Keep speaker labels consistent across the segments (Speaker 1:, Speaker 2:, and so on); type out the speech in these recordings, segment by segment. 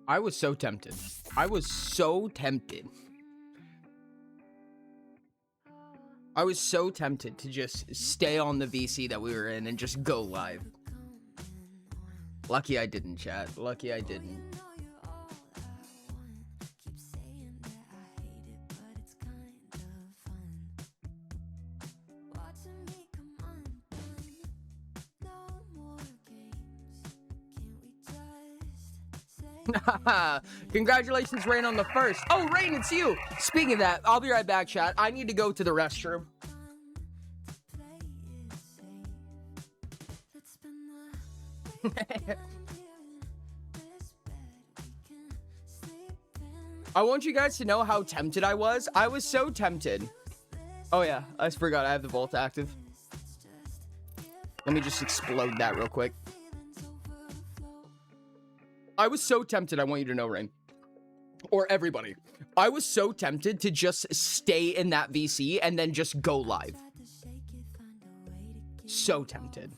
Speaker 1: I was so tempted. I was so tempted. I was so tempted to just stay on the VC that we were in and just go live. Lucky I didn't, chat. Lucky I didn't. Congratulations, Rain, on the first. Oh, Rain, it's you. Speaking of that, I'll be right back, chat. I need to go to the restroom. I want you guys to know how tempted I was. I was so tempted. Oh yeah, I forgot I have the Volt active. Let me just explode that real quick. I was so tempted, I want you to know, Rain. Or everybody. I was so tempted to just stay in that VC and then just go live. So tempted.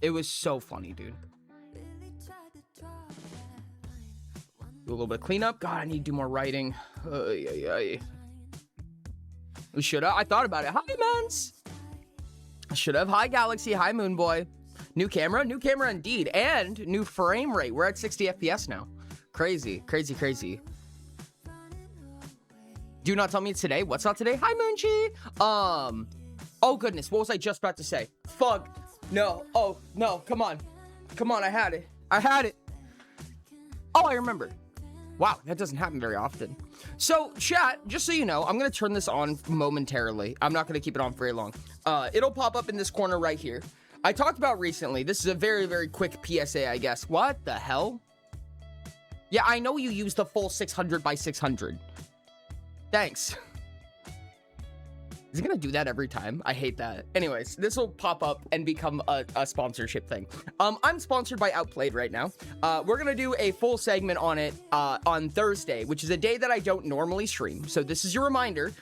Speaker 1: It was so funny, dude. Do a little bit of cleanup. God, I need to do more writing. We should have. I thought about it. Hi, Mans. I should have. Hi, Galaxy. Hi, Moonboy. New camera indeed. And new frame rate. We're at 60 FPS now. Crazy, crazy, crazy. Do not tell me it's today. What's not today? Hi, Moonchi. Oh, goodness. What was I just about to say? Fuck. No. Oh, no. Come on. Come on. I had it. I had it. Oh, I remember. Wow, that doesn't happen very often. So, chat, just so you know, I'm going to turn this on momentarily. I'm not going to keep it on for very long. It'll pop up in this corner right here. I talked about recently, this is a very, very quick PSA, I guess. What the hell? Yeah, I know you use the full 600 by 600. Thanks. Is it gonna do that every time? I hate that. Anyways, this will pop up and become a sponsorship thing. I'm sponsored by Outplayed right now. We're gonna do a full segment on it on Thursday, which is a day that I don't normally stream. So this is your reminder.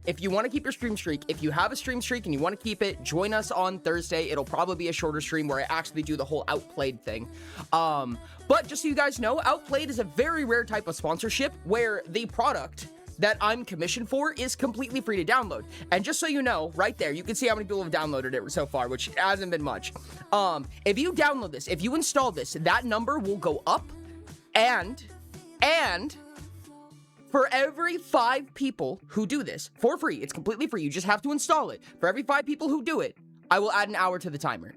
Speaker 1: If you want to keep your stream streak, if you have a stream streak and you want to keep it, join us on Thursday. It'll probably be a shorter stream where I actually do the whole Outplayed thing. But just so you guys know, Outplayed is a very rare type of sponsorship where the product that I'm commissioned for is completely free to download. And just so you know, right there, you can see how many people have downloaded it so far, which hasn't been much. If you download this, if you install this, that number will go up, and for every 5 people who do this for free, it's completely free, you just have to install it. For every 5 people who do it, I will add an hour to the timer.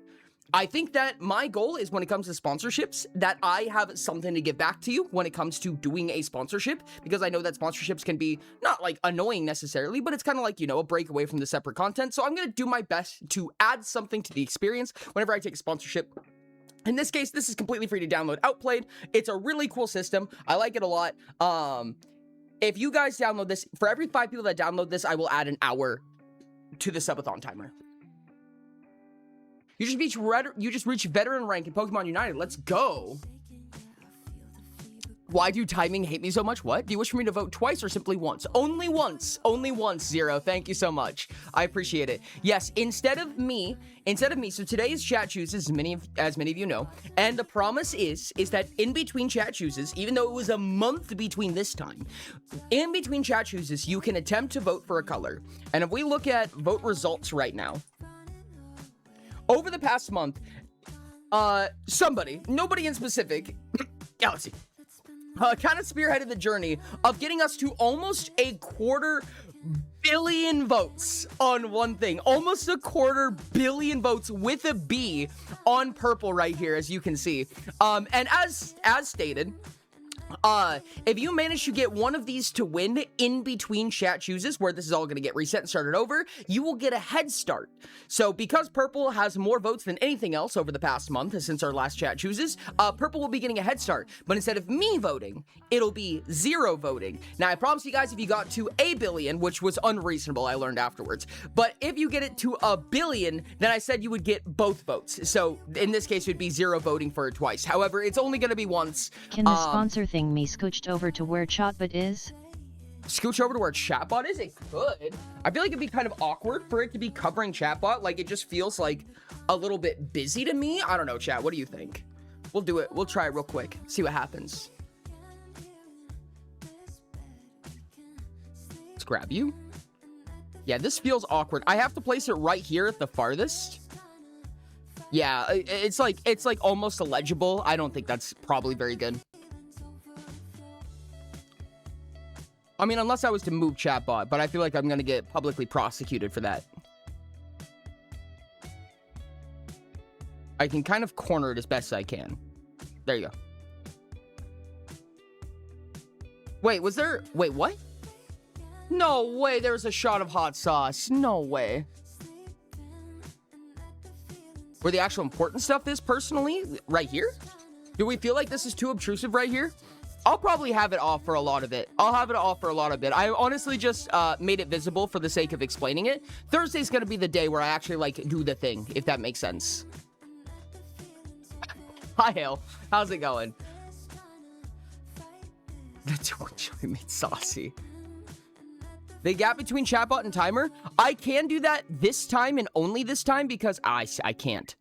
Speaker 1: I think that my goal is, when it comes to sponsorships, that I have something to give back to you when it comes to doing a sponsorship, because I know that sponsorships can be not like annoying necessarily, but it's kind of like, you know, a break away from the separate content. So I'm going to do my best to add something to the experience whenever I take a sponsorship. In this case, this is completely free to download Outplayed. It's a really cool system. I like it a lot. If you guys download this, for every 5 people that download this, I will add an hour to the subathon timer. You just reach veteran rank in Pokemon United. Let's go. Why do timing hate me so much? What? Do you wish for me to vote twice or simply once? Only once. Only once, Zero. Thank you so much. I appreciate it. Yes, instead of me, so today's chat chooses, as many of you know, and the promise is that in between chat chooses, even though it was a month between this time, in between chat chooses, you can attempt to vote for a color. And if we look at vote results right now, over the past month, somebody, nobody in specific, Galaxy, kind of spearheaded the journey of getting us to almost 250 million votes on one thing. Almost 250 million votes with a B on purple right here, as you can see. And as stated, if you manage to get one of these to win in between chat chooses, where this is all going to get reset and started over, you will get a head start. So because purple has more votes than anything else over the past month since our last chat chooses, purple will be getting a head start. But instead of me voting, it'll be Zero voting. Now, I promise you guys, if you got to 1 billion, which was unreasonable, I learned afterwards, but if you get it to 1 billion, then I said you would get both votes. So in this case, it would be Zero voting for it twice. However, it's only going to be once.
Speaker 2: Can the sponsor thing me scooched over to where chatbot is?
Speaker 1: Scooch over to where chatbot is? It could. I feel like it'd be kind of awkward for it to be covering chatbot. Like, it just feels like a little bit busy to me. I don't know, chat. What do you think? We'll do it. We'll try it real quick. See what happens. grab you. Yeah, this feels awkward. I have to place it right here at the farthest. Yeah, it's like almost illegible. I don't think that's probably very good. I mean, unless I was to move chatbot, but I feel like I'm going to get publicly prosecuted for that. I can kind of corner it as best I can. There you go. Wait, was there... Wait, what? No way there's a shot of hot sauce. No way. Where the actual important stuff is, personally? Right here? Do we feel like this is too obtrusive right here? I'll probably have it off for a lot of it. I'll have it off for a lot of it. I honestly just made it visible for the sake of explaining it. Thursday's gonna be the day where I actually, like, do the thing, if that makes sense. Hi, Hale. How's it going? That's what you made saucy. The gap between chatbot and timer, I can do that this time and only this time because I can't.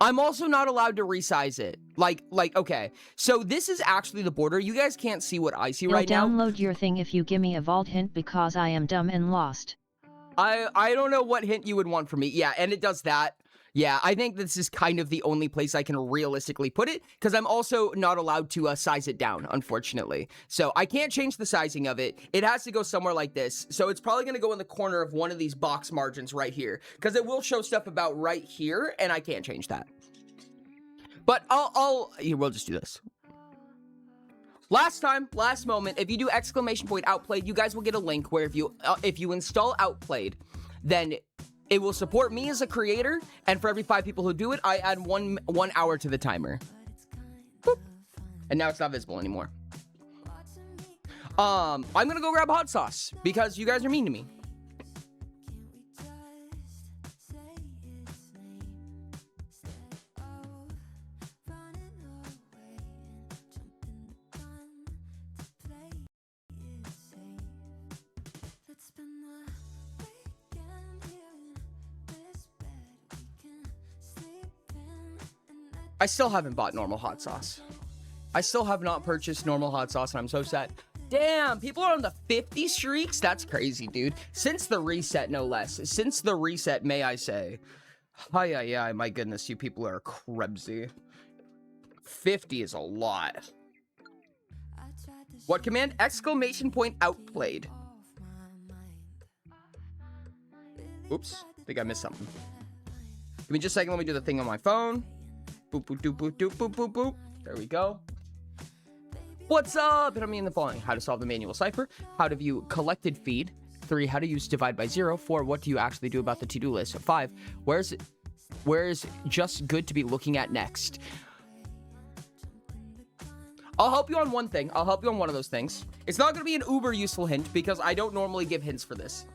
Speaker 1: I'm also not allowed to resize it. Like, okay. So this is actually the border. You guys can't see what I see right now.
Speaker 2: I'll download your thing if you give me a vault hint because I am dumb and lost.
Speaker 1: I don't know what hint you would want from me. Yeah, and it does that. Yeah, I think this is kind of the only place I can realistically put it because I'm also not allowed to size it down, unfortunately. So I can't change the sizing of it. It has to go somewhere like this. So it's probably going to go in the corner of one of these box margins right here because it will show stuff about right here and I can't change that. But we'll just do this. Last moment, if you do exclamation point outplayed, you guys will get a link where if you install outplayed, then it will support me as a creator, and for every 5 people who do it, I add one hour to the timer. Boop. And now it's not visible anymore. I'm gonna go grab hot sauce because you guys are mean to me. I still haven't bought normal hot sauce. I still have not purchased normal hot sauce, and I'm so sad. Damn, people are on the 50 streaks? That's crazy, dude. Since the reset, no less. Since the reset, may I say. Hi, my goodness, you people are crazy. 50 is a lot. What command? Exclamation point outplayed. Oops, I think I missed something. Give me just a second, let me do the thing on my phone. Boop, boop, doop, boop, doop, boop, boop, boop. There we go. What's up? And I mean the following. How to solve the manual cipher. How to view collected feed. 3. How to use divide by 0. 4. What do you actually do about the to-do list? 5. Where's just good to be looking at next? I'll help you on one thing. I'll help you on one of those things. It's not going to be an uber useful hint because I don't normally give hints for this.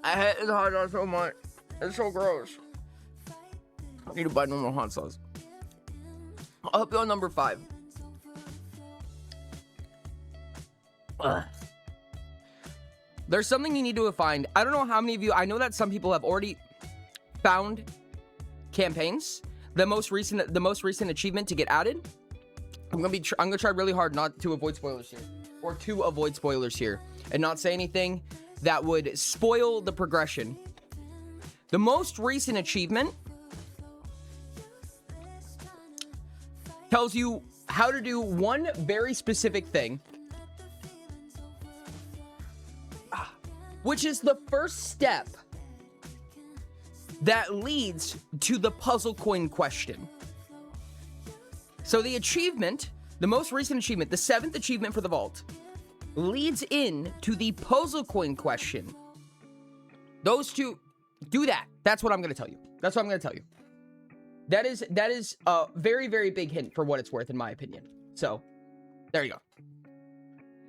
Speaker 1: I hate the hot sauce so much. It's so gross. I need to buy normal hot sauce. I'll help you on number 5. Ugh. There's something you need to find. I don't know how many of you. I know that some people have already found campaigns. The most recent achievement to get added. I'm gonna try really hard not to avoid spoilers here, or to avoid spoilers here, and not say anything that would spoil the progression. The most recent achievement tells you how to do one very specific thing, which is the first step that leads to the puzzle coin question. So the achievement, the most recent achievement, the 7th achievement for the vault, leads in to the puzzle coin question. Those two, do that. That's what I'm going to tell you. That's what I'm going to tell you. That is a very, very big hint for what it's worth, in my opinion. So, there you go.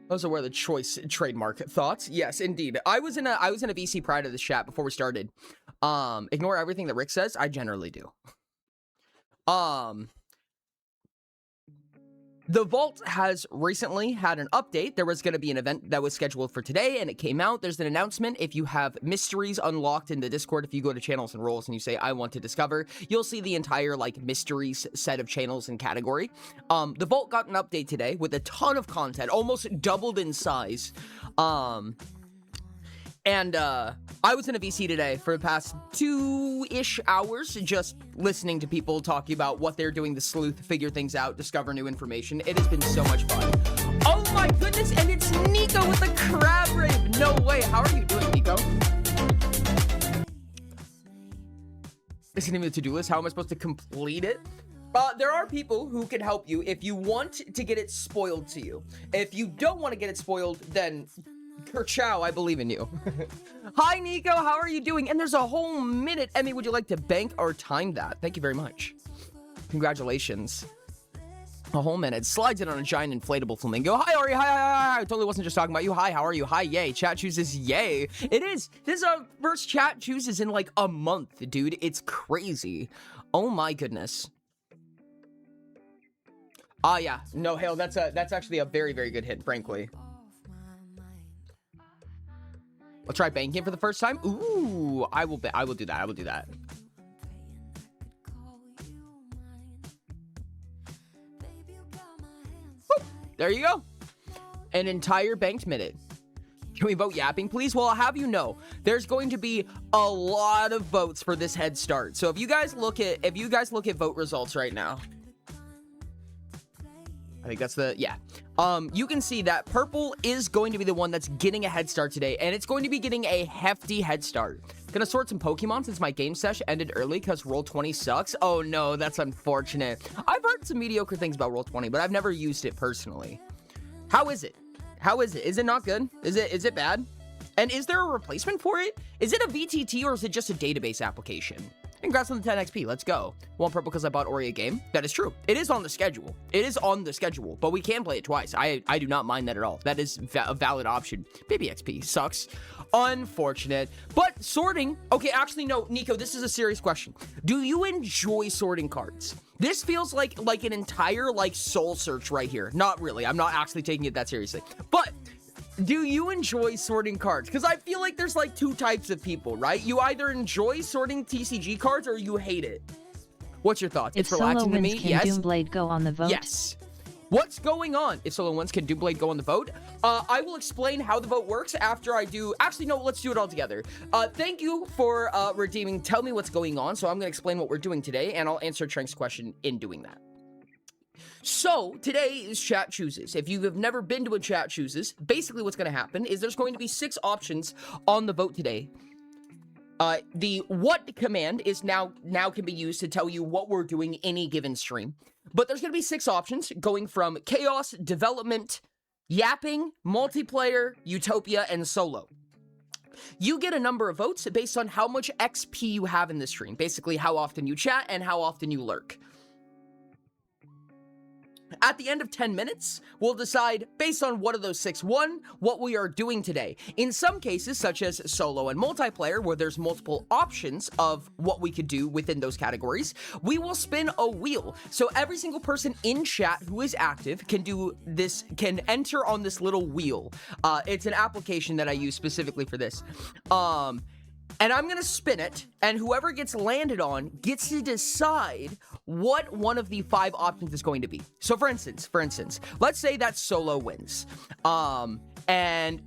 Speaker 1: Those are where the choice trademark thoughts. Yes, indeed. I was in a VC prior to this chat before we started. Ignore everything that Rick says. I generally do. The Vault has recently had an update. There was going to be an event that was scheduled for today, and it came out. There's an announcement. If you have mysteries unlocked in the Discord, if you go to channels and roles and you say, I want to discover, you'll see the entire, like, mysteries set of channels and category. The Vault got an update today with a ton of content, almost doubled in size. I was in a VC today for the past 2-ish hours, just listening to people talking about what they're doing to sleuth, figure things out, discover new information. It has been so much fun. Oh my goodness, and it's Nico with the crab rave. No way. How are you doing, Nico? Isn't even the to-do list. How am I supposed to complete it? There are people who can help you if you want to get it spoiled to you. If you don't want to get it spoiled, then Kerchow, I believe in you. Hi, Nico. How are you doing? And there's a whole minute. Emmy, would you like to bank or time that? Thank you very much. Congratulations. A whole minute. Slides it on a giant inflatable flamingo. Hi, Ari. Hi. I totally wasn't just talking about you. Hi, how are you? Hi, yay. Chat chooses yay. It is. This is our first chat chooses in like a month, dude. It's crazy. Oh my goodness. Yeah. No, Hale, that's actually a very, very good hit, frankly. I'll try banking for the first time. Ooh, I will do that. I will do that. Woo, there you go. An entire banked minute. Can we vote yapping, please? Well, I'll have you know, there's going to be a lot of votes for this head start. So if you guys look at vote results right now, I think that's you can see that purple is going to be the one that's getting a head start today, and it's going to be getting a hefty head start. Gonna sort some Pokemon since my game sesh ended early because Roll20 sucks. Oh no, that's unfortunate. I've heard some mediocre things about Roll20, but I've never used it personally. How is it? Is it not good? Is it bad? And is there a replacement for it? Is it a VTT or is it just a database application? Congrats on the 10 XP. Let's go. One purple because I bought Ori a game. That is true. It is on the schedule. But we can play it twice. I do not mind that at all. That is a valid option. Baby XP sucks. Unfortunate. But sorting. Okay, actually, no, Nico, this is a serious question. Do you enjoy sorting cards? This feels like an entire, soul search right here. Not really. I'm not actually taking it that seriously. But do you enjoy sorting cards? Because I feel like there's two types of people, right? You either enjoy sorting TCG cards or you hate it. What's your thoughts?
Speaker 2: If
Speaker 1: it's relaxing to me.
Speaker 2: Can
Speaker 1: Yes.
Speaker 2: Doomblade go on the vote?
Speaker 1: Yes. What's going on? If solo wins, can Doomblade go on the vote? I will explain how the vote works after I do. Actually, no, let's do it all together. Thank you for redeeming. Tell me what's going on. So I'm going to explain what we're doing today, and I'll answer Trank's question in doing that. So, today is Chat Chooses. If you have never been to a Chat Chooses, basically what's going to happen is there's going to be 6 options on the vote today. The what command is now can be used to tell you what we're doing any given stream. But there's going to be 6 options going from Chaos, Development, Yapping, Multiplayer, Utopia, and Solo. You get a number of votes based on how much XP you have in the stream. Basically, how often you chat and how often you lurk. At the end of 10 minutes, we'll decide, based on one of those 6, what we are doing today. In some cases, such as solo and multiplayer, where there's multiple options of what we could do within those categories, we will spin a wheel. So every single person in chat who is active can enter on this little wheel. It's an application that I use specifically for this. And I'm going to spin it, and whoever gets landed on gets to decide what one of the 5 options is going to be. So for instance, let's say that solo wins. And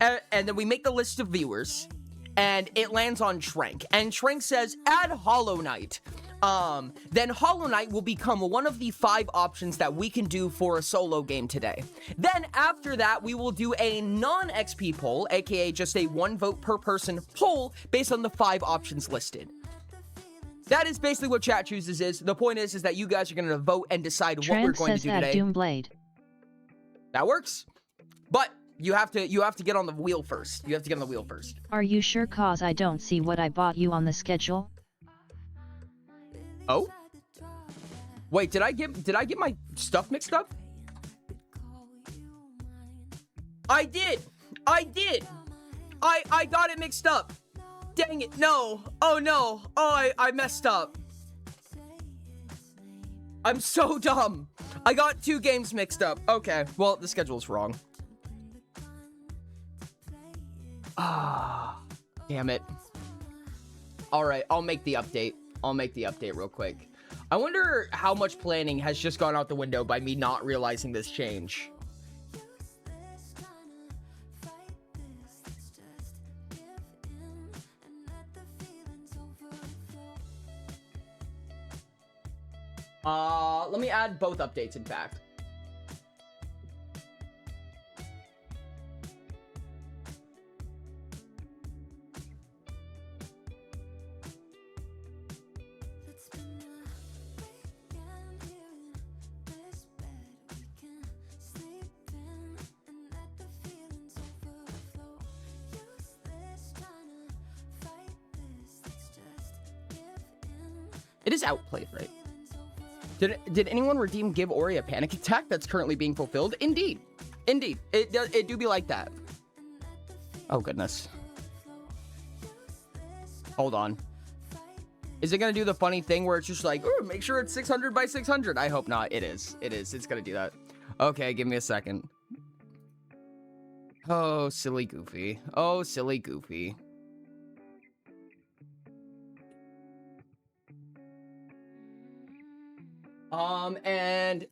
Speaker 1: then we make the list of viewers, and it lands on Trank. And Trank says, add Hollow Knight. Then Hollow Knight will become one of the 5 options that we can do for a solo game today. Then after that, we will do a non-XP poll, aka just a 1 vote per person poll based on the 5 options listed. That is basically what Chat Chooses is. The point is that you guys are going to vote and decide what we're going to do today.
Speaker 2: Doomblade.
Speaker 1: That works. But you have to get on the wheel first.
Speaker 2: Are you sure? Cause I don't see what I bought you on the schedule.
Speaker 1: Oh? Wait, did I get my stuff mixed up? I did. I got it mixed up. Dang it. No. Oh no. Oh, I messed up. I'm so dumb. I got 2 games mixed up. Okay, well, the schedule's wrong. Ah, damn it. All right, I'll make the update. I'll make the update real quick. I wonder how much planning has just gone out the window by me not realizing this change. Let me add both updates, in fact. It is outplayed, right? Did anyone redeem Give Ori a panic attack that's currently being fulfilled? Indeed. Indeed. It do be like that. Oh, goodness. Hold on. Is it going to do the funny thing where it's just like, ooh, make sure it's 600 by 600? I hope not. It is. It is. It's going to do that. Okay, give me a second. Oh, silly Goofy. Oh, silly Goofy. And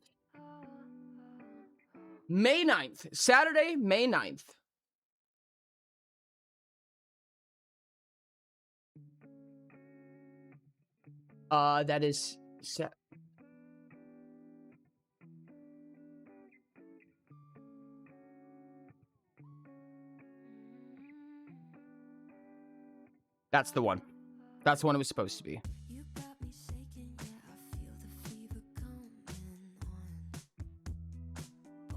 Speaker 1: May 9th, Saturday, May 9th. That is that's the one. That's the one it was supposed to be.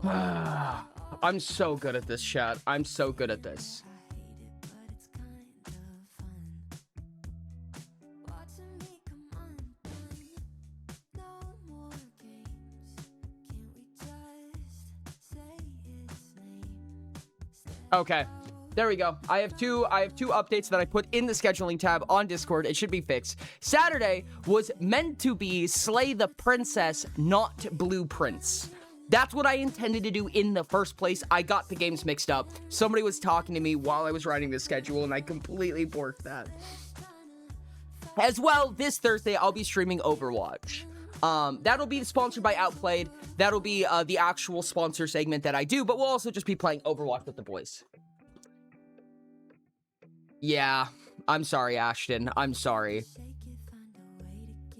Speaker 1: I'm so good at this, chat. I'm so good at this. Okay, there we go. I have two updates that I put in the scheduling tab on Discord. It should be fixed. Saturday was meant to be Slay the Princess, not Blue Prince. That's what I intended to do in the first place. I got the games mixed up. Somebody was talking to me while I was writing this schedule, and I completely borked that. As well, this Thursday, I'll be streaming Overwatch. That'll be sponsored by Outplayed. That'll be the actual sponsor segment that I do, but we'll also just be playing Overwatch with the boys. Yeah, I'm sorry, Ashton. I'm sorry.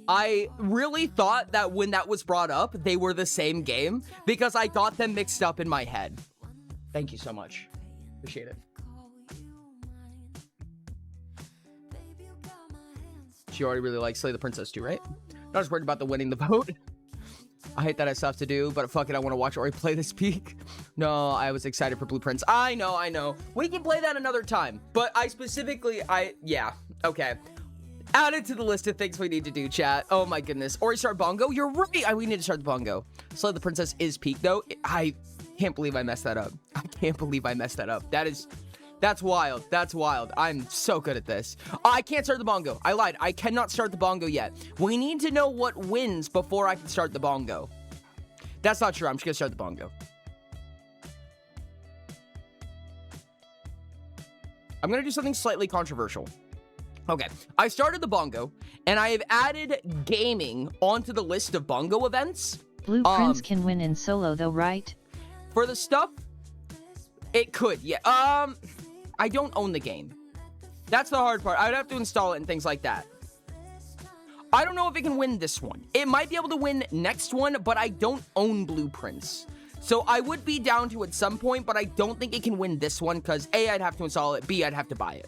Speaker 1: I really thought that when that was brought up, they were the same game because I got them mixed up in my head. Thank you so much. Appreciate it. She already really likes Slay the Princess too, right? Not just worried about the winning the vote. I hate that I still have to do, but fuck it, I want to watch Ori play this peak. No, I was excited for Blue Prince. I know. We can play that another time, but I specifically, yeah, okay. Add it to the list of things we need to do, chat. Oh my goodness. Ori start bongo? You're right. We need to start the bongo. Slay the Princess is peak, though. I can't believe I messed that up. That's wild. That's wild. I'm so good at this. I can't start the bongo. I lied. I cannot start the bongo yet. We need to know what wins before I can start the bongo. That's not true. I'm just going to start the bongo. I'm going to do something slightly controversial. Okay, I started the bongo, and I have added gaming onto the list of bongo events.
Speaker 2: Blue Prince can win in solo though, right?
Speaker 1: For the stuff, it could, yeah. I don't own the game. That's the hard part. I'd have to install it and things like that. I don't know if it can win this one. It might be able to win next one, but I don't own Blue Prince. So I would be down to at some point, but I don't think it can win this one, because A, I'd have to install it, B, I'd have to buy it.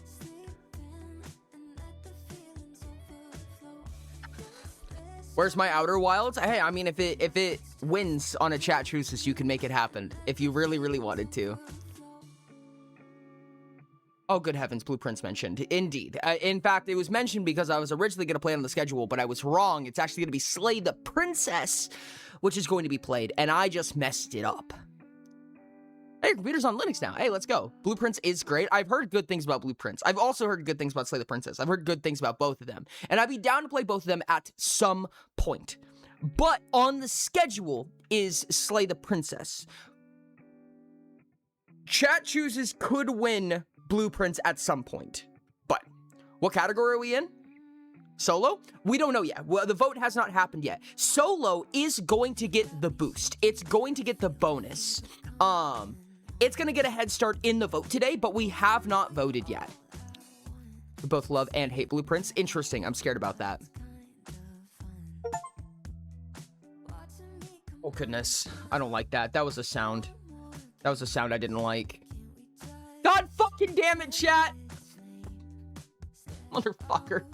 Speaker 1: Where's my Outer Wilds? Hey, I mean, if it wins on a chat chooses, you can make it happen if you really, really wanted to. Oh, good heavens, Blue Prince mentioned. Indeed. In fact, it was mentioned because I was originally going to play on the schedule, but I was wrong. It's actually going to be Slay the Princess, which is going to be played, and I just messed it up. Hey, your computer's on Linux now. Hey, let's go. Blue Prince is great. I've heard good things about Blue Prince. I've also heard good things about Slay the Princess. I've heard good things about both of them. And I'd be down to play both of them at some point. but on the schedule is Slay the Princess. Chat chooses could win Blueprints at some point. But what category are we in? Solo? We don't know yet. Well, the vote has not happened yet. Solo is going to get the boost. It's going to get the bonus. It's going to get a head start in the vote today, but we have not voted yet. We both love and hate Blueprints. Interesting. I'm scared about that. Oh, goodness. I don't like that. That was a sound. That was a sound I didn't like. God fucking damn it, chat! Motherfucker.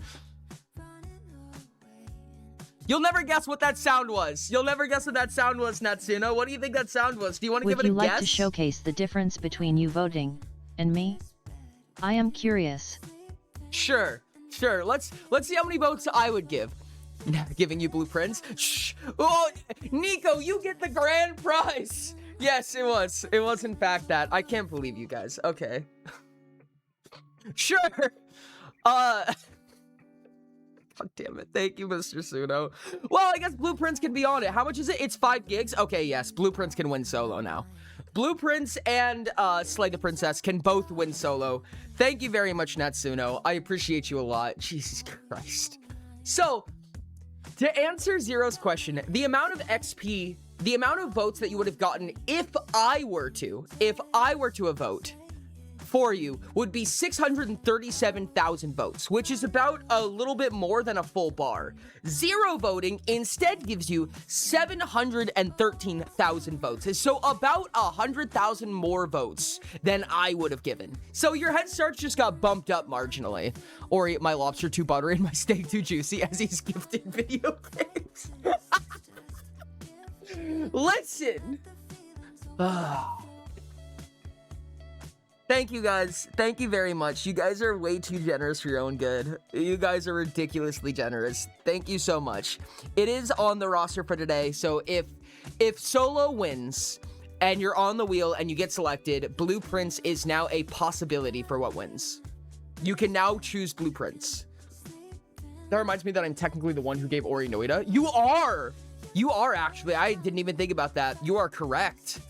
Speaker 1: You'll never guess what that sound was. You'll never guess what that sound was, Natsuno. What do you think that sound was? Do you want to give it a guess?
Speaker 2: Would you like to showcase the difference between you voting and me? I am curious.
Speaker 1: Sure. Let's see how many votes I would give. Giving you Blueprints. Shh. Oh, Nico, you get the grand prize. Yes, it was. It was in fact that. I can't believe you guys. Okay. Sure. God damn it. Thank you, Mr. Suno. Well, I guess Blueprints can be on it. How much is it? It's 5 gigs. Okay, yes. Blueprints can win solo now. Blueprints and Slay the Princess can both win solo. Thank you very much, Natsuno. I appreciate you a lot. Jesus Christ. So, to answer Zero's question, the amount of XP, the amount of votes that you would have gotten if I were to a vote for you would be 637,000 votes, which is about a little bit more than a full bar. Zero voting instead gives you 713,000 votes. So about 100,000 more votes than I would have given. So your head start just got bumped up marginally. Or eat my lobster too buttery and my steak too juicy as he's gifted video games. Listen. Thank you guys. Thank you very much. You guys are way too generous for your own good. You guys are ridiculously generous. Thank you so much. It is on the roster for today. So if Solo wins and you're on the wheel and you get selected, Blueprints is now a possibility for what wins. You can now choose Blueprints. That reminds me that I'm technically the one who gave Ori Noida. You are actually. I didn't even think about that. You are correct.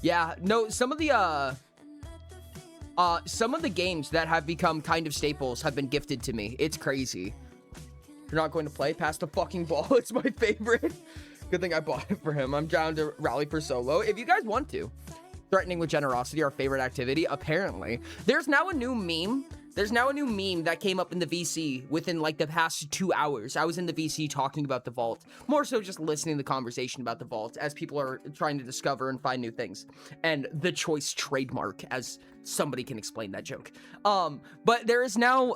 Speaker 1: Yeah, no, some of the games that have become kind of staples have been gifted to me. It's crazy. You're not going to play? Pass the fucking ball. It's my favorite. Good thing I bought it for him. I'm down to rally for solo. If you guys want to. Threatening with generosity, our favorite activity, apparently. There's now a new meme. That came up in the VC within like the past 2 hours. I was in the VC talking about the vault. More so just listening to the conversation about the vault as people are trying to discover and find new things. And the choice trademark, as somebody can explain that joke. But there is now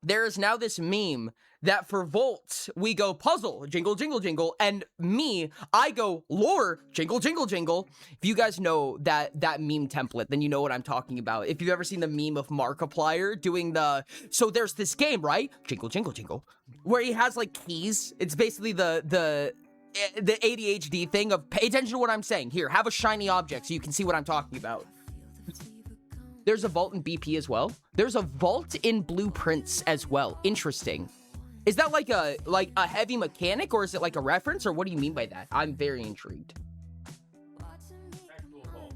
Speaker 1: this meme that for Volt, we go puzzle, jingle, jingle, jingle, and me, I go lore, jingle, jingle, jingle. If you guys know that meme template, then you know what I'm talking about. If you've ever seen the meme of Markiplier doing so there's this game, right? Jingle, jingle, jingle, where he has like keys. It's basically the ADHD thing of pay attention to what I'm saying. Here, have a shiny object so you can see what I'm talking about. There's a vault in BP as well. There's a vault in Blueprints as well. Interesting. Is that like a heavy mechanic, or is it like a reference, or what do you mean by that? I'm very intrigued.
Speaker 3: Actual vault.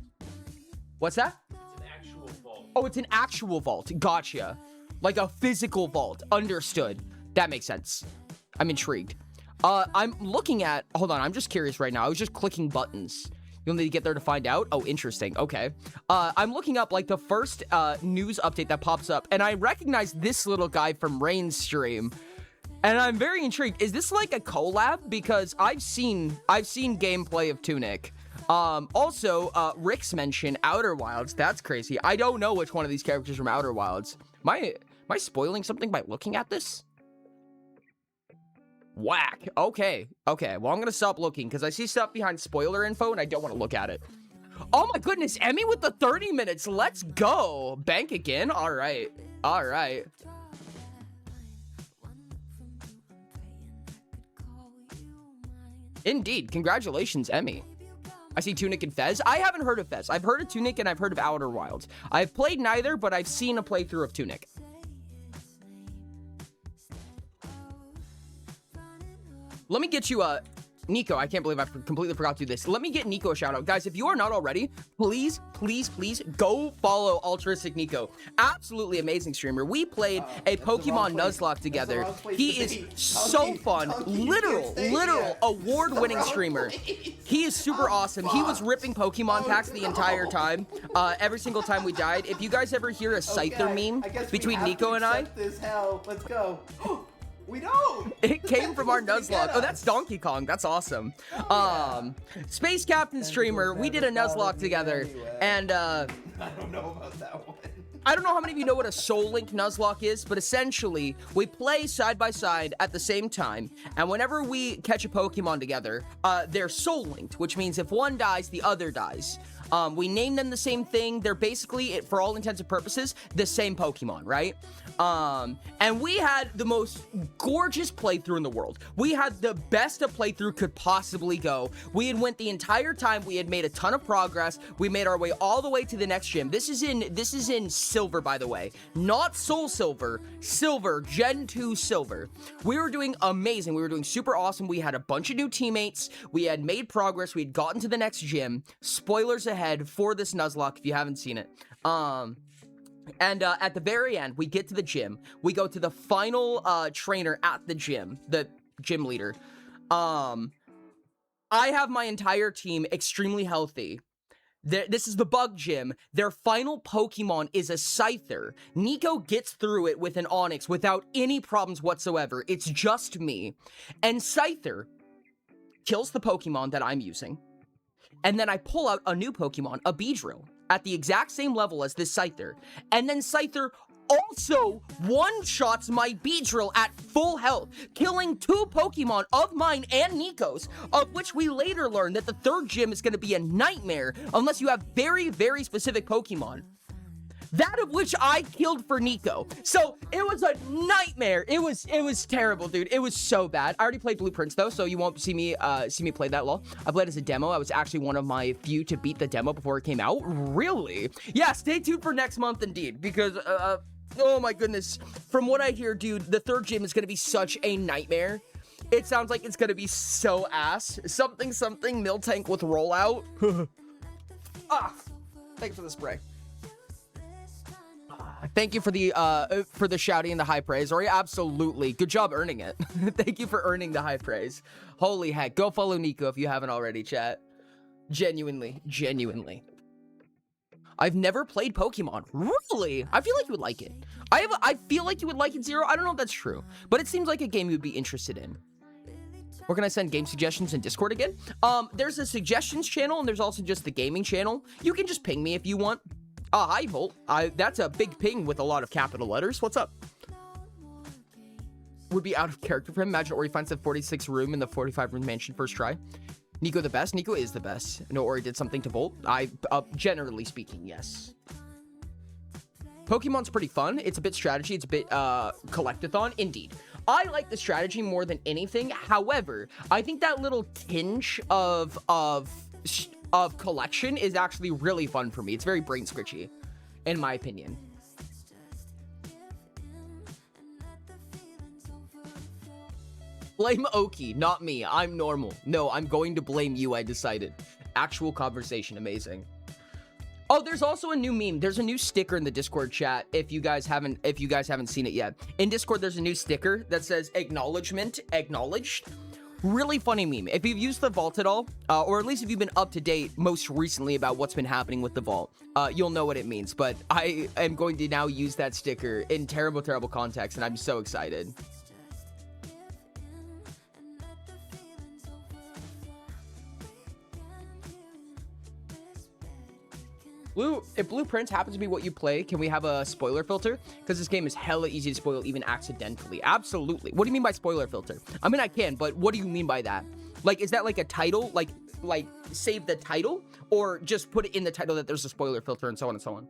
Speaker 1: What's that?
Speaker 3: It's an actual vault.
Speaker 1: Oh, it's an actual vault. Gotcha. Like a physical vault. Understood. That makes sense. I'm intrigued. I'm looking at... Hold on, I'm just curious right now. I was just clicking buttons. You'll need to get there to find out? Oh, interesting. Okay. I'm looking up, like, the first news update that pops up, and I recognize this little guy from Rain's stream. And I'm very intrigued. Is this like a collab? Because I've seen gameplay of Tunic. Also, Rick's mentioned Outer Wilds. That's crazy. I don't know which one of these characters from Outer Wilds. Am I spoiling something by looking at this? Whack. Okay. Well, I'm gonna stop looking because I see stuff behind spoiler info and I don't want to look at it. Oh my goodness, Emmy with the 30 minutes. Let's go. Bank again. All right. Indeed. Congratulations, Emmy. I see Tunic and Fez. I haven't heard of Fez. I've heard of Tunic and I've heard of Outer Wilds. I've played neither, but I've seen a playthrough of Tunic. Let me get you a... Nico, I can't believe I completely forgot to do this. Let me get Nico a shout out. Guys, if you are not already, please, please, please go follow Altruistic Nico. Absolutely amazing streamer. We played a Pokemon Nuzlocke together. He is so fun. Literal award-winning streamer. He is super awesome. He was ripping Pokemon packs the entire time. Every single time we died. If you guys ever hear a Scyther meme between Nico and I...
Speaker 3: Let's go. We don't.
Speaker 1: It came from our Nuzlocke. Oh, that's Donkey Kong. That's awesome. Space Captain streamer, we did a Nuzlocke together, and
Speaker 3: I don't know about that one.
Speaker 1: I don't know how many of you know what a Soul Link Nuzlocke is, but essentially, we play side by side at the same time, and whenever we catch a Pokemon together, they're Soul Linked, which means if one dies, the other dies. We name them the same thing. They're basically, for all intents and purposes, the same Pokemon, right? And we had the most gorgeous playthrough in the world. We had the best a playthrough could possibly go. We had went the entire time. We had made a ton of progress. We made our way all the way to the next gym. This is in Silver, by the way. Not Soul Silver. Silver. Gen 2 Silver. We were doing amazing. We were doing super awesome. We had a bunch of new teammates. We had made progress. We had gotten to the next gym. Spoilers ahead for this Nuzlocke if you haven't seen it. And at the very end, we get to the gym. We go to the final trainer at the gym, the gym leader. I have my entire team extremely healthy. This is the bug gym. Their final Pokemon is a Scyther. Nico gets through it with an Onix without any problems whatsoever. It's just me. And Scyther kills the Pokemon that I'm using. And then I pull out a new Pokemon, a Beedrill, at the exact same level as this Scyther. And then Scyther also one-shots my Beedrill at full health, killing 2 Pokemon of mine and Nico's, of which we later learned that the third gym is going to be a nightmare unless you have very, very specific Pokemon. That of which I killed for Nico. So it was a nightmare. It was terrible, dude. It was so bad. I already played Blueprints though, so you won't see me play that lol. I played as a demo. I was actually one of my few to beat the demo before it came out. Really? Yeah, stay tuned for next month indeed, because oh my goodness. From what I hear, dude, the third gym is gonna be such a nightmare. It sounds like it's gonna be so ass. Something Miltank with rollout. Thanks for the spray. Thank you for the shouting and the high praise, Ori. Absolutely. Good job earning it. Thank you for earning the high praise. Holy heck. Go follow Nico if you haven't already, chat. Genuinely. I've never played Pokemon. Really? I feel like you would like it. I feel like you would like it, Zero. I don't know if that's true, but it seems like a game you would be interested in. Where can I send game suggestions in Discord again? There's a suggestions channel, and there's also just the gaming channel. You can just ping me if you want. Hi, Volt. That's a big ping with a lot of capital letters. What's up? Would be out of character for him. Imagine Ori finds the 46 room in the 45 room mansion first try. Nico the best? Nico is the best. No, Ori did something to Volt. Generally speaking, yes. Pokemon's pretty fun. It's a bit strategy. It's a bit, collectathon. Indeed. I like the strategy more than anything. However, I think that little tinge of collection is actually really fun for me. It's very brain scritchy, in my opinion. Blame Oki, not me. I'm normal. No, I'm going to blame you, I decided. Actual conversation, amazing. Oh, there's also a new meme. There's a new sticker in the Discord chat if you guys haven't seen it yet. In Discord, there's a new sticker that says acknowledgement, acknowledged. Really funny meme. If you've used the vault at all, or at least if you've been up to date most recently about what's been happening with the vault, you'll know what it means. But I am going to now use that sticker in terrible, terrible context, and I'm so excited. If Blueprints happens to be what you play, can we have a spoiler filter? Because this game is hella easy to spoil even accidentally. Absolutely. What do you mean by spoiler filter? I mean, I can, but what do you mean by that? Like, is that like a title? Like save the title? Or just put it in the title that there's a spoiler filter and so on and so on?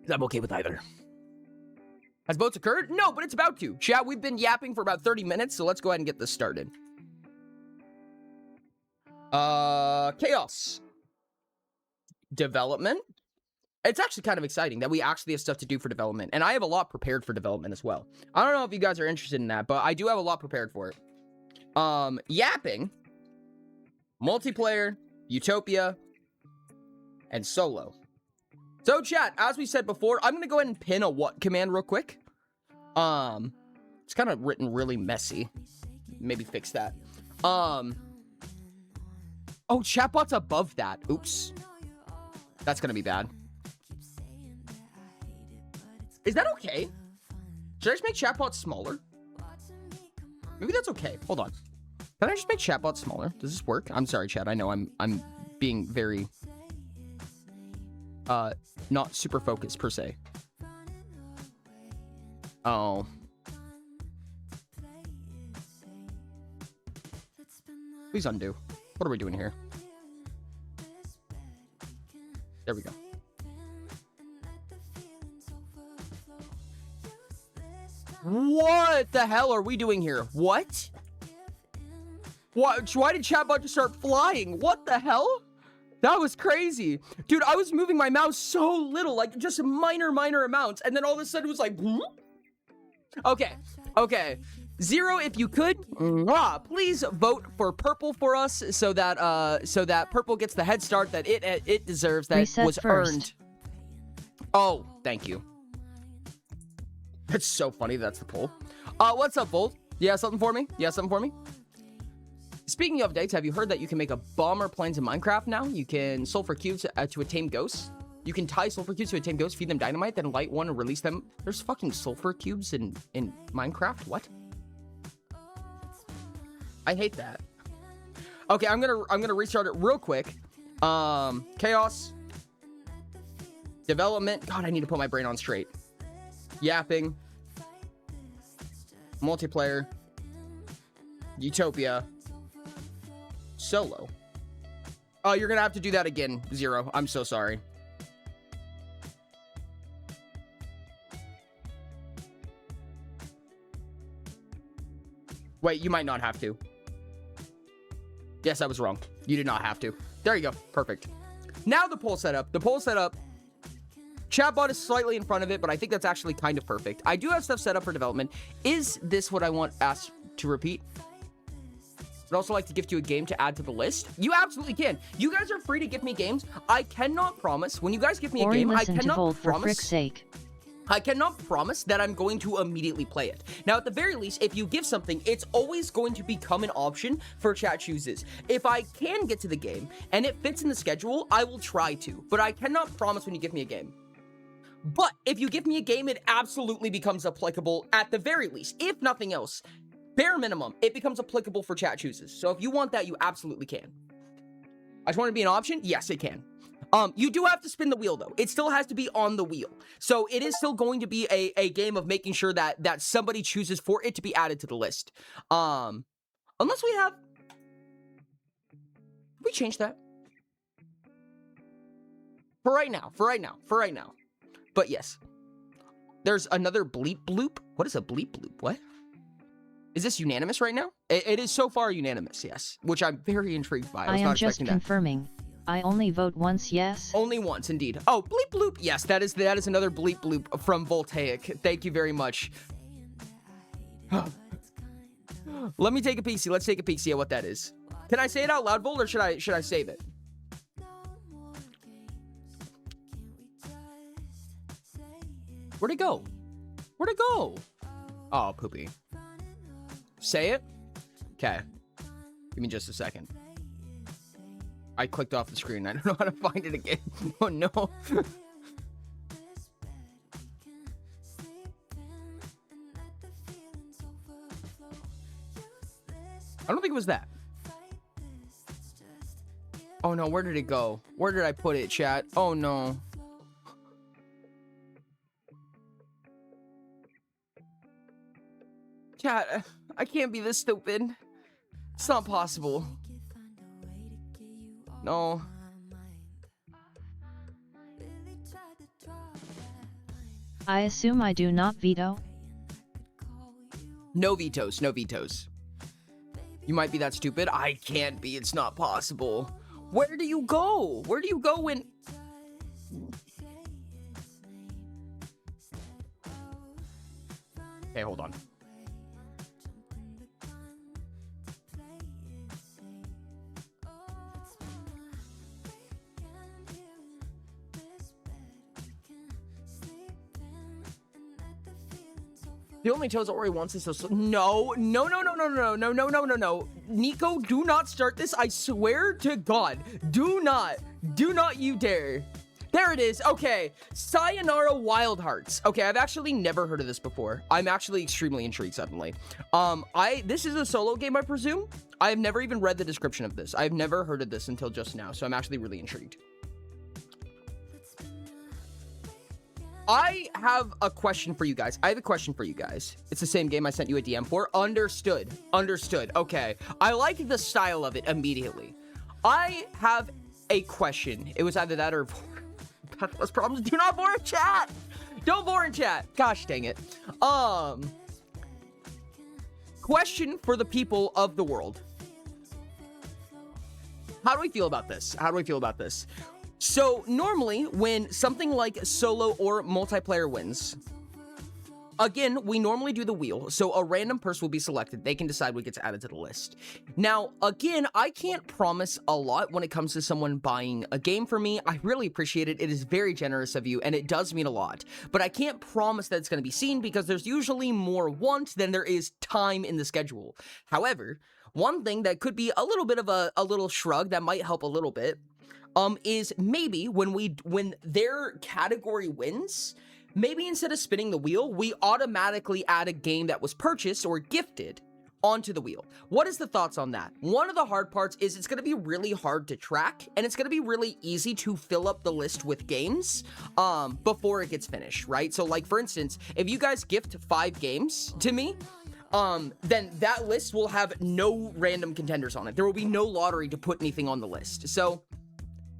Speaker 1: I'm okay with either. Has votes occurred? No, but it's about to. Chat, we've been yapping for about 30 minutes, so let's go ahead and get this started. Chaos. Development, It's actually kind of exciting that we actually have stuff to do for development. And I have a lot prepared for development as well. I don't know if you guys are interested in that, but I do have a lot prepared for it. Yapping, multiplayer, Utopia, and solo. So chat, as we said before, I'm going to go ahead and pin a what command real quick. It's kind of written really messy. Maybe fix that. Oh, chatbot's above that. Oops. That's going to be bad. Is that okay? Should I just make chatbot smaller? Maybe that's okay. Hold on. Can I just make chatbot smaller? Does this work? I'm sorry, chat. I know I'm being very not super focused per se. Oh. Please undo. What are we doing here? There we go. What the hell are we doing here? What? Why did chatbot just start flying? What the hell? That was crazy. Dude, I was moving my mouse so little, like just minor amounts. And then all of a sudden it was like, whoop. Okay. Zero, if you could, please vote for purple for us so that purple gets the head start that it deserves, that
Speaker 2: Reset
Speaker 1: was
Speaker 2: first.
Speaker 1: earned. Oh, thank you. That's so funny. That's the poll. What's up, Volt? You have something for me? Speaking of updates, have you heard that you can make a bomber planes in Minecraft now? You can sulfur cubes to a tame ghost. You can tie sulfur cubes to a tame ghost, feed them dynamite, then light one and release them. There's fucking sulfur cubes in Minecraft? What? I hate that. Okay, I'm gonna restart it real quick. Chaos. Development. God, I need to put my brain on straight. Yapping. Multiplayer. Utopia. Solo. Oh, you're gonna have to do that again, Zero. I'm so sorry. Wait, you might not have to. Yes, I was wrong. You did not have to. There you go. Perfect. Now the poll setup. Chatbot is slightly in front of it, but I think that's actually kind of perfect. I do have stuff set up for development. Is this what I want asked to repeat? I'd also like to gift you a game to add to the list. You absolutely can. You guys are free to gift me games. I cannot promise, when you guys give me a game, I cannot promise that I'm going to immediately play it. Now, at the very least, if you give something, it's always going to become an option for Chat Chooses. If I can get to the game and it fits in the schedule, I will try to, but I cannot promise when you give me a game. But if you give me a game, it absolutely becomes applicable at the very least, if nothing else. Bare minimum, it becomes applicable for Chat Chooses. So if you want that, you absolutely can. I just want it to be an option? Yes, it can. You do have to spin the wheel, though. It still has to be on the wheel. So it is still going to be a game of making sure that somebody chooses for it to be added to the list. Unless we have... we change that? For right now. But yes. There's another bleep bloop. What is a bleep bloop? What? Is this unanimous right now? It is so far unanimous, yes. Which I'm very intrigued by.
Speaker 2: I am just confirming. I only vote once, yes?
Speaker 1: Only once, indeed. Oh, bleep bloop. Yes, that is another bleep bloop from Voltaic. Thank you very much. Let me take a peek. Let's take a peek, see what that is. Can I say it out loud, Volt, or should I save it? Where'd it go? Oh, poopy. Say it? Okay. Give me just a second. I clicked off the screen. I don't know how to find it again. Oh, no. I don't think it was that. Oh, no. Where did it go? Where did I put it, chat? Oh, no. Chat, I can't be this stupid. It's not possible. No.
Speaker 2: I assume I do not veto?
Speaker 1: No vetoes, no vetoes. You might be that stupid. I can't be, it's not possible. Where do you go? Where do you go when... hold on. The only Toes Ori wants is so no. Nico, do not start this. I swear to God. Do not you dare. There it is. Okay. Sayonara Wild Hearts. Okay, I've actually never heard of this before. I'm actually extremely intrigued suddenly. This is a solo game, I presume. I've never even read the description of this. I've never heard of this until just now, so I'm actually really intrigued. I have a question for you guys. It's the same game I sent you a DM for. Understood. Okay. I like the style of it immediately. I have a question. It was either that or Pathless Problems. Do not bore in chat. Don't bore in chat. Gosh dang it. Question for the people of the world. How do we feel about this? So normally when something like solo or multiplayer wins, again, we normally do the wheel. So a random person will be selected. They can decide what gets added to the list. Now, again, I can't promise a lot when it comes to someone buying a game for me. I really appreciate it. It is very generous of you and it does mean a lot. But I can't promise that it's going to be seen because there's usually more want than there is time in the schedule. However, one thing that could be a little bit of a little shrug that might help a little bit is maybe when their category wins, maybe instead of spinning the wheel, we automatically add a game that was purchased or gifted onto the wheel. What is the thoughts on that? One of the hard parts is it's going to be really hard to track, and it's going to be really easy to fill up the list with games before it gets finished, right? So like, for instance, if you guys gift 5 games to me, then that list will have no random contenders on it. There will be no lottery to put anything on the list. So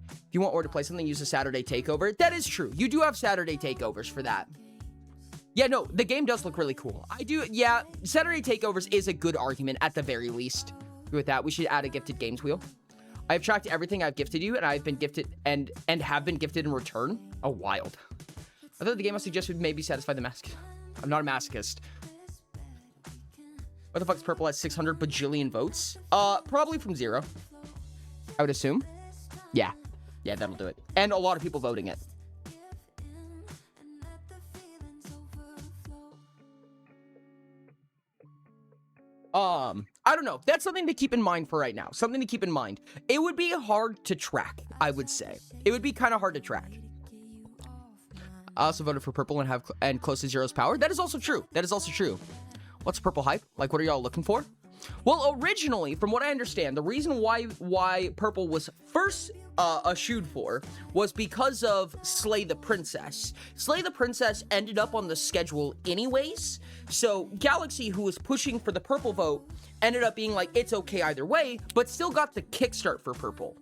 Speaker 1: if you want Or to play something, use a Saturday Takeover. That is true. You do have Saturday Takeovers for that. Yeah, no, the game does look really cool. Yeah, Saturday Takeovers is a good argument at the very least. With that, we should add a gifted games wheel. I have tracked everything I've gifted you, and I've been gifted and have been gifted in return. Oh, wild. I thought the game I suggested would maybe satisfy the mask. I'm not a masochist. What the fuck's Purple at 600 bajillion votes? Probably from 0. I would assume. Yeah, that'll do it. And a lot of people voting it. I don't know. That's something to keep in mind for right now. Something to keep in mind. It would be hard to track, I would say. It would be kind of hard to track. I also voted for Purple and close to Zero's power. That is also true. What's Purple hype? Like, what are y'all looking for? Well, originally, from what I understand, the reason why Purple was first eschewed for was because of Slay the Princess. Slay the Princess ended up on the schedule anyways, so Galaxy, who was pushing for the Purple vote, ended up being like, it's okay either way, but still got the kickstart for Purple.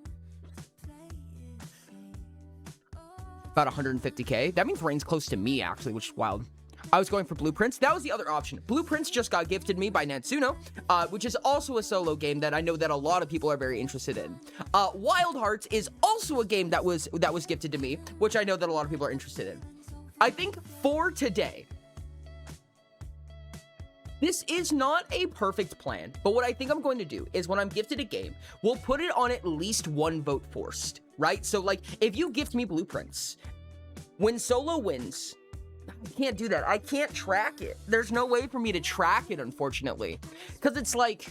Speaker 1: About 150k. That means Rain's close to me, actually, which is wild. I was going for Blueprints. That was the other option. Blueprints just got gifted me by Natsuno, which is also a solo game that I know that a lot of people are very interested in. Wild Hearts is also a game that was gifted to me, which I know that a lot of people are interested in. I think for today, this is not a perfect plan, but what I think I'm going to do is when I'm gifted a game, we'll put it on at least 1 vote forced, right? So like, if you gift me Blueprints, when solo wins, I can't do that. I can't track it. There's no way for me to track it, unfortunately. Because it's like,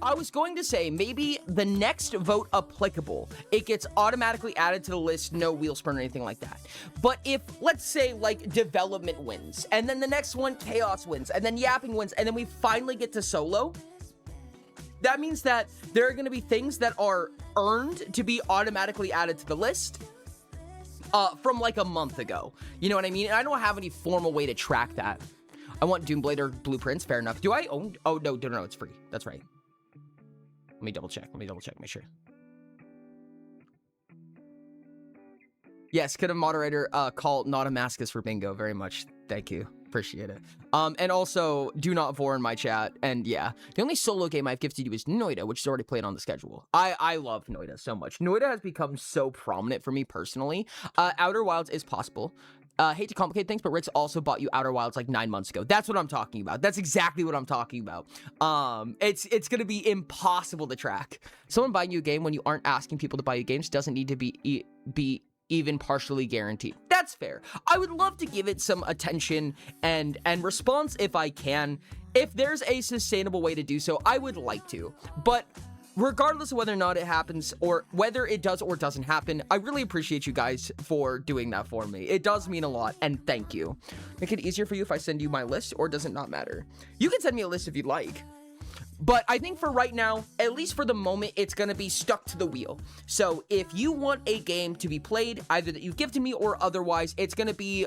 Speaker 1: I was going to say, maybe the next vote applicable, it gets automatically added to the list, no wheel spin or anything like that. But if, let's say, like, development wins, and then the next one, chaos wins, and then yapping wins, and then we finally get to solo, that means that there are going to be things that are earned to be automatically added to the list, from like a month ago. You know what I mean? And I don't have any formal way to track that. I want Doomblader Blueprints, fair enough. Do I own? Oh, no, it's free. That's right. Let me double check, make sure. Yes, could a moderator call not a masochist for bingo? Very much. Thank you. Appreciate it. And also, do not vor in my chat. And yeah, the only solo game I've gifted you is Noita, which is already played on the schedule. I love Noita so much. Noita has become so prominent for me personally. Outer Wilds is possible. Hate to complicate things, but Rix also bought you Outer Wilds like 9 months ago. That's what I'm talking about. That's exactly what I'm talking about. It's gonna be impossible to track. Someone buying you a game when you aren't asking people to buy you games doesn't need to be even partially guaranteed. That's fair. I would love to give it some attention and response if I can. If there's a sustainable way to do so, I would like to. But regardless of whether or not it happens or whether it does or doesn't happen, I really appreciate you guys for doing that for me. It does mean a lot, and thank you. Make it easier for you if I send you my list, or does it not matter? You can send me a list if you'd like. But I think for right now, at least for the moment, it's going to be stuck to the wheel. So if you want a game to be played, either that you give to me or otherwise, it's going to be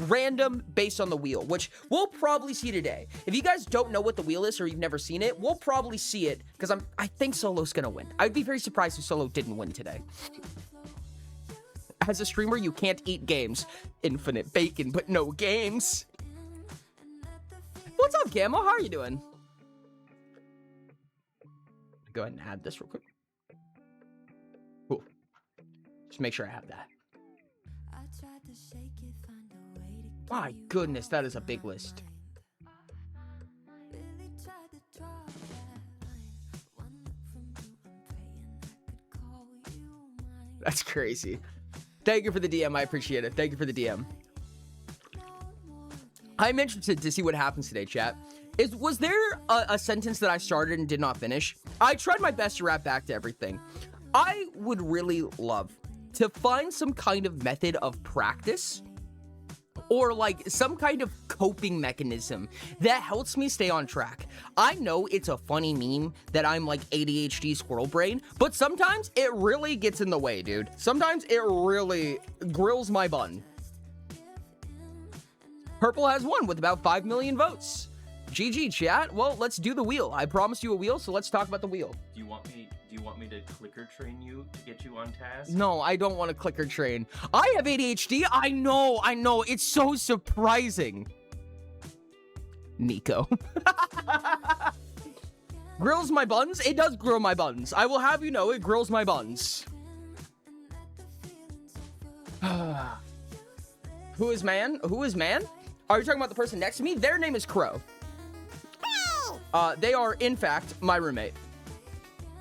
Speaker 1: random based on the wheel, which we'll probably see today. If you guys don't know what the wheel is or you've never seen it, we'll probably see it because I think Solo's going to win. I'd be very surprised if Solo didn't win today. As a streamer, you can't eat games. Infinite bacon, but no games. What's up, Camo? How are you doing? Go ahead and add this real quick. Cool. Just make sure I have that. My goodness, that is a big list. That's crazy. Thank you for the DM. I appreciate it. Thank you for the DM. I'm interested to see what happens today, chat. Was there a sentence that I started and did not finish? I tried my best to wrap back to everything. I would really love to find some kind of method of practice or like some kind of coping mechanism that helps me stay on track. I know it's a funny meme that I'm like ADHD squirrel brain, but sometimes it really gets in the way, dude. Sometimes it really grills my bun. Purple has won with about 5 million votes. GG, chat. Well, let's do the wheel. I promised you a wheel, so let's talk about the wheel.
Speaker 4: Do you want me to clicker train you to get you on task?
Speaker 1: No, I don't want to clicker train. I have ADHD. I know. It's so surprising. Nico. Grills my buns? It does grill my buns. I will have you know it grills my buns. Who is man? Who is man? Are you talking about the person next to me? Their name is Crow. They are, in fact, my roommate.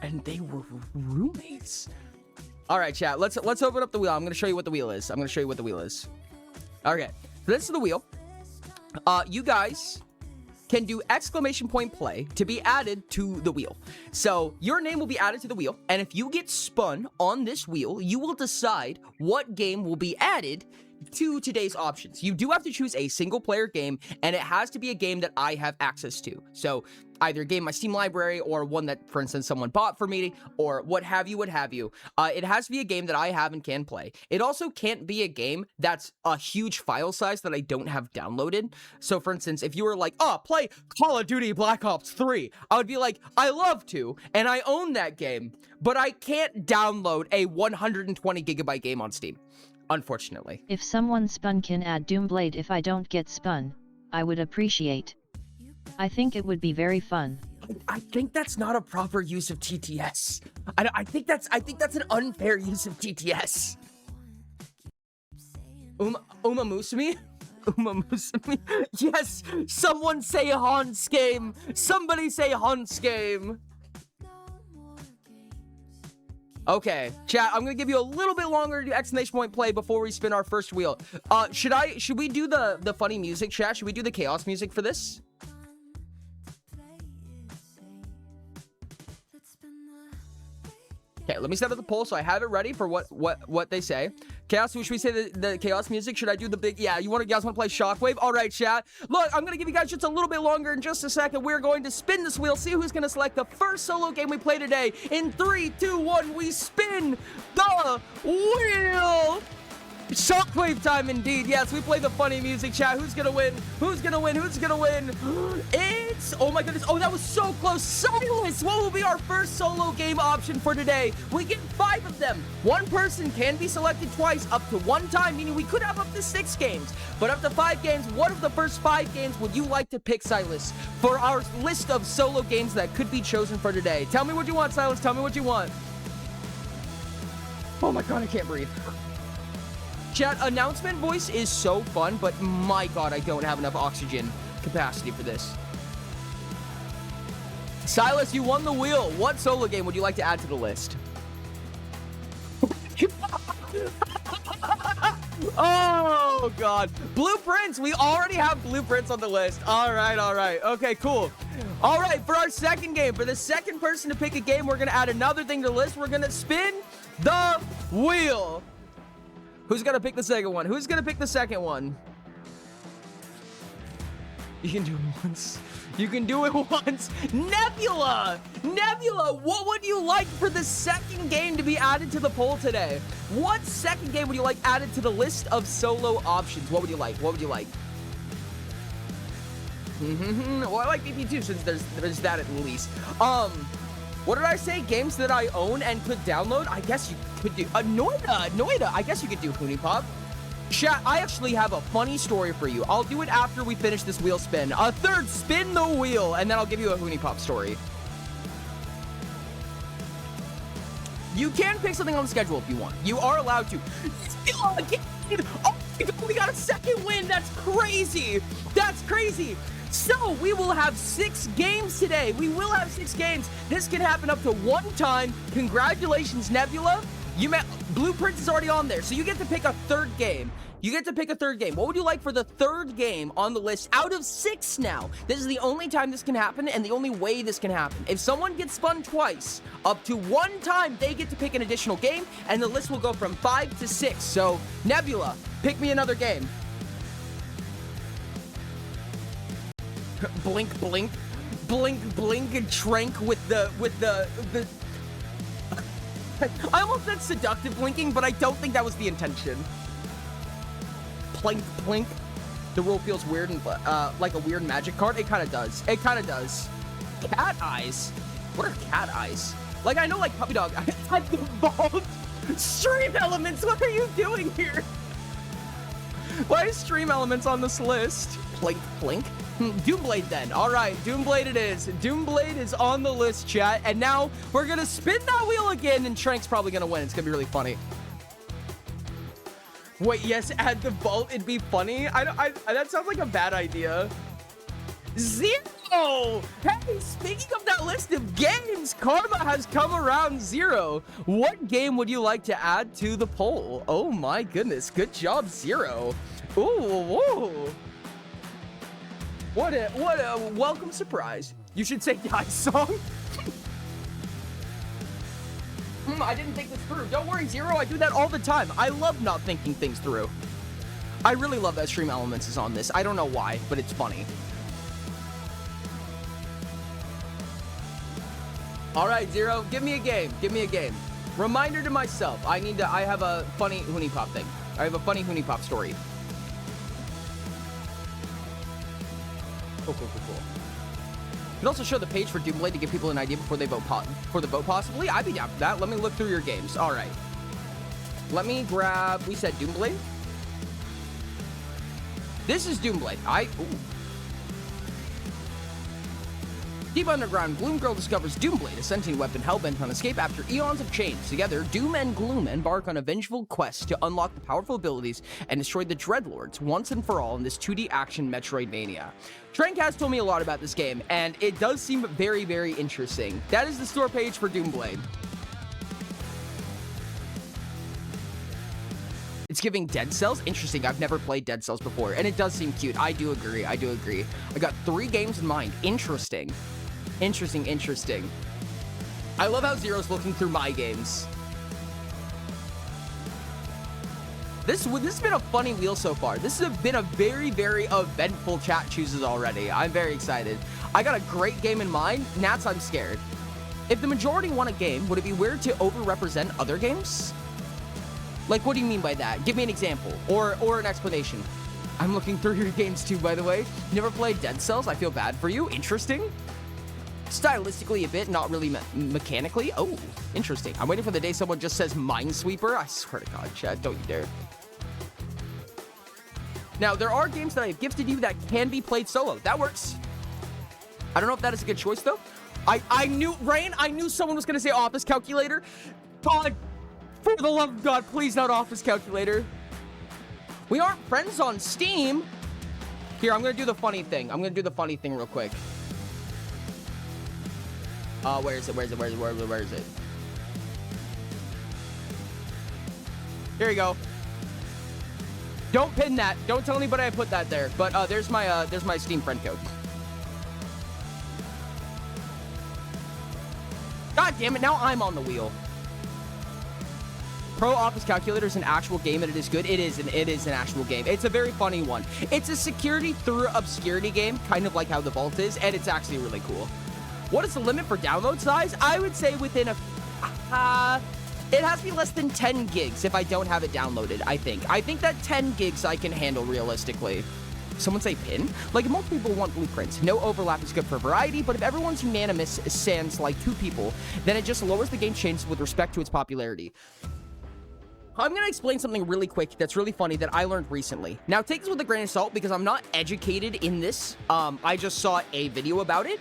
Speaker 1: And they were roommates. All right, chat. Let's open up the wheel. I'm going to show you what the wheel is. Okay. So this is the wheel. You guys can do exclamation point play to be added to the wheel. So your name will be added to the wheel. And if you get spun on this wheel, you will decide what game will be added to today's options. You do have to choose a single player game, and it has to be a game that I have access to. So either a game in my Steam library or one that, for instance, someone bought for me or what have you. It has to be a game that I have and can play. It also can't be a game that's a huge file size that I don't have downloaded. So for instance, if you were like, oh, play Call of Duty Black Ops 3, I would be like, I love to, and I own that game, but I can't download a 120 gigabyte game on Steam. Unfortunately.
Speaker 2: If someone spun can add Doomblade if I don't get spun, I would appreciate. I think it would be very fun.
Speaker 1: I think that's not a proper use of TTS. I think that's an unfair use of TTS. Uma Musumi? Uma Musumi? Yes! Someone say Hans game! Somebody say Hans game! Okay, chat, I'm gonna give you a little bit longer to exclamation point play before we spin our first wheel. Should we do the funny music, chat? Should we do the chaos music for this? Okay, let me set up the poll so I have it ready for what they say. Chaos, should we say the chaos music? Should I do the big, yeah, you guys want to play Shockwave? All right, chat. Look, I'm going to give you guys just a little bit longer in just a second. We're going to spin this wheel, see who's going to select the first solo game we play today. In 3, 2, 1, we spin the wheel. Shockwave time indeed. Yes, we play the funny music, chat. Who's gonna win? Who's gonna win? It's, oh my goodness. Oh, that was so close. Silas, what will be our first solo game option for today? We get 5 of them. One person can be selected twice up to 1 time, meaning we could have up to 6 games, but up to 5 games. What of the first 5 games would you like to pick, Silas, for our list of solo games that could be chosen for today? Tell me what you want, Silas. Tell me what you want. Oh my God, I can't breathe. Chat, announcement voice is so fun, but my god, I don't have enough oxygen capacity for this. Silas, you won the wheel. What solo game would you like to add to the list? Oh god. Blueprints. We already have blueprints on the list. All right. Okay, cool. All right, for our second game, for the second person to pick a game, we're gonna add another thing to the list. We're gonna spin the wheel. Who's gonna pick the second one? Who's gonna pick the second one? You can do it once. You can do it once. Nebula! Nebula, what would you like for the second game to be added to the poll today? What second game would you like added to the list of solo options? What would you like? What would you like? Well, I like BP too, since there's that at least. What did I say? Games that I own and could download? I guess you could do Noida. I guess you could do HuniePop. Chat, I actually have a funny story for you. I'll do it after we finish this wheel spin. A third spin the wheel, and then I'll give you a HuniePop story. You can pick something on the schedule if you want. You are allowed to. Oh my god, we got a second win. That's crazy. That's crazy. So we will have 6 games today. We will have 6 games. This can happen up to 1 time. Congratulations, Nebula. Blueprints is already on there, so you get to pick a third game. You get to pick a third game. What would you like for the third game on the list out of 6 now? This is the only time this can happen and the only way this can happen. If someone gets spun twice, up to 1 time, they get to pick an additional game, and the list will go from 5 to 6. So, Nebula, pick me another game. Blink, blink. Blink, blink, and trank with the I almost said seductive blinking, but I don't think that was the intention. Plink, plink. The rule feels weird and like a weird magic card. It kind of does. It kind of does. Cat eyes? What are cat eyes? Like, I know, like, puppy dog. I evolved. Stream elements, what are you doing here? Why is stream elements on this list? Plink, plink. Doomblade then. All right, Doomblade it is. Doomblade is on the list, chat. And now we're going to spin that wheel again, and Trank's probably going to win. It's going to be really funny. Wait, yes, add the vault. It'd be funny. That sounds like a bad idea. 0! Hey, speaking of that list of games, Karma has come around 0. What game would you like to add to the poll? Oh my goodness. Good job, 0. Ooh, whoa. What a welcome surprise. You should say Die Song. I didn't think this through. Don't worry, 0. I do that all the time. I love not thinking things through. I really love that Stream Elements is on this. I don't know why, but it's funny. All right, 0. Give me a game. Give me a game. Reminder to myself. I have a funny HuniePop thing. I have a funny HuniePop story. Cool. You can also show the page for Doomblade to give people an idea before they vote possibly. I'd be down for that. Let me look through your games. All right. Let me grab, we said Doomblade. This is Doomblade. Deep underground, Gloom Girl discovers Doomblade, a sentient weapon hellbent on escape after eons of chains. Together, Doom and Gloom embark on a vengeful quest to unlock the powerful abilities and destroy the Dreadlords once and for all in this 2D action Metroidvania. Trank has told me a lot about this game, and it does seem very, very interesting. That is the store page for Doomblade. It's giving Dead Cells. Interesting. I've never played Dead Cells before, and it does seem cute. I do agree. I got 3 games in mind. Interesting. I love how 0's looking through my games. This has been a funny wheel so far. This has been a very, very eventful chat chooses already. I'm very excited. I got a great game in mind. Nats, I'm scared. If the majority want a game, would it be weird to overrepresent other games? Like, what do you mean by that? Give me an example or an explanation. I'm looking through your games too, by the way. Never played Dead Cells? I feel bad for you. Interesting. Stylistically a bit, not really mechanically. Oh, interesting. I'm waiting for the day someone just says Minesweeper. I swear to God, Chad, don't you dare. Now, there are games that I have gifted you that can be played solo. That works. I don't know if that is a good choice, though. I knew, Rain, I knew someone was going to say Office Calculator. God, for the love of God, please not Office Calculator. We aren't friends on Steam. Here, I'm gonna do the funny thing. I'm gonna do the funny thing real quick. Where is it? Where is it? Where is it? Where is it? Where is it? Here you go. Don't pin that. Don't tell anybody I put that there. But there's my Steam friend code. God damn it! Now I'm on the wheel. Pro Office Calculator is an actual game and it is good. It is an actual game. It's a very funny one. It's a security through obscurity game, kind of like how the Vault is, and it's actually really cool. What is the limit for download size? I would say within a... it has to be less than 10 gigs if I don't have it downloaded, I think. I think that 10 gigs I can handle realistically. Someone say pin? Like, most people want blueprints. No overlap is good for variety, but if everyone's unanimous sans like 2 people, then it just lowers the game's chances with respect to its popularity. I'm going to explain something really quick that's really funny that I learned recently. Now, take this with a grain of salt because I'm not educated in this. I just saw a video about it.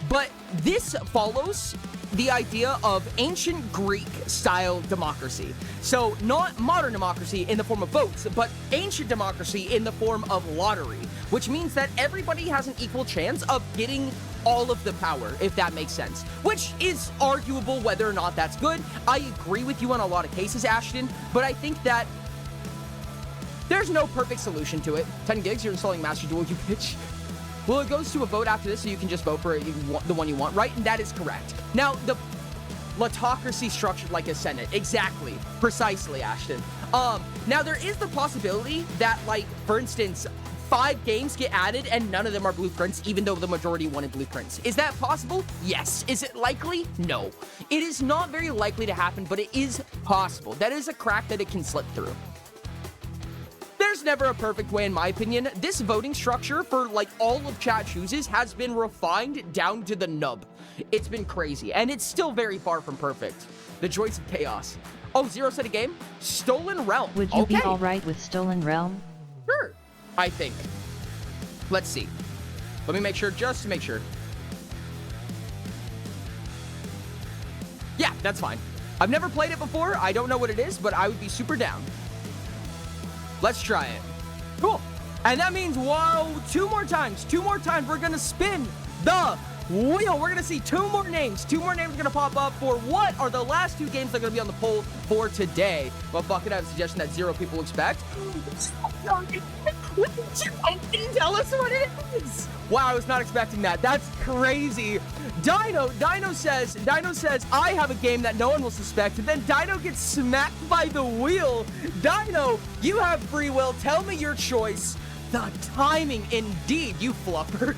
Speaker 1: But this follows the idea of ancient Greek style democracy. So not modern democracy in the form of votes, but ancient democracy in the form of lottery, which means that everybody has an equal chance of getting all of the power, if that makes sense, which is arguable whether or not that's good. I agree with you on a lot of cases, Ashton, but I think that there's no perfect solution to it. 10 gigs, you're installing Master Duel, you bitch. Well, it goes to a vote after this, so you can just vote for the one you want, right? And that is correct. Now, the Latocracy structured like a Senate. Exactly. Precisely, Ashton. Now, there is the possibility that, like, for instance, 5 games get added and none of them are blueprints, even though the majority wanted blueprints. Is that possible? Yes. Is it likely? No. It is not very likely to happen, but it is possible. That is a crack that it can slip through. There's never a perfect way, in my opinion. This voting structure for, like, all of chat chooses has been refined down to the nub. It's been crazy, and it's still very far from perfect. The joys of chaos. Oh, Zero said a game? Stolen Realm.
Speaker 2: Would you be alright with Stolen Realm?
Speaker 1: Sure, I think. Let's see. Let me make sure, just to make sure. Yeah, that's fine. I've never played it before. I don't know what it is, but I would be super down. Let's try it. Cool. And that means, whoa, 2 more times. 2 more times. We're going to spin the wheel. We're going to see 2 more names. 2 more names are going to pop up for what are the last 2 games that are going to be on the poll for today. Well, Bucket, I have a suggestion that 0 people expect. Tell us what it is. Wow, I was not expecting that. That's crazy. Dino says, I have a game that no one will suspect. And then Dino gets smacked by the wheel. Dino, you have free will. Tell me your choice. The timing, indeed, you fluffer.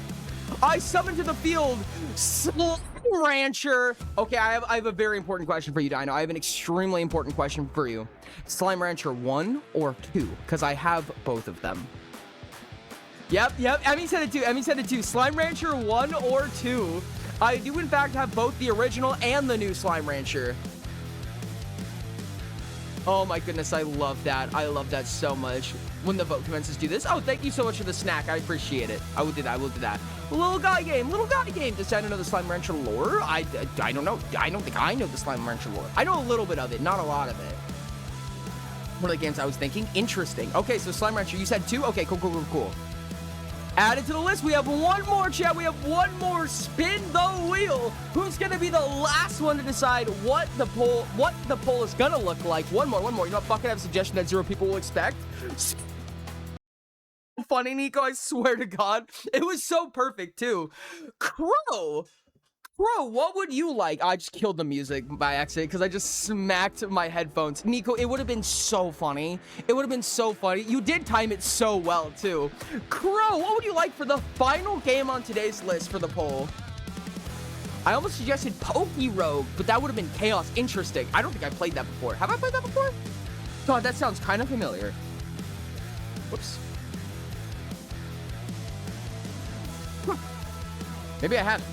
Speaker 1: I summon to the field Slime Rancher. Okay, I have a very important question for you, Dino. I have an extremely important question for you. Slime Rancher 1 or 2? Because I have both of them. Yep. Emmy said it too. Slime Rancher 1 or 2. I do, in fact, have both the original and the new Slime Rancher. Oh my goodness, I love that. I love that so much. When the vote commences, do this. Oh, thank you so much for the snack. I appreciate it. I will do that. Little guy game. Does Dino know the Slime Rancher lore? I don't know. I don't think I know the Slime Rancher lore. I know a little bit of it, not a lot of it. One of the games I was thinking. Interesting. Okay, so Slime Rancher, you said 2? Okay, cool. Added to the list, we have 1 more, chat. We have 1 more. Spin the wheel. Who's gonna be the last one to decide what the poll is gonna look like? One more. You know what? Fucking have a suggestion that 0 people will expect. Funny, Nico. I swear to God, it was so perfect too. Crow, what would you like? I just killed the music by accident because I just smacked my headphones. Nico, it would have been so funny. You did time it so well, too. Crow, what would you like for the final game on today's list for the poll? I almost suggested Pokerogue, but that would have been chaos. Interesting. I don't think I played that before. Have I played that before? God, that sounds kind of familiar. Whoops. Maybe I haven't.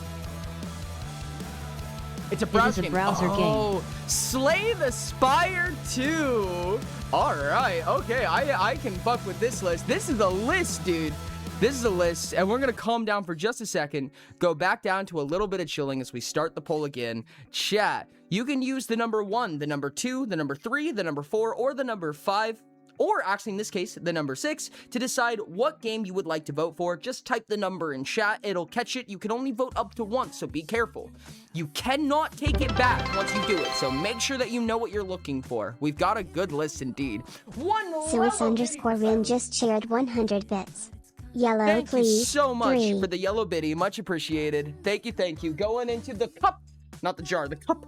Speaker 1: It's a browser game. Oh, Slay the Spire 2. All right. Okay, I can fuck with this list. This is a list, dude. This is a list, and we're going to calm down for just a second, go back down to a little bit of chilling as we start the poll again. Chat, you can use the number 1, the number 2, the number 3, the number 4, or the number 5. or actually in this case, the number 6, to decide what game you would like to vote for. Just type the number in chat, it'll catch it. You can only vote up to once, so be careful. You cannot take it back once you do it, so make sure that you know what you're looking for. We've got a good list indeed.
Speaker 5: Suis_Rin just shared 100 bits. Yellow,
Speaker 1: Thank
Speaker 5: please.
Speaker 1: you so much
Speaker 5: 3.
Speaker 1: for the yellow biddy. Much appreciated. Thank you. Going into the cup. Not the jar, the cup.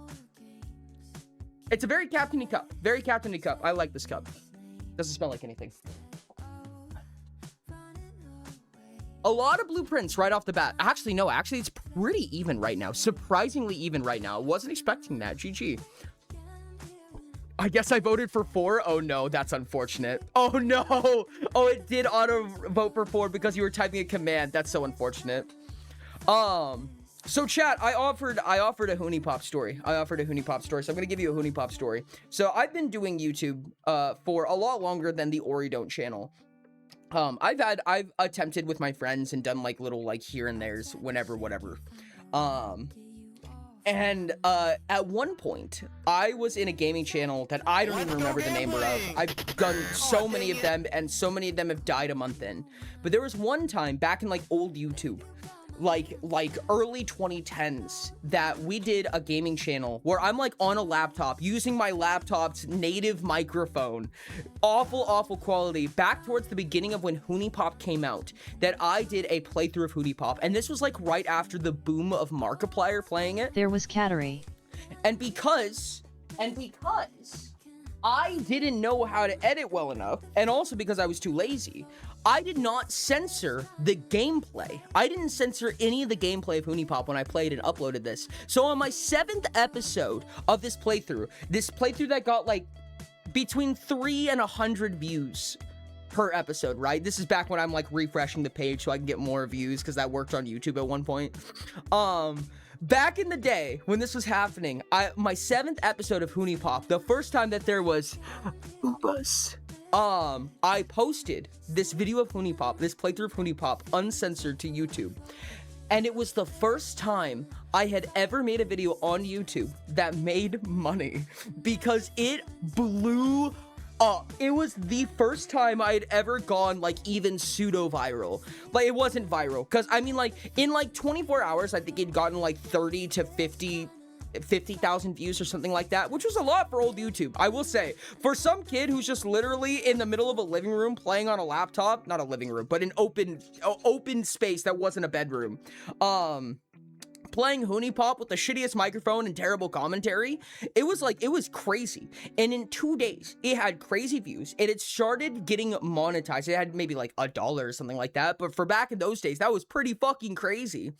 Speaker 1: It's a very captainy cup. Very captainy cup. I like this cup. Doesn't smell like anything. A lot of blueprints right off the bat. Actually, no. Actually, it's pretty even right now. Surprisingly even right now. Wasn't expecting that. GG. I guess I voted for 4. Oh no, that's unfortunate. Oh no. Oh, it did auto vote for 4 because you were typing a command. That's so unfortunate. So chat, I offered a HuniePop story. So I'm gonna give you a HuniePop story. So I've been doing YouTube for a lot longer than the Ori Don't channel. I've attempted with my friends and done like little like here and there's whenever, whatever. And at one point, I was in a gaming channel that I don't even remember the name of. I've done so many of them, and so many of them have died a month in. But there was one time back in like old YouTube, like early 2010s, that we did a gaming channel where I'm like on a laptop using my laptop's native microphone. Awful quality. Back towards the beginning of when HuniePop came out, that I did a playthrough of HuniePop, and this was like right after the boom of Markiplier playing it.
Speaker 2: There was Cattery.
Speaker 1: And because I didn't know how to edit well enough, and also because I was too lazy, I did not censor the gameplay. I didn't censor any of the gameplay of HuniePop when I played and uploaded this. So on my 7th episode of this playthrough that got like between 3 and 100 views per episode, right? This is back when I'm like refreshing the page so I can get more views, because that worked on YouTube at one point. Back in the day when this was happening, my 7th episode of HuniePop, the first time that there was Oompas, I posted this video of HuniePop, this playthrough of HuniePop, uncensored to YouTube. And it was the first time I had ever made a video on YouTube that made money, because it blew up. It was the first time I had ever gone like even pseudo viral. Like, it wasn't viral, because I mean, like in like 24 hours I think it'd gotten like 30 to 50,000 views or something like that, which was a lot for old YouTube. I will say, for some kid who's just literally in the middle of a living room playing on a laptop, not a living room, but an open space that wasn't a bedroom, playing HuniePop with the shittiest microphone and terrible commentary, it was crazy. And in 2 days, it had crazy views. It had started getting monetized. It had maybe like $1 or something like that. But for back in those days, that was pretty fucking crazy.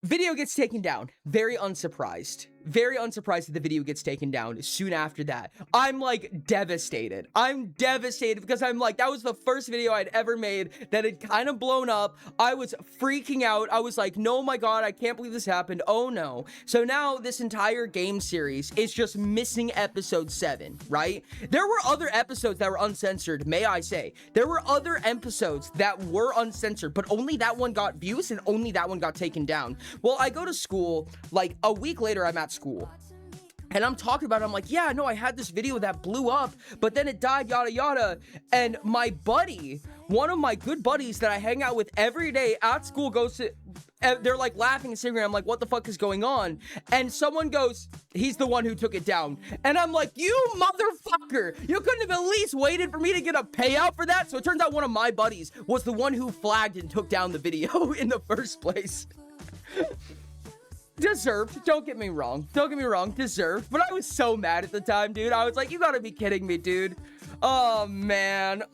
Speaker 1: Video gets taken down. Very unsurprised that the video gets taken down soon after that. I'm like devastated. I'm devastated because I'm like, that was the first video I'd ever made that had kind of blown up. I was freaking out. I was like, no, my God, I can't believe this happened. Oh no. So now this entire game series is just missing episode 7, right? There were other episodes that were uncensored, may I say. There were other episodes that were uncensored, but only that one got views and only that one got taken down. Well, I go to school, like a week later, I'm at school. And I'm talking about it, I'm like, yeah, no, I had this video that blew up, but then it died, yada, yada. And my buddy, one of my good buddies that I hang out with every day at school goes to, they're like laughing and singing. I'm like, what the fuck is going on? And someone goes, he's the one who took it down. And I'm like, you motherfucker, you couldn't have at least waited for me to get a payout for that? So it turns out one of my buddies was the one who flagged and took down the video in the first place. Deserved, don't get me wrong, deserved, but I was so mad at the time, dude. I was like, you gotta be kidding me, dude. Oh man,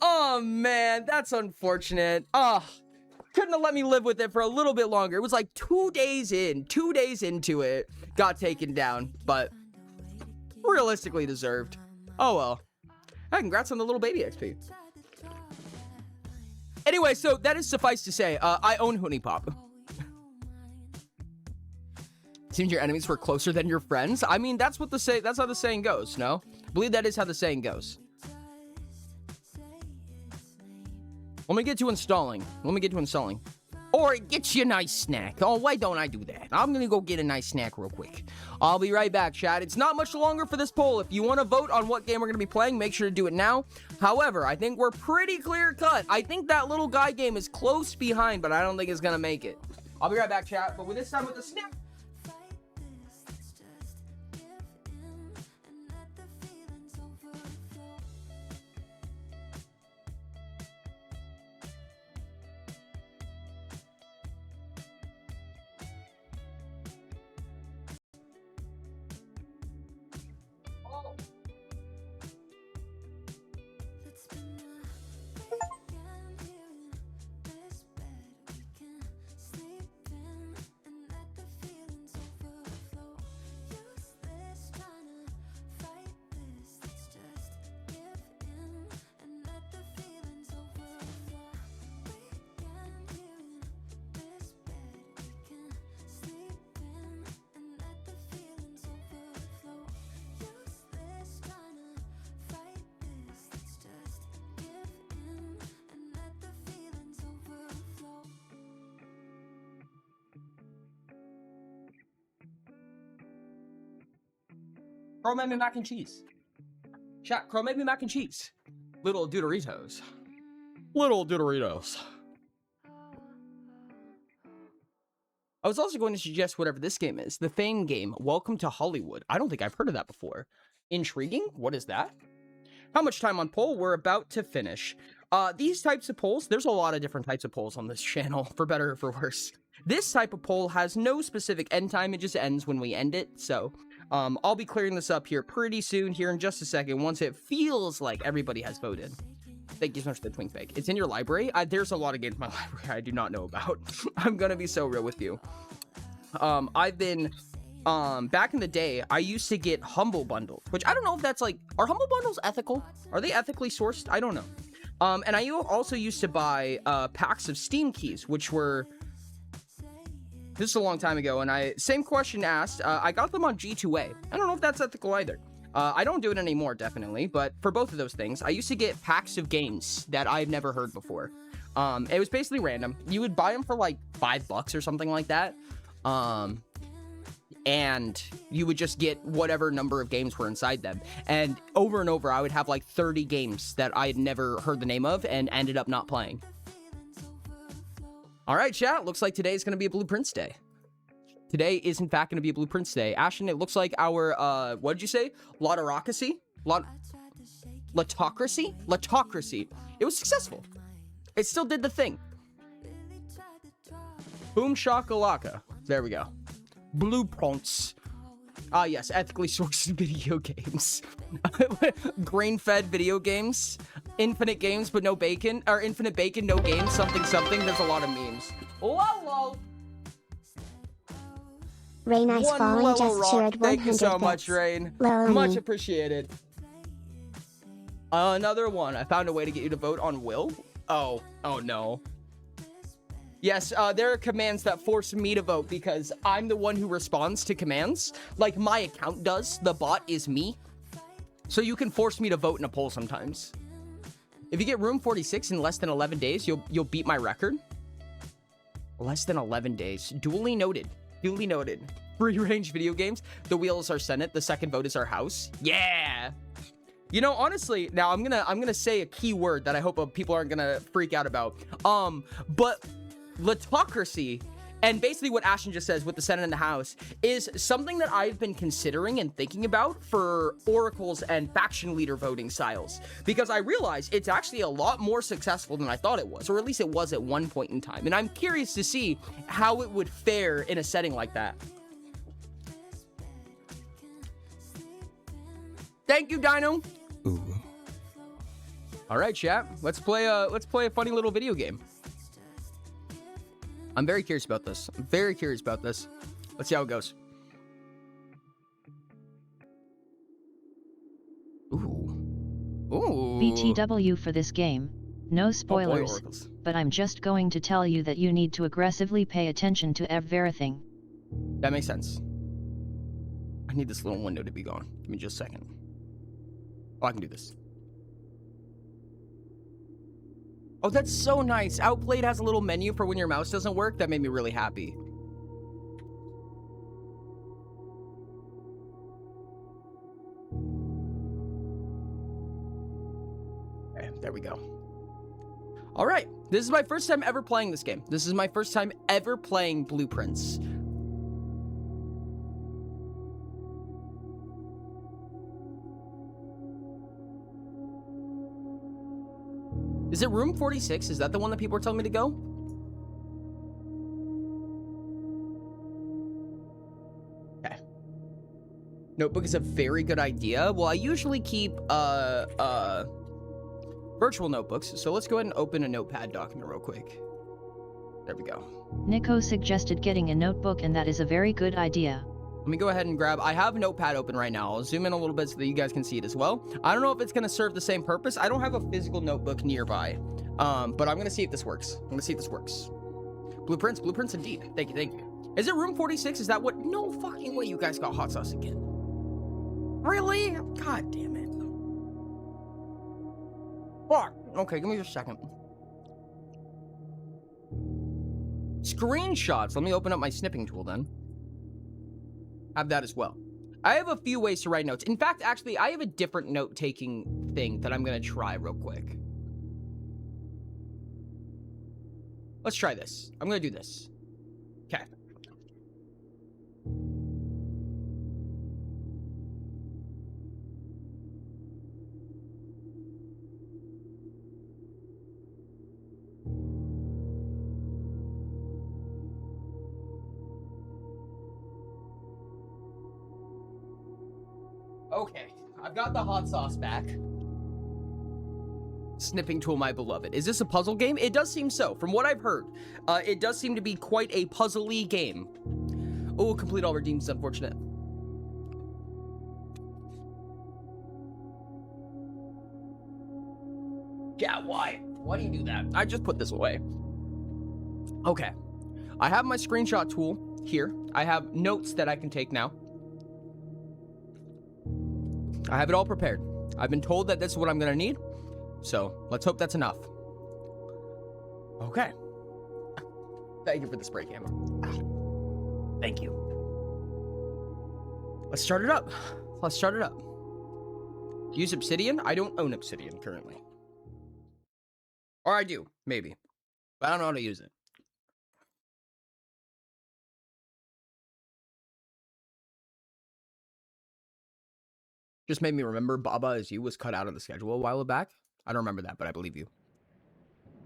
Speaker 1: that's unfortunate. Couldn't have let me live with it for a little bit longer. It was like 2 days into it, got taken down, but realistically deserved. Oh well. Hey, congrats on the little baby XP. Anyway, so that is suffice to say, I own HuniePop. Seems your enemies were closer than your friends. I mean, that's how the saying goes, no? I believe that is how the saying goes. Let me get to installing. Or it gets you a nice snack. Oh, why don't I do that? I'm gonna go get a nice snack real quick. I'll be right back, chat. It's not much longer for this poll. If you want to vote on what game we're gonna be playing, make sure to do it now. However, I think we're pretty clear cut. I think that little guy game is close behind, but I don't think it's gonna make it. I'll be right back, chat. But with this time with the snack. Crow made me mac and cheese. Chat, Crow made me mac and cheese. Little Dudoritos. Little Dudoritos. I was also going to suggest whatever this game is. The Fame game, Welcome to Hollywood. I don't think I've heard of that before. Intriguing? What is that? How much time on poll? We're about to finish. These types of polls, there's a lot of different types of polls on this channel, for better or for worse. This type of poll has no specific end time. It just ends when we end it. So I'll be clearing this up here pretty soon, here in just a second, once it feels like everybody has voted. Thank you so much for the twink fake. It's in your library. There's a lot of games in my library I do not know about. I'm gonna be so real with you. I've been back in the day, I used to get Humble Bundles, which I don't know if that's like, are Humble Bundles ethical? Are they ethically sourced? I don't know. And I also used to buy packs of Steam keys, which were, this is a long time ago, and same question asked, I got them on G2A. I don't know if that's ethical either. I don't do it anymore, definitely, but for both of those things, I used to get packs of games that I've never heard before. It was basically random. You would buy them for like $5 or something like that. And you would just get whatever number of games were inside them. And over, I would have like 30 games that I had never heard the name of and ended up not playing. All right, chat, looks like today is going to be a Blueprints Day. Today is, in fact, going to be a Blueprints Day. Ashton, it looks like our, what did you say? Lotocracy? Lotocracy. It was successful. It still did the thing. Boom shakalaka. There we go. Blueprints. Ah, yes, ethically sourced video games. Grain-fed video games. Infinite games, but no bacon. Or infinite bacon, no games. Something. There's a lot of memes. Lolo.
Speaker 5: Rain Ice
Speaker 1: One
Speaker 5: Falling
Speaker 1: Lolo
Speaker 5: just
Speaker 1: Rock.
Speaker 5: cheered 100
Speaker 1: Thank you so
Speaker 5: bits.
Speaker 1: much, Rain.
Speaker 5: Lolo
Speaker 1: Much
Speaker 5: me.
Speaker 1: appreciated. Another one. I found a way to get you to vote on Will. Oh no. Yes, there are commands that force me to vote because I'm the one who responds to commands. Like my account does. The bot is me. So you can force me to vote in a poll sometimes. If you get room 46 in less than 11 days, you'll beat my record. Less than 11 days. Duly noted. Free range video games. The wheel is our Senate. The second vote is our House. Yeah. You know, honestly, now I'm gonna say a key word that I hope people aren't gonna freak out about. But Lotocracy, and basically what Ashton just says with the Senate and the House, is something that I've been considering and thinking about for oracles and faction leader voting styles, because I realize it's actually a lot more successful than I thought it was, or at least it was at one point in time, and I'm curious to see how it would fare in a setting like that. Thank you, Dino. Ooh. All right, chat. Let's play a funny little video game. I'm very curious about this. Let's see how it goes. Ooh.
Speaker 2: BTW for this game. No spoilers,
Speaker 1: oracles.
Speaker 2: but I'm just going to tell you that you need to aggressively pay attention to everything.
Speaker 1: That makes sense. I need this little window to be gone. Give me just a second. Oh, I can do this. Oh, that's so nice. Outplayed has a little menu for when your mouse doesn't work. That made me really happy. Okay, there we go. All right. This is my first time ever playing this game. This is my first time ever playing Blueprints. Is it room 46? Is that the one that people are telling me to go? Okay. Notebook is a very good idea. Well, I usually keep virtual notebooks, so let's go ahead and open a notepad document real quick. There we go.
Speaker 2: Nico suggested getting a notebook, and that is a very good idea.
Speaker 1: Let me go ahead and grab, I have Notepad open right now. I'll zoom in a little bit so that you guys can see it as well. I don't know if it's gonna serve the same purpose. I don't have a physical notebook nearby, but I'm gonna see if this works. I'm gonna see if this works. Blueprints indeed. Thank you, thank you. Is it room 46? Is that what? No fucking way you guys got hot sauce again. Really? God damn it. Fuck. Okay, give me just a second. Screenshots. Let me open up my snipping tool then. Have that as well. I have a few ways to write notes. In fact, actually, I have a different note-taking thing that I'm going to try real quick. Let's try this. I'm going to do this. Okay. Okay, I've got the hot sauce back. Snipping tool, my beloved. Is this a puzzle game? It does seem so. From what I've heard, it does seem to be quite a puzzly game. Oh, complete all redeems, unfortunate. Yeah, why? Why do you do that? I just put this away. Okay. I have my screenshot tool here. I have notes that I can take now. I have it all prepared. I've been told that this is what I'm gonna need, so let's hope that's enough. Okay. Thank you for the spray camera. Thank you. Let's start it up. Let's start it up. Use Obsidian? I don't own Obsidian currently. Or I do, maybe. But I don't know how to use it. Just made me remember Baba Is You was cut out of the schedule a while back. I don't remember that, but I believe you.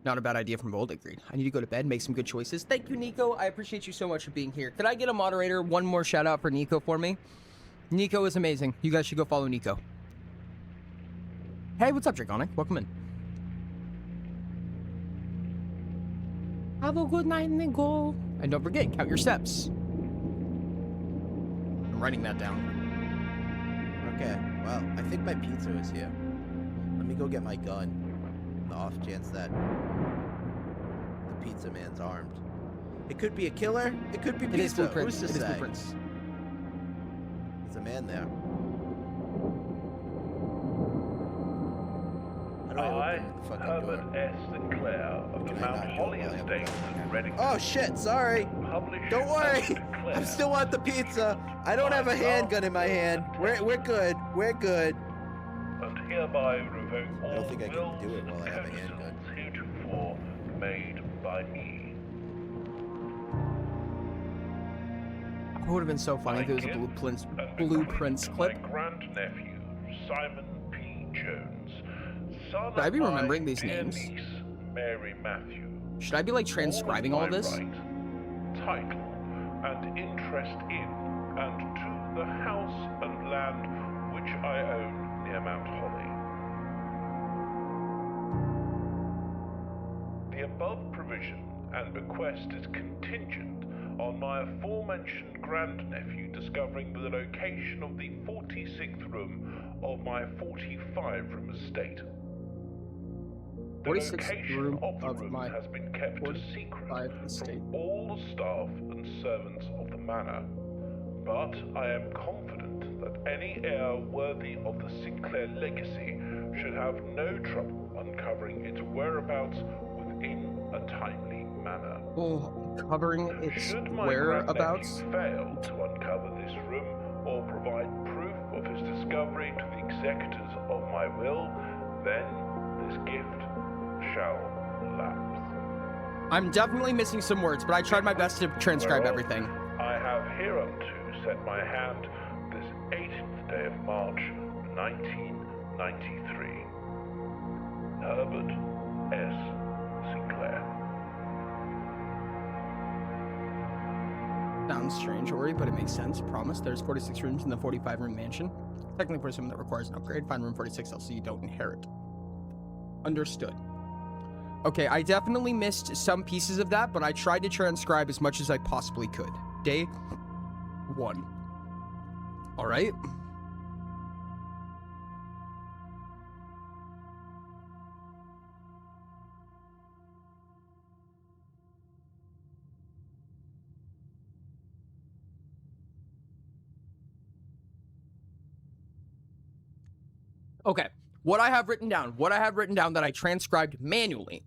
Speaker 1: Not a bad idea from Bold Agreed. I need to go to bed, make some good choices. Thank you, Nico. I appreciate you so much for being here. Could I get a moderator? One more shout out for Nico for me. Nico is amazing. You guys should go follow Nico. Hey, what's up, Draconic? Welcome in. Have a good night, Nico. And don't forget, count your steps. I'm writing that down.
Speaker 3: Okay, well, I think my pizza is here. Let me go get my gun. On the off chance that the pizza man's armed. It could be a killer. It could be pizza.
Speaker 1: It is Blueprints.
Speaker 3: Who's
Speaker 1: It
Speaker 3: to
Speaker 1: is
Speaker 3: say?
Speaker 1: Blueprints.
Speaker 3: There's a man there. How do I open the fucking
Speaker 6: Herbert
Speaker 3: door?
Speaker 6: S. Sinclair of the
Speaker 3: Can I
Speaker 6: Mount
Speaker 3: not do it
Speaker 6: Holly
Speaker 3: while I have
Speaker 6: Estate
Speaker 3: it
Speaker 6: in
Speaker 3: on?
Speaker 6: Reading.
Speaker 3: Oh shit, sorry.
Speaker 6: Published
Speaker 3: Don't worry.
Speaker 6: and declared
Speaker 3: I still want the pizza. I don't have a handgun in my hand. We're good. We're good.
Speaker 6: and hereby revoke all
Speaker 3: I don't think I can
Speaker 6: wills
Speaker 3: do it while I
Speaker 6: and
Speaker 3: have a handgun.
Speaker 6: codicils heretofore made by me.
Speaker 1: It would have been so funny if it was a
Speaker 6: I give
Speaker 1: Blueprints
Speaker 6: and
Speaker 1: clip.
Speaker 6: bequeath My grandnephew, Simon P. Jones, son
Speaker 1: Should I be
Speaker 6: of my
Speaker 1: remembering these
Speaker 6: dear
Speaker 1: names?
Speaker 6: niece, Mary Matthew.
Speaker 1: Should I be like transcribing all
Speaker 6: my
Speaker 1: this?
Speaker 6: Right, title, and interest in and to the house and land which I own near Mount Holly. The above provision and bequest is contingent on my aforementioned grandnephew discovering the location of the 46th room of my 45-room estate. The
Speaker 1: 46th
Speaker 6: location
Speaker 1: room
Speaker 6: of the
Speaker 1: of
Speaker 6: room
Speaker 1: my
Speaker 6: has been kept a secret
Speaker 1: 45 estate.
Speaker 6: from all the staff and servants of the manor, but I am confident that any heir worthy of the Sinclair legacy should have no trouble uncovering its whereabouts in a timely manner.
Speaker 1: Oh, covering its
Speaker 6: Should my
Speaker 1: whereabouts?
Speaker 6: grandnephew fail to uncover this room or provide proof of his discovery to the executors of my will, then this gift shall lapse.
Speaker 1: I'm definitely missing some words, but I tried my best to transcribe
Speaker 6: Whereof
Speaker 1: everything.
Speaker 6: I have hereunto set my hand this 18th day of March, 1993. Herbert S. Sinclair.
Speaker 1: Sounds strange, Ori, but it makes sense. Promise. There's 46 rooms in the 45-room mansion. Technically for someone that requires an upgrade, find room 46 else so you don't inherit. Understood. Okay, I definitely missed some pieces of that, but I tried to transcribe as much as I possibly could. Day 1. All right. Okay, what I have written down that I transcribed manually,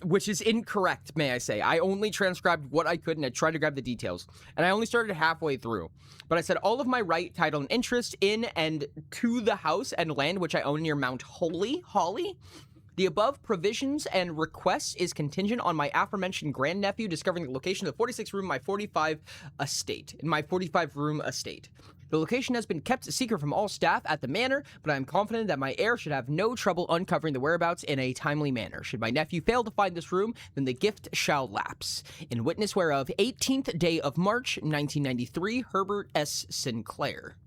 Speaker 1: which is incorrect, may I say. I only transcribed what I could and I tried to grab the details. And I only started halfway through. But I said all of my right, title, and interest in and to the house and land which I own near Mount Holly. The above provisions and requests is contingent on my aforementioned grandnephew discovering the location of the 46 room in my 45-room estate. The location has been kept secret from all staff at the manor, but I am confident that my heir should have no trouble uncovering the whereabouts in a timely manner. Should my nephew fail to find this room, then the gift shall lapse. In witness whereof, 18th day of March, 1993, Herbert S. Sinclair.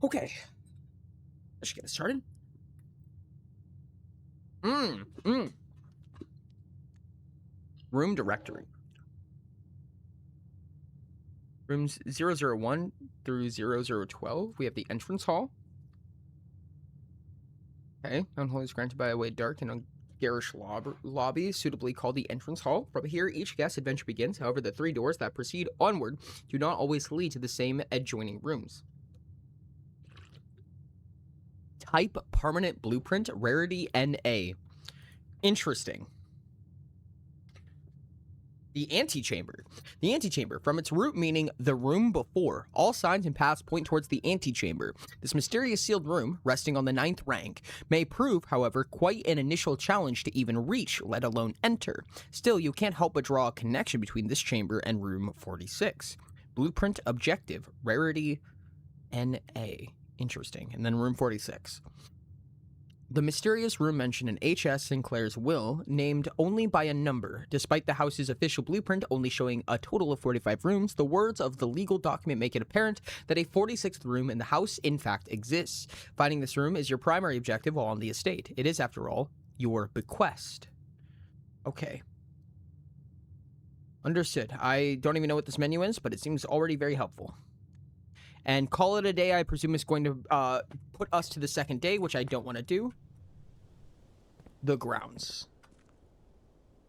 Speaker 1: Okay. Let's get it started. Room directory. Rooms 001 through 0012. We have the entrance hall. Okay. Unholy is granted by a way dark and a garish lobby, suitably called the entrance hall. From here, each guest adventure begins. However, the 3 doors that proceed onward do not always lead to the same adjoining rooms. Type permanent blueprint, rarity NA. Interesting. The antechamber. The antechamber, from its root meaning the room before, all signs and paths point towards the antechamber. This mysterious sealed room, resting on the 9th rank, may prove, however, quite an initial challenge to even reach, let alone enter. Still, you can't help but draw a connection between this chamber and room 46. Blueprint objective, rarity NA. Interesting. And then room 46. The mysterious room mentioned in H.S. Sinclair's will, named only by a number. Despite the house's official blueprint only showing a total of 45 rooms, the words of the legal document make it apparent that a 46th room in the house in fact exists. Finding this room is your primary objective while on the estate. It is, after all, your bequest. Okay. Understood. I don't even know what this menu is, but it seems already very helpful. And call it a day, I presume, is going to put us to the second day, which I don't want to do. The grounds.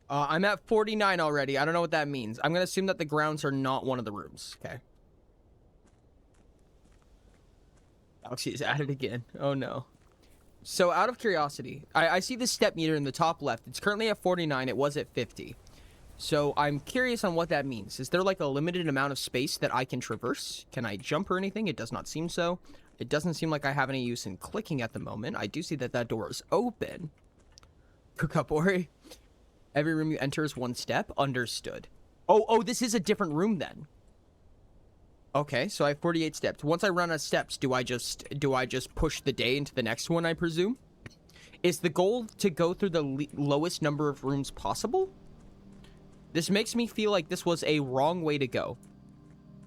Speaker 1: I'm at 49 already. I don't know what that means. I'm going to assume that the grounds are not one of the rooms. Okay. Galaxy is added again. Oh, no. So, out of curiosity, I see the step meter in the top left. It's currently at 49. It was at 50. So I'm curious on what that means. Is there like a limited amount of space that I can traverse? Can I jump or anything? It does not seem so. It doesn't seem like I have any use in clicking at the moment. I do see that that door is open. Cook up, Ori. Every room you enter is 1 step. Understood. Oh, this is a different room then. Okay, so I have 48 steps. Once I run out of steps, do I just push the day into the next one, I presume? Is the goal to go through the lowest number of rooms possible? This makes me feel like this was a wrong way to go.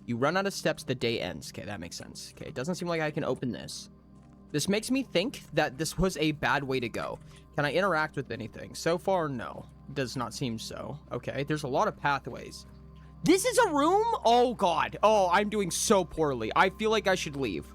Speaker 1: You run out of steps, the day ends. Okay, that makes sense. Okay, it doesn't seem like I can open this. This makes me think that this was a bad way to go. Can I interact with anything? So far, no. Does not seem so. Okay, there's a lot of pathways. This is a room? Oh, God. Oh, I'm doing so poorly. I feel like I should leave.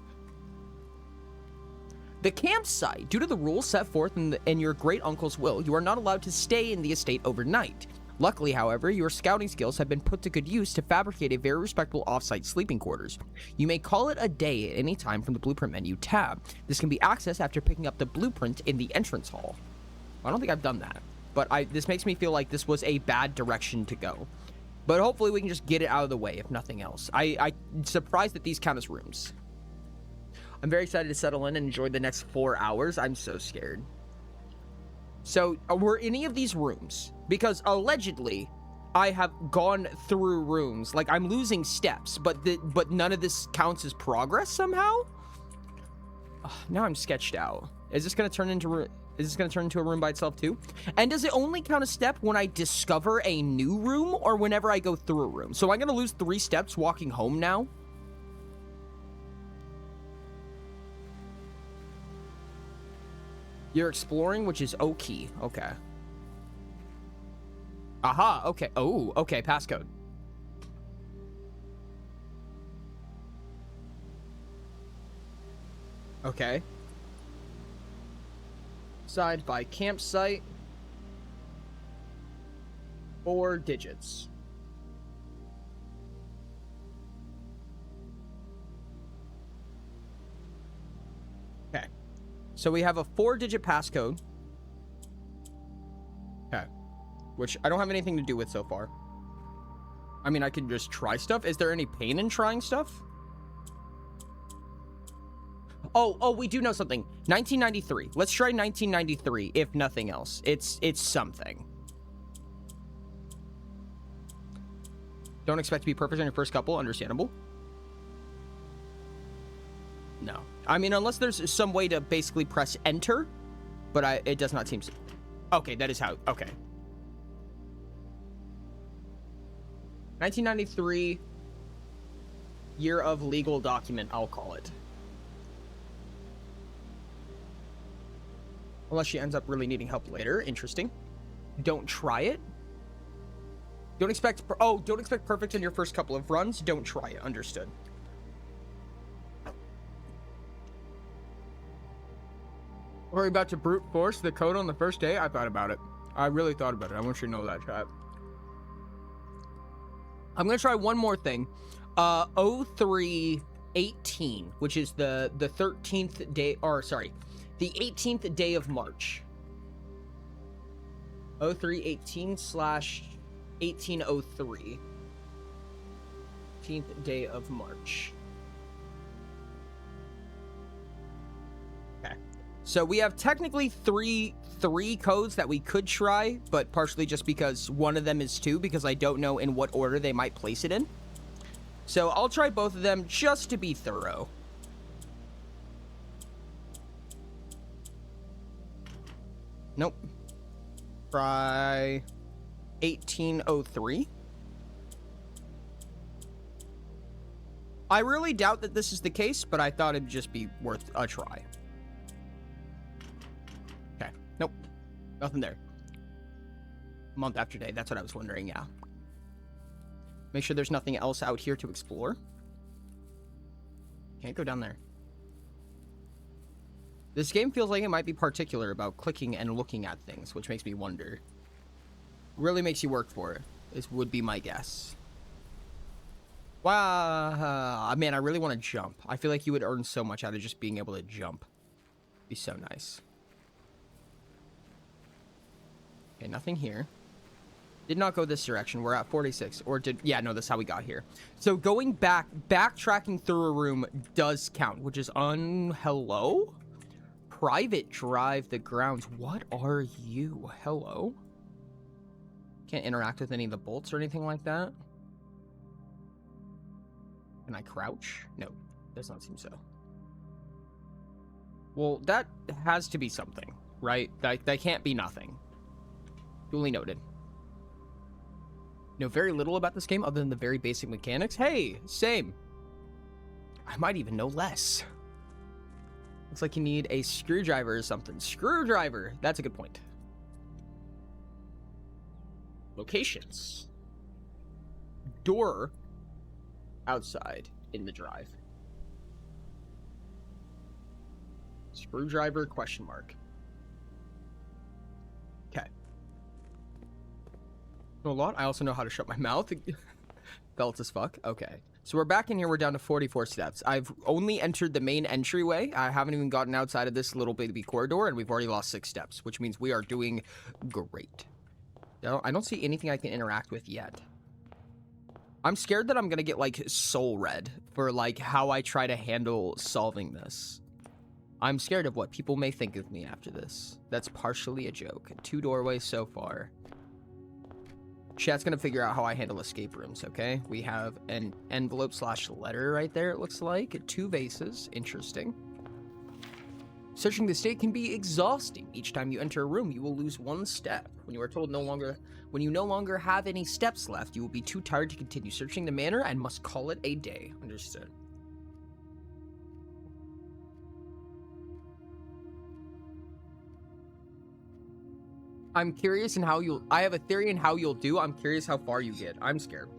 Speaker 1: The campsite. Due to the rules set forth in your great-uncle's will, you are not allowed to stay in the estate overnight. Luckily, however, your scouting skills have been put to good use to fabricate a very respectable off-site sleeping quarters. You may call it a day at any time from the blueprint menu tab. This can be accessed after picking up the blueprint in the entrance hall. I don't think I've done that. But this makes me feel like this was a bad direction to go. But hopefully we can just get it out of the way, if nothing else. I'm surprised that these count as rooms. I'm very excited to settle in and enjoy the next 4 hours. I'm so scared. So, were any of these rooms? Because allegedly, I have gone through rooms. Like, I'm losing steps, but none of this counts as progress somehow? Ugh, now I'm sketched out. Is this going to turn into a room by itself too? And does it only count a step when I discover a new room or whenever I go through a room? So I'm going to lose 3 steps walking home now? You're exploring, which is O-key. Okay. Aha, okay. Oh, okay, passcode. Okay. Side by campsite. 4 digits. Okay. So we have a 4-digit passcode. Okay. Which I don't have anything to do with so far. I mean, I can just try stuff. Is there any pain in trying stuff? Oh, we do know something. 1993. Let's try 1993, if nothing else. It's something. Don't expect to be perfect on your first couple. Understandable. No. I mean, unless there's some way to basically press enter, but it does not seem so. Okay, that is how. Okay. 1993, year of legal document, I'll call it. Unless she ends up really needing help later. Interesting. Don't try it. Don't expect perfect in your first couple of runs. Don't try it. Understood. Were you about to brute force the code on the first day? I thought about it. I really thought about it. I want you to know that, chat. I'm going to try one more thing. 0318, which is the 13th day, or sorry, the 18th day of March. 0318/1803. 18th day of March. Okay. So we have technically three codes that we could try, but partially just because one of them is 2, because I don't know in what order they might place it in. So I'll try both of them just to be thorough. Nope. Try 1803. I really doubt that this is the case, but I thought it'd just be worth a try. Okay. Nope. Nothing there. Month after day. That's what I was wondering, yeah. Make sure there's nothing else out here to explore. Can't go down there. This game feels like it might be particular about clicking and looking at things, which makes me wonder. Really makes you work for it. This would be my guess. Wow, man, I really want to jump. I feel like you would earn so much out of just being able to jump. Be so nice. Okay, nothing here. Did not go this direction. We're at 46. Or did... Yeah, no, that's how we got here. So going backtracking through a room does count, which is hello? Private drive the grounds. What are you? Hello? Can't interact with any of the bolts or anything like that. Can I crouch? No, does not seem so. Well, that has to be something, right? That can't be nothing. Duly noted. Know very little about this game other than the very basic mechanics. Hey, same. I might even know less. Looks like you need a screwdriver or something. Screwdriver! That's a good point. Locations. Door outside in the drive. Screwdriver question mark. Okay. Know a lot. I also know how to shut my mouth. Felt as fuck. Okay. So we're back in here. We're down to 44 steps. I've only entered the main entryway. I haven't even gotten outside of this little baby corridor, and we've already lost 6 steps, which means we are doing great. I don't see anything I can interact with yet. I'm scared that I'm gonna get, like, soul red for, like, how I try to handle solving this. I'm scared of what people may think of me after this. That's partially a joke. 2 doorways so far. Chat's gonna figure out how I handle escape rooms, okay? We have an envelope / letter right there, it looks like. 2 vases. Interesting. Searching the state can be exhausting. Each time you enter a room, you will lose 1 step. When you are told when you no longer have any steps left, you will be too tired to continue searching the manor and must call it a day. Understood. I'm curious in how I have a theory in how you'll do. I'm curious how far you get. I'm scared.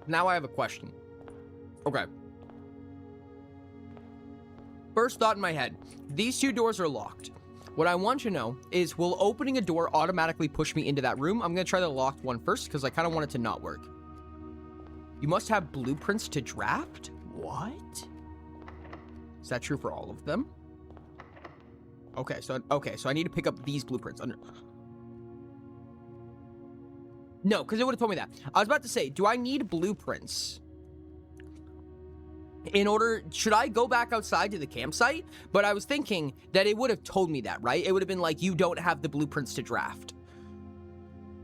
Speaker 1: Now I have a question. Okay. First thought in my head. These 2 doors are locked. What I want to know is, will opening a door automatically push me into that room? I'm going to try the locked one first because I kind of want it to not work. You must have blueprints to draft? What? Is that true for all of them? Okay, so I need to pick up these blueprints. No, because it would have told me that. I was about to say, do I need blueprints? Should I go back outside to the campsite? But I was thinking that it would have told me that, right? It would have been like, you don't have the blueprints to draft.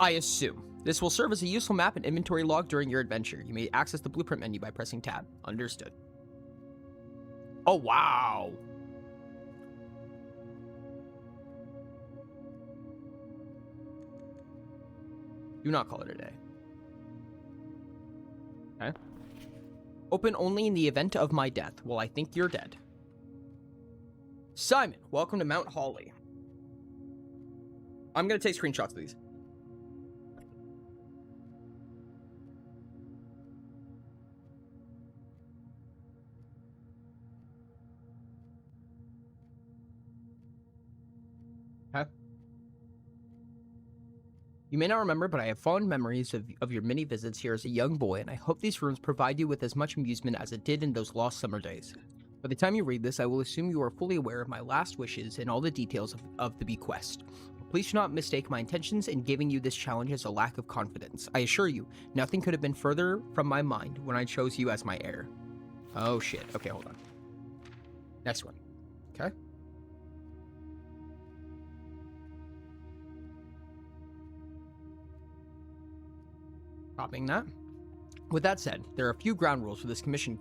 Speaker 1: I assume. This will serve as a useful map and inventory log during your adventure. You may access the blueprint menu by pressing tab. Understood. Oh, wow. Do not call it a day. Okay. Open only in the event of my death. Well, I think you're dead. Simon, welcome to Mount Holly. I'm going to take screenshots of these. Okay. You may not remember, but I have fond memories of your many visits here as a young boy, and I hope these rooms provide you with as much amusement as it did in those lost summer days. By the time you read this, I will assume you are fully aware of my last wishes and all the details of the bequest. Please do not mistake my intentions in giving you this challenge as a lack of confidence. I assure you, nothing could have been further from my mind when I chose you as my heir. Oh shit. Okay, hold on. Next one. Okay. Copying that. With that said, there are a few ground rules for this commission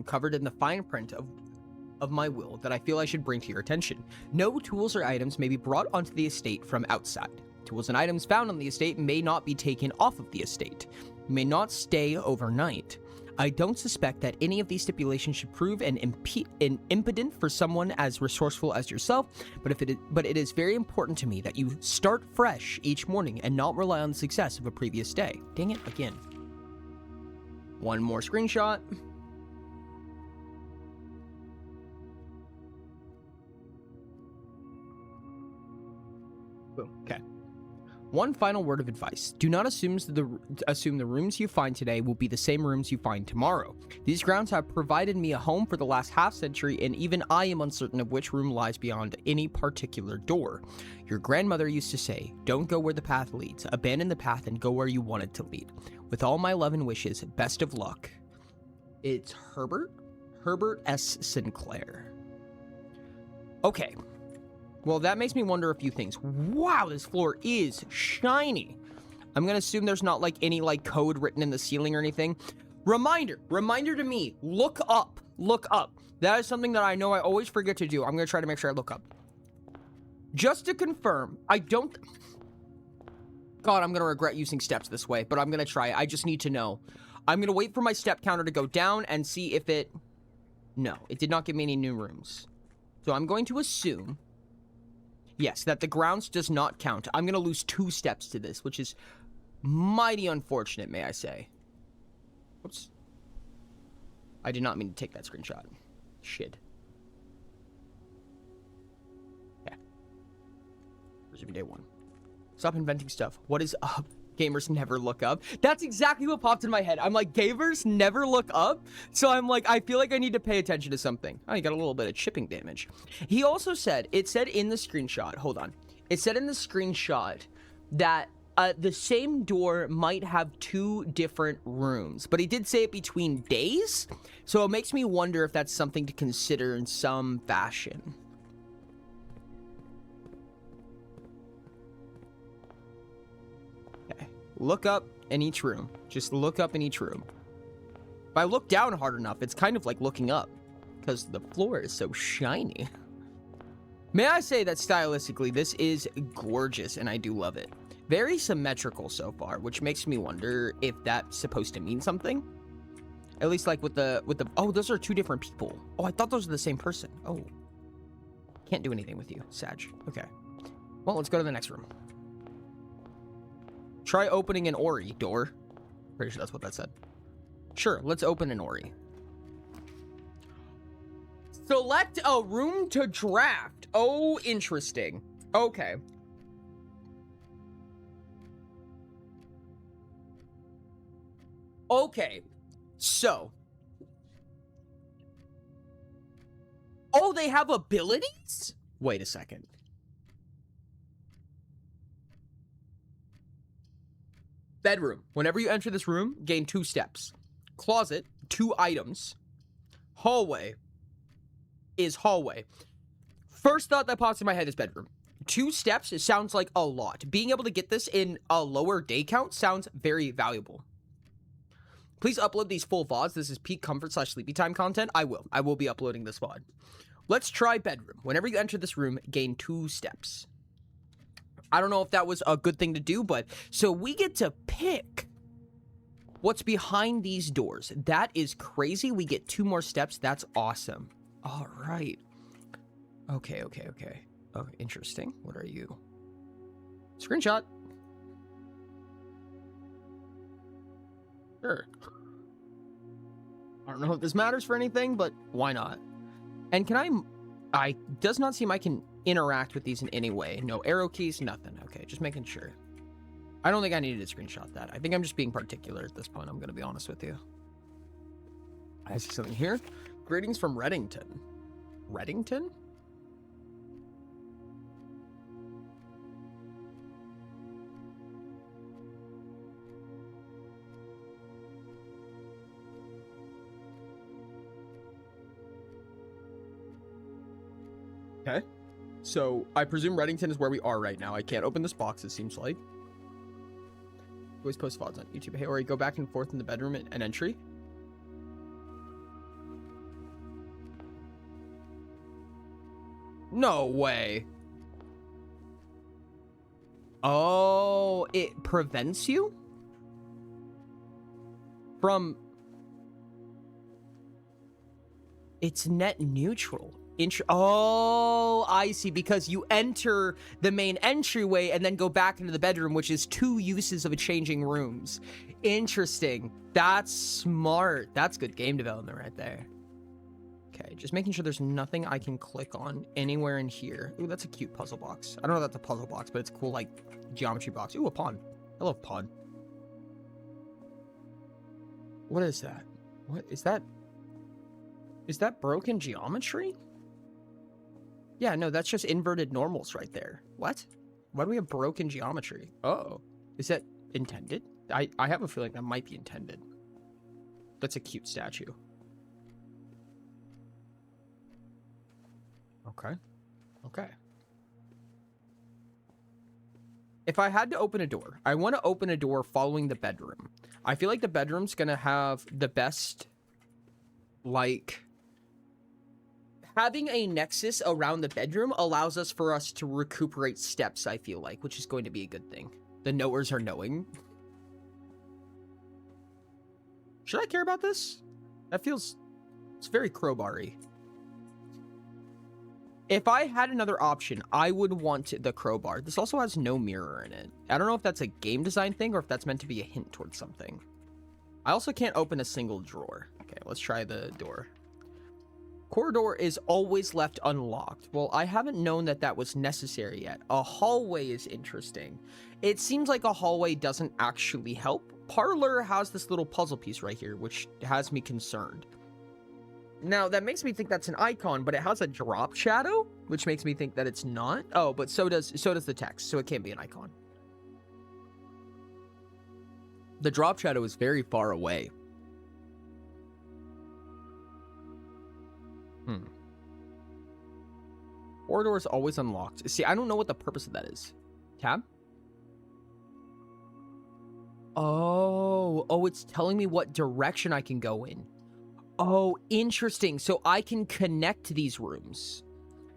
Speaker 1: covered in the fine print of my will that I feel I should bring to your attention. No tools or items may be brought onto the estate from outside. Tools and items found on the estate may not be taken off of the estate. You may not stay overnight. I don't suspect that any of these stipulations should prove an impediment for someone as resourceful as yourself, but it is very important to me that you start fresh each morning and not rely on the success of a previous day. Dang it, again. One more screenshot. Boom. Okay. One final word of advice. Do not assume the rooms you find today will be the same rooms you find tomorrow. These grounds have provided me a home for the last half-century, and even I am uncertain of which room lies beyond any particular door. Your grandmother used to say, don't go where the path leads, abandon the path and go where you want it to lead. With all my love and wishes, best of luck. It's Herbert S. Sinclair. Okay. Well, that makes me wonder a few things. Wow, this floor is shiny. I'm gonna assume there's not like any like code written in the ceiling or anything. Reminder to me, look up. That is something that I know I always forget to do. I'm gonna try to make sure I look up. Just to confirm, God, I'm gonna regret using steps this way, but I'm gonna try. I just need to know. I'm gonna wait for my step counter to go down and see if it... No, it did not give me any new rooms. So I'm going to assume... Yes, that the grounds does not count. I'm going to lose 2 steps to this, which is mighty unfortunate, may I say. Oops. I did not mean to take that screenshot. Shit. Okay. Resume day 1. Stop inventing stuff. What is up? Gamers never look up. That's exactly what popped in my head. I'm like, gamers never look up? So I'm like, I feel like I need to pay attention to something. Oh, you got a little bit of chipping damage. He also said, it said in the screenshot, hold on. It said in the screenshot that the same door might have 2 different rooms, but he did say it between days. So it makes me wonder if that's something to consider in some fashion. Okay, look up in each room. Just look up in each room. If I look down hard enough, it's kind of like looking up because the floor is so shiny. May I say that stylistically, this is gorgeous and I do love it. Very symmetrical so far, which makes me wonder if that's supposed to mean something. At least like with the, oh, those are 2 different people. Oh, I thought those were the same person. Oh, can't do anything with you, Sag. Okay. Well, let's go to the next room. Try opening an Ori door. Pretty sure that's what that said. Sure, let's open an Ori. Select a room to draft. Oh, interesting. Okay. Okay, so. Oh, they have abilities? Wait a second. Bedroom. Whenever you enter this room, gain 2 steps. Closet, 2 items. Hallway is hallway. First thought that pops in my head is bedroom. 2 steps, it sounds like a lot. Being able to get this in a lower day count sounds very valuable. Please upload these full VODs. This is peak comfort / sleepy time content. I will be uploading this VOD. Let's try bedroom. Whenever you enter this room, gain 2 steps. I don't know if that was a good thing to do, but so we get to pick what's behind these doors. That is crazy. We get 2 more steps. That's awesome. All right. Okay. Oh, interesting. What are you? Screenshot. Sure. I don't know if this matters for anything, but why not? And can I does not seem I can interact with these in any way. No arrow keys, nothing. Okay, just making sure. I don't think I needed to screenshot that. I think I'm just being particular at this point. I'm going to be honest with you. I see something here. Greetings from Reddington. Reddington? Okay. So, I presume Reddington is where we are right now. I can't open this box, it seems like. Always post VODs on YouTube. Hey, Ori, go back and forth in the bedroom and entry. No way. Oh, it prevents you from... It's net neutral. Oh, I see. Because you enter the main entryway and then go back into the bedroom, which is 2 uses of changing rooms. Interesting. That's smart. That's good game development right there. Okay, just making sure there's nothing I can click on anywhere in here. Ooh, that's a cute puzzle box. I don't know if that's a puzzle box, but it's cool, like, geometry box. Ooh, a pawn. I love pawn. What is that? What is that? Is that broken geometry? Yeah, no, that's just inverted normals right there. What? Why do we have broken geometry? Oh, is that intended? I have a feeling that might be intended. That's a cute statue. Okay. Okay. If I had to open a door, I want to open a door following the bedroom. I feel like the bedroom's gonna have the best, like... Having a nexus around the bedroom allows us to recuperate steps, I feel like, which is going to be a good thing. The knowers are knowing. Should I care about this? That feels... It's very crowbar-y. If I had another option, I would want the crowbar. This also has no mirror in it. I don't know if that's a game design thing or if that's meant to be a hint towards something. I also can't open a single drawer. Okay, let's try the door. Corridor is always left unlocked. Well, I haven't known that that was necessary yet. A hallway is interesting. It seems like a hallway doesn't actually help. Parlor has this little puzzle piece right here, which has me concerned. Now, that makes me think that's an icon, but it has a drop shadow, which makes me think that it's not. Oh, but so does the text, so it can't be an icon. The drop shadow is very far away. Corridor is always unlocked. See, I don't know what the purpose of that is. Tab? Oh, it's telling me what direction I can go in. Oh, interesting. So I can connect these rooms.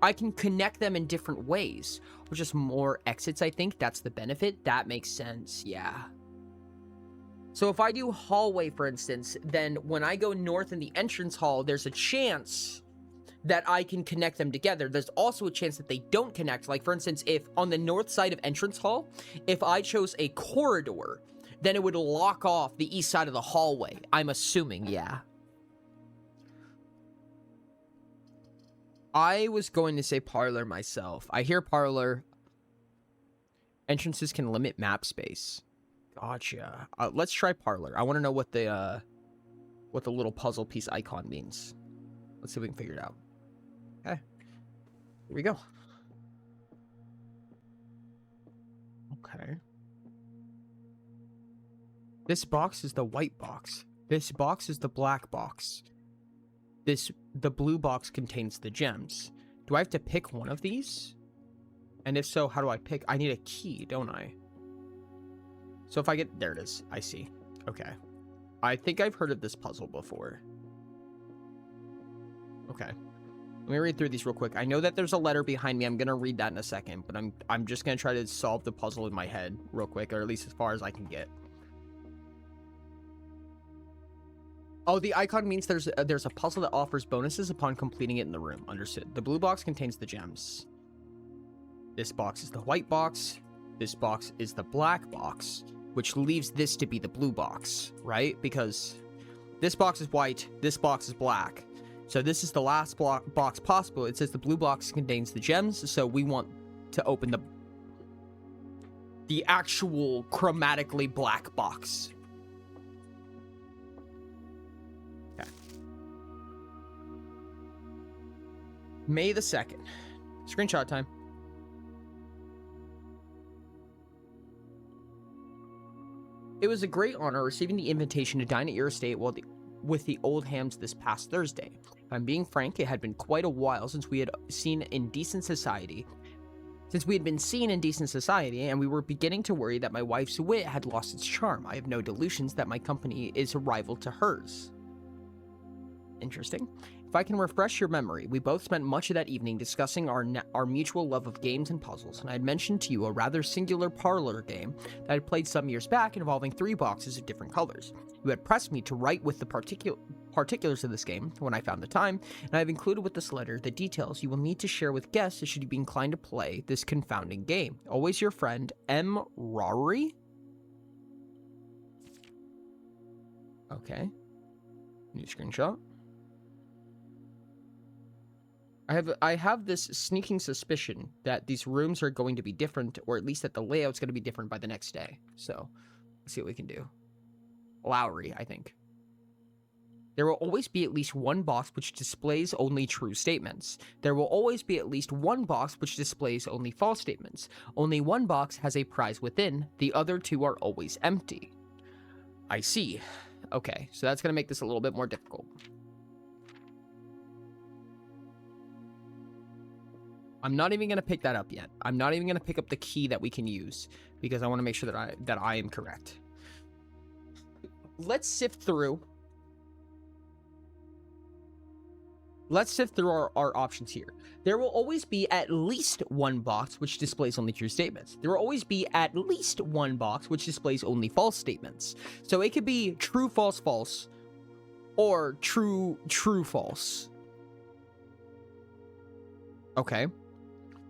Speaker 1: I can connect them in different ways. Or just more exits, I think. That's the benefit. That makes sense. Yeah. So if I do hallway, for instance, then when I go north in the entrance hall, there's a chance that I can connect them together. There's also a chance that they don't connect. Like, for instance, if on the north side of entrance hall, if I chose a corridor, then it would lock off the east side of the hallway. I'm assuming, yeah. I was going to say parlor myself. I hear parlor. Entrances can limit map space. Gotcha. Let's try parlor. I want to know what the little puzzle piece icon means. Let's see if we can figure it out. Okay. Here we go. Okay. This box is the white box. This box is the black box. The blue box contains the gems. Do I have to pick one of these? And if so, how do I pick? I need a key, don't I? So if I get... There it is. I see. Okay. I think I've heard of this puzzle before. Okay. Let me read through these real quick. I know that there's a letter behind me. I'm going to read that in a second. But I'm just going to try to solve the puzzle in my head real quick. Or at least as far as I can get. Oh, the icon means there's a puzzle that offers bonuses upon completing it in the room. Understood. The blue box contains the gems. This box is the white box. This box is the black box, which leaves this to be the blue box, right? Because this box is white, this box is black. So this is the last box possible. It says the blue box contains the gems, so we want to open the actual chromatically black box. Okay. May the 2nd. Screenshot time. It was a great honor receiving the invitation to dine at your estate with the old hams this past Thursday. If I'm being frank, it had been quite a while since we had been seen in decent society, and we were beginning to worry that my wife's wit had lost its charm. I have no delusions that my company is a rival to hers. Interesting. If I can refresh your memory, we both spent much of that evening discussing our mutual love of games and puzzles, and I had mentioned to you a rather singular parlor game that I had played some years back involving 3 boxes of different colors. You had pressed me to write with the particulars of this game when I found the time, and I have included with this letter the details you will need to share with guests should you be inclined to play this confounding game. Always your friend, M. Rory? Okay. New screenshot. I have this sneaking suspicion that these rooms are going to be different, or at least that the layout's going to be different by the next day. So, let's see what we can do. Lowry, I think. There will always be at least one box which displays only true statements. There will always be at least one box which displays only false statements. Only one box has a prize within. The other 2 are always empty. I see. Okay, so that's going to make this a little bit more difficult. I'm not even going to pick that up yet. I'm not even going to pick up the key that we can use because I want to make sure that I am correct. Let's sift through. Our options here. There will always be at least one box which displays only true statements. There will always be at least one box which displays only false statements. So it could be true, false, false, or true, true, false. Okay.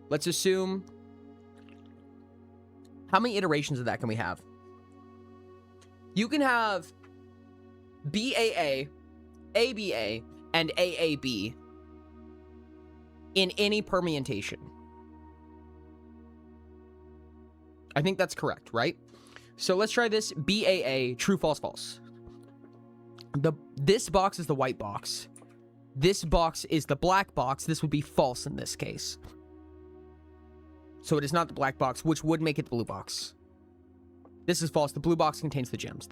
Speaker 1: Let's assume... How many iterations of that can we have? You can have BAA, ABA, and AAB in any permutation. I think that's correct, right? So let's try this. BAA, true, false, false. This box is the white box. This box is the black box. This would be false in this case. So it is not the black box, which would make it the blue box. This is false. The blue box contains the gems.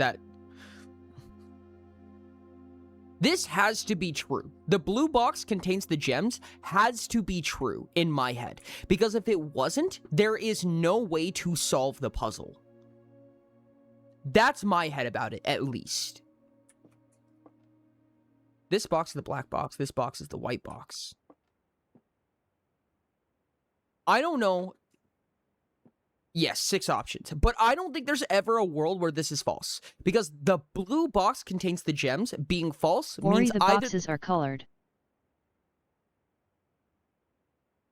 Speaker 1: This has to be true. The blue box contains the gems has to be true in my head. Because if it wasn't, there is no way to solve the puzzle. That's my head about it, at least. This box is the black box. This box is the white box. I don't know. Yes, 6 options. But I don't think there's ever a world where this is false. Because the blue box contains the gems. Being false means
Speaker 2: the boxes are colored.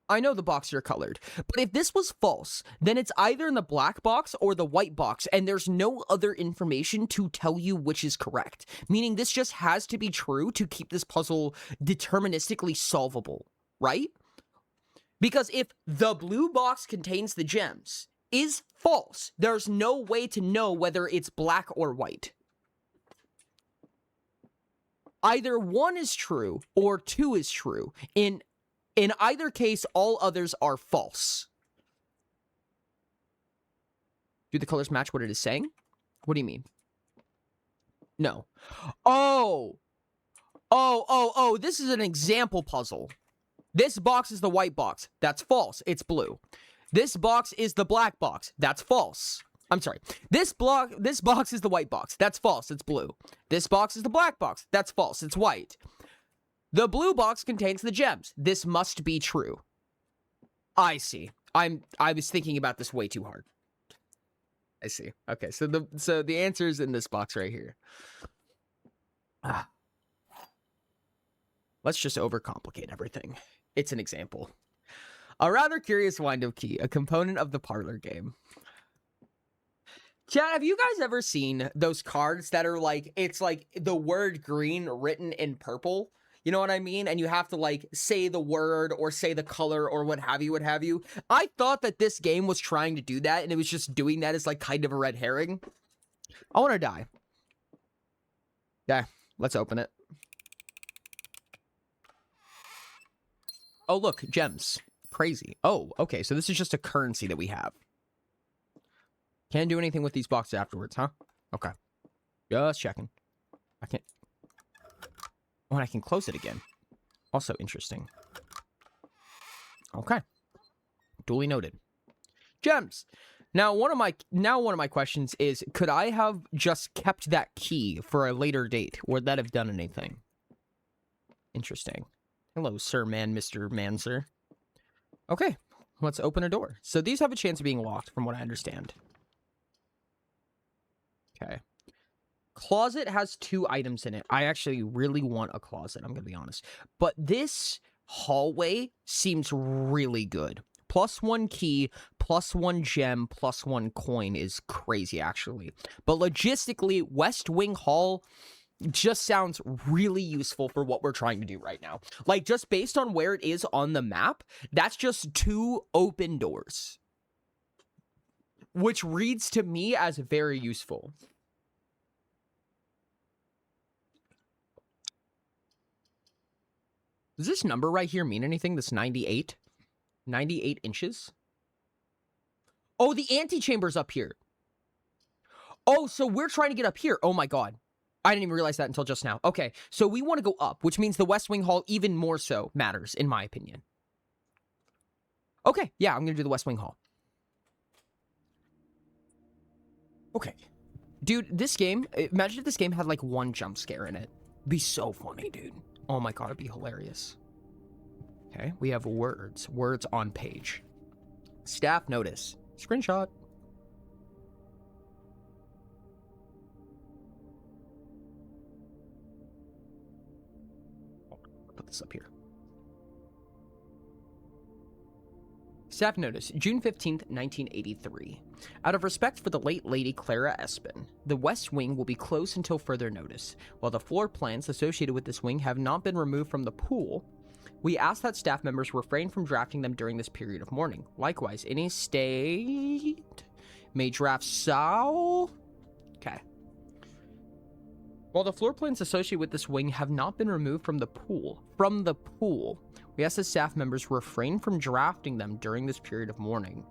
Speaker 1: I know the boxes are colored. But if this was false, then it's either in the black box or the white box. And there's no other information to tell you which is correct. Meaning this just has to be true to keep this puzzle deterministically solvable. Right? Because if the blue box contains the gems is false, there's no way to know whether it's black or white. Either 1 is true or 2 is true. In either case, all others are false. Do the colors match what it is saying? What do you mean? No. Oh, this is an example puzzle. This box is the white box. That's false. It's blue. This box is the black box. That's false. I'm sorry. This box is the white box. That's false. It's blue. This box is the black box. That's false. It's white. The blue box contains the gems. This must be true. I see. I was thinking about this way too hard. I see. Okay, so the answer is in this box right here. Let's just overcomplicate everything. It's an example. A rather curious wind-up key, a component of the parlor game. Chat, have you guys ever seen those cards that are like, it's like the word green written in purple? You know what I mean? And you have to like say the word or say the color or what have you. I thought that this game was trying to do that and it was just doing that as like kind of a red herring. I want to die. Yeah, let's open it. Oh, look, gems. Crazy. Oh, okay, so this is just a currency that we have. Can't do anything with these boxes afterwards, huh? Okay. Just checking. I can't... Oh, and I can close it again. Also interesting. Okay. Duly noted. Gems! Now, one of my questions is, could I have just kept that key for a later date? Would that have done anything? Interesting. Hello, Sir Man, Mr. Man, sir. Okay, let's open a door. So these have a chance of being locked, from what I understand. Okay. Closet has 2 items in it. I actually really want a closet, I'm going to be honest. But this hallway seems really good. +1 key, +1 gem, +1 coin is crazy, actually. But logistically, West Wing Hall just sounds really useful for what we're trying to do right now. Like, just based on where it is on the map, that's just 2 open doors. Which reads to me as very useful. Does this number right here mean anything? This 98? 98 inches? Oh, the antechamber's up here. Oh, so we're trying to get up here. Oh my god. I didn't even realize that until just now. Okay, so we want to go up, which means the West Wing Hall even more so matters, in my opinion. Okay, yeah, I'm going to do the West Wing Hall. Okay. Dude, this game, imagine if this game had like 1 jump scare in it. It'd be so funny, dude. Oh my god, it'd be hilarious. Okay, we have words. Words on page. Staff notice. Screenshot. Put this up here. Staff notice, June 15th, 1983. Out of respect for the late Lady Clara Espin, the West Wing will be closed until further notice. While the floor plans associated with this wing have not been removed from the pool, We ask that staff members refrain from drafting them during this period of mourning. Likewise, any state may draft so. Okay. While the floor plans associated with this wing have not been removed from the pool, we ask that staff members refrain from drafting them during this period of mourning.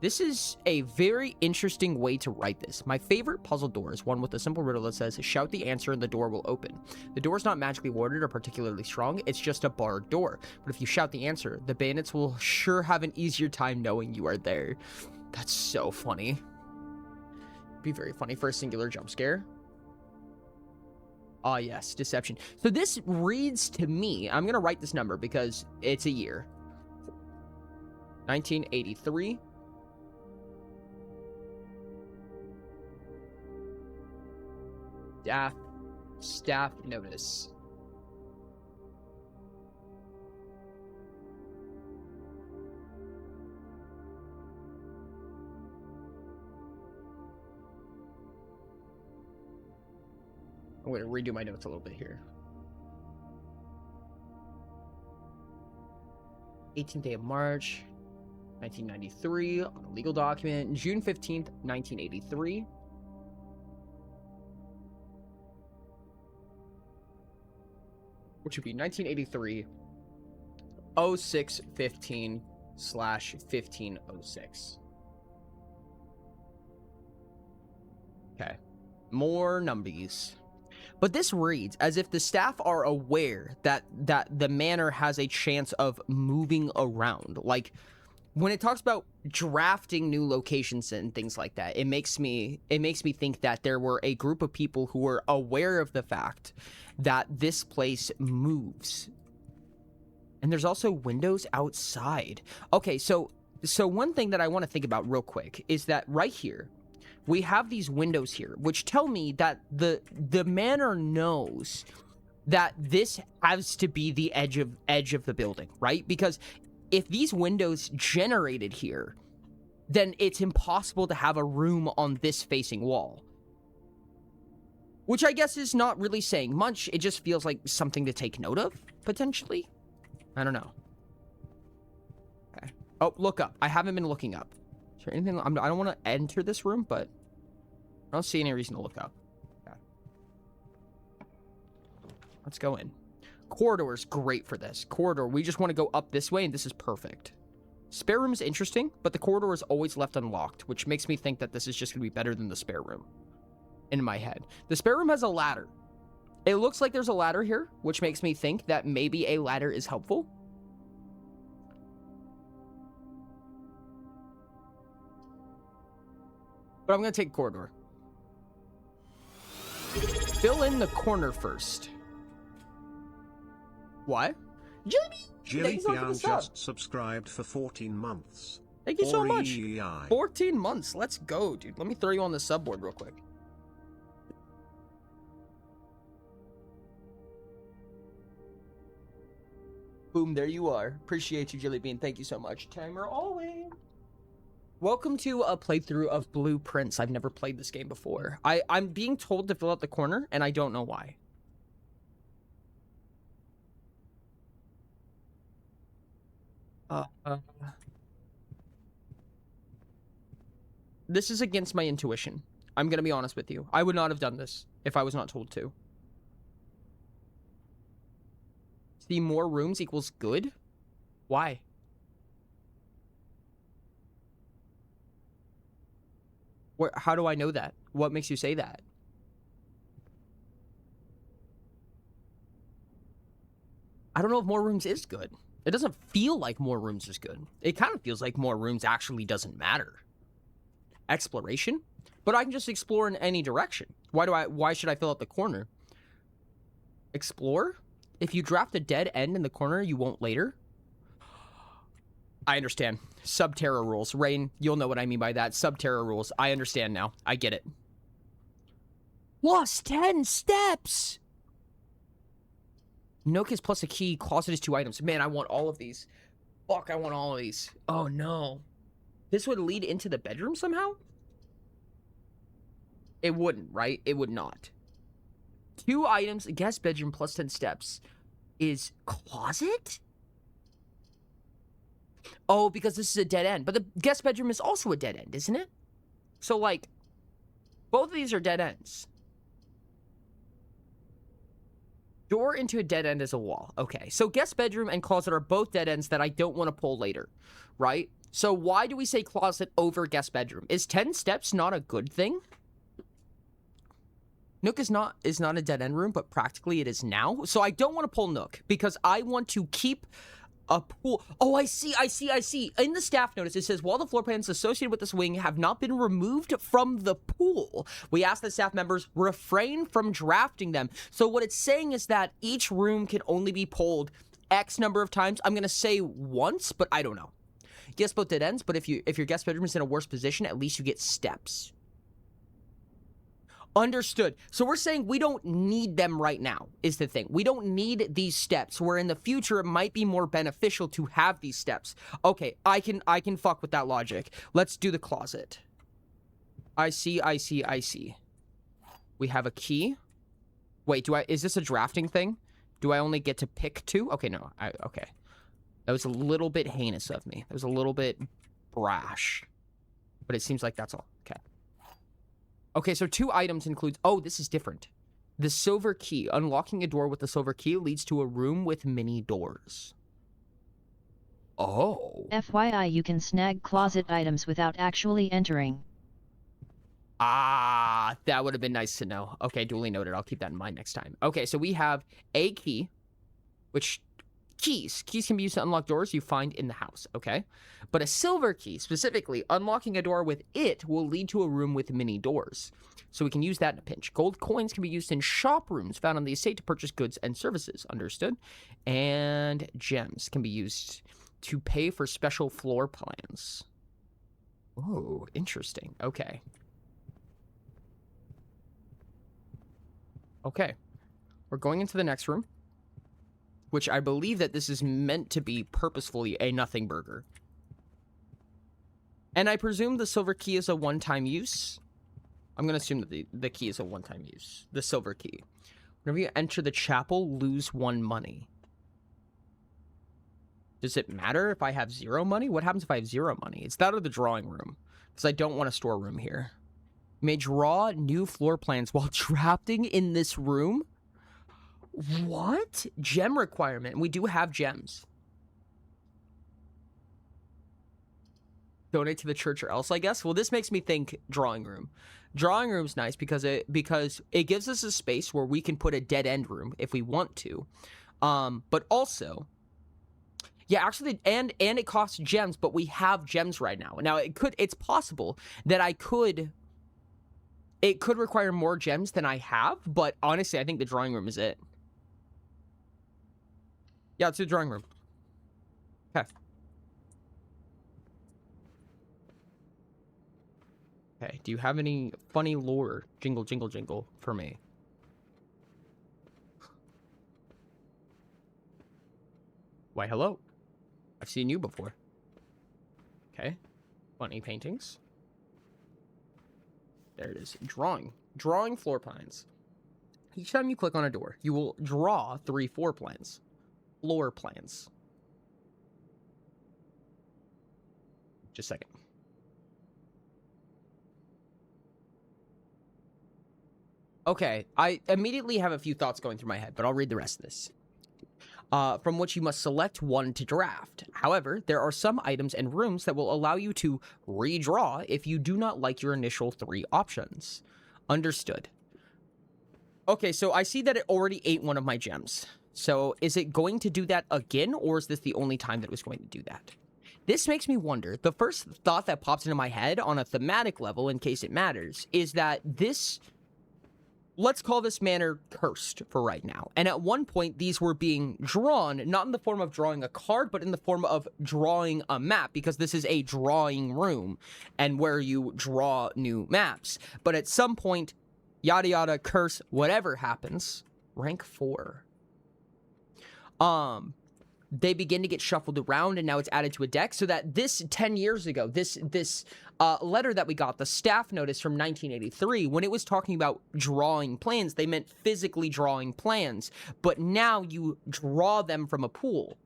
Speaker 1: This is a very interesting way to write this. My favorite puzzle door is one with a simple riddle that says, shout the answer and the door will open. The door is not magically warded or particularly strong, it's just a barred door. But if you shout the answer, the bandits will sure have an easier time knowing you are there. That's so funny. Be very funny for a singular jump scare. Ah, yes, deception. So this reads to me, I'm going to write this number because it's a year. 1983. Staff notice. I'm going to redo my notes a little bit here. 18th day of March, 1993, on a legal document. June 15th, 1983. Which would be 1983 0615/1506. Okay. More numbies. But this reads as if the staff are aware that the manor has a chance of moving around. Like, when it talks about drafting new locations and things like that, it makes me think that there were a group of people who were aware of the fact that this place moves. And there's also windows outside. Okay, so one thing that I want to think about real quick is that right here, we have these windows here, which tell me that the manor knows that this has to be the edge of the building, right? Because if these windows generated here, then it's impossible to have a room on this facing wall. Which I guess is not really saying much. It just feels like something to take note of, potentially. I don't know. Okay. Oh, look up. I haven't been looking up. Is there anything? I don't want to enter this room, but I don't see any reason to look up. Okay. Let's go in. Corridor is great for this. Corridor, we just want to go up this way, and this is perfect. Spare room is interesting, but the corridor is always left unlocked, which makes me think that this is just going to be better than the spare room. In my head. The spare room has a ladder. It looks like there's a ladder here, which makes me think that maybe a ladder is helpful. But I'm going to take corridor. Fill in the corner first. What?
Speaker 7: Jilly Pian just subscribed for 14 months.
Speaker 1: Thank you so much.
Speaker 7: OEEI.
Speaker 1: 14 months. Let's go, dude. Let me throw you on the subboard real quick. Boom, there you are. Appreciate you, Jilly Bean. Thank you so much. Timer always. Welcome to a playthrough of Blue Prince. I've never played this game before. I'm being told to fill out the corner, and I don't know why. This is against my intuition. I'm gonna be honest with you. I would not have done this if I was not told to. See, more rooms equals good? Why? How do I know that? What makes you say that? I don't know if more rooms is good. It doesn't feel like more rooms is good. It kind of feels like more rooms actually doesn't matter. Exploration? But I can just explore in any direction. Why should I fill out the corner? Explore? If you draft a dead end in the corner, you won't later? I understand. Subterra rules. Rain, you'll know what I mean by that. Subterra rules. I understand now. I get it. Plus 10 steps! Nokia's plus a key. Closet is 2 items. Man, I want all of these. Fuck, I want all of these. Oh, no. This would lead into the bedroom somehow? It wouldn't, right? It would not. 2 items, guest bedroom plus 10 steps. Is closet? Oh, because this is a dead end. But the guest bedroom is also a dead end, isn't it? So, like, both of these are dead ends. Door into a dead end is a wall. Okay, so guest bedroom and closet are both dead ends that I don't want to pull later, right? So why do we say closet over guest bedroom? Is 10 steps not a good thing? Nook is not a dead end room, but practically it is now. So I don't want to pull Nook because I want to keep a pool. Oh, I see. In the staff notice, it says, while the floor plans associated with this wing have not been removed from the pool, we ask that staff members refrain from drafting them. So what it's saying is that each room can only be pulled X number of times. I'm going to say once, but I don't know. Yes, both dead ends, but if your guest bedroom is in a worse position, at least you get steps. Understood. So we're saying we don't need them right now, is the thing. We don't need these steps, where in the future it might be more beneficial to have these steps. Okay, I can fuck with that logic. Let's do the closet. I see. We have a key. Wait, is this a drafting thing? Do I only get to pick two? Okay, no. Okay. That was a little bit heinous of me. That was a little bit brash. But it seems like that's all. Okay. Okay, so 2 items includes... Oh, this is different. The silver key. Unlocking a door with the silver key leads to a room with many doors. Oh.
Speaker 2: FYI, you can snag closet items without actually entering.
Speaker 1: Ah, that would have been nice to know. Okay, duly noted. I'll keep that in mind next time. Okay, so we have a key, which... Keys can be used to unlock doors you find in the house, okay? But a silver key, specifically, unlocking a door with it will lead to a room with many doors. So we can use that in a pinch. Gold coins can be used in shop rooms found on the estate to purchase goods and services, understood? And gems can be used to pay for special floor plans. Oh, interesting. Okay. Okay. We're going into the next room, which I believe that this is meant to be purposefully a nothing burger. And I presume the silver key is a one-time use. I'm going to assume that the key is a one-time use. The silver key. Whenever you enter the chapel, lose 1 money. Does it matter if I have 0 money? What happens if I have 0 money? It's that or the drawing room, because I don't want a storeroom here. You may draw new floor plans while drafting in this room. What? Gem requirement. We do have gems. Donate to the church or else, I guess. Well, this makes me think drawing room. Drawing room's nice because it gives us a space where we can put a dead end room if we want to. But also, yeah, actually, and it costs gems, but we have gems right now. Now it's possible that it could require more gems than I have, but honestly, I think the drawing room is it. Yeah, let's do the drawing room. Okay. Okay, do you have any funny lore, jingle, jingle, jingle, for me? Why, hello. I've seen you before. Okay. Funny paintings. There it is. Drawing. Drawing floor plans. Each time you click on a door, you will draw 3 floor plans. Floor plans. Just a second. Okay, I immediately have a few thoughts going through my head, but I'll read the rest of this. From which you must select one to draft. However, there are some items and rooms that will allow you to redraw if you do not like your initial 3 options. Understood. Okay, so I see that it already ate one of my gems. So is it going to do that again, or is this the only time that it was going to do that? This makes me wonder. The first thought that pops into my head on a thematic level, in case it matters, is that this... Let's call this manor cursed for right now. And at one point, these were being drawn, not in the form of drawing a card, but in the form of drawing a map, because this is a drawing room, and where you draw new maps. But at some point, yada yada, curse, whatever happens, rank 4. They begin to get shuffled around, and now it's added to a deck, so that this 10 years ago, this letter that we got, the staff notice from 1983, when it was talking about drawing plans, they meant physically drawing plans, but now you draw them from a pool.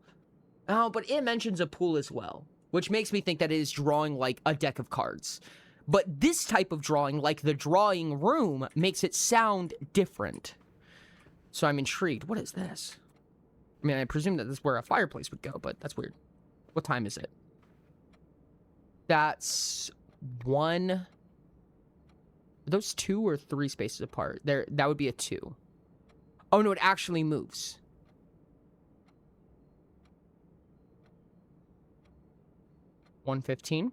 Speaker 1: Oh, but it mentions a pool as well, which makes me think that it is drawing like a deck of cards. But this type of drawing, like the drawing room, makes it sound different. So I'm intrigued. What is this? I mean, I presume that this is where a fireplace would go, but that's weird. What time is it? That's one... Are those 2 or 3 spaces apart? There, that would be a 2. Oh, no, it actually moves. $115. Is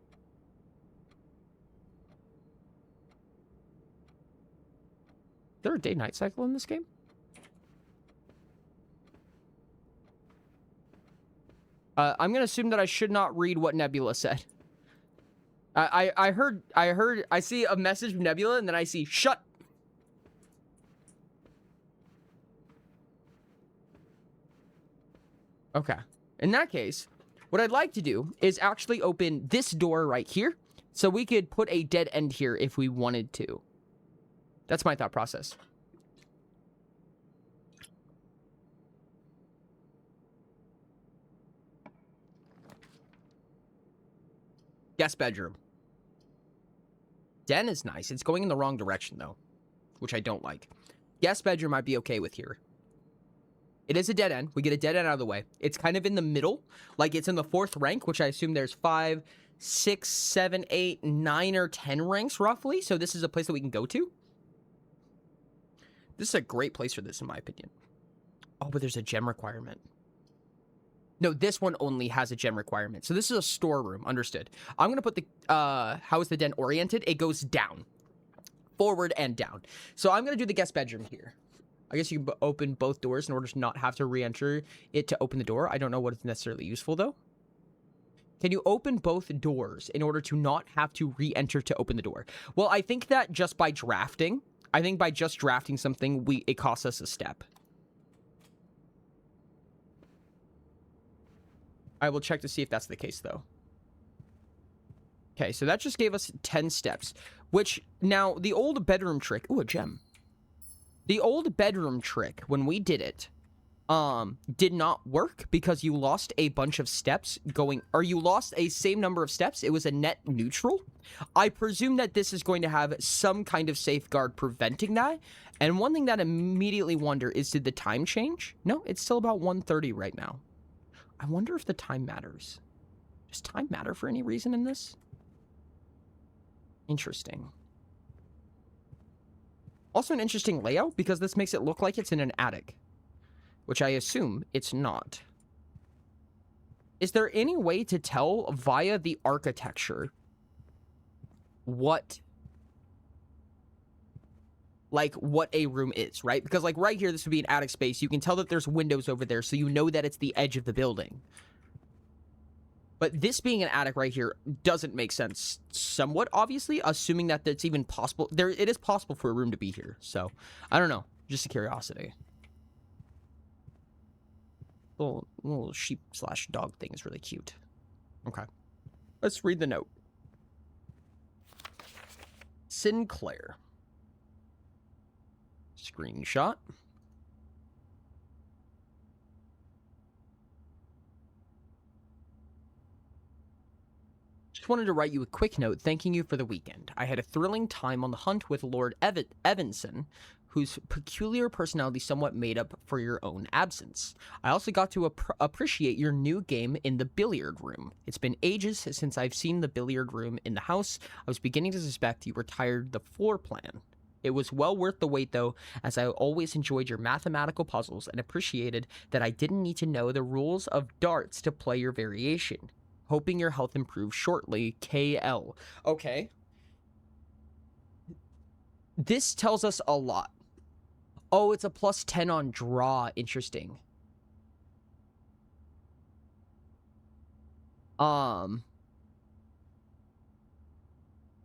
Speaker 1: there a day-night cycle in this game? I'm gonna assume that I should not read what Nebula said. I see a message from Nebula, and then I see, shut. Okay. In that case, what I'd like to do is actually open this door right here, so we could put a dead end here if we wanted to. That's my thought process. Guest bedroom. Den is nice. It's going in the wrong direction, though, which I don't like. Guest bedroom I'd be okay with here. It is a dead end. We get a dead end out of the way. It's kind of in the middle, like it's in the 4th rank, which I assume there's 5, 6, 7, 8, 9, or 10 ranks, roughly. So this is a place that we can go to. This is a great place for this, in my opinion. Oh, but there's a gem requirement. No, this one only has a gem requirement. So this is a storeroom. Understood. I'm going to put the... how is the den oriented? It goes down. Forward and down. So I'm going to do the guest bedroom here. I guess you can open both doors in order to not have to re-enter it to open the door. I don't know what is necessarily useful, though. Can you open both doors in order to not have to re-enter to open the door? Well, I think that just by drafting... I think by just drafting something, it costs us a step. I will check to see if that's the case, though. Okay, so that just gave us 10 steps. Which, now, the old bedroom trick... Ooh, a gem. The old bedroom trick, when we did it, did not work because you lost a bunch of steps going... Or you lost a same number of steps. It was a net neutral. I presume that this is going to have some kind of safeguard preventing that. And one thing that I immediately wonder is, did the time change? No, it's still about 1:30 right now. I wonder if the time matters. Does time matter for any reason in this? Interesting. Also an interesting layout, because this makes it look like it's in an attic. Which I assume it's not. Is there any way to tell via the architecture what a room is, right? Because like right here, this would be an attic space. You can tell that there's windows over there, so you know that it's the edge of the building. But this being an attic right here doesn't make sense somewhat, obviously, assuming that it's even possible. It is possible for a room to be here, so I don't know. Just a curiosity. Little sheep/dog thing is really cute. Okay. Let's read the note. Sinclair. Screenshot. Just wanted to write you a quick note thanking you for the weekend. I had a thrilling time on the hunt with Lord Evanson, whose peculiar personality somewhat made up for your own absence. I also got to appreciate your new game in the billiard room. It's been ages since I've seen the billiard room in the house. I was beginning to suspect you retired the floor plan. It was well worth the wait, though, as I always enjoyed your mathematical puzzles and appreciated that I didn't need to know the rules of darts to play your variation. Hoping your health improves shortly, KL. Okay. This tells us a lot. Oh, it's a plus 10 on draw. Interesting.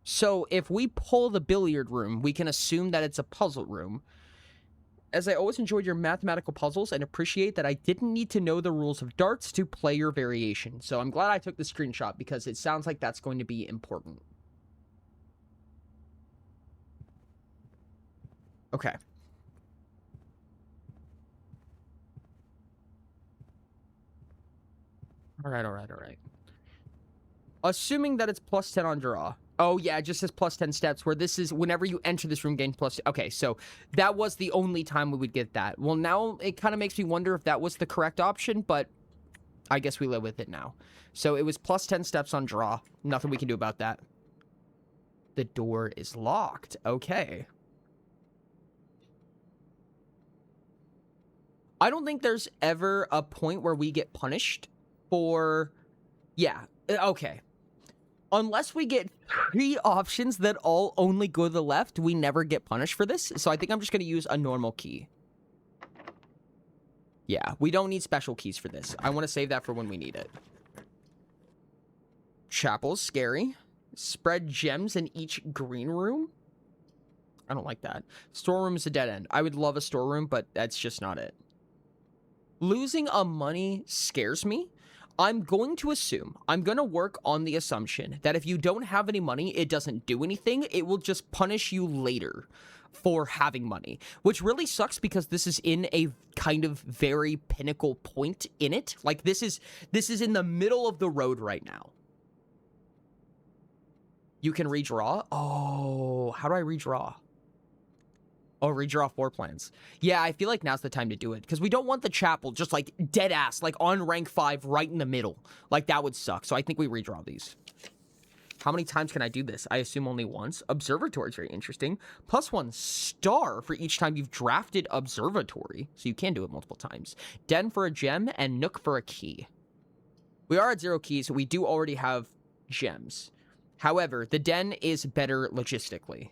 Speaker 1: So if we pull the billiard room, we can assume that it's a puzzle room. As I always enjoyed your mathematical puzzles and appreciate that I didn't need to know the rules of darts to play your variation. So I'm glad I took the screenshot because it sounds like that's going to be important. Okay. All right. Assuming that it's plus 10 on draw. Oh, yeah, it just says plus 10 steps, where this is whenever you enter this room, gain plus... Okay, so that was the only time we would get that. Well, now it kind of makes me wonder if that was the correct option, but I guess we live with it now. So it was plus 10 steps on draw. Nothing we can do about that. The door is locked. Okay. I don't think there's ever a point where we get punished for... Yeah, okay. Unless we get 3 options that all only go to the left, we never get punished for this. So I think I'm just going to use a normal key. Yeah, we don't need special keys for this. I want to save that for when we need it. Chapel's scary. Spread gems in each green room. I don't like that. Storeroom is a dead end. I would love a storeroom, but that's just not it. Losing a money scares me. I'm going to work on the assumption that if you don't have any money, it doesn't do anything. It will just punish you later for having money, which really sucks because this is in a kind of very pinnacle point in it. Like this is in the middle of the road right now. You can redraw. Oh, how do I redraw? Oh, redraw floor plans. Yeah, I feel like now's the time to do it because we don't want the chapel just like dead ass, like on rank 5 right in the middle. Like that would suck. So I think we redraw these. How many times can I do this? I assume only once. Observatory is very interesting. +1 star for each time you've drafted observatory. So you can do it multiple times. Den for a gem and nook for a key. We are at 0 keys, so we do already have gems. However, the den is better logistically.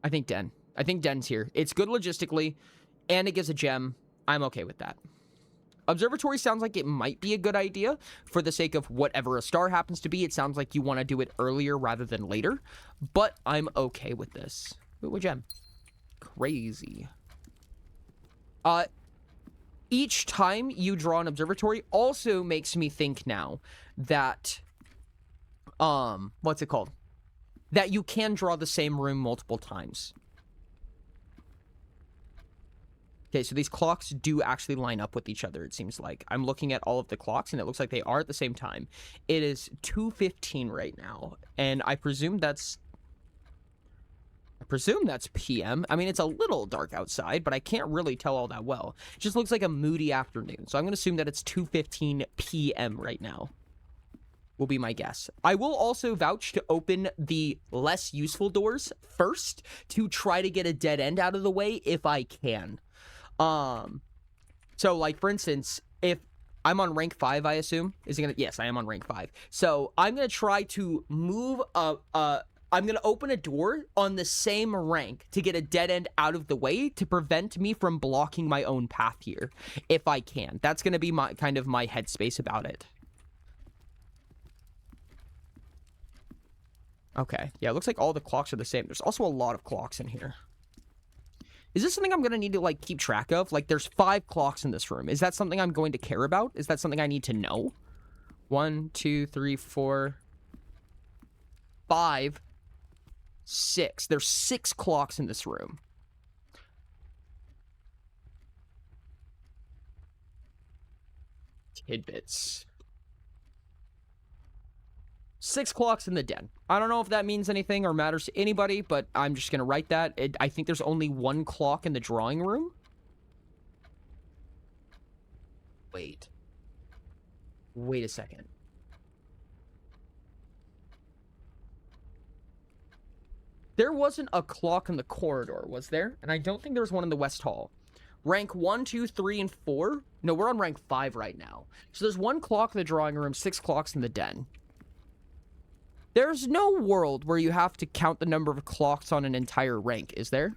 Speaker 1: I think den. I think den's here. It's good logistically, and it gives a gem. I'm okay with that. Observatory sounds like it might be a good idea for the sake of whatever a star happens to be. It sounds like you want to do it earlier rather than later, but I'm okay with this. Ooh, what gem? Crazy. Each time you draw an observatory also makes me think now that, what's it called? That you can draw the same room multiple times. Okay, so these clocks do actually line up with each other, it seems like. I'm looking at all of the clocks, and it looks like they are at the same time. It is 2:15 right now, and I presume that's PM. I mean, it's a little dark outside, but I can't really tell all that well. It just looks like a moody afternoon, so I'm going to assume that it's 2:15 PM right now. Will be my guess. I will also vouch to open the less useful doors first to try to get a dead end out of the way if I can. So like for instance, if I'm on rank 5, I assume, yes, I am on rank 5. So I'm gonna try to move I'm gonna open a door on the same rank to get a dead end out of the way to prevent me from blocking my own path here, if I can. That's gonna be my kind of my headspace about it. Okay, yeah, it looks like all the clocks are the same. There's also a lot of clocks in here. Is this something I'm going to need to, like, keep track of? Like, there's 5 clocks in this room. Is that something I'm going to care about? Is that something I need to know? 1, 2, 3, 4, 5, 6. There's 6 clocks in this room. Tidbits. 6 clocks in the den. I don't know if that means anything or matters to anybody, but I'm just going to write that. I think there's only 1 clock in the drawing room. Wait a second. There wasn't a clock in the corridor, was there? And I don't think there was one in the West Hall. Rank 1, 2, 3, and 4? No, we're on rank 5 right now. So there's 1 clock in the drawing room, 6 clocks in the den. There's no world where you have to count the number of clocks on an entire rank, is there?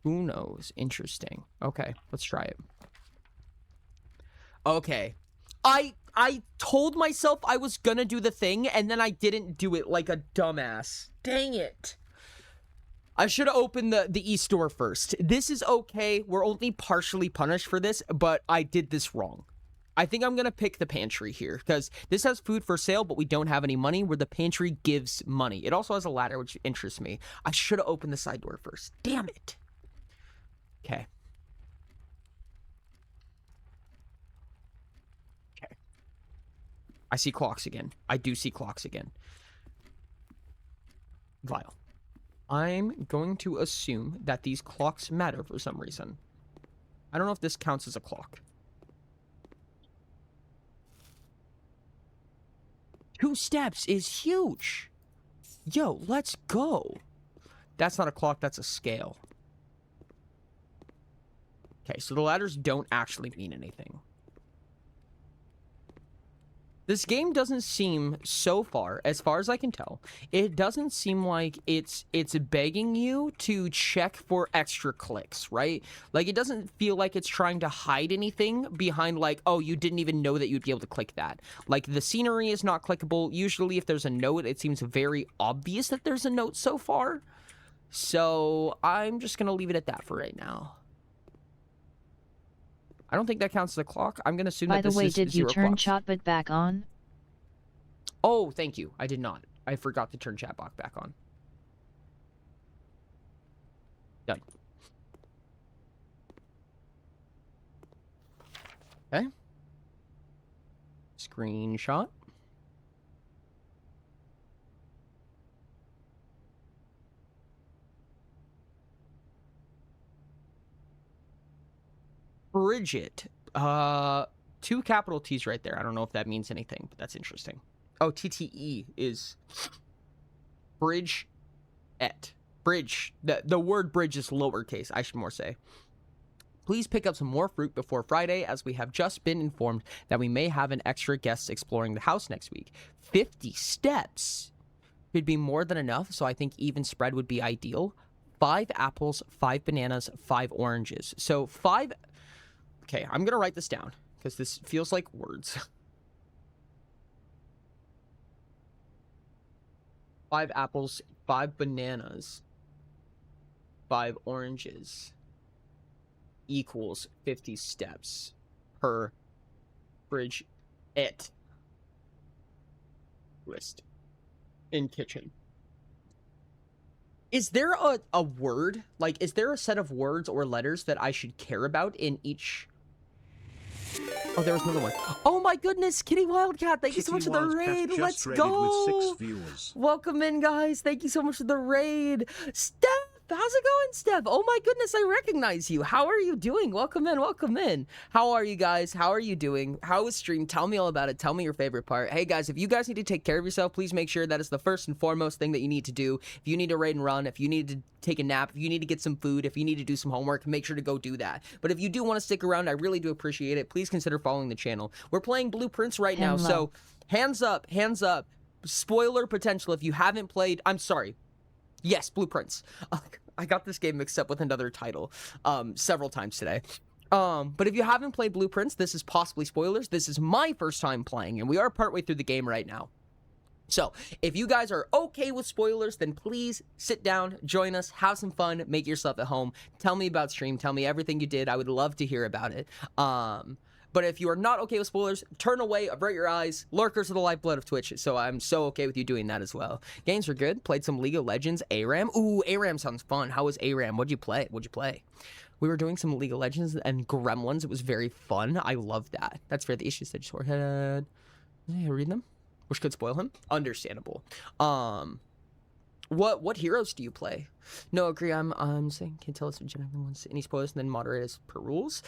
Speaker 1: Who knows? Interesting. Okay, let's try it. Okay. I told myself I was gonna do the thing, and then I didn't do it like a dumbass. Dang it. I should have opened the East door first. This is okay. We're only partially punished for this, but I did this wrong. I think I'm going to pick the pantry here because this has food for sale, but we don't have any money, where the pantry gives money. It also has a ladder, which interests me. I should have opened the side door first. Damn it. Okay. Okay. I see clocks again. I do see clocks again. Vile. I'm going to assume that these clocks matter for some reason. I don't know if this counts as a clock. 2 steps is huge. Yo, let's go. That's not a clock, that's a scale. Okay, so the ladders don't actually mean anything. This game doesn't seem, so far as I can tell, it doesn't seem like it's begging you to check for extra clicks, right? Like, it doesn't feel like it's trying to hide anything behind, like, oh, you didn't even know that you'd be able to click that. Like, the scenery is not clickable. Usually, if there's a note, it seems very obvious that there's a note so far. So, I'm just gonna leave it at that for right now. I don't think that counts as a clock. I'm going to assume that this is 0
Speaker 2: By the way, did you turn
Speaker 1: clocks.
Speaker 2: Chatbot back on?
Speaker 1: Oh, thank you. I did not. I forgot to turn Chatbot back on. Done. Okay. Screenshot. Bridget. 2 capital T's right there. I don't know if that means anything, but that's interesting. Oh, TTE is bridge et. Bridge. The word bridge is lowercase, I should more say. Please pick up some more fruit before Friday, as we have just been informed that we may have an extra guest exploring the house next week. 50 steps could be more than enough, so I think even spread would be ideal. 5 apples, 5 bananas, 5 oranges. So 5... Okay, I'm going to write this down, because this feels like words. 5 apples, 5 bananas, 5 oranges equals 50 steps per bridge et list in kitchen. Is there a word, like, is there a set of words or letters that I should care about in each... Oh, there was another one. Oh my goodness, Kitty Wildcat, thank you so much for the raid. Let's go.
Speaker 7: With 6 viewers.
Speaker 1: Welcome in, guys. Thank you so much for the raid. Steph, how's it going, Steph? Oh my goodness, I recognize you. How are you doing? Welcome in, welcome in. How are you guys? How are you doing? How was stream? Tell me all about it. Tell me your favorite part. Hey guys, if you guys need to take care of yourself, please make sure that is the first and foremost thing that you need to do. If you need to raid and run, if you need to take a nap, if you need to get some food, if you need to do some homework, make sure to go do that. But if you do want to stick around, I really do appreciate it. Please consider following the channel. We're playing Blueprints right now, so hands up, hands up. Spoiler potential if you haven't played. I'm sorry. Yes, Blueprints. I got this game mixed up with another title several times today. But if you haven't played Blueprints, this is possibly spoilers. This is my first time playing, and we are partway through the game right now. So, if you guys are okay with spoilers, then please sit down, join us, have some fun, make yourself at home. Tell me about stream, tell me everything you did. I would love to hear about it. But if you are not okay with spoilers, turn away, avert your eyes. Lurkers are the lifeblood of Twitch, so I'm so okay with you doing that as well. Games are good. Played some League of Legends. ARAM. Ooh, ARAM sounds fun. How was ARAM? What'd you play? We were doing some League of Legends and Gremlins. It was very fun. I love that. That's fair. The issue said Shorehead. Yeah, read them. Which could spoil him. Understandable. What heroes do you play? No, agree. I'm saying can't tell us any spoilers and then moderate as per rules.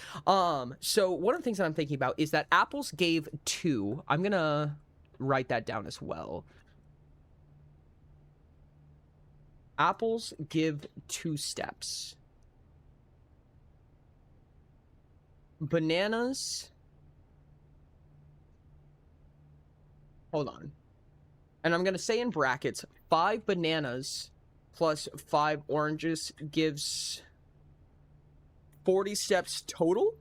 Speaker 1: So one of the things that I'm thinking about is that apples gave 2. I'm gonna write that down as well. Apples give 2 steps. Bananas. Hold on. And I'm going to say in brackets, 5 bananas plus 5 oranges gives 40 steps total.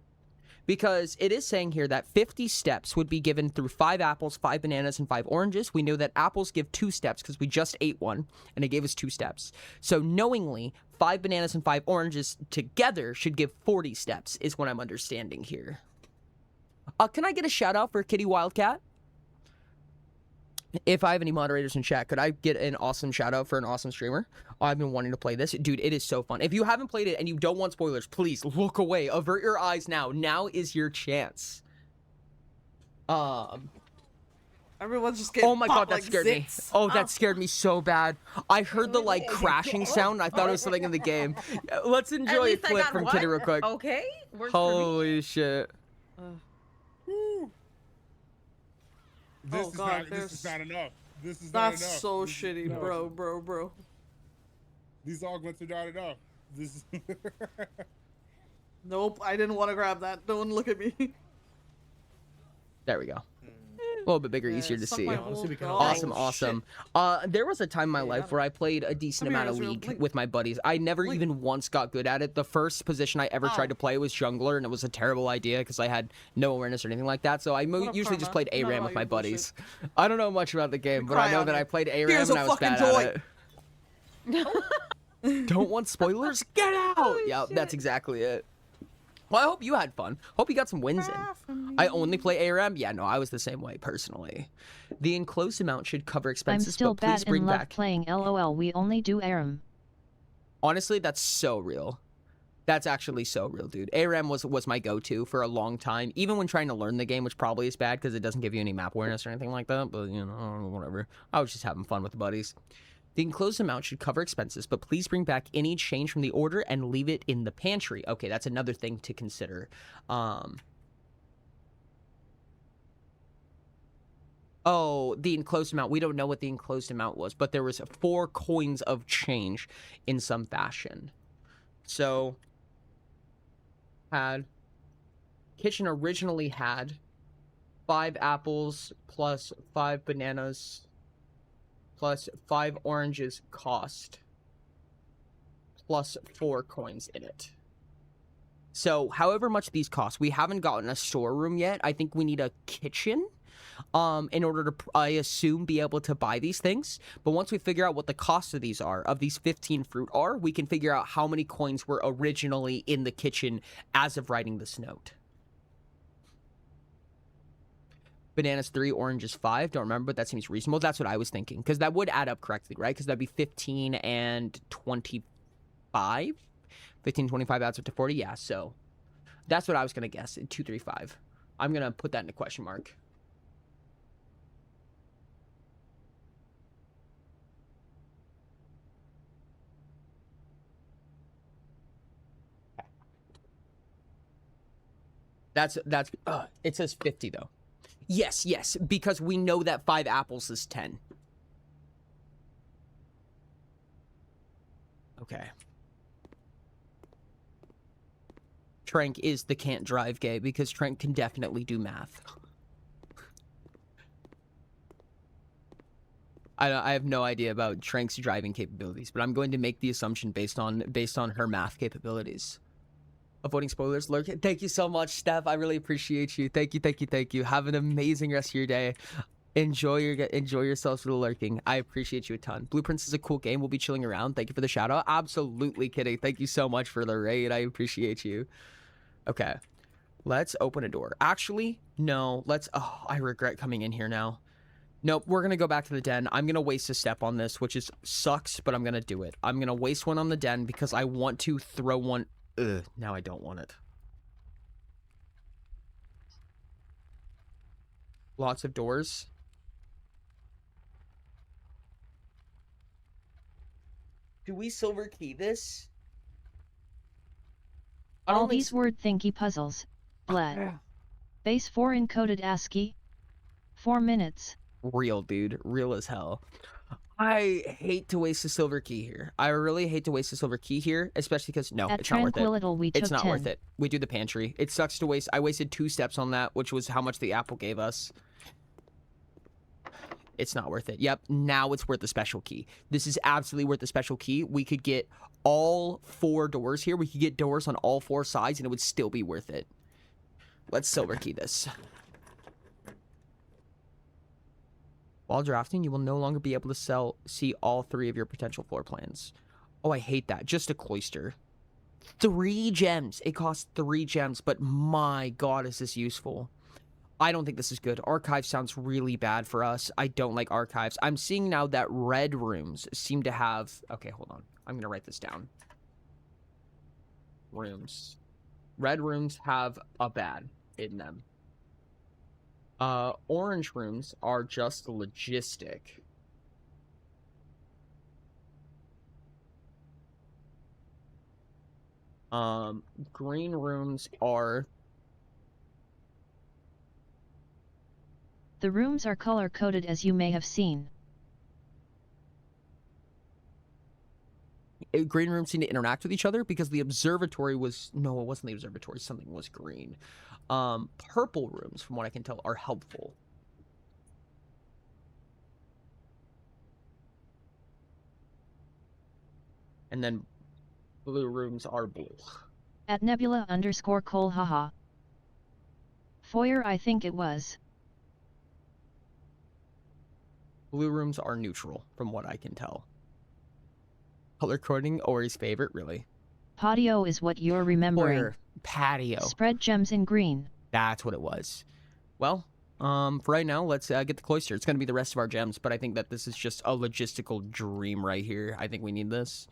Speaker 1: Because it is saying here that 50 steps would be given through 5 apples, 5 bananas, and 5 oranges. We know that apples give 2 steps because we just ate one, and it gave us 2 steps. So knowingly, 5 bananas and 5 oranges together should give 40 steps, is what I'm understanding here. Can I get a shout out for Kitty Wildcat? If I have any moderators in chat, could I get an awesome shout out for an awesome streamer? I've been wanting to play this. Dude, it is so fun. If you haven't played it and you don't want spoilers, please look away. Avert your eyes now. Now is your chance.
Speaker 8: Everyone's just getting
Speaker 1: Oh my god,
Speaker 8: popped
Speaker 1: that
Speaker 8: like
Speaker 1: scared me.
Speaker 8: zits.
Speaker 1: Oh, that scared me so bad. I heard the like crashing sound. I thought it was something in the game. Let's
Speaker 8: At
Speaker 1: enjoy a
Speaker 8: least I
Speaker 1: clip
Speaker 8: got
Speaker 1: from
Speaker 8: what?
Speaker 1: Kitty real quick.
Speaker 8: Okay. Works for me.
Speaker 1: Holy shit.
Speaker 9: This
Speaker 8: Oh,
Speaker 9: is
Speaker 8: God,
Speaker 9: not. This
Speaker 8: there's-
Speaker 9: is not enough. This is not
Speaker 8: That's
Speaker 9: enough.
Speaker 8: so
Speaker 9: This is-
Speaker 8: shitty,
Speaker 9: no.
Speaker 8: bro.
Speaker 9: These augments are not enough. This is.
Speaker 8: Nope, I didn't want to grab that. Don't look at me.
Speaker 1: There we go. A little bit bigger, easier to
Speaker 8: suck
Speaker 1: see.
Speaker 8: my whole
Speaker 1: Awesome,
Speaker 8: dog.
Speaker 1: awesome. There was a time in my life where I played a decent
Speaker 8: Come here,
Speaker 1: amount of
Speaker 8: Ezreal,
Speaker 1: League
Speaker 8: Link.
Speaker 1: with my buddies. I never
Speaker 8: Link.
Speaker 1: even once got good at it. The first position I ever tried to play was jungler, and it was a terrible idea because I had no awareness or anything like that. So I
Speaker 8: What up,
Speaker 1: usually just
Speaker 8: Karma?
Speaker 1: played
Speaker 8: Not
Speaker 1: ARAM
Speaker 8: about
Speaker 1: with my
Speaker 8: your bullshit.
Speaker 1: buddies. I don't know much about the game, but I
Speaker 8: cry
Speaker 1: know
Speaker 8: on
Speaker 1: that
Speaker 8: it.
Speaker 1: I played ARAM
Speaker 8: Here's
Speaker 1: and
Speaker 8: a
Speaker 1: I was
Speaker 8: fucking
Speaker 1: bad
Speaker 8: toy.
Speaker 1: at it. Don't want spoilers? Get out! Yeah, that's exactly it. Well, I hope you had fun. Hope you got some wins in. I only play ARAM? Yeah, no, I was the same way, personally. The enclosed amount should cover
Speaker 2: I'm
Speaker 1: expenses,
Speaker 2: still
Speaker 1: but please
Speaker 2: bad
Speaker 1: bring
Speaker 2: and love
Speaker 1: back...
Speaker 2: playing LOL. We only do ARAM.
Speaker 1: Honestly, that's so real. That's actually so real, dude. ARAM was my go-to for a long time, even when trying to learn the game, which probably is bad because it doesn't give you any map awareness or anything like that, but, you know, whatever. I was just having fun with the buddies. The enclosed amount should cover expenses, but please bring back any change from the order and leave it in the pantry. Okay, that's another thing to consider. Oh, the enclosed amount. We don't know what the enclosed amount was, but there was 4 coins of change in some fashion. So, Kitchen originally had 5 apples plus 5 bananas plus 5 oranges cost plus 4 coins in it. So, however much these cost, we haven't gotten a storeroom yet. I think we need a kitchen in order to, I assume, be able to buy these things. But once we figure out what the cost of these are, of these 15 fruit are, we can figure out how many coins were originally in the kitchen as of writing this note. Bananas 3, oranges 5. Don't remember, but that seems reasonable. That's what I was thinking, because that would add up correctly, right? Because that'd be 15 and 25. 15, 25 adds up to 40. Yeah, so that's what I was gonna guess. 2, 3, 5. I'm gonna put that in a question mark. That's it says 50 though. Yes, because we know that 5 apples is 10. Okay. Trank is the can't drive gay because Trank can definitely do math. I have no idea about Trank's driving capabilities, but I'm going to make the assumption based on her math capabilities. Avoiding spoilers, lurk. Thank you so much, Steph. I really appreciate you. Thank you. Have an amazing rest of your day. Enjoy yourselves for the lurking. I appreciate you a ton. Blueprints is a cool game. We'll be chilling around. Thank you for the shout out. Absolutely kidding. Thank you so much for the raid. I appreciate you. Okay. Let's open a door. Actually, no. I regret coming in here now. Nope, we're gonna go back to the den. I'm gonna waste a step on this, which sucks, but I'm gonna do it. I'm gonna waste one on the den because I want to throw one. Now I don't want it. Lots of doors. Do we silver key this?
Speaker 2: All these word thinky puzzles. Bled. Base 4 encoded ASCII. 4 minutes.
Speaker 1: Real, dude. Real as hell. I hate to waste a silver key here. I really hate to waste a silver key here, especially because, no,
Speaker 2: At
Speaker 1: it's not worth it. It's not
Speaker 2: 10.
Speaker 1: worth it. We do the pantry. It sucks to waste. I wasted 2 steps on that, which was how much the apple gave us. It's not worth it. Yep, now it's worth the special key. This is absolutely worth the special key. We could get all 4 doors here. We could get doors on all 4 sides, and it would still be worth it. Let's silver key this. While drafting, you will no longer be able to see all 3 of your potential floor plans. Oh, I hate that. Just a cloister. 3 gems. It costs 3 gems, but my god, is this useful. I don't think this is good. Archive sounds really bad for us. I don't like archives. I'm seeing now that red rooms seem to have... Okay, hold on. I'm going to write this down. Rooms. Red rooms have a bad in them. Orange rooms are just logistic. Green rooms are...
Speaker 2: The rooms are color-coded as you may have seen.
Speaker 1: Green rooms seem to interact with each other because the observatory was... No, it wasn't the observatory. Something was green. Purple rooms, from what I can tell, are helpful. And then blue rooms are blue.
Speaker 2: At Nebula_Cole haha. Foyer I think it was.
Speaker 1: Blue rooms are neutral, from what I can tell. Color coding, Ori's favorite, really.
Speaker 2: Patio is what you're remembering.
Speaker 1: Foyer, patio.
Speaker 2: Spread gems in green.
Speaker 1: That's what it was. Well, for right now, let's get the cloister. It's going to be the rest of our gems, but I think that this is just a logistical dream right here. I think we need this.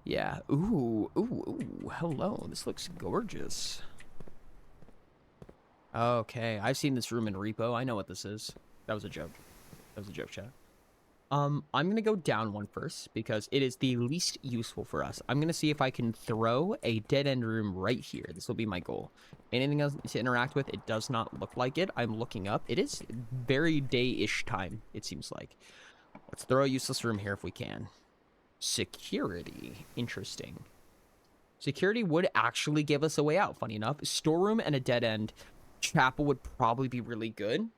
Speaker 1: Yeah. Ooh, ooh, ooh. Hello. This looks gorgeous. Okay. I've seen this room in Repo. I know what this is. That was a joke. That was a joke, chat. I'm going to go down one first because it is the least useful for us. I'm going to see if I can throw a dead-end room right here. This will be my goal. Anything else to interact with? It does not look like it. I'm looking up. It is very day-ish time, it seems like. Let's throw a useless room here if we can. Security. Interesting. Security would actually give us a way out, funny enough. Storeroom and a dead-end chapel would probably be really good.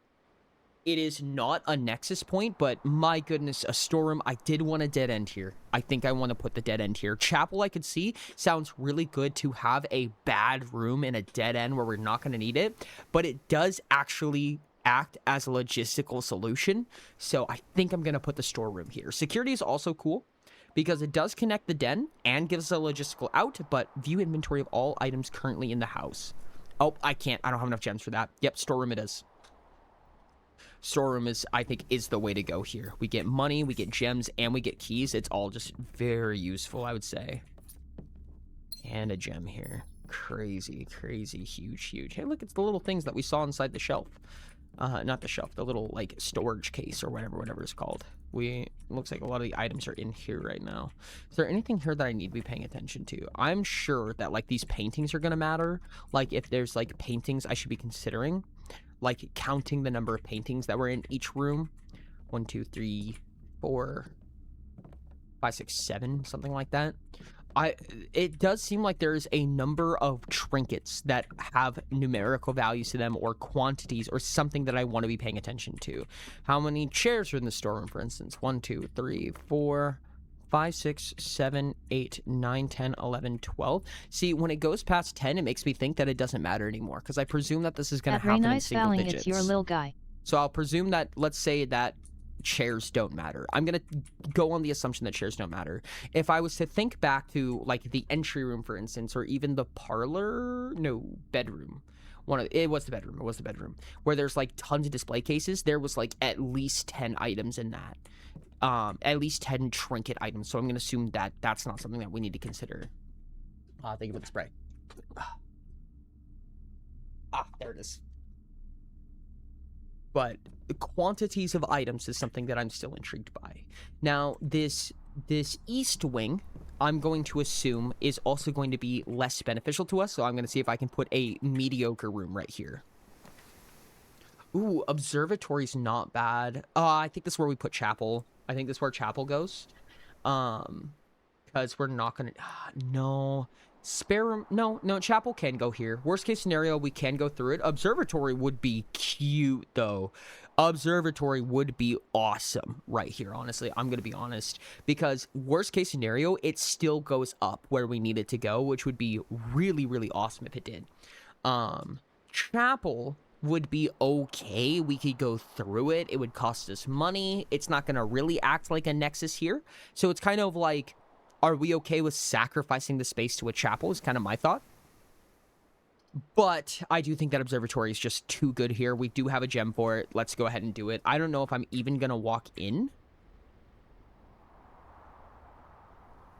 Speaker 1: It is not a nexus point, but my goodness, a storeroom. I did want a dead end here. I think I want to put the dead end here. Chapel, I could see, sounds really good to have a bad room in a dead end where we're not going to need it, but it does actually act as a logistical solution, so I think I'm going to put the storeroom here. Security is also cool because it does connect the den and gives us a logistical out, but view inventory of all items currently in the house. Oh, I can't. I don't have enough gems for that. Yep, storeroom it is. Storeroom is, I think, is the way to go here. We get money, we get gems, and we get keys. It's all just very useful, I would say. And a gem here. Crazy, crazy, huge, huge. Hey, look, it's the little things that we saw inside the shelf. Not the shelf, the little, like, storage case or whatever it's called. Looks like a lot of the items are in here right now. Is there anything here that I need to be paying attention to? I'm sure that, like, these paintings are going to matter. Like, if there's, like, paintings I should be considering. Like, counting the number of paintings that were in each room. 1, 2, 3, 4, 5, 6, 7, something like that. It does seem like there's a number of trinkets that have numerical values to them or quantities or something that I want to be paying attention to. How many chairs are in the storeroom, for instance? 1, 2, 3, 4, 5, 6, 7, 8, 9, 10, 11, 12. See, when it goes past 10, it makes me think that it doesn't matter anymore, because I presume that this is going to happen in single digits.
Speaker 2: It's your little guy.
Speaker 1: So I'll presume that, let's say that chairs don't matter. I'm going to go on the assumption that chairs don't matter. If I was to think back to, like, the entry room, for instance, or even the bedroom. It was the bedroom, where there's, like, tons of display cases. There was, like, at least 10 items in that. At least 10 trinket items, so I'm going to assume that that's not something that we need to consider. Thank you for the spray. There it is. But the quantities of items is something that I'm still intrigued by. Now, this east wing, I'm going to assume, is also going to be less beneficial to us, so I'm going to see if I can put a mediocre room right here. Ooh, observatory's not bad. I think this is where we put chapel. I think this is where chapel goes. Because we're not gonna... no. Spare room... No, chapel can go here. Worst case scenario, we can go through it. Observatory would be cute, though. Observatory would be awesome right here, honestly. I'm gonna be honest. Because worst case scenario, it still goes up where we need it to go, which would be really, really awesome if it did. Chapel would be okay. We could go through it. It would cost us money. It's not going to really act like a nexus here. So it's kind of like, are we okay with sacrificing the space to a chapel is kind of my thought. But I do think that observatory is just too good here. We do have a gem for it. Let's go ahead and do it. I don't know if I'm even going to walk in.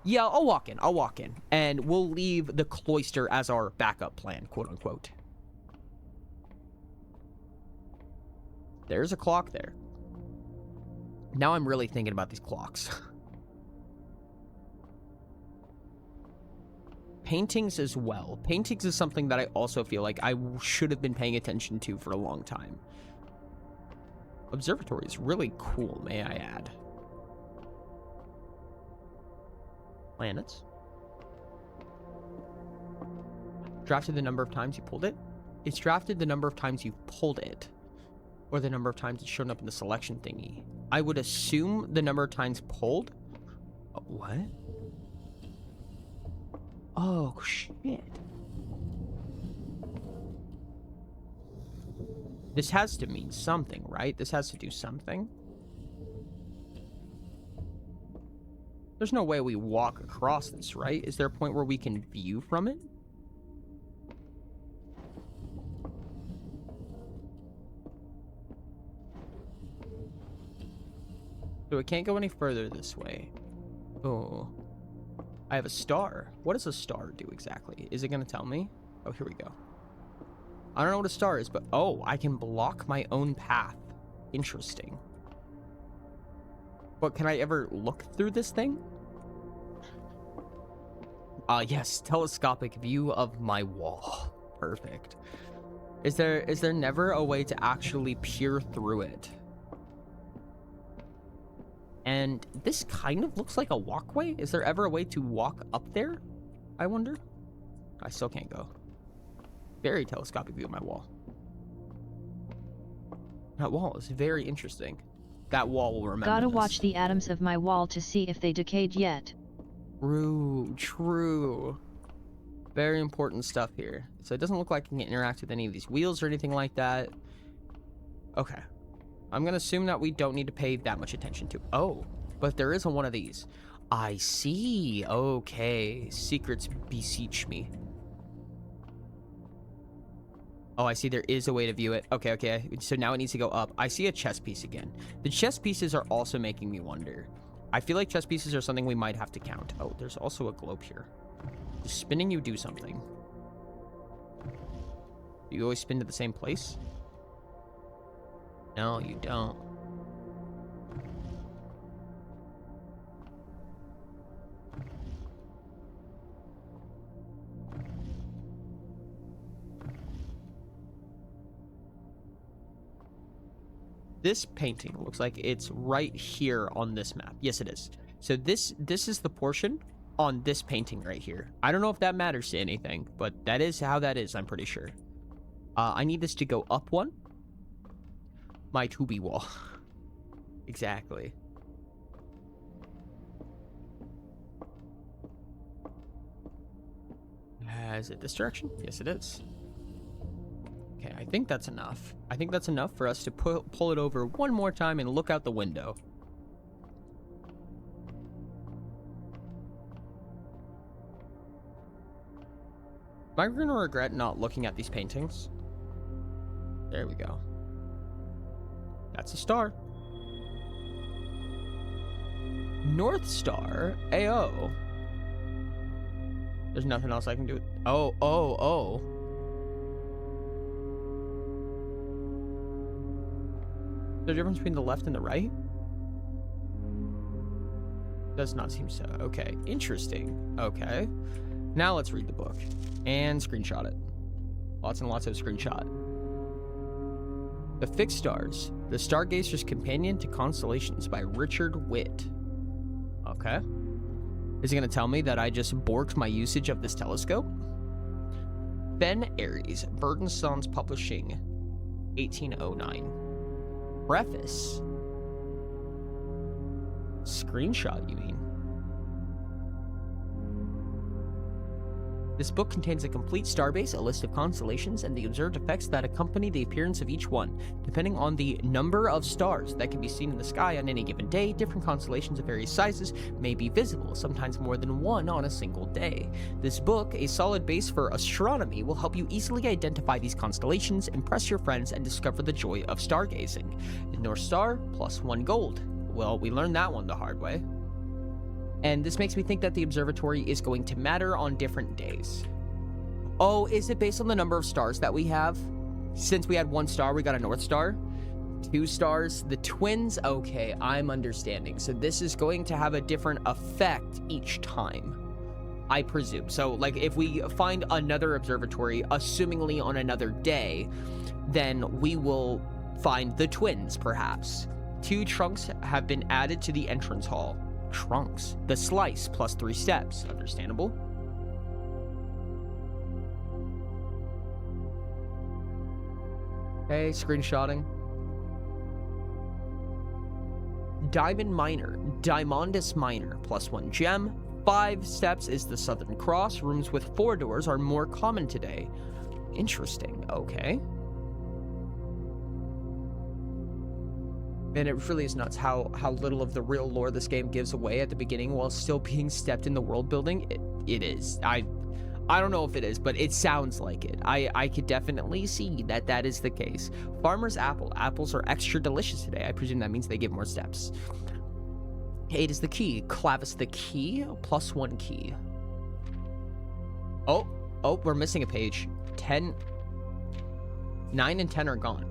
Speaker 1: Yeah, I'll walk in. I'll walk in. And we'll leave the cloister as our backup plan, quote unquote. There's a clock there. Now I'm really thinking about these clocks. Paintings as well. Paintings is something that I also feel like I should have been paying attention to for a long time. Observatory is really cool, may I add. Planets. Drafted the number of times you pulled it. It's drafted the number of times you've pulled it. Or the number of times it's shown up in the selection thingy. I would assume the number of times pulled. What? Oh, shit. This has to mean something, right? This has to do something. There's no way we walk across this, right? Is there a point where we can view from it? So it can't go any further this way. Oh. I have a star. What does a star do exactly? Is it going to tell me? Oh, here we go. I don't know what a star is, but oh, I can block my own path. Interesting. But can I ever look through this thing? Yes, telescopic view of my wall. Perfect. Is there never a way to actually peer through it? And this kind of looks like a walkway. Is there ever a way to walk up there? I wonder. I still can't go. Very telescopic view of my wall. That wall is very interesting. That wall will remember
Speaker 2: Gotta
Speaker 1: this.
Speaker 2: watch the atoms of my wall to see if they decayed yet.
Speaker 1: True. Very important stuff here. So it doesn't look like I can interact with any of these wheels or anything like that. Okay. I'm going to assume that we don't need to pay that much attention to. Oh, but there is one of these. I see. Okay. Secrets beseech me. Oh, I see there is a way to view it. Okay. So now it needs to go up. I see a chess piece again. The chess pieces are also making me wonder. I feel like chess pieces are something we might have to count. Oh, there's also a globe here. Does spinning you do something? Do you always spin to the same place? No, you don't. This painting looks like it's right here on this map. Yes, it is. So this is the portion on this painting right here. I don't know if that matters to anything, but that is how that is, I'm pretty sure. I need this to go up one. My to-be wall. Exactly. Is it this direction? Yes, it is. Okay, I think that's enough. I think that's enough for us to pull it over one more time and look out the window. Am I going to regret not looking at these paintings? There we go. That's a star. North Star AO. There's nothing else I can do. Oh. Is there a difference between the left and the right? Does not seem so. Okay, interesting. Okay. Now let's read the book and screenshot it. Lots and lots of screenshot. The Fixed Stars, The Stargazer's Companion to Constellations by Richard Witt. Okay. Is it going to tell me that I just borked my usage of this telescope? Ben Aries, Burdenstone's Publishing, 1809. Preface. Screenshot, you mean? This book contains a complete starbase, a list of constellations, and the observed effects that accompany the appearance of each one. Depending on the number of stars that can be seen in the sky on any given day, different constellations of various sizes may be visible, sometimes more than one on a single day. This book, a solid base for astronomy, will help you easily identify these constellations, impress your friends, and discover the joy of stargazing. The North Star, +1 gold. Well, we learned that one the hard way. And this makes me think that the observatory is going to matter on different days. Oh, is it based on the number of stars that we have? Since we had 1 star, we got a North Star. 2 stars, the twins. Okay, I'm understanding. So this is going to have a different effect each time, I presume. So, like, if we find another observatory, assumingly on another day, then we will find the twins, perhaps. 2 trunks have been added to the entrance hall. Trunks. The slice, +3 steps. Understandable. Okay, screenshotting. Diamond Miner. Diamondus Miner, +1 gem. 5 steps is the Southern Cross. Rooms with 4 doors are more common today. Interesting. Okay. Man, it really is nuts how little of the real lore this game gives away at the beginning while still being steeped in the world building. It is. I don't know if it is, but it sounds like it. I could definitely see that is the case. Farmer's Apple. Apples are extra delicious today. I presume that means they give more steps. 8 is the key. Clavis the key, +1 key. Oh, we're missing a page. 10, 9 and 10 are gone.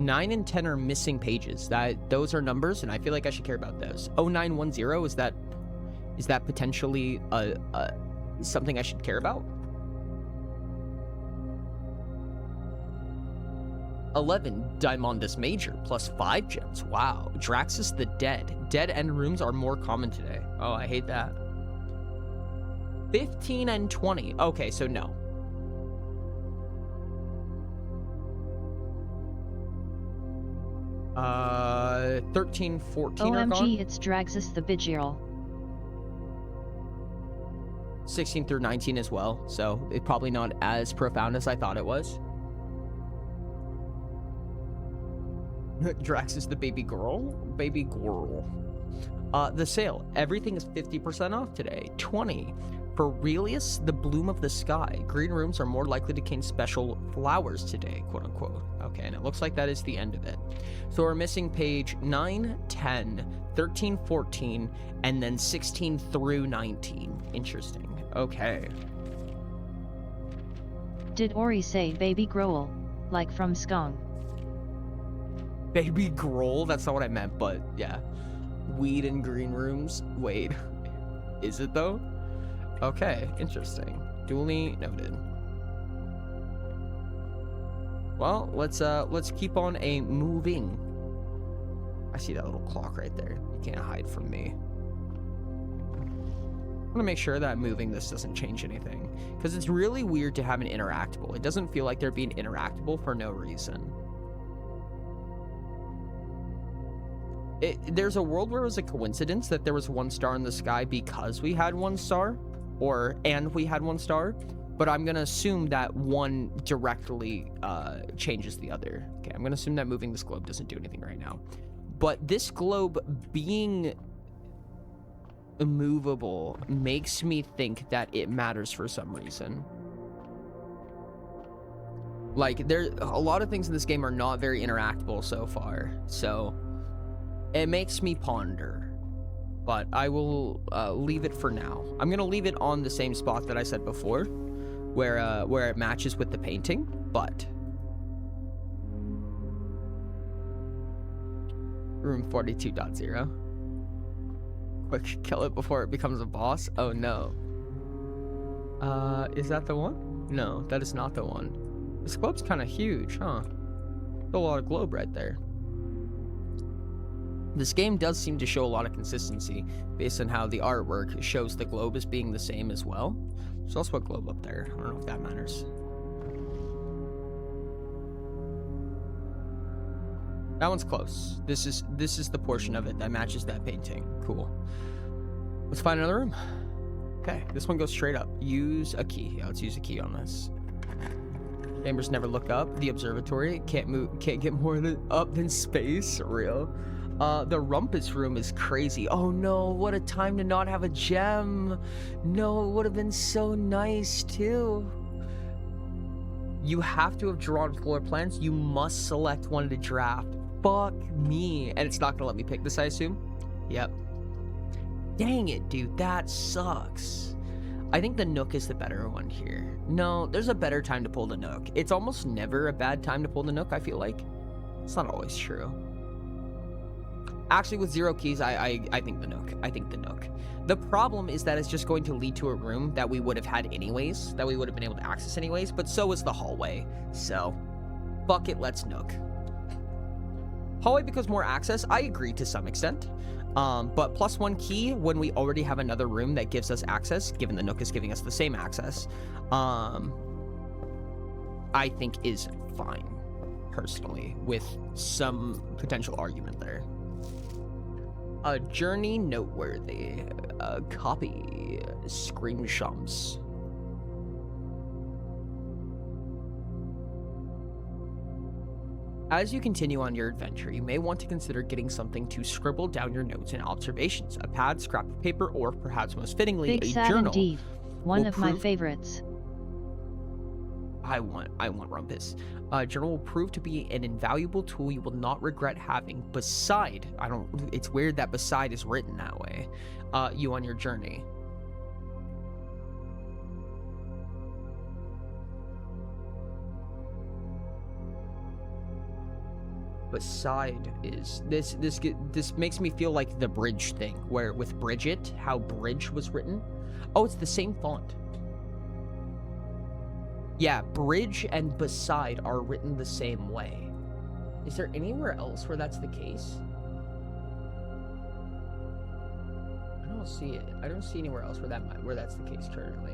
Speaker 1: Nine and 10 are missing pages. Those are numbers, and I feel like I should care about those. 0910, is that potentially something I should care about? 11, Diamondus Major, +5 gems. Wow. Draxus the Dead. Dead end rooms are more common today. Oh, I hate that. 15 and 20. Okay, so no. 13, 14 are gone.
Speaker 2: OMG, it's Draxus the Bigirl.
Speaker 1: 16 through 19 as well, so it's probably not as profound as I thought it was. Draxus the baby girl? Baby girl. The sale. Everything is 50% off today. 20. For Aurelius, the bloom of the sky. Green rooms are more likely to contain special flowers today, quote unquote. Okay, and it looks like that is the end of it. So we're missing page 9, 10, 13, 14, and then 16 through 19. Interesting. Okay.
Speaker 2: Did Ori say baby Growl, like from Skong?
Speaker 1: Baby Growl? That's not what I meant, but yeah. Weed in green rooms? Wait. Is it though? Okay, interesting. Duly noted. Well, let's keep on a moving. I see that little clock right there. You can't hide from me. I'm gonna make sure that moving this doesn't change anything, because it's really weird to have an interactable. It doesn't feel like they're being interactable for no reason. There's a world where it was a coincidence that there was 1 star in the sky because we had 1 star, and we had 1 star, but I'm gonna assume that one directly changes the other. Okay, I'm gonna assume that moving this globe doesn't do anything right now. But this globe being immovable makes me think that it matters for some reason. Like, a lot of things in this game are not very interactable so far, so it makes me ponder. But I will leave it for now. I'm gonna leave it on the same spot that I said before, where it matches with the painting, but room 42.0. Quick, kill it before it becomes a boss. Oh no. Is that the one? No, that is not the one. This globe's kind of huge, huh? There's a lot of globe right there. This game does seem to show a lot of consistency based on how the artwork shows the globe as being the same as well. There's also a globe up there. I don't know if that matters. That one's close. This is the portion of it that matches that painting. Cool. Let's find another room. Okay, this one goes straight up. Use a key. Yeah, let's use a key on this. Chambers never look up. The observatory can't get more up than space. Real. The rumpus room is crazy. Oh no, what a time to not have a gem. No, it would have been so nice too. You have to have drawn floor plans. You must select one to draft. Fuck me. And it's not gonna let me pick this, I assume? Yep. Dang it, dude. That sucks. I think the Nook is the better one here. No, there's a better time to pull the Nook. It's almost never a bad time to pull the Nook, I feel like. It's not always true. Actually, with 0 keys, I think the Nook. I think the Nook. The problem is that it's just going to lead to a room that we would have had anyways, that we would have been able to access anyways, but so is the hallway. So, fuck it, let's Nook. Hallway because more access, I agree to some extent. But +1 key when we already have another room that gives us access, given the Nook is giving us the same access, I think is fine, personally, with some potential argument there. A journey noteworthy. Copy. Screenshots. As you continue on your adventure, you may want to consider getting something to scribble down your notes and observations. A pad, scrap of paper, or perhaps most fittingly,
Speaker 2: Big
Speaker 1: a
Speaker 2: sad
Speaker 1: journal.
Speaker 2: Indeed. One of my favorites.
Speaker 1: I want Rumpus. Journal will prove to be an invaluable tool you will not regret having. Beside, it's weird that beside is written that way. You on your journey. Beside is this makes me feel like the Bridge thing, where with Bridget, how Bridge was written. Oh, it's the same font. Yeah, Bridge and Beside are written the same way. Is there anywhere else where that's the case? I don't see it. I don't see anywhere else where that's the case currently.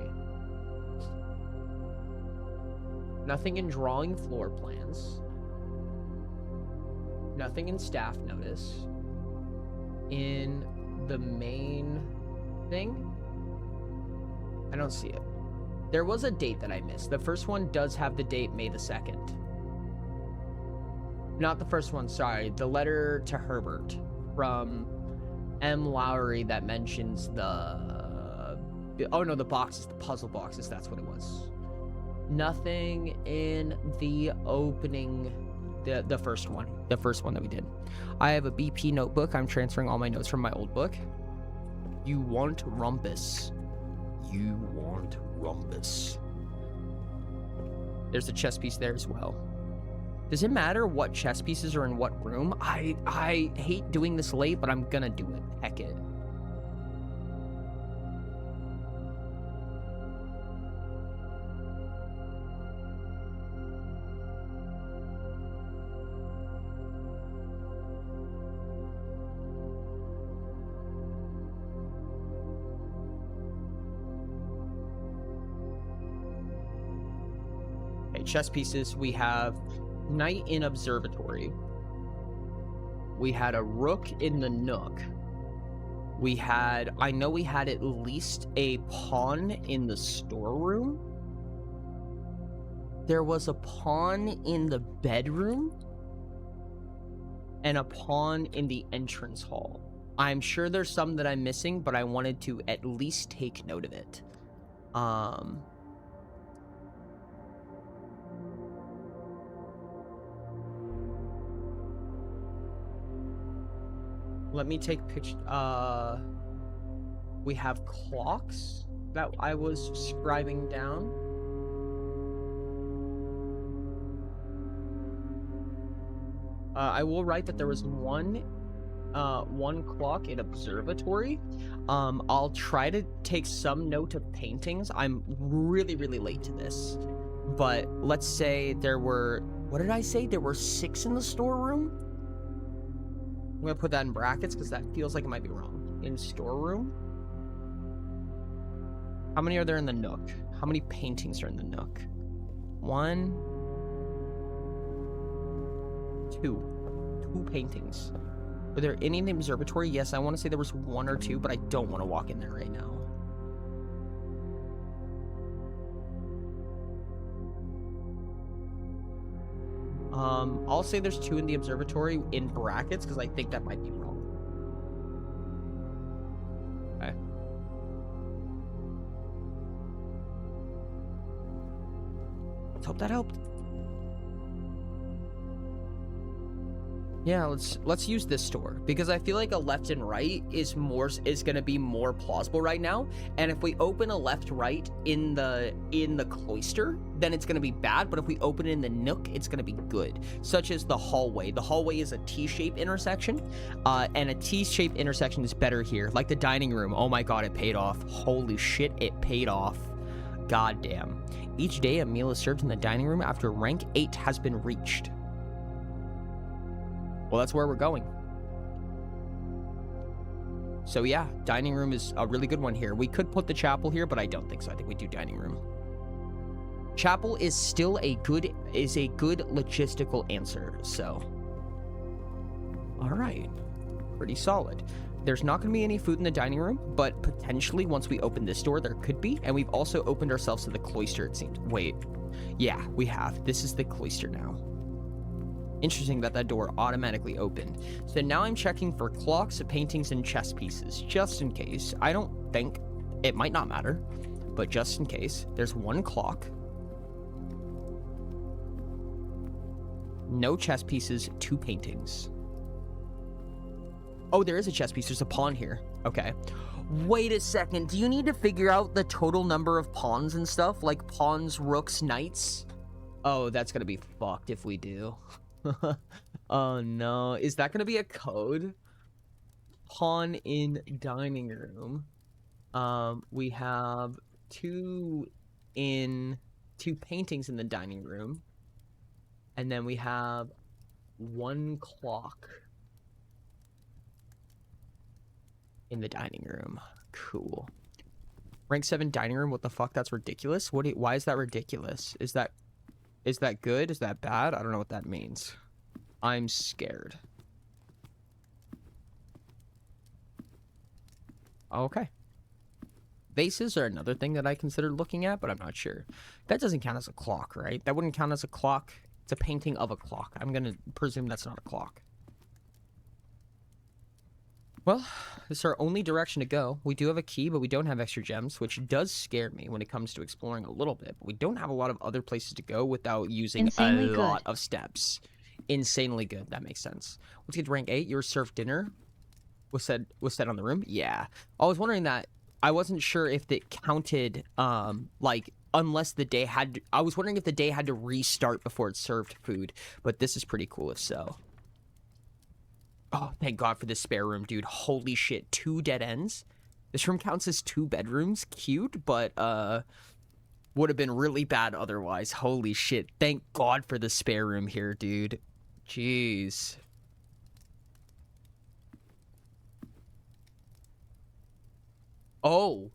Speaker 1: Nothing in drawing floor plans. Nothing in staff notice. In the main thing? I don't see it. There was a date that I missed. The first one does have the date May the 2nd. Not the first one, sorry. The letter to Herbert from M. Lowry that mentions the... Oh no, the boxes, the puzzle boxes, that's what it was. Nothing in the opening... The first one. The first one that we did. I have a BP notebook. I'm transferring all my notes from my old book. You want Rumpus. You want Rumpus. There's a chess piece there as well. Does it matter what chess pieces are in what room? I hate doing this late, but I'm gonna do it. Heck it. Chess pieces, we have knight in observatory. We had a rook in the Nook. I know we had at least a pawn in the storeroom. There was a pawn in the bedroom. And a pawn in the entrance hall. I'm sure there's some that I'm missing, but I wanted to at least take note of it. Let me take pictures. We have clocks that I was scribing down. I will write that there was one clock in observatory. I'll try to take some note of paintings. I'm really late to this, but let's say there were, what did I say? There were 6 in the storeroom? I'm gonna put that in brackets because that feels like it might be wrong. In storeroom? How many are there in the Nook? How many paintings are in the Nook? 1, 2, 2 paintings. Are there any in the observatory? Yes, I want to say there was 1 or 2, but I don't want to walk in there right now. I'll say there's 2 in the observatory in brackets because I think that might be wrong. Okay. Let's hope that helped. Yeah, let's use this store because I feel like a left and right is gonna be more plausible right now. And if we open a left right in the cloister, then it's gonna be bad. But if we open it in the nook, it's gonna be good. Such as the hallway. The hallway is a T-shaped intersection, and a T-shaped intersection is better here. Like the dining room. Oh my god, it paid off. Holy shit, it paid off. God damn. Each day a meal is served in the dining room after rank 8 has been reached. Well, that's where we're going. So yeah, dining room is a really good one here. We could put the chapel here, but I don't think so. I think we do dining room. Chapel is still a good logistical answer, so. All right, pretty solid. There's not gonna be any food in the dining room, but potentially once we open this door, there could be. And we've also opened ourselves to the cloister, it seems. Wait, yeah, we have. This is the cloister now. Interesting that door automatically opened. So now I'm checking for clocks, paintings, and chess pieces, just in case. I don't think, it might not matter, but just in case. There's 1 clock. No chess pieces, 2 paintings. Oh, there is a chess piece. There's a pawn here. Okay. Wait a second. Do you need to figure out the total number of pawns and stuff? Like pawns, rooks, knights? Oh, that's gonna be fucked if we do. Oh no, is that gonna be a code? Pawn in dining room. We have 2 paintings in the dining room, and then we have 1 clock in the dining room. Cool. Rank 7 dining room. What the fuck? That's ridiculous. Why is that ridiculous? Is that good? Is that bad? I don't know what that means. I'm scared. Okay. Vases are another thing that I considered looking at, but I'm not sure. That doesn't count as a clock, right? That wouldn't count as a clock. It's a painting of a clock. I'm gonna presume that's not a clock. Well, this is our only direction to go. We do have a key, but we don't have extra gems, which does scare me when it comes to exploring a little bit. But we don't have a lot of other places to go without using a lot of steps. Insanely good. That makes sense. Let's get to rank 8. You were served dinner. Was said on the room? Yeah. I was wondering that. I wasn't sure if it counted, like, unless the day had... I was wondering if the day had to restart before it served food. But this is pretty cool if so. Oh, thank God for this spare room, dude. Holy shit. 2 dead ends? This room counts as 2 bedrooms. Cute, but, would have been really bad otherwise. Holy shit. Thank God for the spare room here, dude. Jeez. Oh.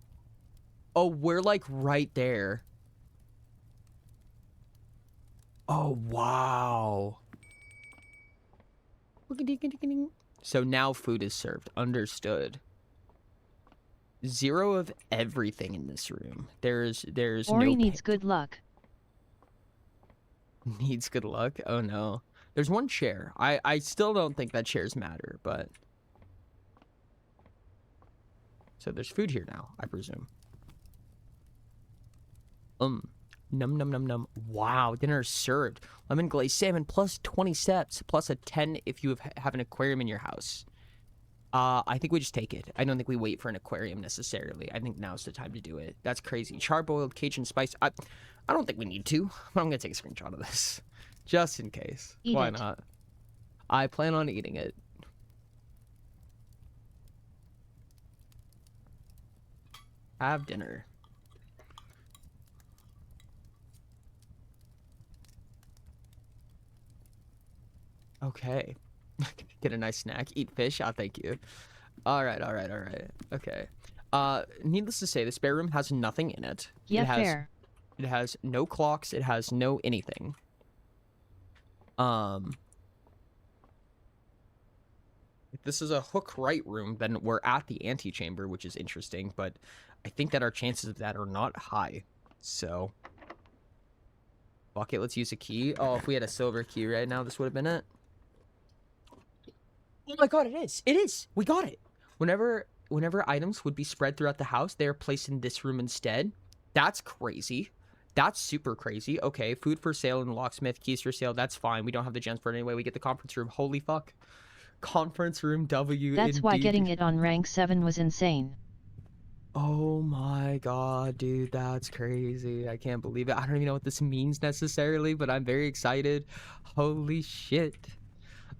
Speaker 1: Oh, we're, like, right there. Oh, wow. So now food is served. Understood. 0 of everything in this room. There's
Speaker 2: Ori
Speaker 1: no
Speaker 2: needs good luck.
Speaker 1: Needs good luck? Oh no. There's 1 chair. I still don't think that chairs matter, but... So there's food here now, I presume. Num num num num. Wow, dinner is served. Lemon glazed salmon plus 20 steps plus a 10 if you have an aquarium in your house. I think we just take it. I don't think we wait for an aquarium necessarily. I think now's the time to do it. That's crazy. Charboiled Cajun spice. I don't think we need to, but I'm gonna take a screenshot of this. Just in case. Why not? I plan on eating it. Have dinner. Okay. Get a nice snack. Eat fish. Ah, thank you. Alright. Okay. Needless to say, the spare room has nothing in it.
Speaker 2: Yeah, fair.
Speaker 1: It has no clocks. It has no anything. this is a hook right room, then we're at the antechamber, which is interesting, but I think that our chances of that are not high. So, fuck it, let's use a key. Oh, if we had a silver key right now, this would have been it. Oh my god, it is! It is! We got it! Whenever items would be spread throughout the house, they are placed in this room instead. That's crazy. That's super crazy. Okay, food for sale in the locksmith, keys for sale, that's fine. We don't have the gems for it anyway. We get the conference room. Holy fuck. Conference room W.
Speaker 2: That's why
Speaker 1: indeed.
Speaker 2: getting it on rank 7 was insane.
Speaker 1: Oh my god, dude, that's crazy. I can't believe it. I don't even know what this means necessarily, but I'm very excited. Holy shit.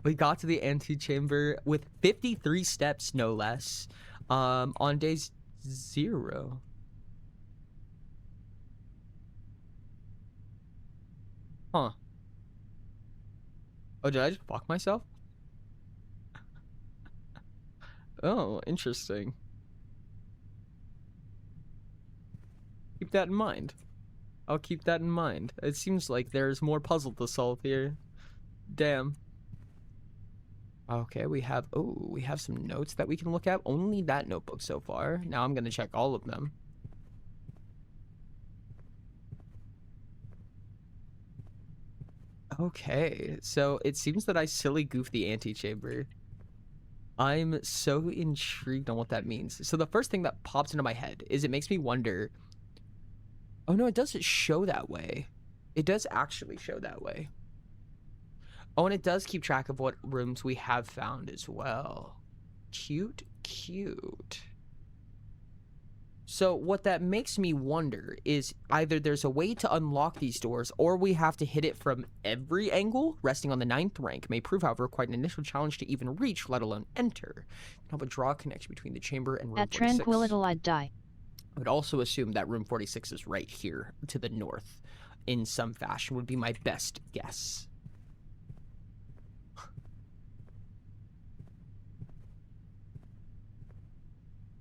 Speaker 1: We got to the antechamber with 53 steps, no less, on day 0. Huh. Oh, did I just fuck myself? Oh, interesting. Keep that in mind. I'll keep that in mind. It seems like there's more puzzle to solve here. Damn. Okay, we have some notes that we can look at. Only that notebook so far. Now I'm gonna check all of them. Okay, so it seems that I silly goofed the antechamber. I'm so intrigued on what that means. So the first thing that pops into my head is it makes me wonder. Oh no, it doesn't show that way. It does actually show that way. Oh, and it does keep track of what rooms we have found as well. Cute, cute. So what that makes me wonder is either there's a way to unlock these doors or we have to hit it from every angle. Resting on the 9th rank may prove, however, quite an initial challenge to even reach, let alone enter. Help draw a connection between the chamber and room 46.
Speaker 2: At Tranquility I'd die.
Speaker 1: I would also assume that room 46 is right here to the north in some fashion would be my best guess.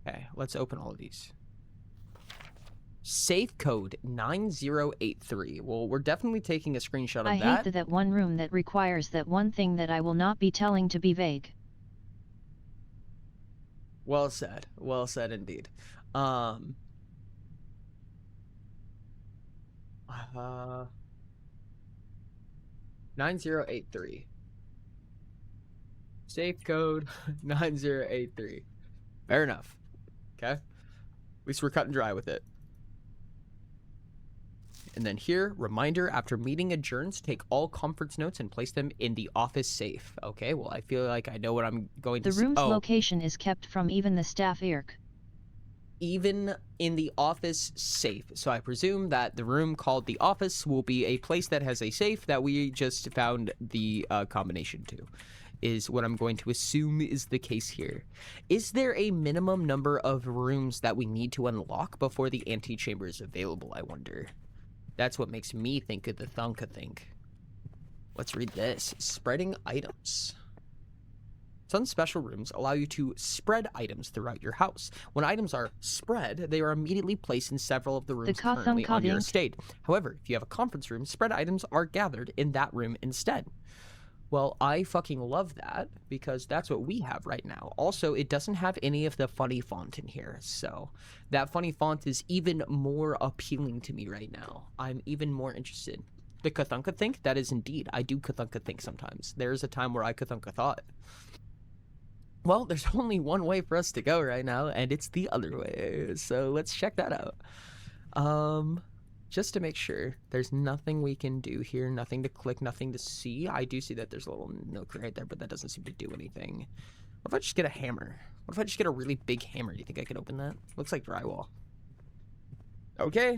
Speaker 1: Okay, let's open all of these. Safe code 9083. Well, we're definitely taking a screenshot of that.
Speaker 2: I hate that one room that requires that one thing that I will not be telling to be vague.
Speaker 1: Well said. Well said indeed. 9083. Safe code 9083. Fair enough. Okay. At least we're cut and dry with it. And then here, reminder, after meeting adjourns, take all conference notes and place them in the office safe. Okay, well, I feel like I know what I'm going to
Speaker 2: The room's location is kept from even the staff IRC.
Speaker 1: Even in the office safe. So I presume that the room called the office will be a place that has a safe that we just found the combination to. Is what I'm going to assume is the case here. Is there a minimum number of rooms that we need to unlock before the antechamber is available, I wonder? That's what makes me think of the Thunka-Think. Let's read this. Spreading items. Some special rooms allow you to spread items throughout your house. When items are spread, they are immediately placed in several of the rooms currently on your estate. However, if you have a conference room, spread items are gathered in that room instead. Well, I fucking love that, because that's what we have right now. Also, it doesn't have any of the funny font in here, so that funny font is even more appealing to me right now. I'm even more interested. The Cthulhu-Think, that is indeed. I do Cthulhu-Think sometimes. There's a time where I Cthulhu-Thought. Well, there's only one way for us to go right now, and it's the other way, so let's check that out. Just to make sure, there's nothing we can do here, nothing to click, nothing to see. I do see that there's a little nook right there, but that doesn't seem to do anything. What if I just get a hammer? What if I just get a really big hammer? Do you think I can open that? Looks like drywall. Okay,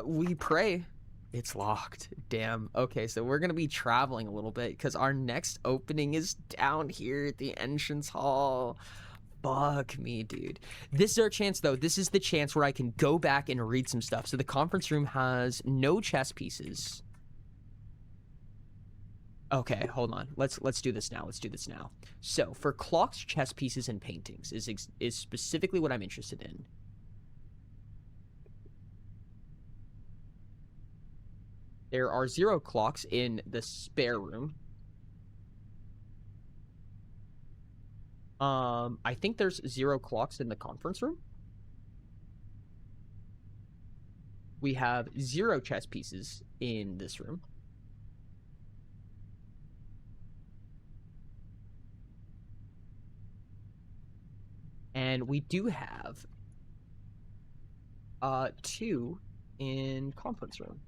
Speaker 1: we pray. It's locked. Damn. Okay, so we're gonna be traveling a little bit because our next opening is down here at the entrance hall. Fuck me, dude. This is our chance, though. This is the chance where I can go back and read some stuff. So the conference room has no chess pieces. Okay, hold on. Let's do this now. Let's do this now. So for clocks, chess pieces, and paintings is specifically what I'm interested in. There are 0 clocks in the spare room. I think there's 0 clocks in the conference room. We have 0 chess pieces in this room. And we do have 2 in conference room.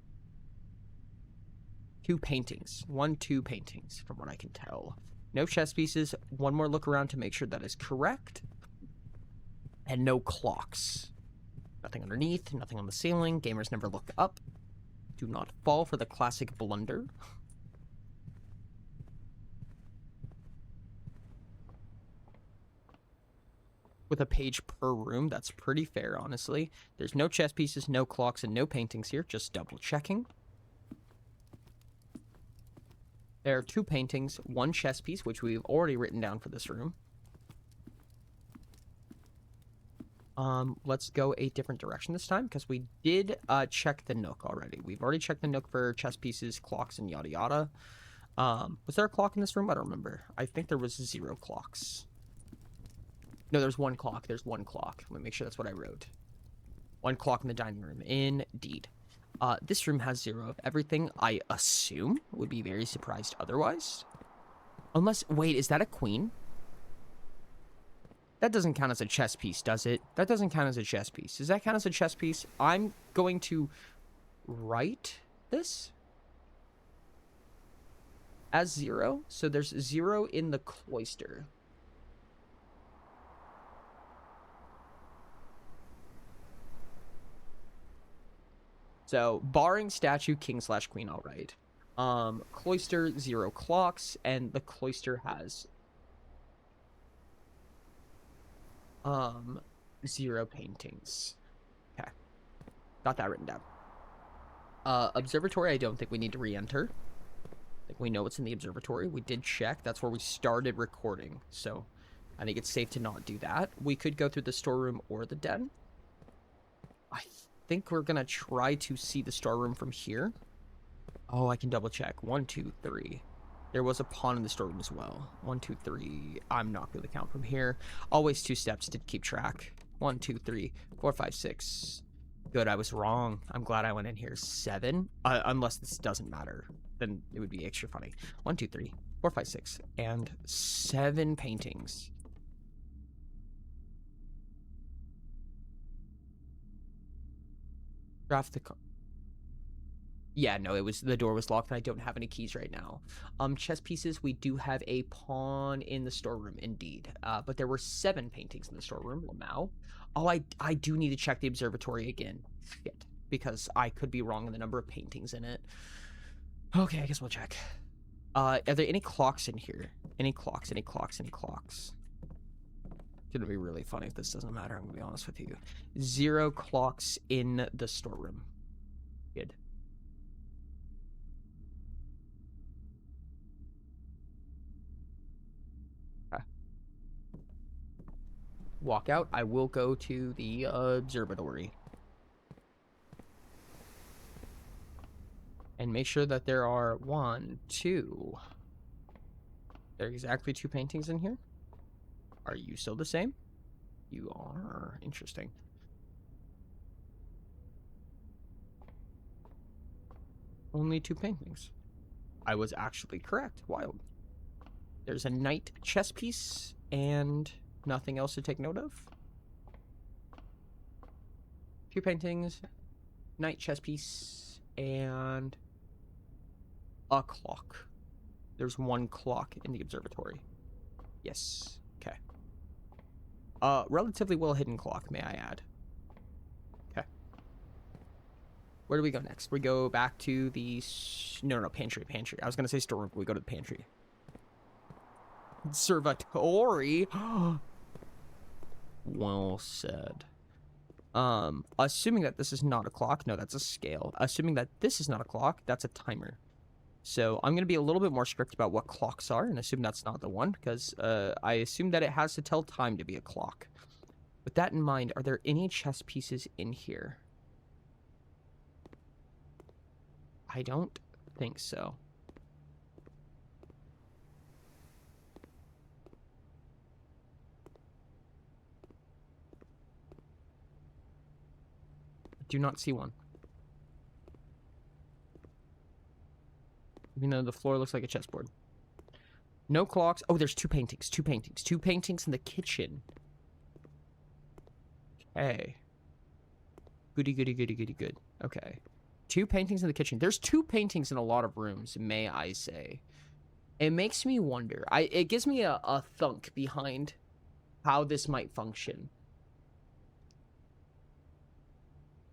Speaker 1: 2 paintings. 2 paintings, from what I can tell. No chess pieces. One more look around to make sure that is correct. And no clocks. Nothing underneath, nothing on the ceiling. Gamers never look up. Do not fall for the classic blunder. With a page per room, that's pretty fair, honestly. There's no chess pieces, no clocks, and no paintings here. Just double checking. There are 2 paintings, 1 chess piece, which we've already written down for this room. Let's go a different direction this time, because we did check the nook already. We've already checked the nook for chess pieces, clocks, and yada yada. Was there a clock in this room? I don't remember. I think there was 0 clocks. No, there's 1 clock. There's 1 clock. Let me make sure that's what I wrote. 1 clock in the dining room. Indeed. This room has 0 of everything, I assume. Would be very surprised otherwise. Unless, wait, is that a queen? That doesn't count as a chess piece, does it? That doesn't count as a chess piece. Does that count as a chess piece? I'm going to write this as 0. So there's 0 in the cloister. So, barring statue, king/queen, all right. Cloister, 0 clocks, and the cloister has 0 paintings. Okay. Got that written down. Observatory, I don't think we need to re-enter. I think we know what's in the observatory. We did check. That's where we started recording. So, I think it's safe to not do that. We could go through the storeroom or the den. I think we're gonna try to see the storeroom from here. Oh, I can double check. 1, 2, 3. There was a pawn in the storeroom as well. 1, 2, 3. I'm not going to count from here. Always 2 steps to keep track. 1, 2, 3, 4, 5, 6. Good, I was wrong. I'm glad I went in here. 7. Unless this doesn't matter, then it would be extra funny. 1, 2, 3, 4, 5, 6, and 7 paintings. Draft the. Yeah, no, the door was locked, and I don't have any keys right now. Chess pieces, we do have a pawn in the storeroom, indeed. But there were 7 paintings in the storeroom, Lamau. Oh, I do need to check the observatory again. Shit, because I could be wrong in the number of paintings in it. Okay, I guess we'll check. Are there any clocks in here? Any clocks, any clocks, any clocks? It's gonna be really funny if this doesn't matter, I'm gonna be honest with you. 0 clocks in the storeroom. Good. Walk out. I will go to the observatory and make sure that there are 1, 2. There are exactly 2 paintings in here. Are you still the same? You are. Interesting. Only 2 paintings. I was actually correct. Wild. There's a knight chess piece and nothing else to take note of. 2 paintings, knight chess piece, and a clock. There's 1 clock in the observatory. Yes. Okay. Relatively well hidden clock, may I add. Okay. Where do we go next? We go back to the... No, pantry. I was gonna say storeroom, but we go to the pantry. Observatory? Well said. Assuming that this is not a clock, no, that's a scale. Assuming that this is not a clock, that's a timer. So I'm going to be a little bit more strict about what clocks are and assume that's not the one, because I assume that it has to tell time to be a clock. With that in mind, are there any chess pieces in here? I don't think so. Do not see one. Even though the floor looks like a chessboard. No clocks. Oh, there's two paintings. Two paintings. Two paintings in the kitchen. Okay. Goody, goody, goody, goody, good. Okay. Two paintings in the kitchen. There's two paintings in a lot of rooms, may I say. It makes me wonder. It gives me a thunk behind how this might function.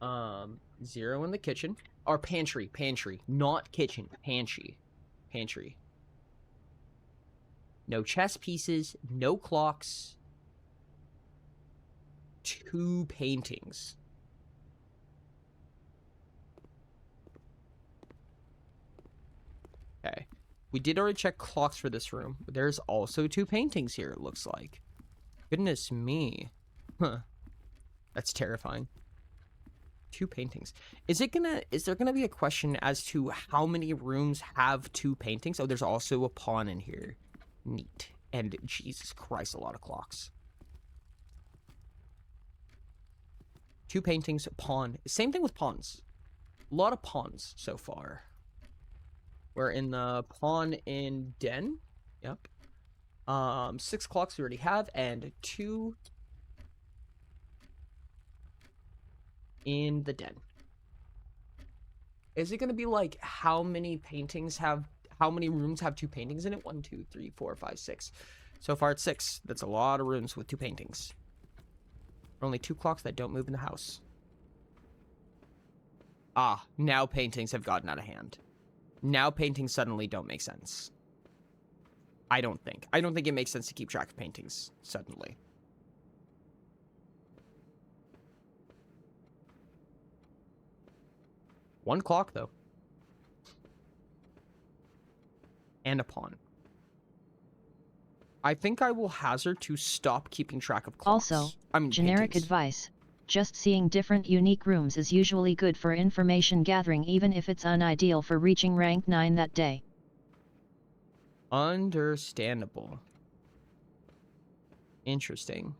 Speaker 1: 0 in the kitchen. Or pantry. Pantry. Not kitchen. Pantry. Pantry. No chess pieces. No clocks. Two paintings. Okay. We did already check clocks for this room. But there's also two paintings here, it looks like. Goodness me. Huh. That's terrifying. Two paintings. Is there gonna be a question as to how many rooms have two paintings? Oh, there's also a pawn in here. Neat. And Jesus Christ, a lot of clocks. Two paintings, pawn. Same thing with pawns. A lot of pawns so far. We're in the pawn in den. Yep. 6 clocks we already have, and 2 in the den. Is it gonna be like how many rooms have two paintings in it? 1, 2, 3, 4, 5, 6. So far it's 6. That's a lot of rooms with two paintings. Only 2 clocks that don't move in the house. Ah, now paintings have gotten out of hand. Now paintings suddenly don't make sense. I don't think it makes sense to keep track of paintings suddenly. One clock, though. And a pawn. I think I will hazard to stop keeping track of clocks.
Speaker 2: Also, generic
Speaker 1: paintings.
Speaker 2: advice. Just seeing different unique rooms is usually good for information gathering, even if it's unideal for reaching rank 9 that day.
Speaker 1: Understandable. Interesting.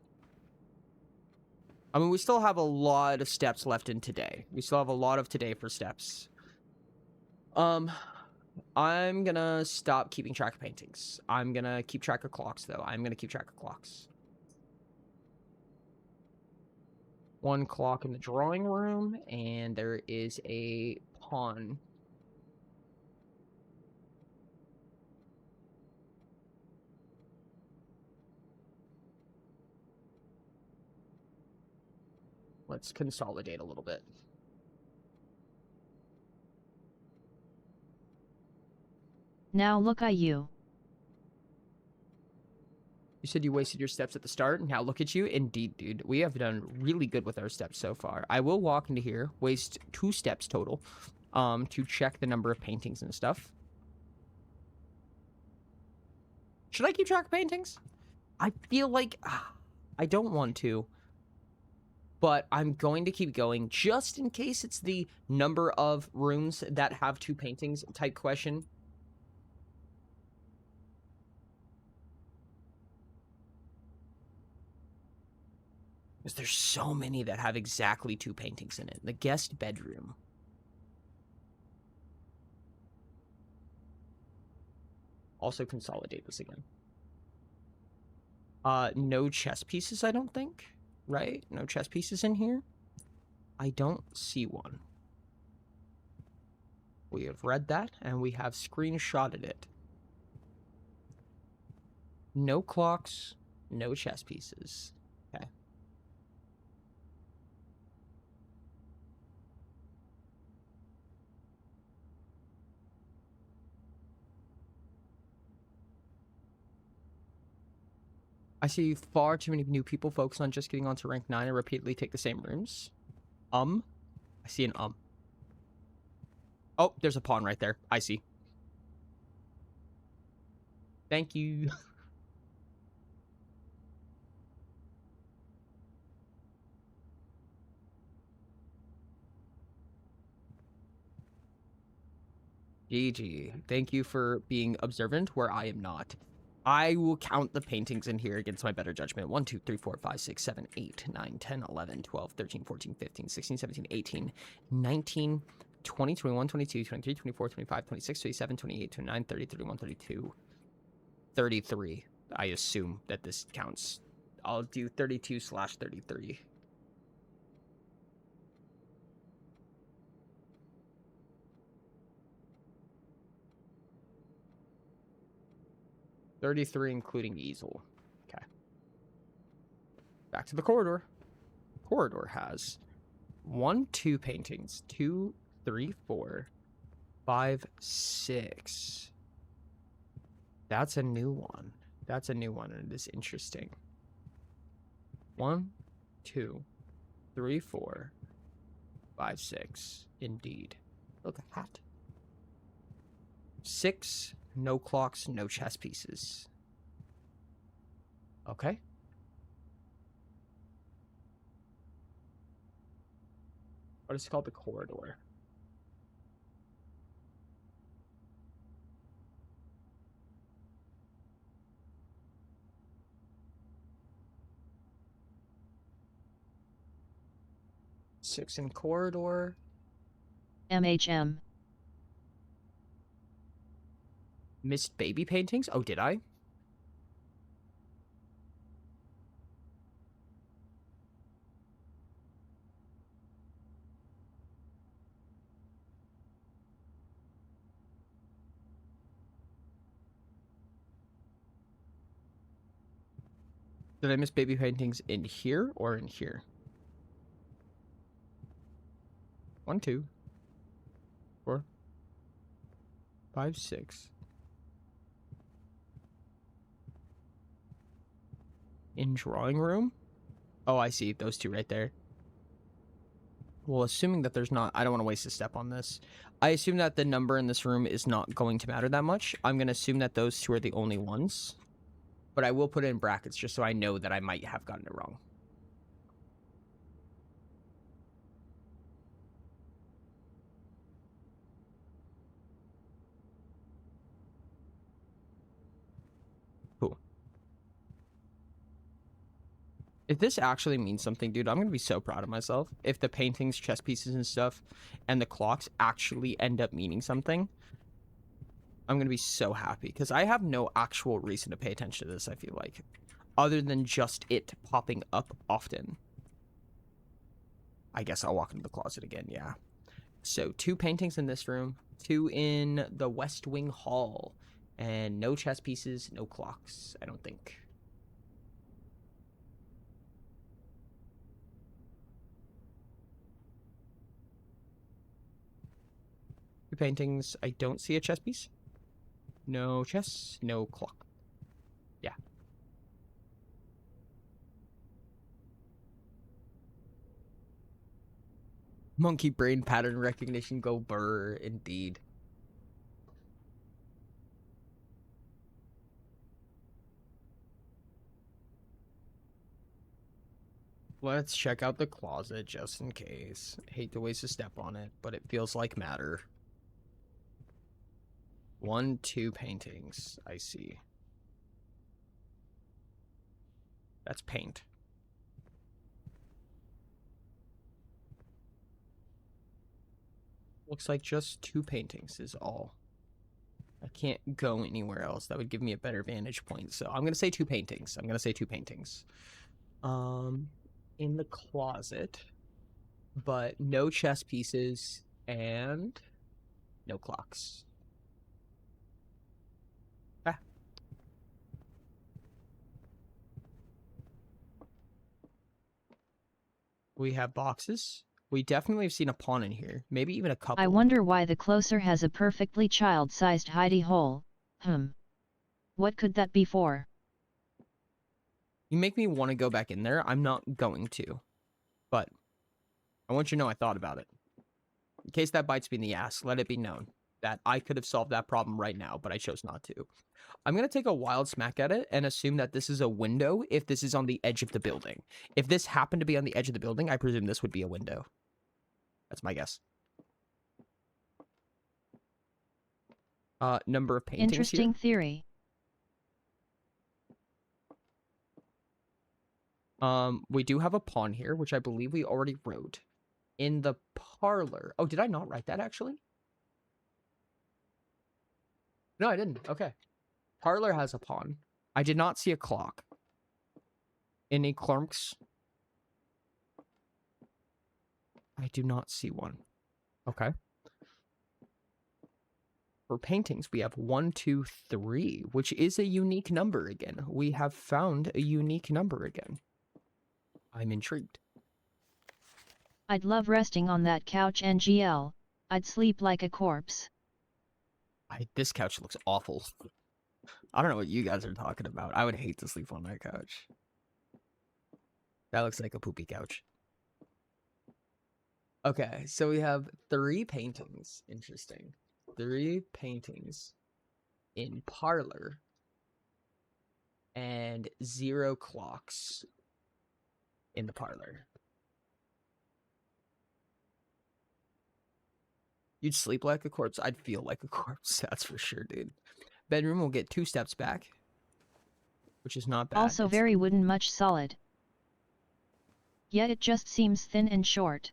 Speaker 1: I mean, we still have a lot of steps left in today. We still have a lot of today for steps. I'm gonna stop keeping track of paintings. I'm gonna keep track of clocks, though. I'm gonna keep track of clocks. 1 clock in the drawing room, and there is a pawn. Let's consolidate a little bit.
Speaker 2: Now look at you.
Speaker 1: You said you wasted your steps at the start, and now look at you. Indeed, dude. We have done really good with our steps so far. I will walk into here, waste 2 steps total, to check the number of paintings and stuff. Should I keep track of paintings? I feel like I don't want to, but I'm going to keep going just in case it's the number of rooms that have 2 paintings type question. Because there's so many that have exactly 2 paintings in it. The guest bedroom. Also consolidate this again. No chess pieces, I don't think. Right? No chess pieces in here. I don't see one. We have read that, and we have screenshotted it. No clocks, no chess pieces. Okay. I see far too many new people focus on just getting onto rank 9 and repeatedly take the same rooms. I see an Oh, there's a pawn right there. I see. Thank you. GG. Thank you for being observant where I am not. I will count the paintings in here against my better judgment. 1, 2, 3, 4, 5, 6, 7, 8, 9, 10, 11, 12, 13, 14, 15, 16, 17, 18, 19, 20, 21, 22, 23, 24, 25, 26, 27, 28, 29, 30, 31, 32, 33. I assume that this counts. I'll do 32/33. $33 including easel. Okay. Back to the corridor. Corridor has 1, 2 paintings. 2, 3, 4, 5, 6. That's a new one. That's a new one, and it is interesting. 1, 2, 3, 4, 5, 6. Indeed. Look at that. 6. No clocks, no chess pieces. Okay. What is it called? The corridor. Six in corridor.
Speaker 2: MHM.
Speaker 1: Missed baby paintings? Oh, did I? Did I miss baby paintings in here or in here? 1, 2, 4, 5, 6. In drawing room? Oh, I see. Those two right there. Well, assuming that there's not... I don't want to waste a step on this. I assume that the number in this room is not going to matter that much. I'm going to assume that those two are the only ones. But I will put it in brackets just so I know that I might have gotten it wrong. Cool. If this actually means something, dude, I'm going to be so proud of myself. If the paintings, chess pieces and stuff, and the clocks actually end up meaning something, I'm going to be so happy. Because I have no actual reason to pay attention to this, I feel like. Other than just it popping up often. I guess I'll walk into the closet again, yeah. So, 2 paintings in this room. 2 in the West Wing Hall. And no chess pieces, no clocks, I don't think. Paintings. I don't see a chess piece. No chess, no clock. Yeah. Monkey brain pattern recognition, go burr, indeed. Let's check out the closet just in case. Hate to waste a step on it, but it feels like matter. 1, 2 paintings, I see. That's paint. Looks like just 2 paintings is all. I can't go anywhere else. That would give me a better vantage point. So I'm going to say 2 paintings. I'm going to say 2 paintings. In the closet. But no chess pieces and no clocks. Ah. We have boxes. We definitely have seen a pawn in here. Maybe even a couple.
Speaker 2: I wonder why the closer has a perfectly child-sized hidey hole. What could that be for?
Speaker 1: You make me want to go back in there. I'm not going to. But I want you to know I thought about it. In case that bites me in the ass, let it be known that I could have solved that problem right now, but I chose not to. I'm going to take a wild smack at it and assume that this is a window if this is on the edge of the building. If this happened to be on the edge of the building, I presume this would be a window. That's my guess. Number of paintings
Speaker 2: Interesting
Speaker 1: here.
Speaker 2: theory.
Speaker 1: We do have a pawn here, which I believe we already wrote. In the parlor. Oh, did I not write that actually? No, I didn't. Okay. Parlor has a pawn. I did not see a clock. Any clerks? I do not see one. Okay. For paintings, we have 1, 2, 3, which is a unique number again. We have found a unique number again. I'm intrigued.
Speaker 2: I'd love resting on that couch, NGL. I'd sleep like a corpse.
Speaker 1: This couch looks awful. I don't know what you guys are talking about. I would hate to sleep on that couch. That looks like a poopy couch. Okay, so we have 3 paintings. Interesting. 3 paintings in parlor. And 0 clocks in the parlor. You'd sleep like a corpse. I'd feel like a corpse. That's for sure, dude. Bedroom will get 2 steps back, which is not bad.
Speaker 2: Also very wooden, much solid. Yet it just seems thin and short.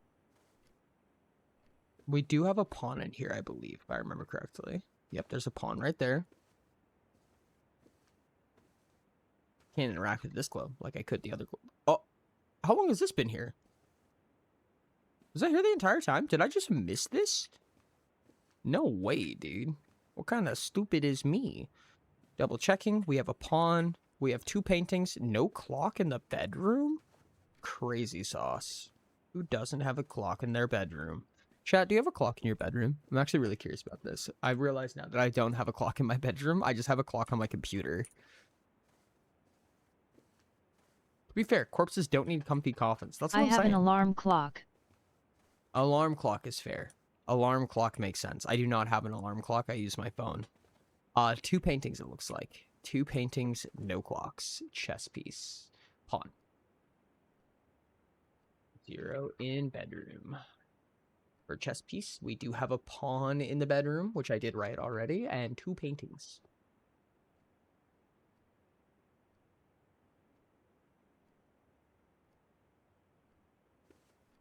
Speaker 1: We do have a pawn in here, I believe, if I remember correctly. Yep, there's a pawn right there. Can't interact with this globe like I could the other globe. Oh, how long has this been here? Was I here the entire time? Did I just miss this? No way, dude. What kind of stupid is me? Double checking. We have a pawn. We have 2 paintings. No clock in the bedroom? Crazy sauce. Who doesn't have a clock in their bedroom? Chat, do you have a clock in your bedroom? I'm actually really curious about this. I realize now that I don't have a clock in my bedroom. I just have a clock on my computer. To be fair, corpses don't need comfy coffins. That's what I'm saying.
Speaker 2: I have an alarm clock.
Speaker 1: Alarm clock is fair. Alarm clock makes sense. I do not have an alarm clock. I use my phone. 2 paintings, it looks like. 2 paintings, no clocks. Chess piece. Pawn. 0 in bedroom. For chess piece, we do have a pawn in the bedroom, which I did write already, and 2 paintings.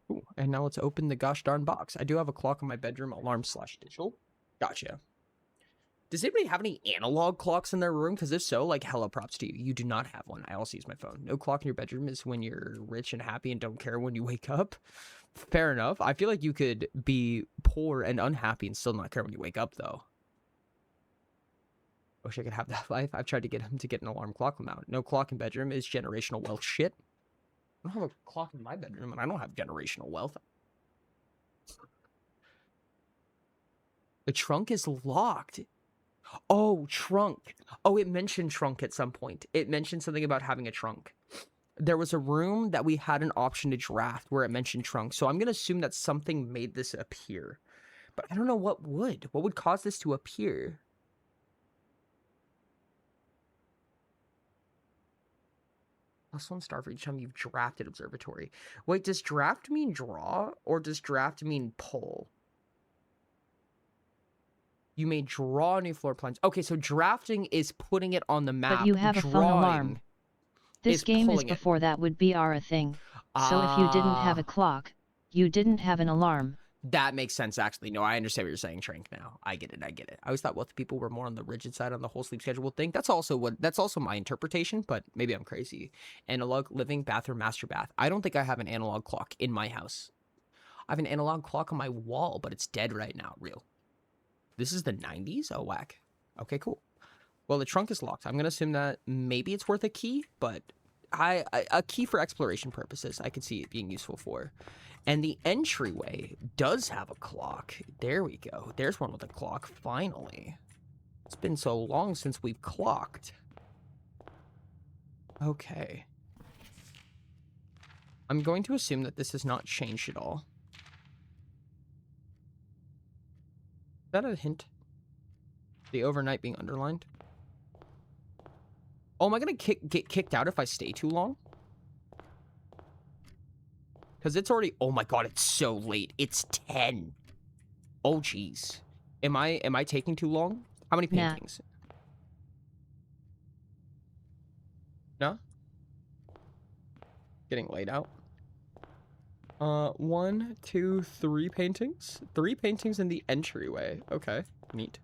Speaker 1: Ooh, and now let's open the gosh darn box. I do have a clock in my bedroom, alarm/digital. Gotcha. Does anybody have any analog clocks in their room? Because if so, like, hella props to you. You do not have one. I also use my phone. No clock in your bedroom is when you're rich and happy and don't care when you wake up. Fair enough. I feel like you could be poor and unhappy and still not care when you wake up, though. Wish I could have that life. I've tried to get him to get an alarm clock amount. No clock in bedroom is generational wealth shit. I don't have a clock in my bedroom, and I don't have generational wealth. The trunk is locked. Oh, trunk. Oh, it mentioned trunk at some point. It mentioned something about having a trunk. There was a room that we had an option to draft where it mentioned trunk. So I'm going to assume that something made this appear. But I don't know what would. What would cause this to appear? +1 star for each time you've drafted observatory. Wait, does draft mean draw? Or does draft mean pull? You may draw new floor plans. Okay, so drafting is putting it on the map.
Speaker 2: But you have a phone alarm. This game is before that would be a thing. So if you didn't have a clock, you didn't have an alarm.
Speaker 1: That makes sense, actually. No, I understand what you're saying, Trank, now. I get it, I get it. I always thought wealthy people were more on the rigid side on the whole sleep schedule thing. That's also my interpretation, but maybe I'm crazy. Analog living, bathroom, master bath. I don't think I have an analog clock in my house. I have an analog clock on my wall, but it's dead right now, real. This is the 90s? Oh, whack. Okay, cool. Well, the trunk is locked. I'm going to assume that maybe it's worth a key, but a key for exploration purposes, I could see it being useful for. And the entryway does have a clock. There we go. There's one with a clock, finally. It's been so long since we've clocked. Okay. I'm going to assume that this has not changed at all. Is that a hint? The overnight being underlined? Oh, am I going to get kicked out if I stay too long? Because it's already... Oh my god, it's so late. It's 10. Oh, jeez. Am I taking too long? How many paintings? No? getting laid out. 1, 2, 3 paintings. 3 paintings in the entryway. Okay, neat.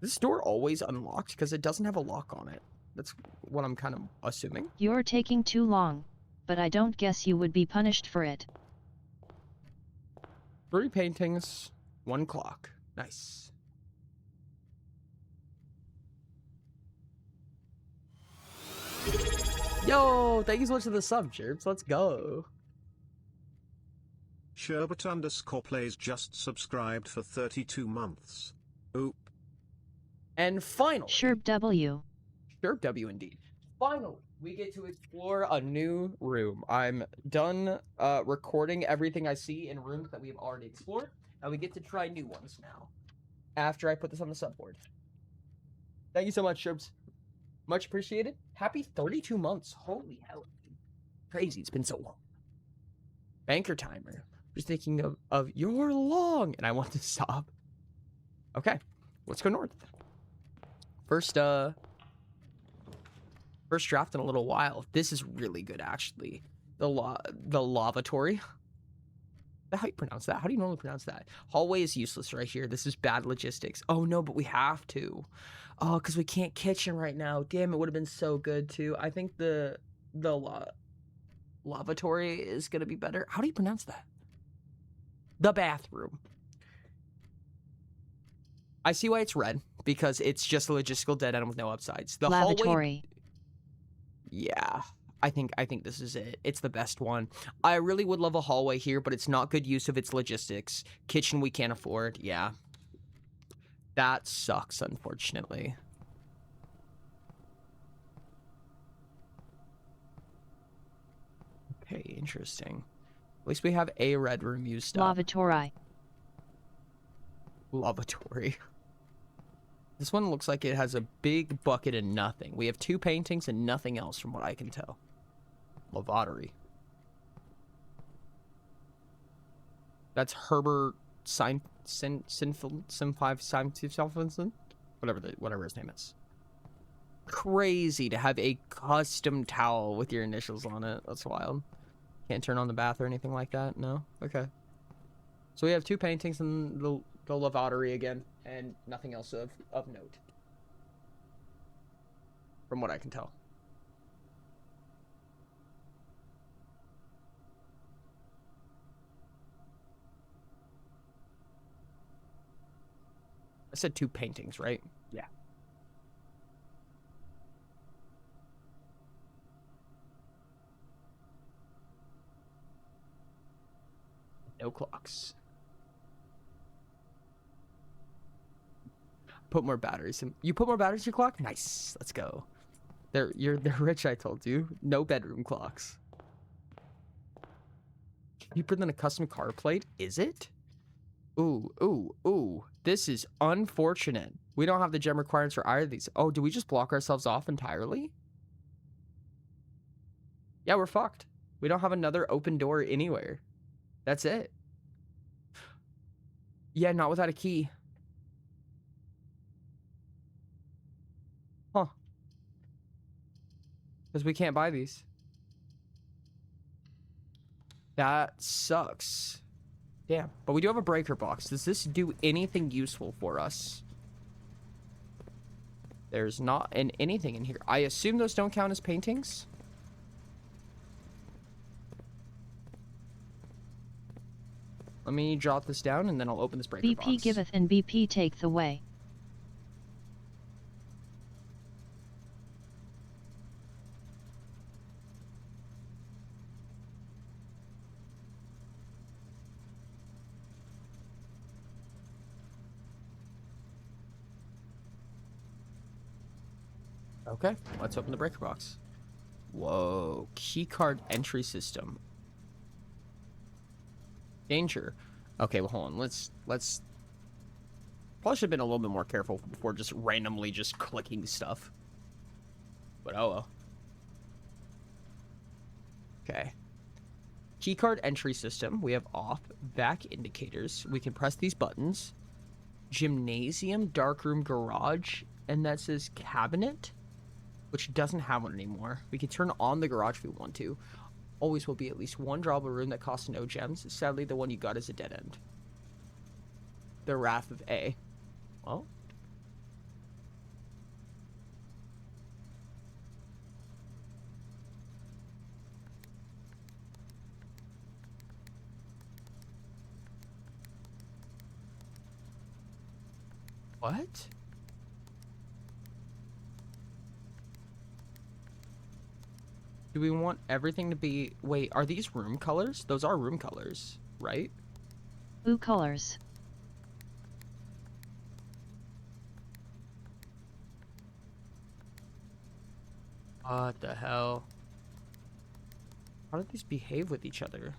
Speaker 1: This door always unlocked because it doesn't have a lock on it. That's what I'm kind of assuming.
Speaker 2: You're taking too long, but I don't guess you would be punished for it.
Speaker 1: 3 paintings, 1 clock. Nice. Yo, thank you so much for the sub, Chirps. Let's go.
Speaker 7: Sherbet_plays just subscribed for 32 months. Oop.
Speaker 1: And finally,
Speaker 2: Sherb W.
Speaker 1: Sherb W indeed. Finally, we get to explore a new room. I'm done recording everything I see in rooms that we have already explored, and we get to try new ones now, after I put this on the subboard. Thank you so much, Sherbs. Much appreciated. Happy 32 months. Holy hell. Crazy, it's been so long. Banker timer. Just thinking of you're long, and I want to stop. Okay, let's go north. First draft in a little while. This is really good, actually. The lavatory. How do you pronounce that? How do you normally pronounce that? Hallway is useless right here. This is bad logistics. Oh no, but we have to. Oh, because we can't kitchen right now. Damn, it would have been so good too. I think the lavatory is gonna be better. How do you pronounce that? The bathroom. I see why it's red, because it's just a logistical dead end with no upsides. The
Speaker 2: lavatory.
Speaker 1: Hallway, yeah, I think this is it. It's the best one. I really would love a hallway here, but it's not good use of its logistics. Kitchen we can't afford. Yeah. That sucks, unfortunately. Okay, interesting. At least we have a red room used up.
Speaker 2: Lavatory.
Speaker 1: Lavatory. This one looks like it has a big bucket and nothing. We have 2 paintings and nothing else from what I can tell. Lavatory. That's Herbert Simfive whatever his name is. Crazy to have a custom towel with your initials on it. That's wild. Can't turn on the bath or anything like that? No? Okay. So we have 2 paintings in the lavatory again, and nothing else of note. From what I can tell. I said 2 paintings, right? Yeah. No clocks. Put more batteries in. You put more batteries in your clock? Nice. Let's go. They're rich, I told you. No bedroom clocks. Cheaper than a custom car plate? Is it? Ooh. This is unfortunate. We don't have the gem requirements for either of these. Oh, do we just block ourselves off entirely? Yeah, we're fucked. We don't have another open door anywhere. That's it. Yeah, not without a key. Huh. Because we can't buy these. That sucks. Damn. But we do have a breaker box. Does this do anything useful for us? There's not anything in here. I assume those don't count as paintings? Let me jot this down, and then I'll open this breaker box.
Speaker 2: BP giveth and BP taketh away.
Speaker 1: Okay, let's open the breaker box. Whoa, keycard entry system. Danger. Okay, well, hold on. Let's probably should have been a little bit more careful before just randomly just clicking stuff. But oh well. Okay. Keycard entry system. We have off, back indicators. We can press these buttons. Gymnasium, darkroom, garage, and that says cabinet, which doesn't have one anymore. We can turn on the garage if we want to. Always will be at least one drawable room that costs no gems. Sadly, the one you got is a dead end. The Wrath of A. Well. What? Do we want everything to be... Wait, are these room colors? Those are room colors, right?
Speaker 2: Blue colors.
Speaker 1: What the hell? How do these behave with each other?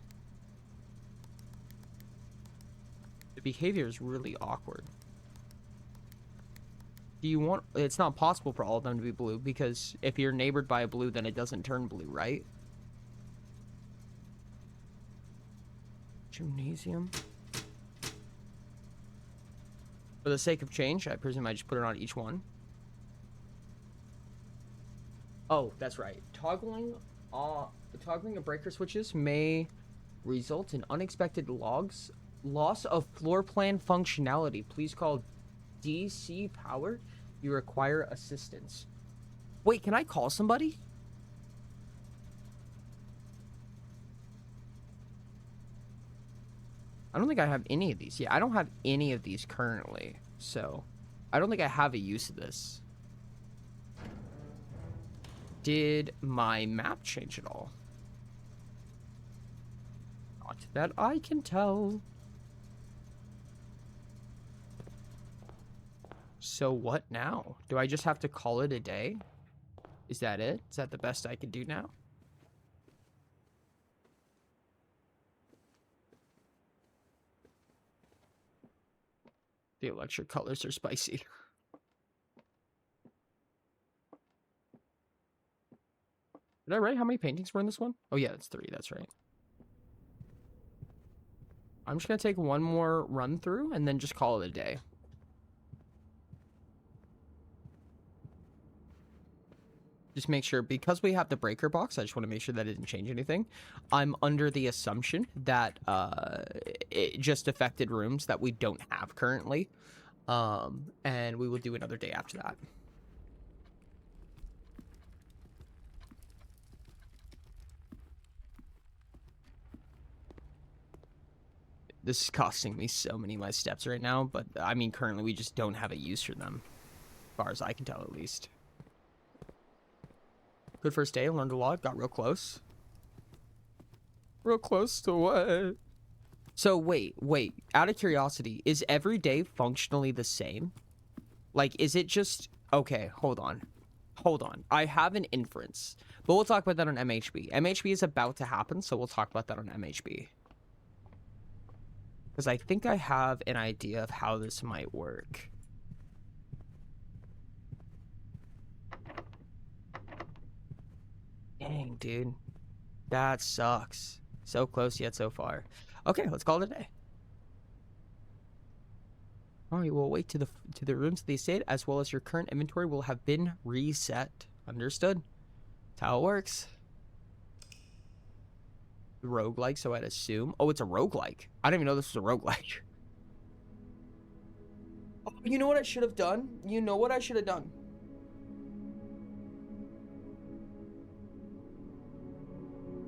Speaker 1: The behavior is really awkward. Do you want... It's not possible for all of them to be blue, because if you're neighbored by a blue, then it doesn't turn blue, right? Gymnasium. For the sake of change, I presume I just put it on each one. Oh, that's right. Toggling of breaker switches may result in unexpected loss of floor plan functionality. Please call DC Power. You require assistance. Wait, can I call somebody? I don't think I have any of these. Yeah, I don't have any of these currently. So, I don't think I have a use of this. Did my map change at all? Not that I can tell. So what now? Do I just have to call it a day? Is that it? Is that the best I can do now? The electric colors are spicy. Did I write how many paintings were in this one? Oh yeah, that's 3, that's right. I'm just gonna take one more run through and then just call it a day. Just make sure, because we have the breaker box, I just want to make sure that it didn't change anything. I'm under the assumption that it just affected rooms that we don't have currently. And we will do another day after that. This is costing me so many of my steps right now, but I mean, currently we just don't have a use for them. As far as I can tell, at least. Good first day, learned a lot, got real close. Real close to what? So wait, out of curiosity, is every day functionally the same? Like, is it just... Okay, hold on. I have an inference, but we'll talk about that on MHB. MHB is about to happen, so we'll talk about that on MHB. Because I think I have an idea of how this might work. Dang, dude. That sucks. So close yet so far. Okay, let's call it a day. Alright, we'll wait to the rooms of the estate, as well as your current inventory will have been reset. Understood? That's how it works. Roguelike, so I'd assume. Oh, it's a roguelike. I didn't even know this was a roguelike. Oh, you know what I should have done?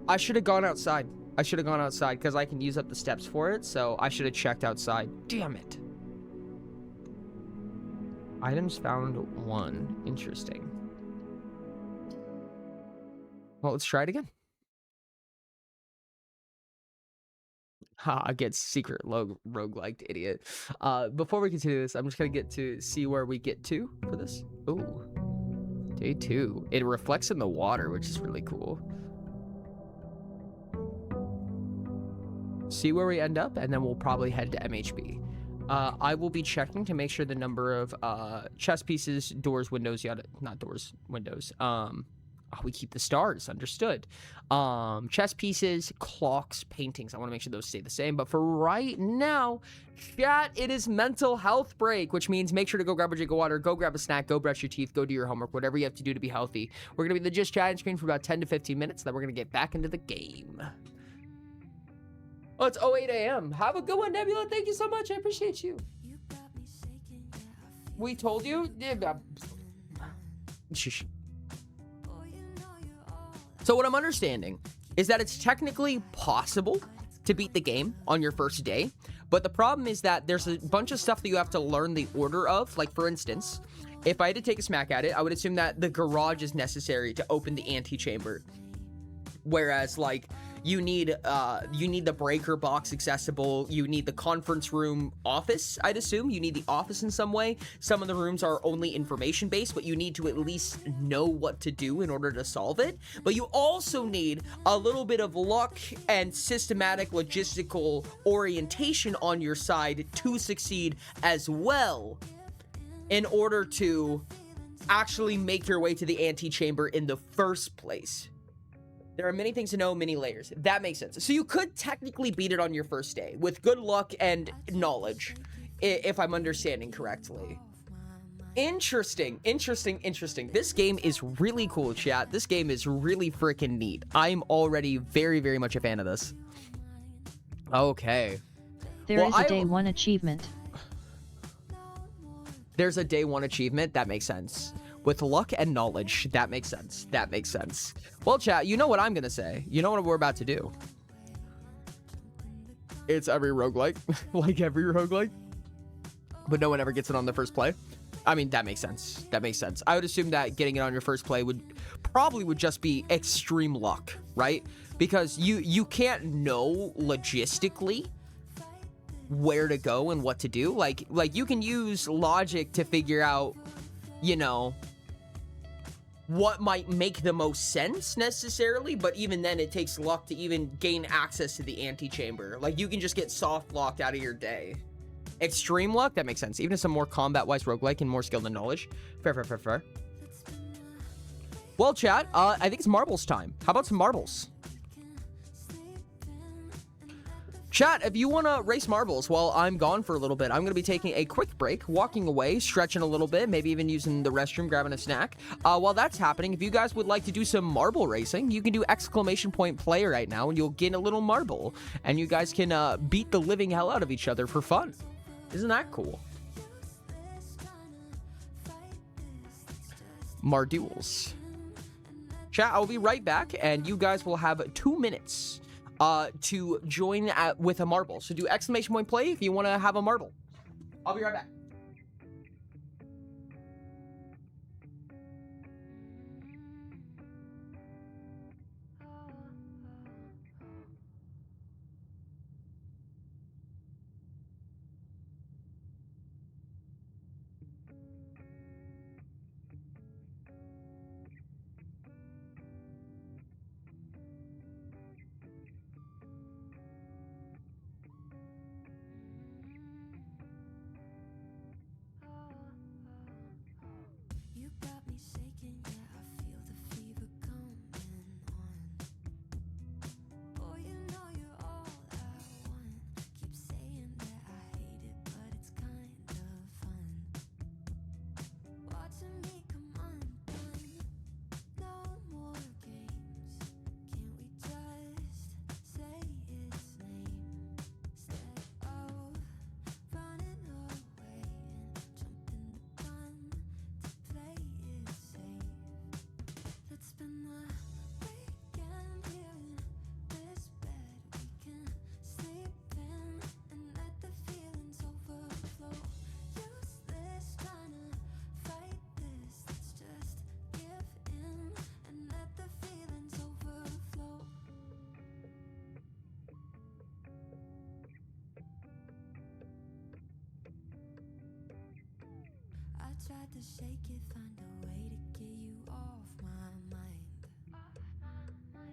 Speaker 1: I should have gone outside. Because I can use up the steps for it, so I should have checked outside. Damn it. Items found 1. Interesting. Well, let's try it again. Ha, gets secret roguelike, idiot. Before we continue this, I'm just gonna get to see where we get to for this. Ooh. Day 2. It reflects in the water, which is really cool. See where we end up, and then we'll probably head to MHB. I will be checking to make sure the number of chess pieces, doors, windows, yada, not doors, windows, Oh, we keep the stars. Understood. Chess pieces, clocks, paintings. I want to make sure those stay the same. But for right now, chat, it is mental health break, which means make sure to go grab a drink of water, go grab a snack, go brush your teeth, go do your homework, whatever you have to do to be healthy. We're going to be in the Just Chatting screen for about 10 to 15 minutes. Then we're going to get back into the game. Oh, it's 08 a.m. Have a good one, Nebula. Thank you so much. I appreciate you. We told you? Yeah. Shush. So what I'm understanding is that it's technically possible to beat the game on your first day, but the problem is that there's a bunch of stuff that you have to learn the order of. Like, for instance, if I had to take a smack at it, I would assume that the garage is necessary to open the antechamber. Whereas, like, you need the breaker box accessible, you need the conference room office, I'd assume. You need the office in some way. Some of the rooms are only information based, but you need to at least know what to do in order to solve it. But you also need a little bit of luck and systematic logistical orientation on your side to succeed as well, in order to actually make your way to the antechamber in the first place. There are many things to know, many layers. That makes sense. So you could technically beat it on your first day with good luck and knowledge, if I'm understanding correctly. Interesting. This game is really cool, chat. This game is really freaking neat. I'm already very, very much a fan of this. Okay.
Speaker 2: There is a day one achievement.
Speaker 1: There's a day one achievement. That makes sense. With luck and knowledge. That makes sense. That makes sense. Well, chat, you know what I'm going to say. You know what we're about to do. It's every roguelike. Like every roguelike. But no one ever gets it on the first play. I mean, that makes sense. That makes sense. I would assume that getting it on your first play would just be extreme luck, right? Because you can't know logistically where to go and what to do. Like you can use logic to figure out, you know, what might make the most sense necessarily, but even then it takes luck to even gain access to the antechamber. Like, you can just get soft locked out of your day. Extreme luck, that makes sense. Even some more combat-wise roguelike and more skill and knowledge. Fair. Well, chat, I think it's marbles time. How about some marbles? Chat, if you want to race marbles while I'm gone for a little bit, I'm going to be taking a quick break, walking away, stretching a little bit, maybe even using the restroom, grabbing a snack. While that's happening, if you guys would like to do some marble racing, you can do !play right now, and you'll get a little marble, and you guys can beat the living hell out of each other for fun. Isn't that cool? Marduels. Chat, I'll be right back, and you guys will have 2 minutes to join with a marble. So do !play if you want to have a marble. I'll be right back.
Speaker 10: Tried to shake it, find a way to get you off my mind.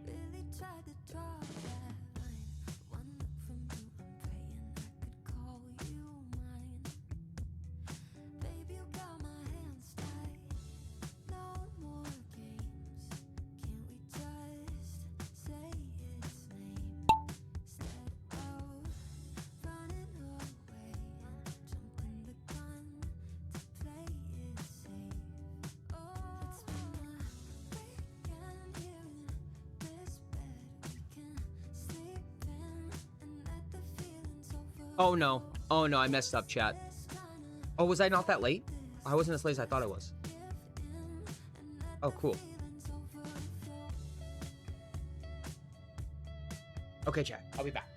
Speaker 10: Really tried to draw that line. One look from you, I'm praying I could call you mine. Baby, you got my hands tied. No more games.
Speaker 1: Oh no. Oh no, I messed up, chat. Oh, was I not that late? I wasn't as late as I thought I was. Oh, cool. Okay, chat. I'll be back.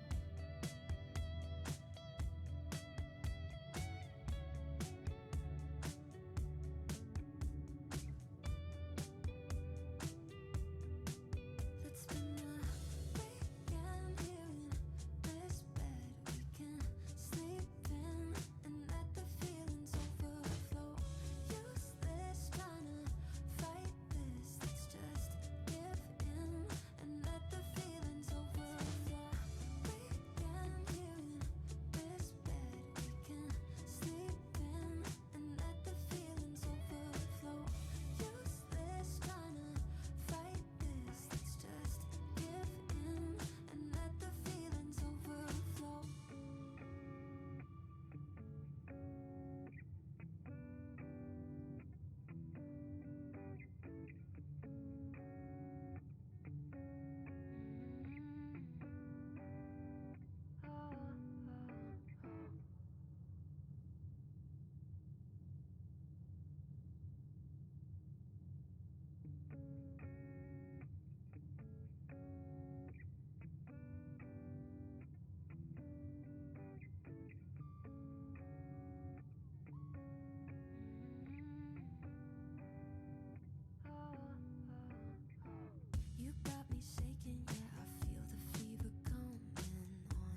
Speaker 10: You got me shaking, yeah, I feel the fever coming on.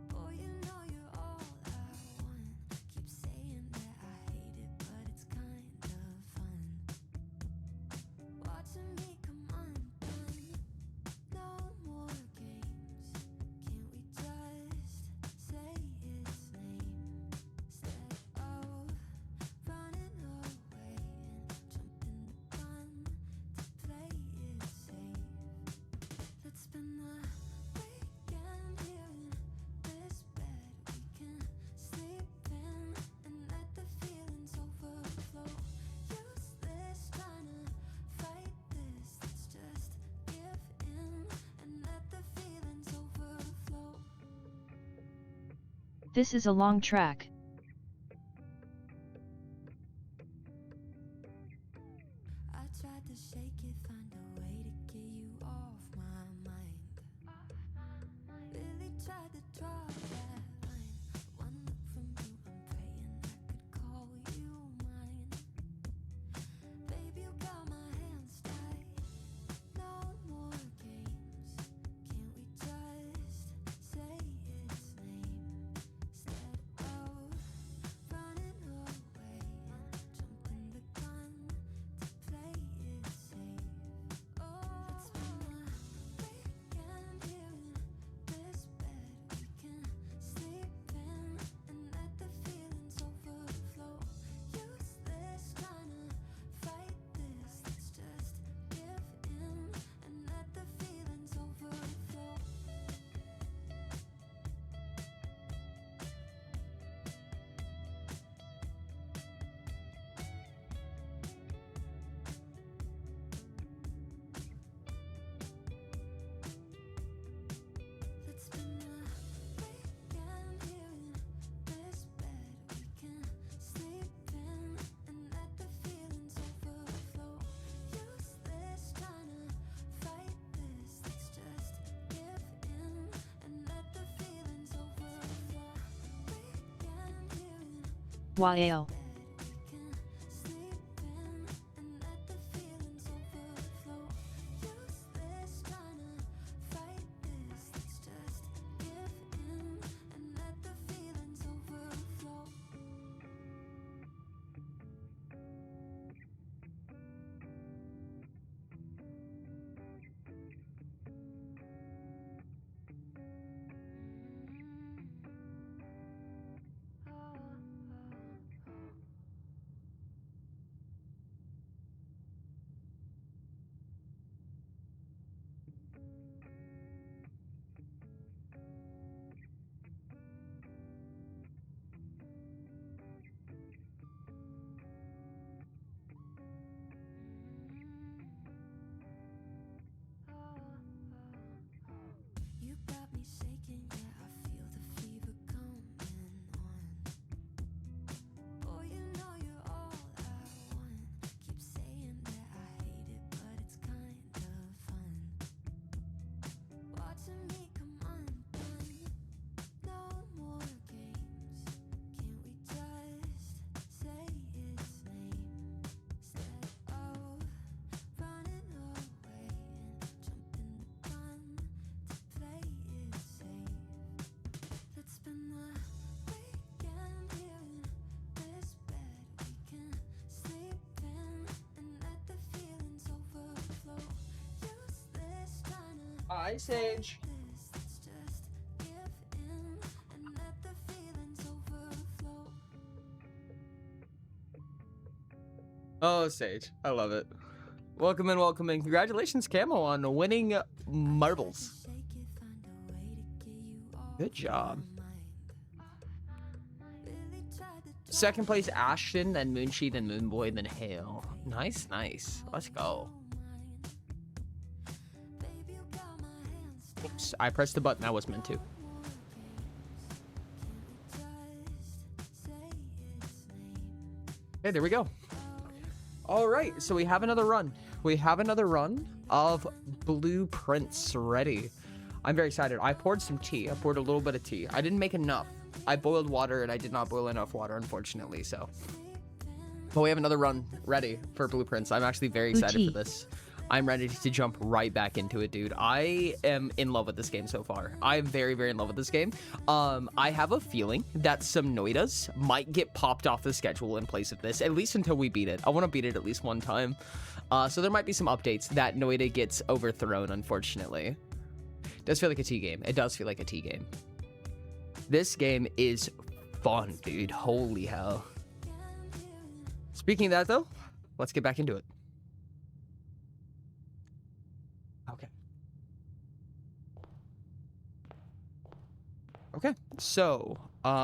Speaker 10: Boy, you know you're all I want. Keep saying that I hate it, but it's kind of fun. Watching me come undone. No more games. Can't we just say its name instead of running away and jumping the gun to play it safe? Let's spend the weekend here in this bed we can sleep in and let the feelings overflow. Useless trying to fight this. Let's just give in and let the feelings overflow.
Speaker 2: This is a long track.
Speaker 10: I tried to shake it, find a way to get you off my mind. Really tried to draw that line. One look from you, I'm praying I could call you mine. Baby, you got my hands tied. No more games. Can't we just say its name instead of running away and jumping the gun to play it safe? Oh, let's spend the weekend here in this bed we can sleep in and let the feelings overflow. Useless trying to fight this. Let's just give in and let the feelings overflow. Let's spend the weekend here in this bed we can sleep in and let the feelings overflow. Useless trying to fight this. Let's just give in and let the feelings overflow. Weekend here in
Speaker 2: YAO.
Speaker 10: bed we can sleep in and let the feelings overflow. Useless trying to fight this. Let's just give in and let the feelings overflow.
Speaker 1: Hi, Sage. Oh, Sage. I love it. Welcome in, welcome in. Congratulations, Camo, on winning marbles. Good job. Second place, Ashton, then Moonshi, then Moonboy, then Hale. Nice, nice. Let's go. Oops, I pressed the button I was meant to. Okay, there we go. All right, so we have another run. We have another run of blueprints ready. I'm very excited. I poured some tea. I poured a little bit of tea. I didn't make enough. I boiled water and I did not boil enough water, unfortunately, so. But we have another run ready for blueprints. I'm actually very excited for this. I'm ready to jump right back into it, dude. I am in love with this game so far. I'm very, very in love with this game. I have a feeling that some Noidas might get popped off the schedule in place of this, at least until we beat it. I want to beat it at least one time. So there might be some updates that Noida gets overthrown, unfortunately. It does feel like a T game. It does feel like a T game. This game is fun, dude. Holy hell. Speaking of that, though, let's get back into it. Okay. Okay, so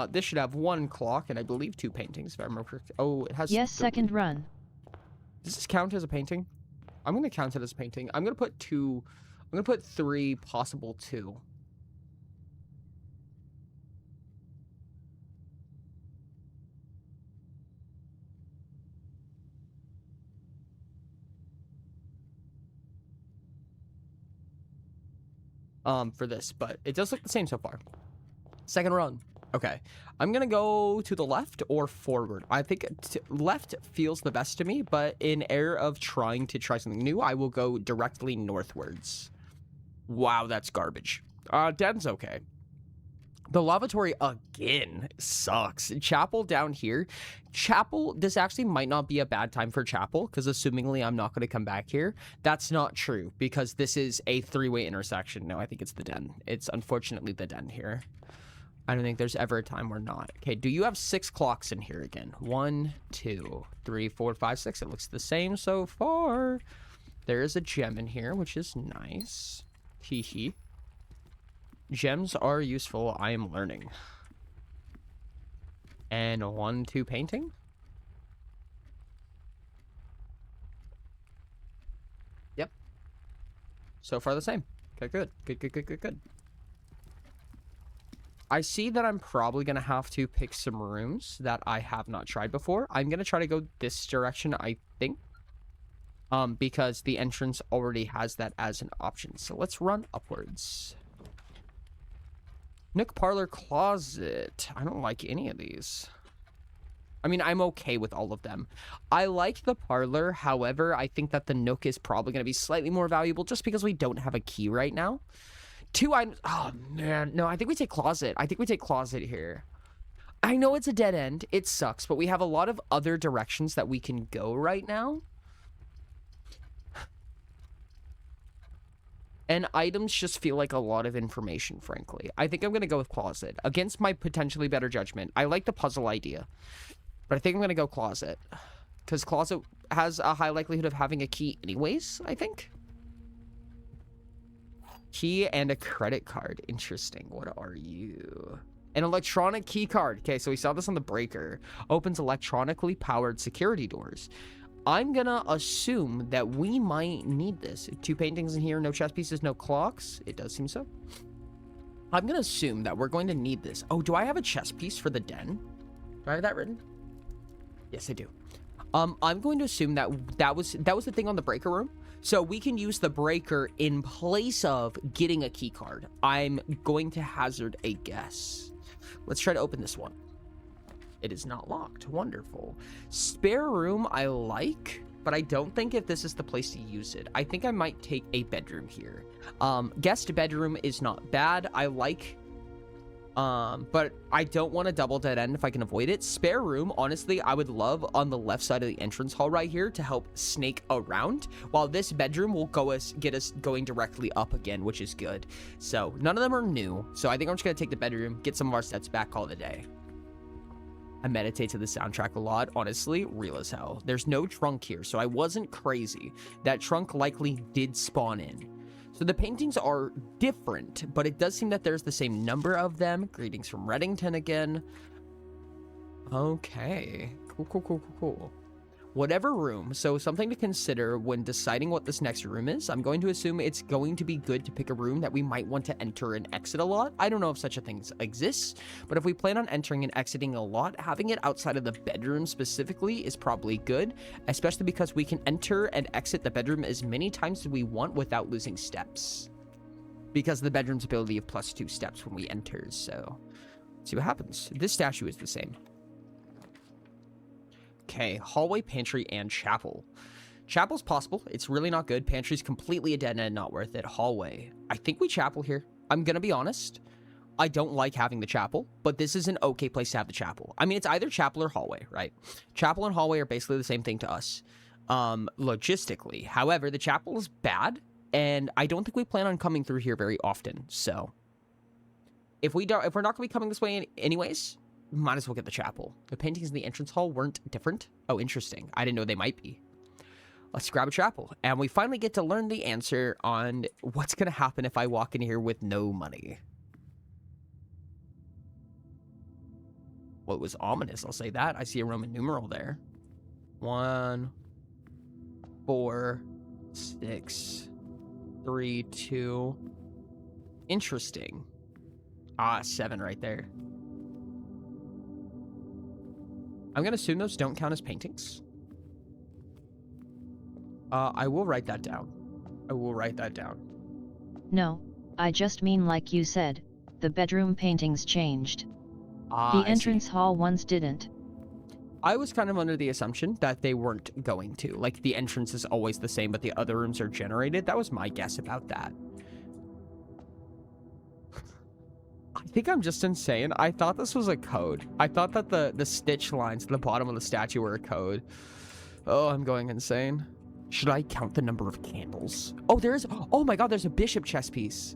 Speaker 1: this should have 1 clock and I believe 2 paintings, if I remember correctly. Oh, it has.
Speaker 2: Yes, second run.
Speaker 1: Does this count as a painting? I'm gonna count it as a painting. I'm gonna put 2. I'm gonna put 3, possible 2. For this, but it does look the same so far. Second run. Okay, I'm gonna go to the left or forward. I think left feels the best to me, but in air of trying to try something new, I will go directly northwards. Wow, that's garbage. Den's okay. The lavatory again sucks. Chapel down here. Chapel, this actually might not be a bad time for Chapel, because assumingly I'm not going to come back here. That's not true, because this is a 3-way intersection. No, I think it's the Den. It's unfortunately the Den here. I don't think there's ever a time we're not. Okay, do you have 6 clocks in here again? 1, 2, 3, 4, 5, 6. It looks the same so far. There is a gem in here, which is nice. Hee hee. Gems are useful, I am learning. And 1, 2 painting. Yep. So far the same. Okay, good. Good. I see that I'm probably going to have to pick some rooms that I have not tried before. I'm going to try to go this direction, I think. Because the entrance already has that as an option. So let's run upwards. Nook, parlor, closet. I don't like any of these. I mean, I'm okay with all of them. I like the parlor. However, I think that the Nook is probably going to be slightly more valuable just because we don't have a key right now. 2 items. Oh, man. No, I think we take closet. I think we take closet here. I know it's a dead end. It sucks, but we have a lot of other directions that we can go right now. And items just feel like a lot of information, frankly. I think I'm going to go with closet. Against my potentially better judgment. I like the puzzle idea. But I think I'm going to go closet. Because closet has a high likelihood of having a key anyways, I think. Key and a credit card. Interesting. What are you? An electronic key card. Okay, so we saw this on the breaker. Opens electronically powered security doors. I'm gonna assume that we might need this. 2 paintings in here, no chess pieces, no clocks. It does seem so. I'm gonna assume that we're going to need this. Oh, do I have a chess piece for the Den? Do I have that written? Yes, I do. I'm going to assume that that was the thing on the breaker room. So we can use the breaker in place of getting a key card. I'm going to hazard a guess. Let's try to open this one. It is not locked. Wonderful. Spare room I like, but I don't think if this is the place to use it. I think I might take a bedroom here. Guest bedroom is not bad. I like But I don't want a double dead end if I can avoid it. Spare room, honestly, I would love on the left side of the entrance hall right here to help snake around, while this bedroom will get us going directly up again, which is good. So none of them are new. So I think I'm just gonna take the bedroom, get some of our sets back, call it a day. I meditate to the soundtrack a lot, honestly, real as hell. There's no trunk here, so I wasn't crazy. That trunk likely did spawn in. So the paintings are different, but it does seem that there's the same number of them. Greetings from Reddington again. Okay. Cool. Whatever room. So something to consider when deciding what this next room is. I'm going to assume it's going to be good to pick a room that we might want to enter and exit a lot. I don't know if such a thing exists, but if we plan on entering and exiting a lot, having it outside of the bedroom specifically is probably good, especially because we can enter and exit the bedroom as many times as we want without losing steps. Because of the bedroom's ability of +2 steps when we enter, so let's see what happens. This statue is the same. Okay, hallway, pantry, and chapel. Chapel's possible. It's really not good. Pantry's completely a dead end, not worth it. Hallway. I think we chapel here. I'm gonna be honest. I don't like having the chapel, but this is an okay place to have the chapel. I mean, it's either chapel or hallway, right? Chapel and hallway are basically the same thing to us, logistically. However, the chapel is bad, and I don't think we plan on coming through here very often. So, if we're not gonna be coming this way anyways, might as well get the chapel. The paintings in the entrance hall weren't different. Oh, interesting. I didn't know they might be. Let's grab a chapel. And we finally get to learn the answer on what's going to happen if I walk in here with no money. Well, it was ominous, I'll say that. I see a Roman numeral there. 1, 4, 6, 3, 2. Interesting. 7 right there. I'm going to assume those don't count as paintings. I will write that down.
Speaker 2: No, I just mean like you said, the bedroom paintings changed. The entrance hall ones didn't.
Speaker 1: I was kind of under the assumption that they weren't going to. Like, the entrance is always the same, but the other rooms are generated. That was my guess about that. I think I'm just insane. I thought this was a code. I thought that the stitch lines at the bottom of the statue were a code. Oh, I'm going insane. Should I count the number of candles? Oh, oh my god, there's a bishop chess piece.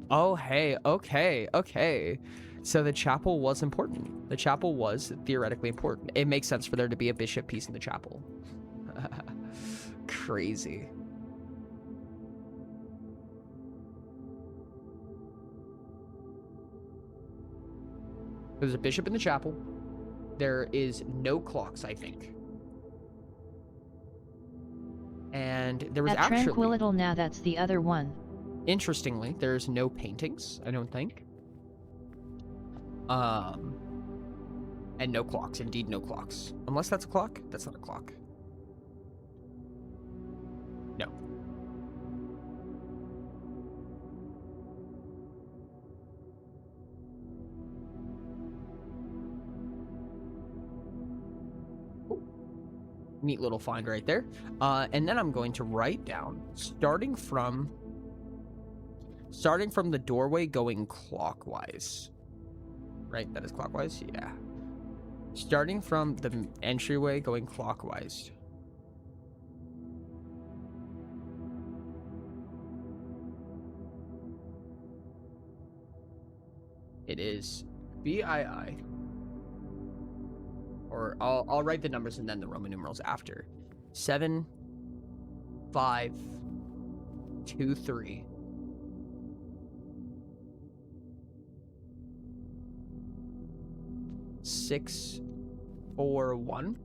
Speaker 1: Oh, hey, okay. So the chapel was important. The chapel was theoretically important. It makes sense for there to be a bishop piece in the chapel. Crazy. There's a bishop in the chapel. There is no clocks, I think. And there was actually...
Speaker 2: At Tranquilitl now, that's the other one.
Speaker 1: Interestingly, there's no paintings, I don't think. And no clocks. Indeed, no clocks. Unless that's a clock? That's not a clock. No. Neat little find right there. And then I'm going to write down, starting from the doorway going clockwise. Right? That is clockwise? Yeah. Starting from the entryway going clockwise. It is BII. Or I'll write the numbers and then the Roman numerals after. 7, 5, 2, 3. 6, 4, 1.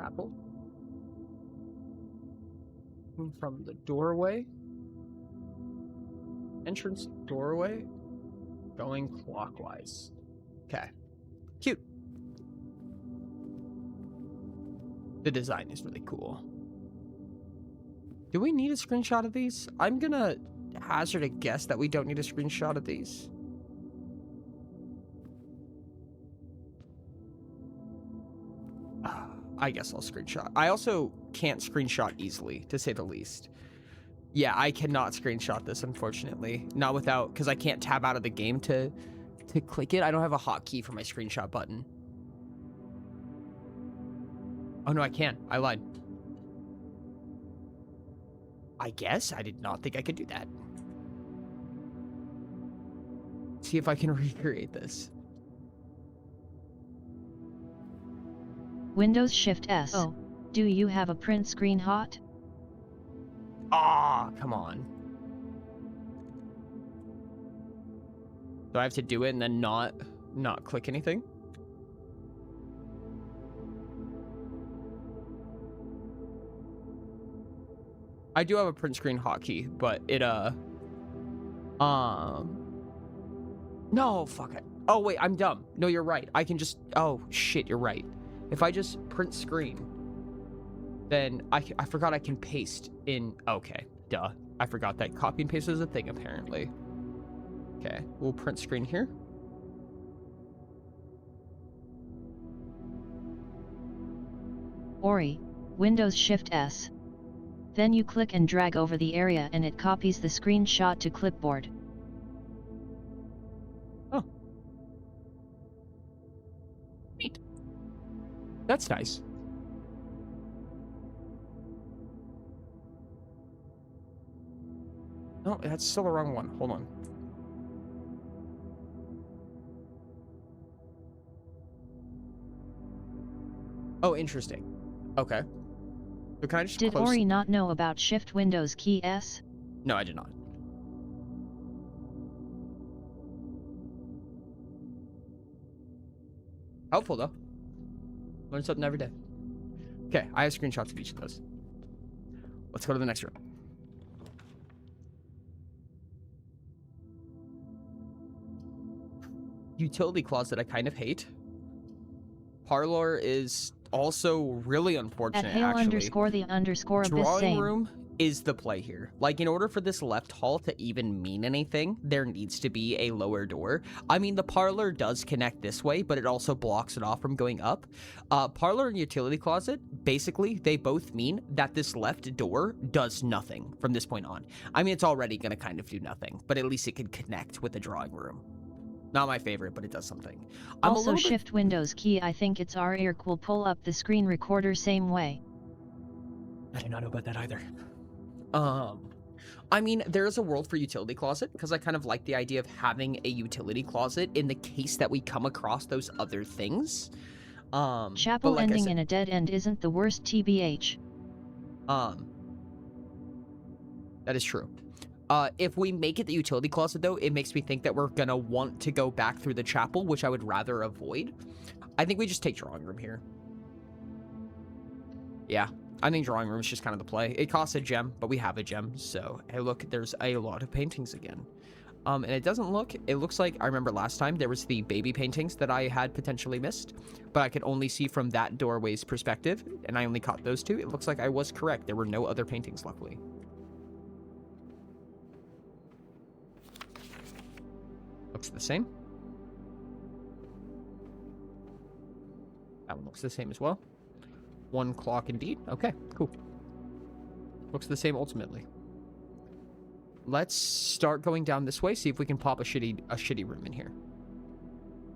Speaker 1: Apple. From the doorway. Entrance doorway. Going clockwise. Okay. Cute. The design is really cool. Do we need a screenshot of these? I'm gonna hazard a guess that we don't need a screenshot of these. I guess I'll screenshot. I also can't screenshot easily, to say the least. Yeah, I cannot screenshot this, unfortunately. Not without, because I can't tab out of the game to click it. I don't have a hotkey for my screenshot button. Oh, no, I can. I lied. I guess I did not think I could do that. See if I can recreate this.
Speaker 2: Windows Shift S. Oh, do you have a print screen hot?
Speaker 1: Ah, come on. Do I have to do it and then not click anything? I do have a print screen hotkey, but it no, fuck it. Oh wait, I'm dumb. No, you're right. I can just, oh shit, you're right. If I just print screen, then I forgot I can paste in, okay, duh. I forgot that copy and paste is a thing, apparently. Okay, we'll print screen here.
Speaker 2: Ori, Windows Shift S. Then you click and drag over the area and it copies the screenshot to clipboard.
Speaker 1: Oh. Neat. That's nice. No, that's still the wrong one. Hold on. Oh, interesting. Okay. So can I just
Speaker 2: Did
Speaker 1: close...
Speaker 2: Ori not know about Shift Windows key S?
Speaker 1: No, I did not. Helpful, though. Learn something every day. Okay, I have screenshots of each of those. Let's go to the next room. Utility closet I kind of hate. Parlor is also really unfortunate,
Speaker 2: At Hale
Speaker 1: actually.
Speaker 2: _the__ of this
Speaker 1: Drawing
Speaker 2: same.
Speaker 1: room is the play here. Like, in order for this left hall to even mean anything, there needs to be a lower door. I mean, the parlor does connect this way, but it also blocks it off from going up. Parlor and utility closet, basically, they both mean that this left door does nothing from this point on. I mean, it's already going to kind of do nothing, but at least it could connect with the drawing room. Not my favorite, but it does something.
Speaker 2: Also Shift Windows key, I think it's our IRC will pull up the screen recorder same way.
Speaker 1: I do not know about that either. I mean, there is a world for utility closet, because I kind of like the idea of having a utility closet in the case that we come across those other things.
Speaker 2: Chapel
Speaker 1: like
Speaker 2: ending in a dead end isn't the worst TBH.
Speaker 1: That is true. If we make it the utility closet, though, it makes me think that we're gonna want to go back through the chapel, which I would rather avoid. I think we just take drawing room here. Yeah, I think drawing room is just kind of the play. It costs a gem, but we have a gem, so hey, look, there's a lot of paintings again. And it looks like, I remember last time there was the baby paintings that I had potentially missed, but I could only see from that doorway's perspective, and I only caught those two. It looks like I was correct. There were no other paintings, luckily. Looks the same. That one looks the same as well. One clock indeed. Okay, cool. Looks the same ultimately. Let's start going down this way, see if we can pop a shitty room in here.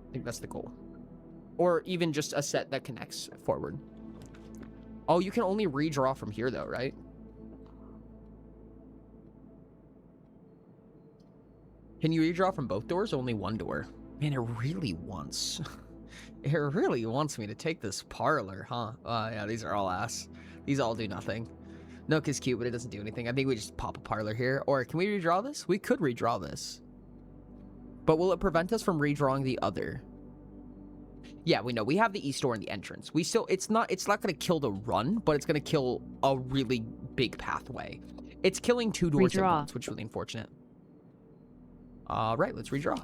Speaker 1: I think that's the goal. Or even just a set that connects forward. Oh, you can only redraw from here though, right? Can you redraw from both doors or only one door? Man, it really wants... it really wants me to take this parlor, huh? Yeah, these are all ass. These all do nothing. Nook is cute, but it doesn't do anything. I think we just pop a parlor here. Or can we redraw this? We could redraw this. But will it prevent us from redrawing the other? Yeah, we know. We have the east door and the entrance. We still... It's not going to kill the run, but it's going to kill a really big pathway. It's killing two doors at once, which is really unfortunate. Right, let's redraw.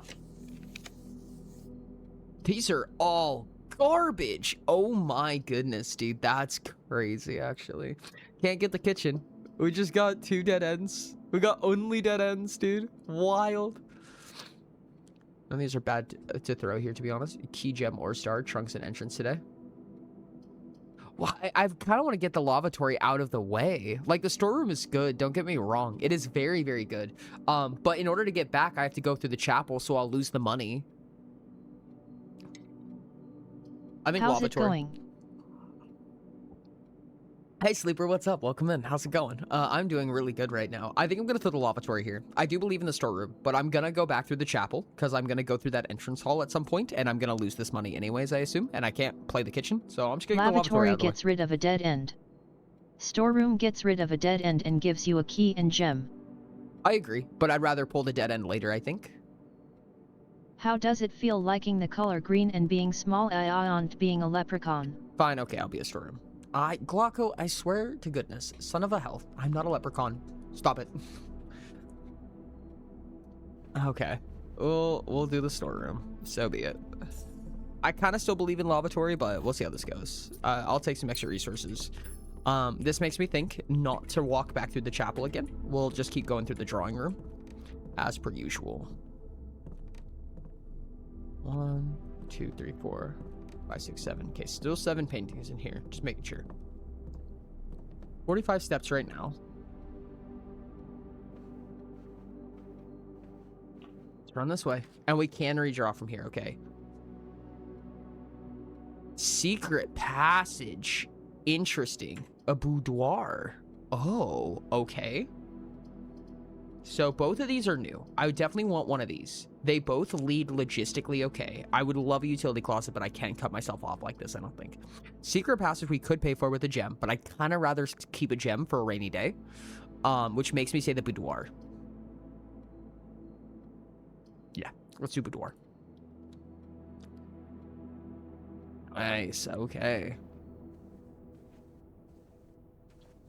Speaker 1: These are all garbage. Oh my goodness, dude. That's crazy, actually. Can't get the kitchen. We just got 2 dead ends. We got only dead ends, dude. Wild. None of these are bad to throw here, to be honest. Key gem or star, trunks and entrance today. Well, I kind of want to get the lavatory out of the way. Like, the storeroom is good, don't get me wrong. It is very, very good. But in order to get back, I have to go through the chapel, so I'll lose the money. I think
Speaker 2: How's
Speaker 1: lavatory.
Speaker 2: it going?
Speaker 1: Hey, Sleeper, what's up? Welcome in. How's it going? I'm doing really good right now. I think I'm going to throw the lavatory here. I do believe in the storeroom, but I'm going to go back through the chapel because I'm going to go through that entrance hall at some point, and I'm going to lose this money anyways, I assume, and I can't play the kitchen, so I'm just going to get the lavatory out of the way.
Speaker 2: Gets rid of a dead end. Storeroom gets rid of a dead end and gives you a key and gem.
Speaker 1: I agree, but I'd rather pull the dead end later, I think.
Speaker 2: How does it feel liking the color green and being small and being a leprechaun?
Speaker 1: Fine, okay, I'll be a storeroom. Glauco, I swear to goodness, son of a hell, I'm not a leprechaun. Stop it. Okay, we'll do the storeroom. So be it. I kind of still believe in lavatory, but we'll see how this goes. I'll take some extra resources. This makes me think not to walk back through the chapel again. We'll just keep going through the drawing room, as per usual. 1, 2, 3, 4, 5, 6, 7. Okay, still 7 paintings in here. Just making sure. 45 steps right now. Let's run this way. And we can redraw from here, okay. Secret passage. Interesting. A boudoir. Oh, okay. So both of these are new. I would definitely want one of these. They both lead logistically okay. I would love a utility closet, but I can't cut myself off like this, I don't think. Secret passage we could pay for with a gem, but I'd kind of rather keep a gem for a rainy day. Which makes me say the boudoir. Yeah, let's do boudoir. Nice, okay.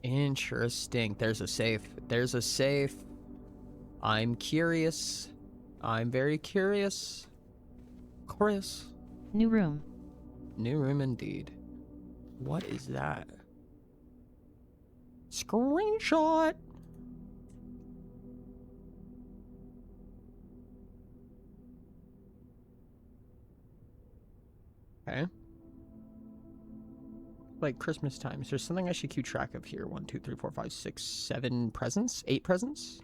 Speaker 1: Interesting. There's a safe. There's a safe. I'm curious. I'm very curious. Chorus.
Speaker 2: New room.
Speaker 1: New room indeed. What is that? Screenshot. Okay. Like Christmas time. Is there something I should keep track of here? 1, 2, 3, 4, 5, 6, 7 presents? 8 presents?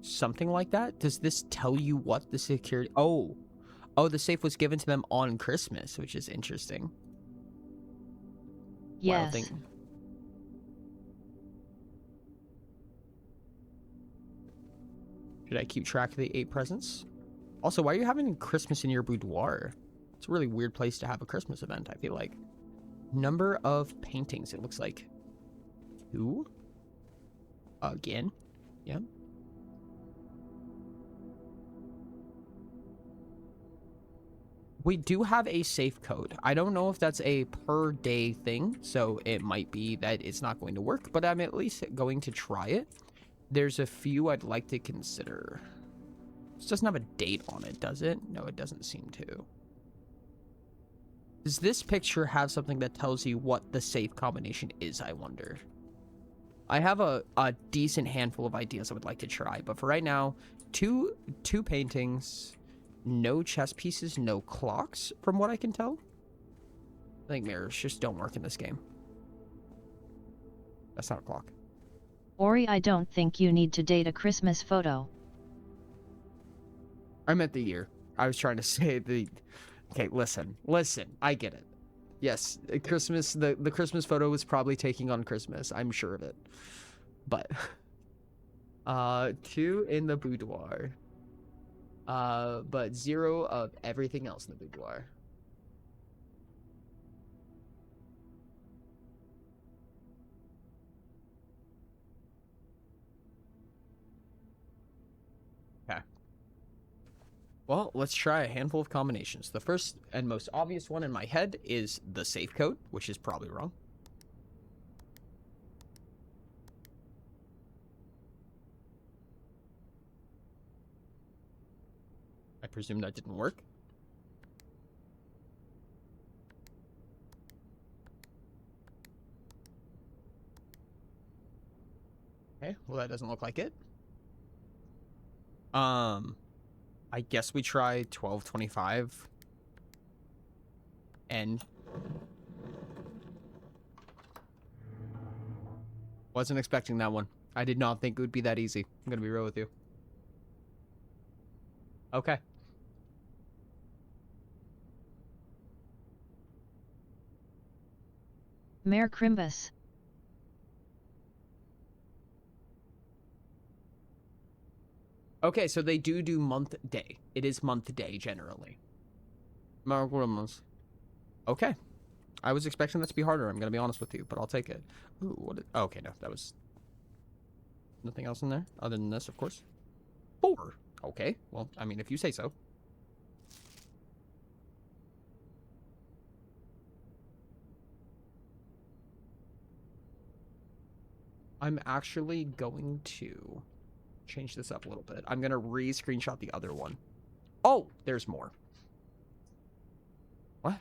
Speaker 1: Something like that? Does this tell you what the security... Oh, the safe was given to them on Christmas, which is interesting.
Speaker 2: Yes.
Speaker 1: Wow, should I keep track of the 8 presents? Also, why are you having Christmas in your boudoir? It's a really weird place to have a Christmas event, I feel like. Number of paintings, it looks like 2. Again. Yep. We do have a safe code. I don't know if that's a per day thing, so it might be that it's not going to work, but I'm at least going to try it. There's a few I'd like to consider. This doesn't have a date on it, does it? No, it doesn't seem to. Does this picture have something that tells you what the safe combination is, I wonder? I have a decent handful of ideas I would like to try, but for right now, two paintings... No chess pieces, no clocks, from what I can tell. I think mirrors just don't work in this game. That's not a clock.
Speaker 2: Ori, I don't think you need to date a Christmas photo.
Speaker 1: I meant the year. I was trying to say the... Okay, listen. I get it. Yes, Christmas, the Christmas photo was probably taking on Christmas. I'm sure of it. But... 2 in the boudoir. But 0 of everything else in the boudoir. Okay. Well, let's try a handful of combinations. The first and most obvious one in my head is the safe code, which is probably wrong. I presume that didn't work. Okay, well that doesn't look like it. I guess we try 1225 and Wasn't expecting that one. I did not think it would be that easy. I'm gonna be real with you. Okay.
Speaker 2: Mayor Crimbus.
Speaker 1: Okay, so they do month day. It is month day generally. Okay. I was expecting that to be harder, I'm gonna be honest with you, but I'll take it. Ooh, what oh, okay, no, that was nothing else in there other than this, of course. 4. Okay, well, I mean, if you say so. I'm actually going to change this up a little bit. I'm gonna re-screenshot the other one. Oh, there's more. What?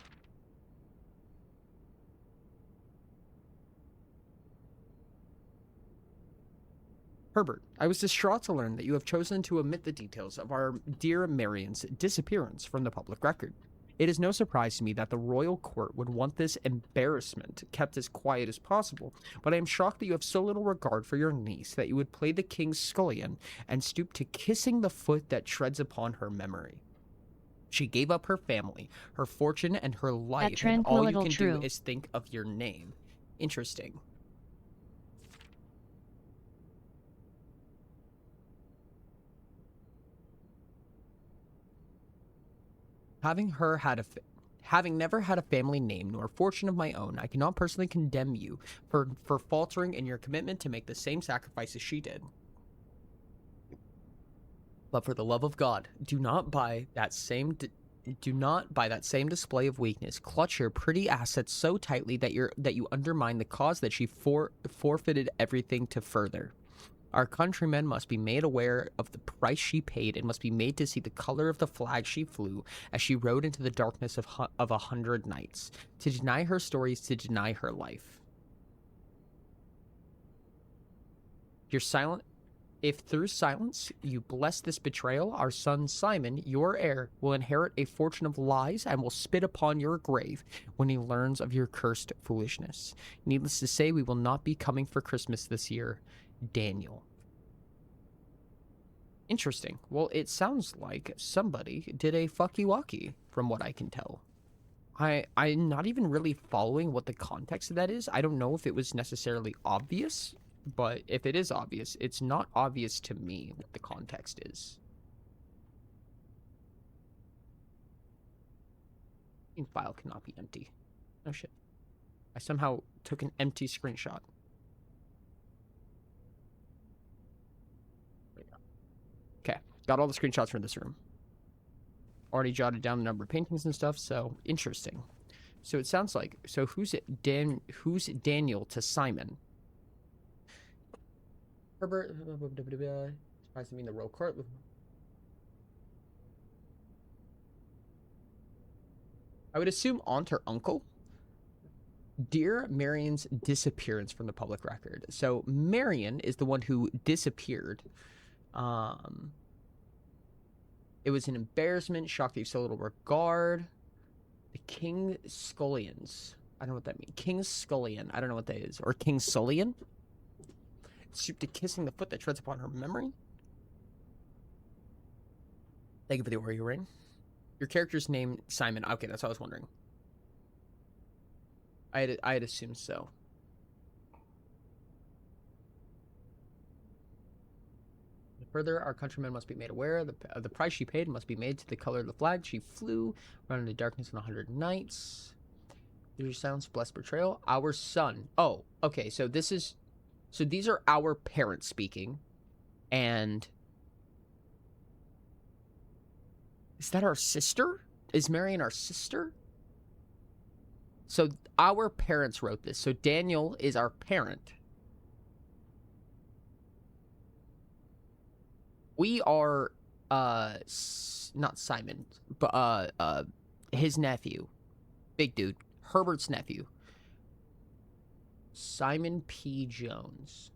Speaker 1: Herbert, I was distraught to learn that you have chosen to omit the details of our dear Marion's disappearance from the public record. It is no surprise to me that the royal court would want this embarrassment kept as quiet as possible, but I am shocked that you have so little regard for your niece that you would play the king's scullion and stoop to kissing the foot that treads upon her memory. She gave up her family, her fortune, and her life, and all you can do is think of your name. Interesting. Having never had a family name nor fortune of my own, I cannot personally condemn you for faltering in your commitment to make the same sacrifices she did. But for the love of God, do not by that same display of weakness clutch your pretty assets so tightly that you undermine the cause that she forfeited everything to further. Our countrymen must be made aware of the price she paid and must be made to see the color of the flag she flew as she rode into the darkness of 100 nights. To deny her story is to deny her life. If through silence you bless this betrayal, our son Simon, your heir, will inherit a fortune of lies and will spit upon your grave when he learns of your cursed foolishness. Needless to say, we will not be coming for Christmas this year. Daniel. Interesting. Well, it sounds like somebody did a fucky-walkie, from what I can tell. I'm not even really following what the context of that is. I don't know if it was necessarily obvious, but if it is obvious, it's not obvious to me what the context is. File cannot be empty. Oh shit. I somehow took an empty screenshot. Okay, got all the screenshots from this room. Already jotted down the number of paintings and stuff, so interesting. So it sounds like, so who's Daniel to Simon? Herbert, surprised to me in the royal court. I would assume aunt or uncle. Dear Marion's disappearance from the public record. So Marion is the one who disappeared. It was an embarrassment, shocked that you so little regard. The King Scullions. I don't know what that means. King Scullion. I don't know what that is. Or King Sullian? Stoop to kissing the foot that treads upon her memory. Thank you for the Oreo ring. Your character's name, Simon. Okay, that's what I was wondering. I had assumed so. Further, our countrymen must be made aware of the price she paid must be made to the color of the flag she flew, run into darkness in 100 nights. Your sounds, blessed betrayal. Our son. Oh, okay, so these are our parents speaking. And is that our sister? Is Marion our sister? So our parents wrote this. So Daniel is our parent. We are, not Simon, but, his nephew. Big dude. Herbert's nephew. Simon P. Jones.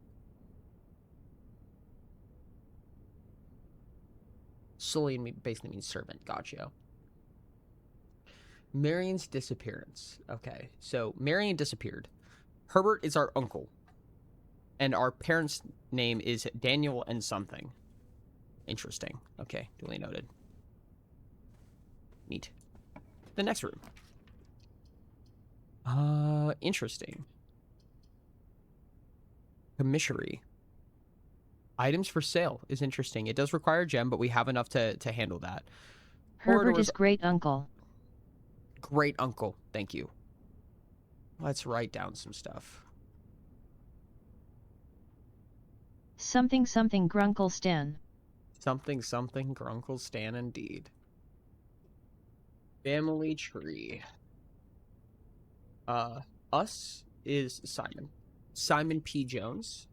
Speaker 1: Sullian basically means servant. Gotcha. Marion's disappearance. Okay, so Marion disappeared. Herbert is our uncle. And our parents' name is Daniel and something. Interesting. Okay, duly noted. Neat. The next room. Interesting. Commissary. Items for sale is interesting. It does require a gem, but we have enough to handle that.
Speaker 2: Herbert
Speaker 1: Corridors-
Speaker 2: is great uncle.
Speaker 1: Great uncle. Thank you. Let's write down some stuff.
Speaker 2: Something something Grunkle Stan.
Speaker 1: Something something Grunkle Stan indeed. Family tree. Us is Simon. Simon P. Jones.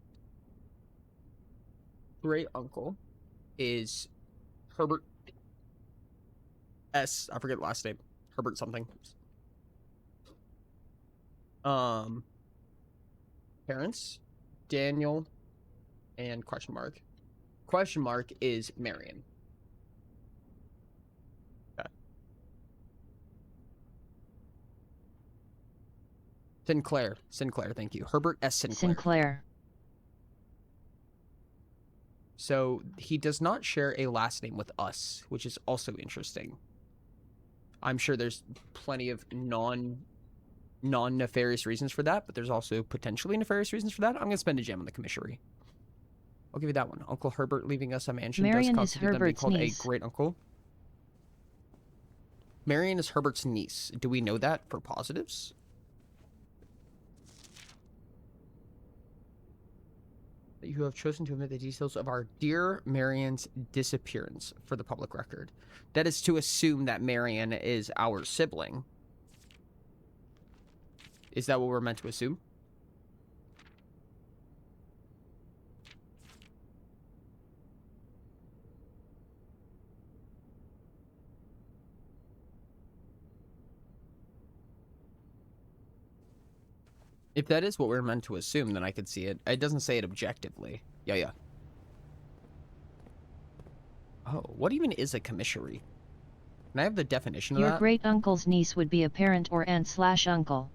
Speaker 1: Great uncle is Herbert S. I forget the last name. Herbert something. Parents, Daniel, and question mark. Question mark is Marion. Okay. Sinclair, thank you. Herbert S.
Speaker 2: Sinclair.
Speaker 1: So he does not share a last name with us, which is also interesting. I'm sure there's plenty of non-nefarious reasons for that, but there's also potentially nefarious reasons for that. I'm gonna spend a gem on the commissary. I'll give you that one. Uncle Herbert leaving us a mansion
Speaker 2: Marion
Speaker 1: does
Speaker 2: is
Speaker 1: constitute them being
Speaker 2: Herbert's
Speaker 1: called
Speaker 2: niece.
Speaker 1: a great uncle. Marion is Herbert's niece. Do we know that for positives? You have chosen to omit the details of our dear Marion's disappearance for the public record. That is to assume that Marion is our sibling. Is that what we're meant to assume? If that is what we're meant to assume, then I could see it. It doesn't say it objectively. Yeah. Oh, what even is a commissary? Can I have the definition of
Speaker 2: Your
Speaker 1: that?
Speaker 2: great uncle's niece would be a parent or aunt/uncle.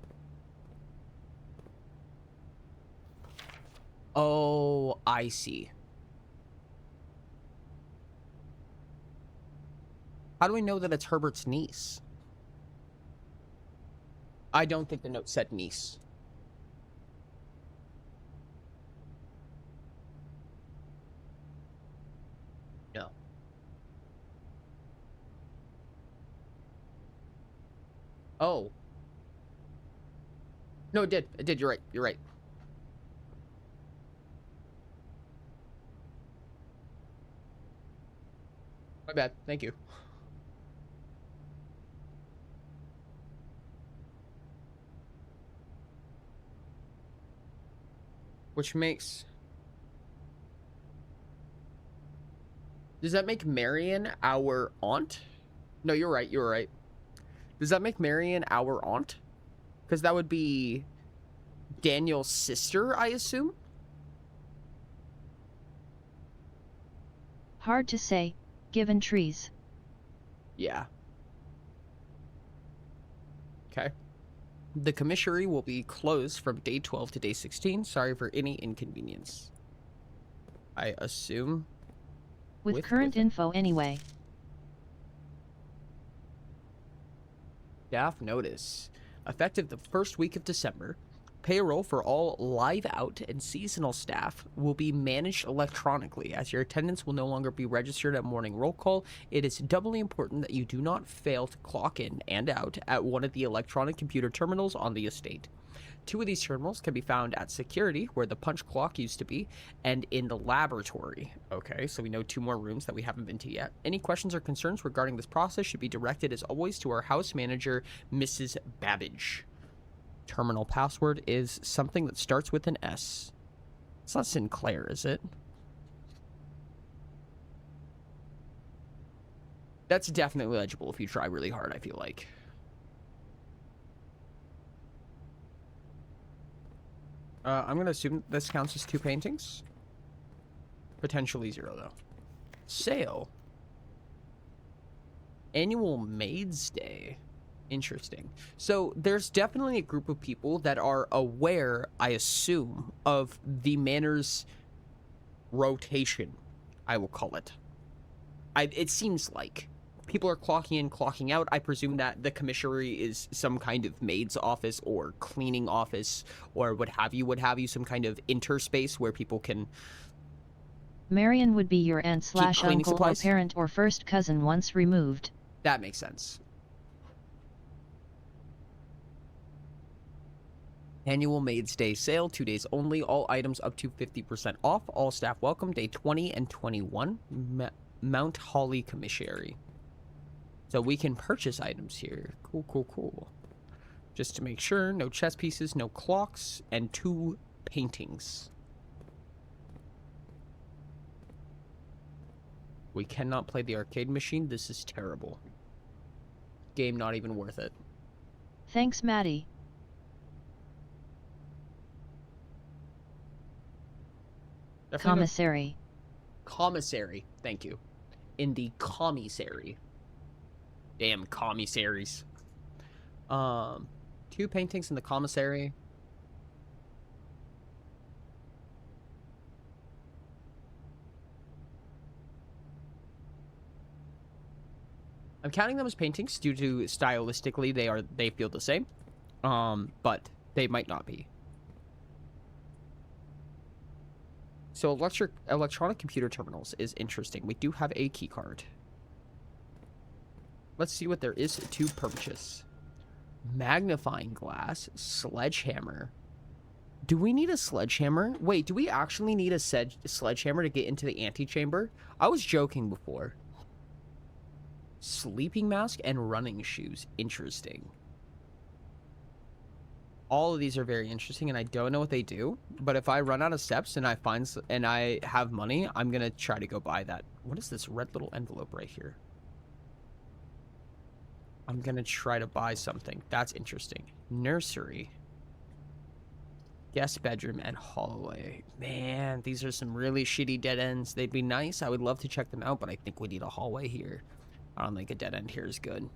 Speaker 1: Oh, I see. How do we know that it's Herbert's niece? I don't think the note said niece. No. Oh. No, it did. It did. You're right. You're right. My bad. Thank you. Which makes... Does that make Marion our aunt? No, you're right. You're right. Does that make Marion our aunt? Because that would be Daniel's sister, I assume?
Speaker 2: Hard to say, given trees.
Speaker 1: Yeah. Okay. The commissary will be closed from day 12 to day 16. Sorry for any inconvenience. I assume.
Speaker 2: With current info anyway.
Speaker 1: Staff notice. Effective the first week of December, payroll for all live out and seasonal staff will be managed electronically, as your attendance will no longer be registered at morning roll call. It is doubly important that you do not fail to clock in and out at one of the electronic computer terminals on the estate. 2 of these terminals can be found at security, where the punch clock used to be, and in the laboratory. Okay, so we know 2 more rooms that we haven't been to yet. Any questions or concerns regarding this process should be directed, as always, to our house manager, Mrs. Babbage. Terminal password is something that starts with an S. It's not Sinclair, is it? That's definitely legible if you try really hard, I feel like. I'm going to assume this counts as 2 paintings. Potentially 0, though. Sale. Annual Maids Day. Interesting. So there's definitely a group of people that are aware, I assume, of the manor's rotation, I will call it. It seems like people are clocking in, clocking out. I presume that the commissary is some kind of maid's office or cleaning office or what have you, some kind of interspace where people can...
Speaker 2: Marion would be your aunt /
Speaker 1: cleaning
Speaker 2: uncle or
Speaker 1: supplies?
Speaker 2: parent or first cousin once removed.
Speaker 1: That makes sense. Annual Maid's Day sale, 2 days only, all items up to 50% off, all staff welcome, day 20 and 21, Mount Holly Commissary. So we can purchase items here. Cool, cool, cool. Just to make sure, no chess pieces, no clocks, and 2 paintings. We cannot play the arcade machine, this is terrible. Game not even worth it.
Speaker 2: Thanks, Maddie.
Speaker 1: Definitely
Speaker 2: Commissary.
Speaker 1: Commissary, thank you. In the commissary. Damn commissaries. 2 paintings in the commissary. I'm counting them as paintings due to stylistically they feel the same. But they might not be. So electronic computer terminals is interesting. We do have a key card. Let's see what there is to purchase. Magnifying glass, sledgehammer. Do we need a sledgehammer? Wait, do we actually need a sledgehammer to get into the antechamber? I was joking before. Sleeping mask and running shoes. Interesting. All of these are very interesting, and I don't know what they do. But if I run out of steps and I have money, I'm gonna try to go buy that. What is this red little envelope right here? I'm gonna try to buy something. That's interesting. Nursery. Guest bedroom and hallway. Man, these are some really shitty dead ends. They'd be nice. I would love to check them out, but I think we need a hallway here. I don't think a dead end here is good.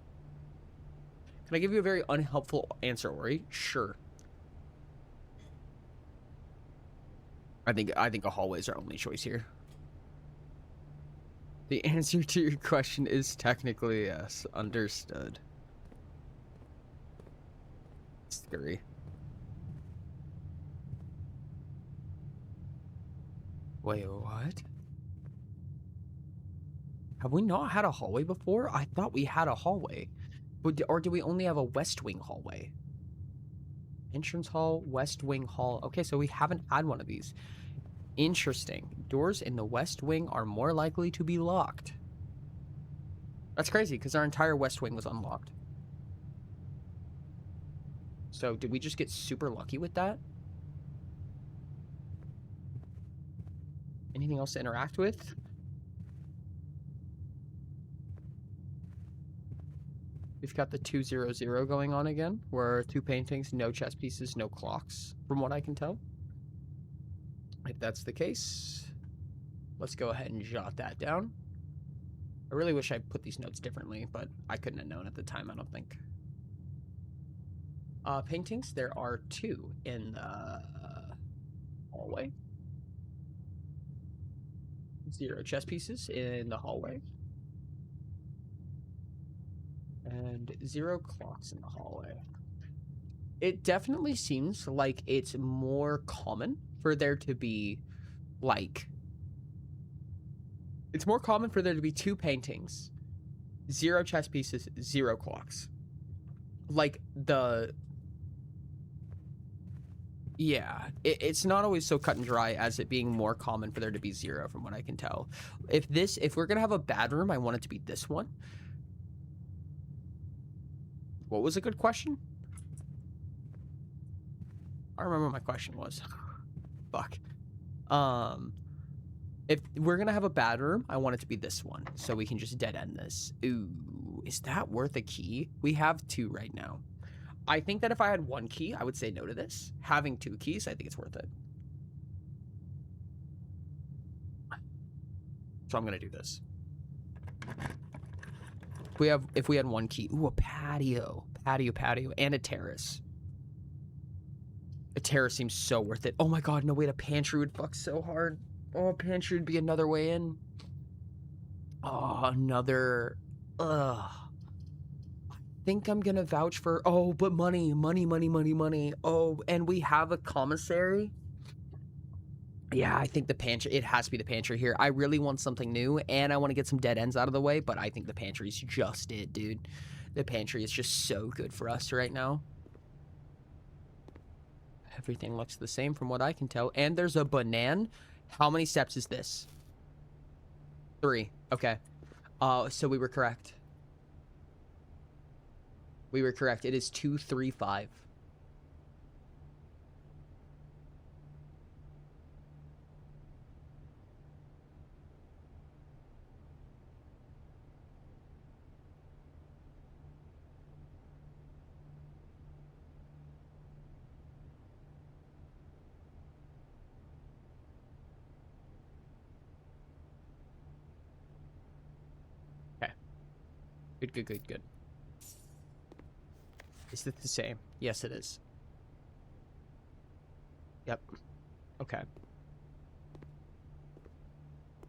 Speaker 1: Can I give you a very unhelpful answer, Ori? Sure. I think a hallway is our only choice here. The answer to your question is technically yes. Understood. It's 3. Wait, what? Have we not had a hallway before? I thought we had a hallway. Or do we only have a West Wing hallway? Entrance hall, West Wing hall. Okay, so we haven't had one of these. Interesting. Doors in the West Wing are more likely to be locked. That's crazy, because our entire West Wing was unlocked. So, did we just get super lucky with that? Anything else to interact with? We've got the 200 going on again, where 2 paintings, no chess pieces, no clocks, from what I can tell. If that's the case, let's go ahead and jot that down. I really wish I put these notes differently, but I couldn't have known at the time, I don't think. Paintings, there are 2 in the hallway. 0 chess pieces in the hallway. And 0 clocks in the hallway. It definitely seems like it's more common for there to be, like... It's more common for there to be 2 paintings, 0 chess pieces, 0 clocks. Like, Yeah, it's not always so cut and dry as it being more common for there to be 0 from what I can tell. If we're gonna have a bad room, I want it to be this one. What was a good question? I don't remember what my question was. Fuck. If we're gonna have a bad room, I want it to be this one, so we can just dead end this. Ooh, is that worth a key? We have 2 right now. I think that if I had 1 key, I would say no to this. Having 2 keys, I think it's worth it. So I'm gonna do this. If we had 1 key, ooh, a patio. patio, and a terrace. A terrace seems so worth it. Oh my god, no, wait, a pantry would fuck so hard. Oh, a pantry would be another way in. Oh, another... Ugh. I think I'm gonna vouch for... Oh, but money. Oh, and we have a commissary. Yeah, I think the pantry... It has to be the pantry here. I really want something new, and I want to get some dead ends out of the way, but I think the pantry's just it, dude. The pantry is just so good for us right now. Everything looks the same from what I can tell. And there's a banana. How many steps is this? 3. Okay. So we were correct. We were correct. It is 235. Good. Is it the same? Yes, it is. Yep. Okay.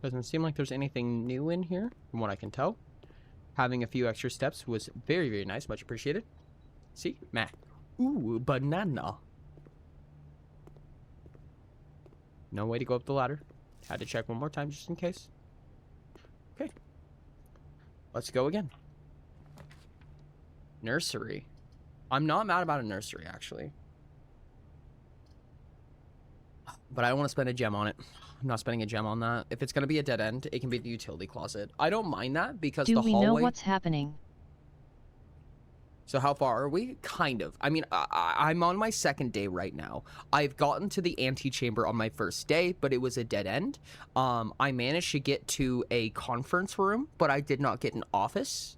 Speaker 1: Doesn't seem like there's anything new in here, from what I can tell. Having a few extra steps was very, very nice. Much appreciated. See? Meh. Ooh, banana. No way to go up the ladder. Had to check one more time just in case. Okay. Let's go again. Nursery. I'm not mad about a nursery, actually. But I don't want to spend a gem on it. I'm not spending a gem on that. If it's going to be a dead end, it can be the utility closet. I don't mind that because the hallway...
Speaker 2: Do we know what's happening?
Speaker 1: So how far are we? Kind of. I mean, I'm on my second day right now. I've gotten to the antechamber on my first day, but it was a dead end. I managed to get to a conference room, but I did not get an office.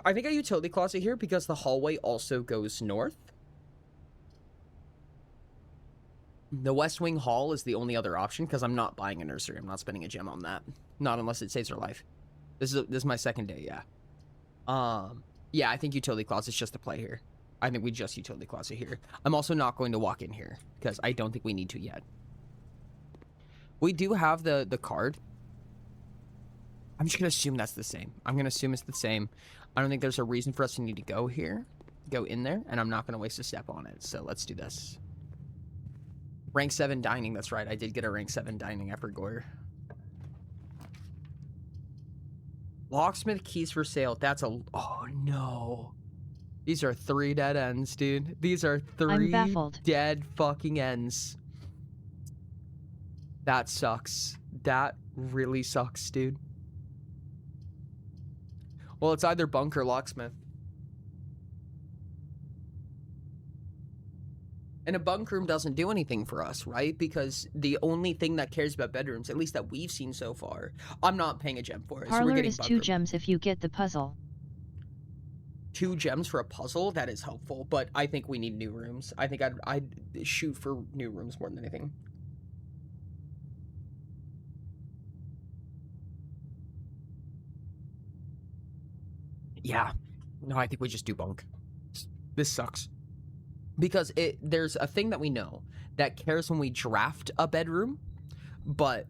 Speaker 1: I think a utility closet here because the hallway also goes north. The West Wing Hall is the only other option because I'm not buying a nursery. I'm not spending a gem on that. Not unless it saves her life. This is my second day, yeah. Yeah, I think utility closet's just a play here. I think we just utility closet here. I'm also not going to walk in here because I don't think we need to yet. We do have the card. I'm just going to assume that's the same. I'm going to assume it's the same. I don't think there's a reason for us to need to go here. Go in there, and I'm not going to waste a step on it. So let's do this. Rank 7 dining, that's right. I did get a rank 7 dining after Gore. Locksmith keys for sale. That's a... Oh, no. These are 3 dead ends, dude. These are 3 dead fucking ends. That sucks. That really sucks, dude. Well, it's either bunk or locksmith. And a bunk room doesn't do anything for us, right? Because the only thing that cares about bedrooms, at least that we've seen so far, I'm not paying a gem for it.
Speaker 2: Parlor
Speaker 1: so we're getting
Speaker 2: is 2 gems if you get the puzzle.
Speaker 1: 2 gems for a puzzle? That is helpful, but I think we need new rooms. I think I'd shoot for new rooms more than anything. Yeah. No, I think we just do bunk. This sucks. Because there's a thing that we know that cares when we draft a bedroom, but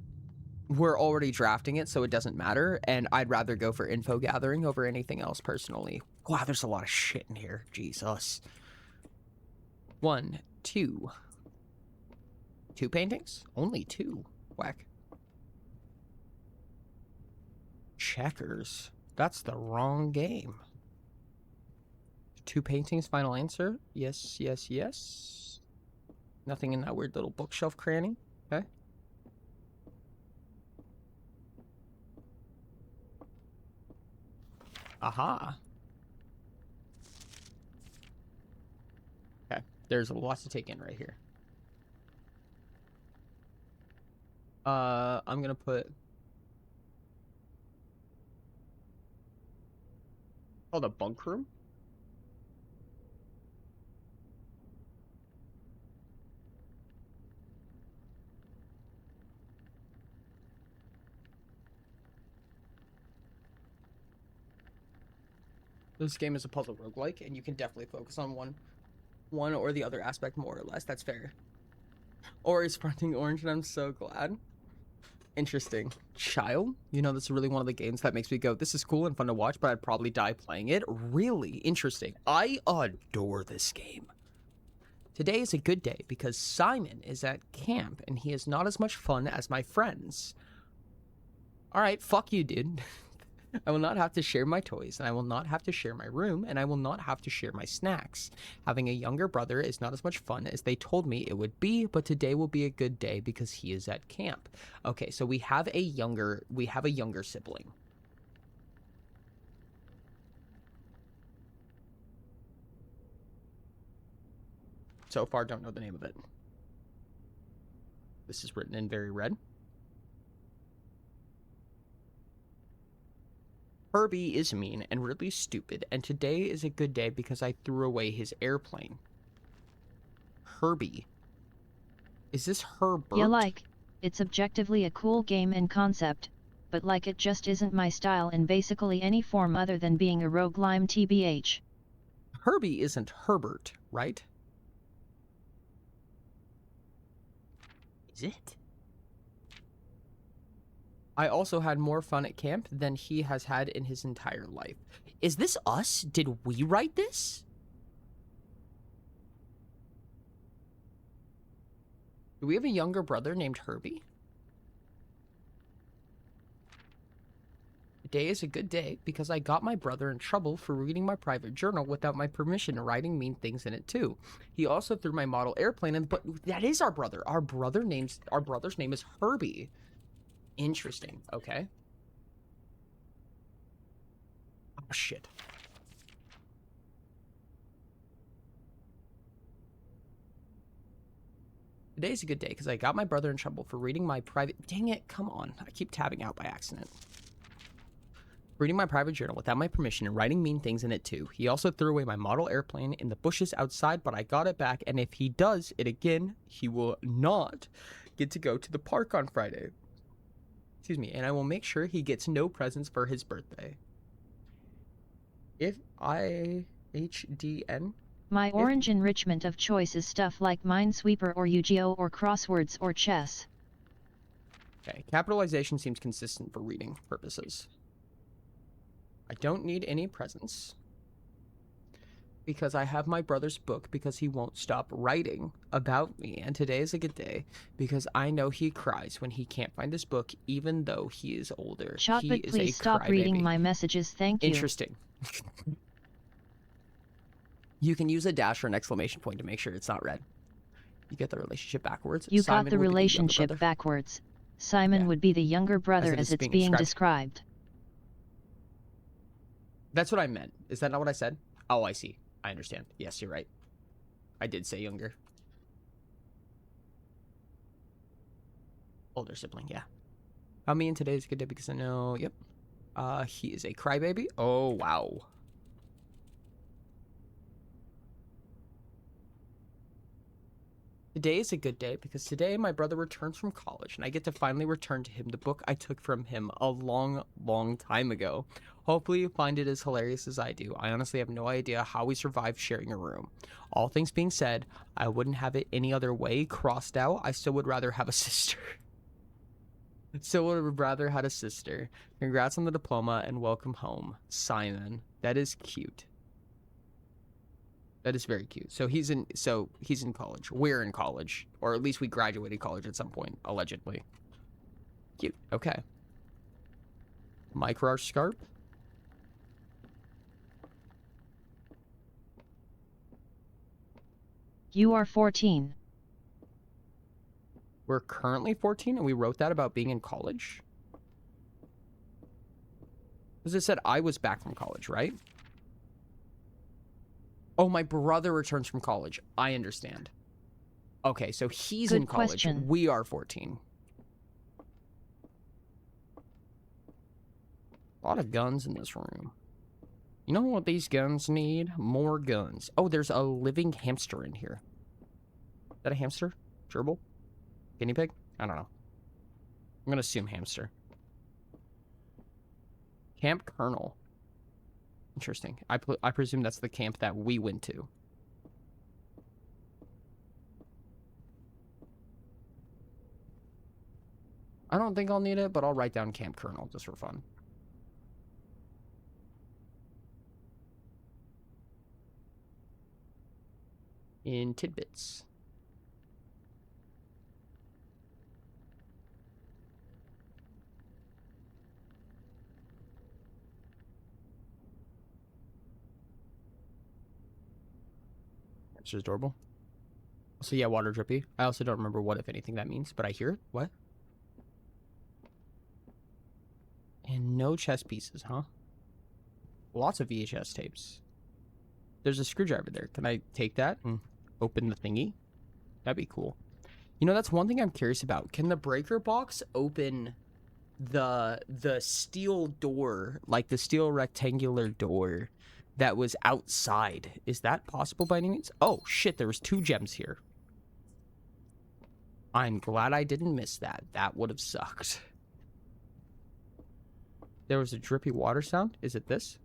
Speaker 1: we're already drafting it, so it doesn't matter, and I'd rather go for info gathering over anything else personally. Wow, there's a lot of shit in here. Jesus. 1, 2. 2 paintings? Only 2. Whack. Checkers. That's the wrong game. 2 paintings, final answer. Yes, yes, yes. Nothing in that weird little bookshelf cranny. Okay. Aha. Okay. There's lots to take in right here. I'm gonna put... Oh, the bunk room? This game is a puzzle roguelike, and you can definitely focus on one or the other aspect more or less. That's fair. Or is fronting orange, and I'm so glad. Interesting. Child? You know, this is really one of the games that makes me go, this is cool and fun to watch, but I'd probably die playing it. Really interesting. I adore this game. Today is a good day because Simon is at camp, and he is not as much fun as my friends. Alright, fuck you, dude. I will not have to share my toys, and I will not have to share my room, and I will not have to share my snacks. Having a younger brother is not as much fun as they told me it would be, but today will be a good day because he is at camp. Okay, so we have a younger sibling. So far, don't know the name of it. This is written in very red. Herbie is mean and really stupid, and today is a good day because I threw away his airplane. Herbie. Is this Herbert?
Speaker 2: Yeah, like, it's objectively a cool game and concept, but like it just isn't my style in basically any form other than being a roguelime tbh.
Speaker 1: Herbie isn't Herbert, right? Is it? I also had more fun at camp than he has had in his entire life. Is this us? Did we write this? Do we have a younger brother named Herbie? Today is a good day because I got my brother in trouble for reading my private journal without my permission and writing mean things in it too. He also threw my model airplane in, but that is our brother. Our brother's name is Herbie. Interesting. Okay. Oh, shit. Today's a good day because I got my brother in trouble for reading my private... Dang it, come on. I keep tabbing out by accident. Reading my private journal without my permission and writing mean things in it too. He also threw away my model airplane in the bushes outside, but I got it back, and if he does it again, he will not get to go to the park on Friday. Excuse me, and I will make sure he gets no presents for his birthday. If IHDN?
Speaker 2: My orange enrichment of choice is stuff like Minesweeper or Yu-Gi-Oh or crosswords or chess.
Speaker 1: Okay, capitalization seems consistent for reading purposes. I don't need any presents. Because I have my brother's book because he won't stop writing about me. And today is a good day because I know he cries when he can't find his book even though he is older.
Speaker 2: Shotbit, please stop reading my messages, thank you.
Speaker 1: Interesting. You can use a dash or an exclamation point to make sure it's not red. You get the relationship backwards.
Speaker 2: You got the relationship backwards. Simon would be the younger brother as it's being described.
Speaker 1: That's what I meant. Is that not what I said? Oh, I see. I understand. Yes, you're right. I did say younger. Older sibling, yeah. I mean, today's a good day because I know, yep. He is a crybaby. Oh, wow. Today is a good day because today my brother returns from college and I get to finally return to him the book I took from him a long, long time ago. Hopefully you find it as hilarious as I do. I honestly have no idea how we survived sharing a room. All things being said, I wouldn't have it any other way. Crossed out, I still would rather have a sister. Still would rather had a sister. Congrats on the diploma and welcome home, Simon. That is cute. That is very cute. So he's in college. We're in college. Or at least we graduated college at some point, allegedly. Cute. Okay. Micro Scarp.
Speaker 2: You are 14.
Speaker 1: We're currently 14 and we wrote that about being in college? Because it said I was back from college, right? Oh, my brother returns from college. I understand. Okay, so he's in college.
Speaker 2: Question.
Speaker 1: We are 14. A lot of guns in this room. You know what these guns need? More guns. Oh, there's a living hamster in here. Is that a hamster? Gerbil? Guinea pig? I don't know. I'm gonna assume hamster. Camp Colonel. Interesting. I presume that's the camp that we went to. I don't think I'll need it, but I'll write down Camp Colonel just for fun. In tidbits. It's just adorable. So yeah, water drippy. I also don't remember what, if anything, that means, but I hear it. What? And no chess pieces, huh? Lots of VHS tapes. There's a screwdriver there. Can I take that and open the thingy? That'd be cool. You know, that's one thing I'm curious about. Can the breaker box open the steel door, like the steel rectangular door that was outside? Is that possible by any means? Oh, shit, there was 2 gems here. I'm glad I didn't miss that. That would have sucked. There was a drippy water sound. Is it this?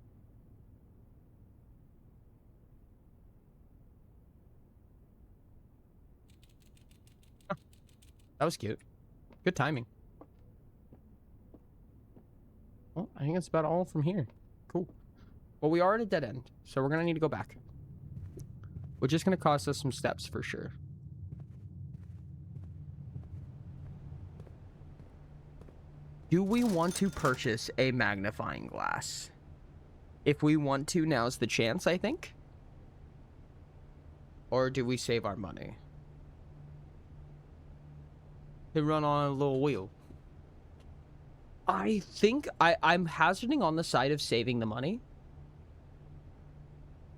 Speaker 1: Huh. That was cute. Good timing. Well, I think that's about all from here. Cool. Well, we are at a dead end, so we're going to need to go back. Which is going to cost us some steps for sure. Do we want to purchase a magnifying glass? If we want to, now's the chance, I think. Or do we save our money? To run on a little wheel. I think I'm hazarding on the side of saving the money.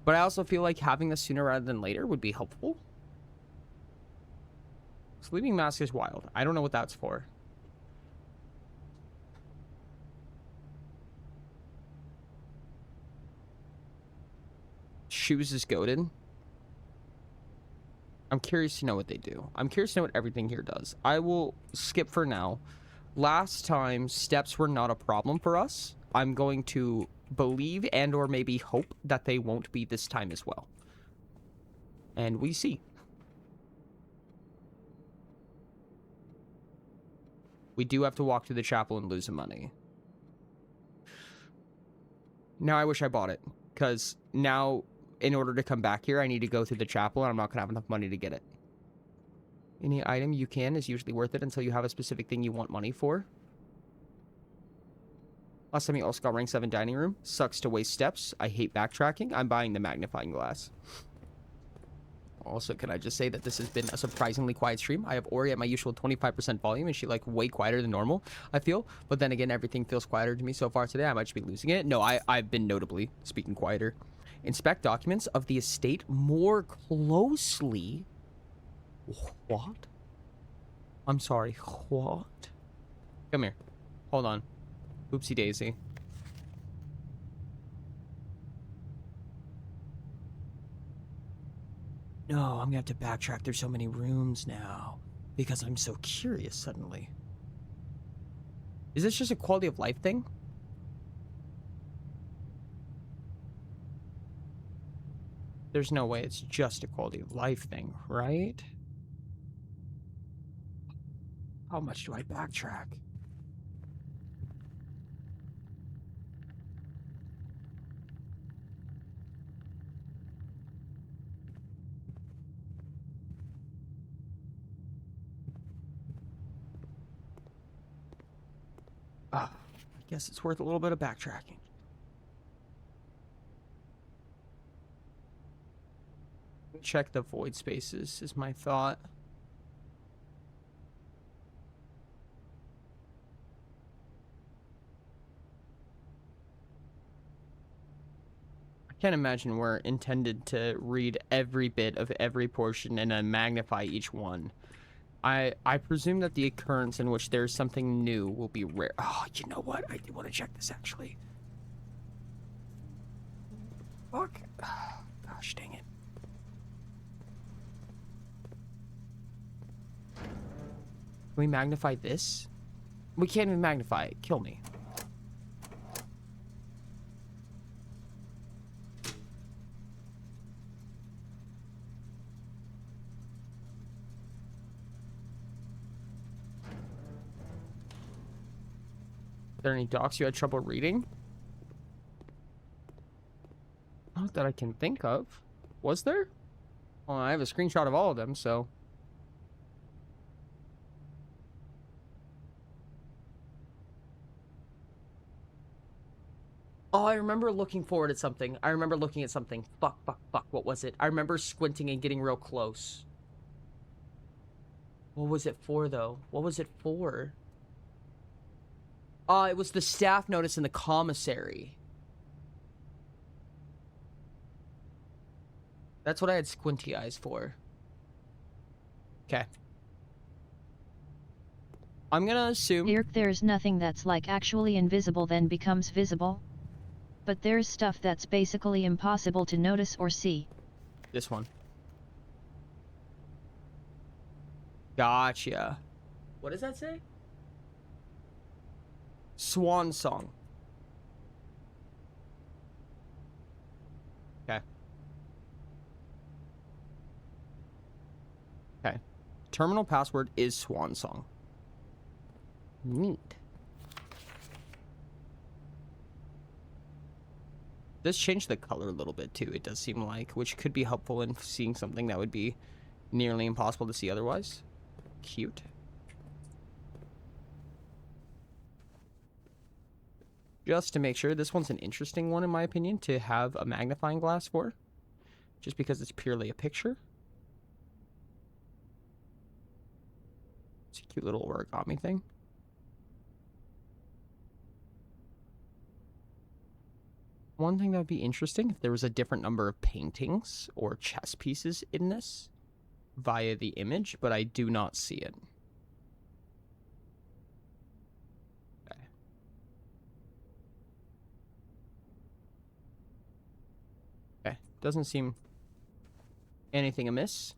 Speaker 1: But I also feel like having this sooner rather than later would be helpful. Sleeping mask is wild. I don't know what that's for. Shoes is goated. I'm curious to know what they do. I'm curious to know what everything here does. I will skip for now. Last time, steps were not a problem for us. I'm going to believe and or maybe hope that they won't be this time as well. And we see. We do have to walk to the chapel and lose some money. Now I wish I bought it, because now in order to come back here I need to go through the chapel and I'm not gonna have enough money to get it. Any item you can is usually worth it until you have a specific thing you want money for. Last time you also got rank 7 dining room. Sucks to waste steps. I hate backtracking. I'm buying the magnifying glass. Also, can I just say that this has been a surprisingly quiet stream? I have Ori at my usual 25% volume, and she like way quieter than normal, I feel. But then again, everything feels quieter to me so far today. I might just be losing it. No, I've been notably speaking quieter. Inspect documents of the estate more closely. What? I'm sorry, what? Come here. Hold on. Oopsie daisy. No, I'm gonna have to backtrack. There's so many rooms now. Because I'm so curious suddenly. Is this just a quality of life thing? There's no way it's just a quality of life thing, right? How much do I backtrack? I guess it's worth a little bit of backtracking. Check the void spaces is my thought. I can't imagine we're intended to read every bit of every portion and then magnify each one. I presume that the occurrence in which there's something new will be rare. Oh, you know what? I do want to check this, actually. Fuck. Gosh, dang it. Can we magnify this? We can't even magnify it. Kill me. there any docs you had trouble reading? Not that I can think of. Was there? Well, I have a screenshot of all of them, so... Oh, I remember looking forward at something. I remember looking at something. Fuck. What was it? I remember squinting and getting real close. What was it for, though? What was it for? It was the staff notice in the commissary. That's what I had squinty eyes for. Okay. I'm gonna assume...
Speaker 2: Here, there's nothing that's like actually invisible then becomes visible. But there's stuff that's basically impossible to notice or see.
Speaker 1: This one. Gotcha. What does that say? Swan song. Okay. Okay. Terminal password is swan song. Neat. This changed the color a little bit too, it does seem like, which could be helpful in seeing something that would be nearly impossible to see otherwise. Cute. Just to make sure, this one's an interesting one in my opinion to have a magnifying glass for. Just because it's purely a picture. It's a cute little origami thing. One thing that would be interesting if there was a different number of paintings or chess pieces in this via the image, but I do not see it. Okay. Okay, doesn't seem anything amiss.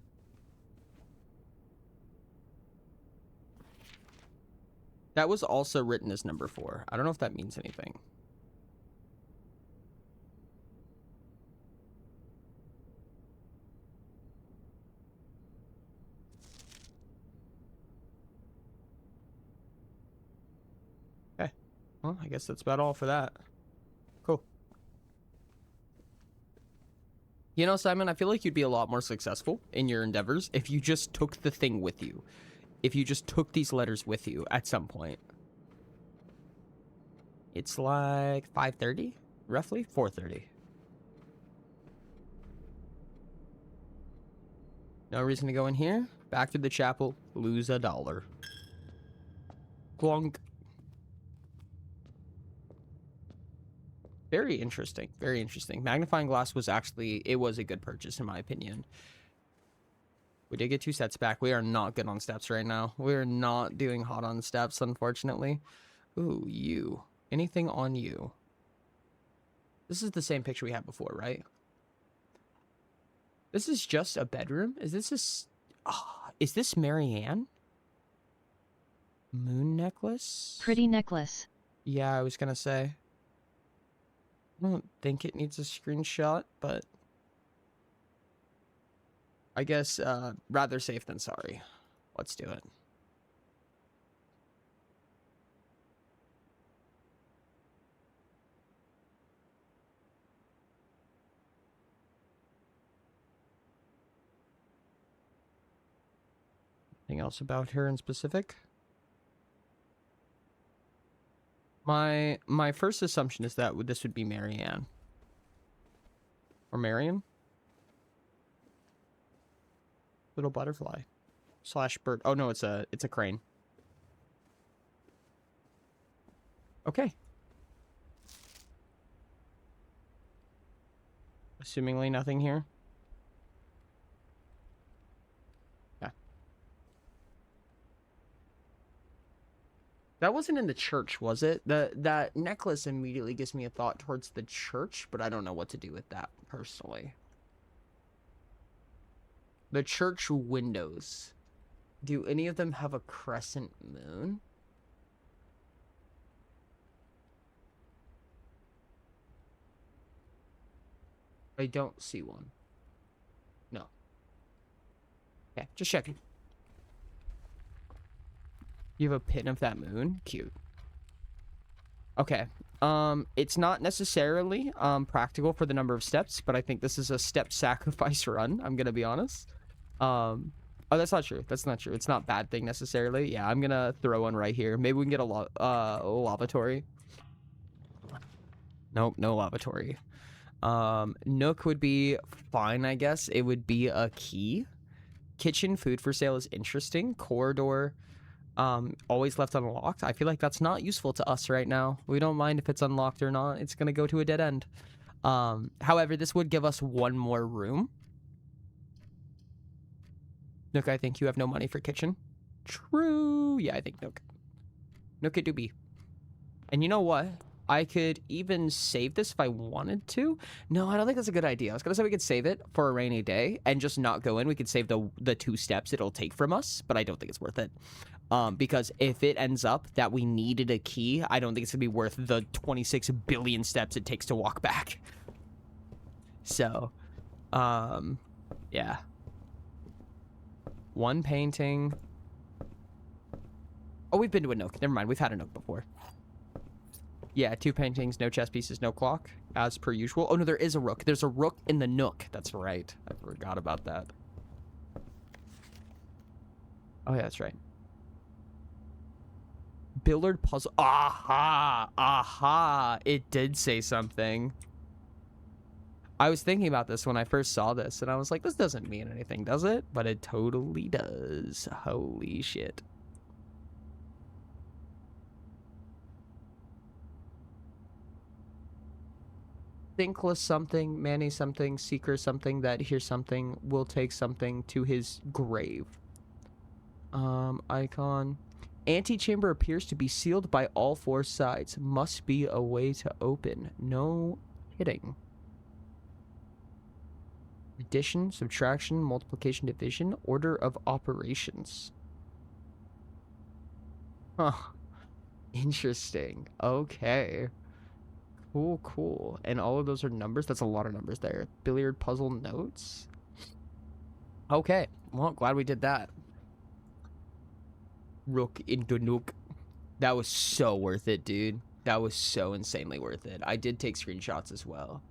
Speaker 1: That was also written as number 4. I don't know if that means anything. Well, I guess that's about all for that. Cool. You know, Simon, I feel like you'd be a lot more successful in your endeavors if you just took the thing with you. If you just took these letters with you at some point. It's like 5:30, roughly 4:30. No reason to go in here. Back to the chapel. Lose $1. Glonk. Very interesting. Very interesting. Magnifying glass was actually... It was a good purchase, in my opinion. We did get 2 sets back. We are not good on steps right now. We are not doing hot on steps, unfortunately. Ooh, you. Anything on you? This is the same picture we had before, right? This is just a bedroom? Is this is this Marianne? Moon necklace?
Speaker 2: Pretty necklace.
Speaker 1: Yeah, I was gonna say. I don't think it needs a screenshot, but I guess rather safe than sorry. Let's do it. Anything else about her in specific? My first assumption is that this would be Marianne. Or Marion? Little butterfly. Slash bird. Oh no, it's a crane. Okay. Assumingly nothing here. Yeah. That wasn't in the church, was it? That necklace immediately gives me a thought towards the church, but I don't know what to do with that personally. The church windows. Do any of them have a crescent moon? I don't see one. No. Okay, just checking. You have a pin of that moon? Cute. Okay. It's not necessarily practical for the number of steps, but I think this is a step sacrifice run. I'm gonna be honest. Oh, that's not true. That's not true. It's not a bad thing necessarily. Yeah, I'm gonna throw one right here. Maybe we can get a lavatory. Nope, no lavatory. Nook would be fine, I guess. It would be a key. Kitchen food for sale is interesting. Corridor, always left unlocked. I feel like that's not useful to us right now. We don't mind if it's unlocked or not. It's gonna go to a dead end. However, this would give us one more room. Nook, I think you have no money for kitchen. True. Yeah, I think Nook. Nook it do be. And you know what? I could even save this if I wanted to. No, I don't think that's a good idea. I was gonna say we could save it for a rainy day and just not go in. We could save the 2 steps it'll take from us, but I don't think it's worth it. Because if it ends up that we needed a key, I don't think it's gonna be worth the 26 billion steps it takes to walk back. So, yeah. 1 painting. Oh, we've been to a Nook. Never mind, we've had a Nook before. Yeah, 2 paintings, no chess pieces, no clock, as per usual. Oh, no, there is a rook. There's a rook in the Nook. That's right. I forgot about that. Oh, yeah, that's right. Billard puzzle. Aha! Aha! It did say something. I was thinking about this when I first saw this, and I was like, this doesn't mean anything, does it? But it totally does. Holy shit. Thinkless something, Manny something, Seeker something, that hears something, will take something to his grave. Icon. Antechamber appears to be sealed by all 4 sides. Must be a way to open. No kidding. Addition, subtraction, multiplication, division, order of operations. Huh. Interesting. Okay. Cool, cool. And all of those are numbers? That's a lot of numbers there. Billiard puzzle notes. Okay. Well, glad we did that. Rook into Nook. That was so worth it, dude. That was so insanely worth it. I did take screenshots as well.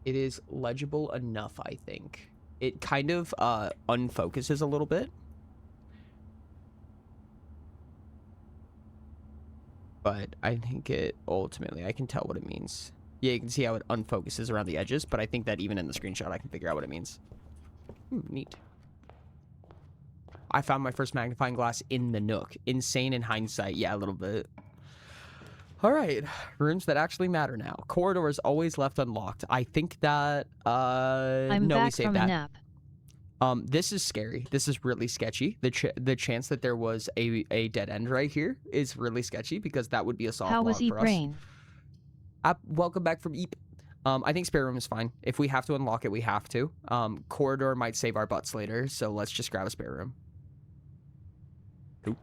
Speaker 1: It is legible enough, I think. It kind of unfocuses a little bit. But I think it ultimately, I can tell what it means. Yeah, you can see how it unfocuses around the edges, but I think that even in the screenshot, I can figure out what it means. Neat. I found my first magnifying glass in the Nook. Insane in hindsight. Yeah, a little bit. All right. Rooms that actually matter now. Corridors always left unlocked. I think that,
Speaker 2: I'm
Speaker 1: no,
Speaker 2: back
Speaker 1: we saved
Speaker 2: from
Speaker 1: that.
Speaker 2: a nap.
Speaker 1: This is scary. This is really sketchy. The chance that there was a dead end right here is really sketchy because that would be a soft
Speaker 2: How
Speaker 1: log
Speaker 2: was
Speaker 1: for us.
Speaker 2: Brain?
Speaker 1: Welcome back from Eep. I think spare room is fine. If we have to unlock it, we have to. Corridor might save our butts later, so let's just grab a spare room. Oop.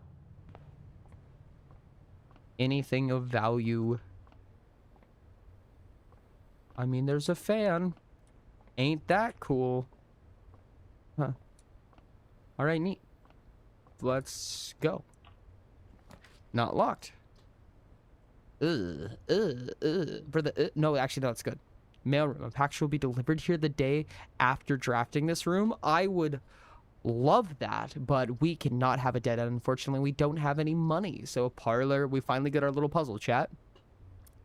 Speaker 1: Anything of value? I mean, there's a fan. Ain't that cool? Huh. All right, neat. Let's go. Not locked. For the no, actually, no, it's good. Mailroom. A package will be delivered here the day after drafting this room. I would love that, but we cannot have a dead end. Unfortunately, we don't have any money. So a parlor. We finally get our little puzzle chat.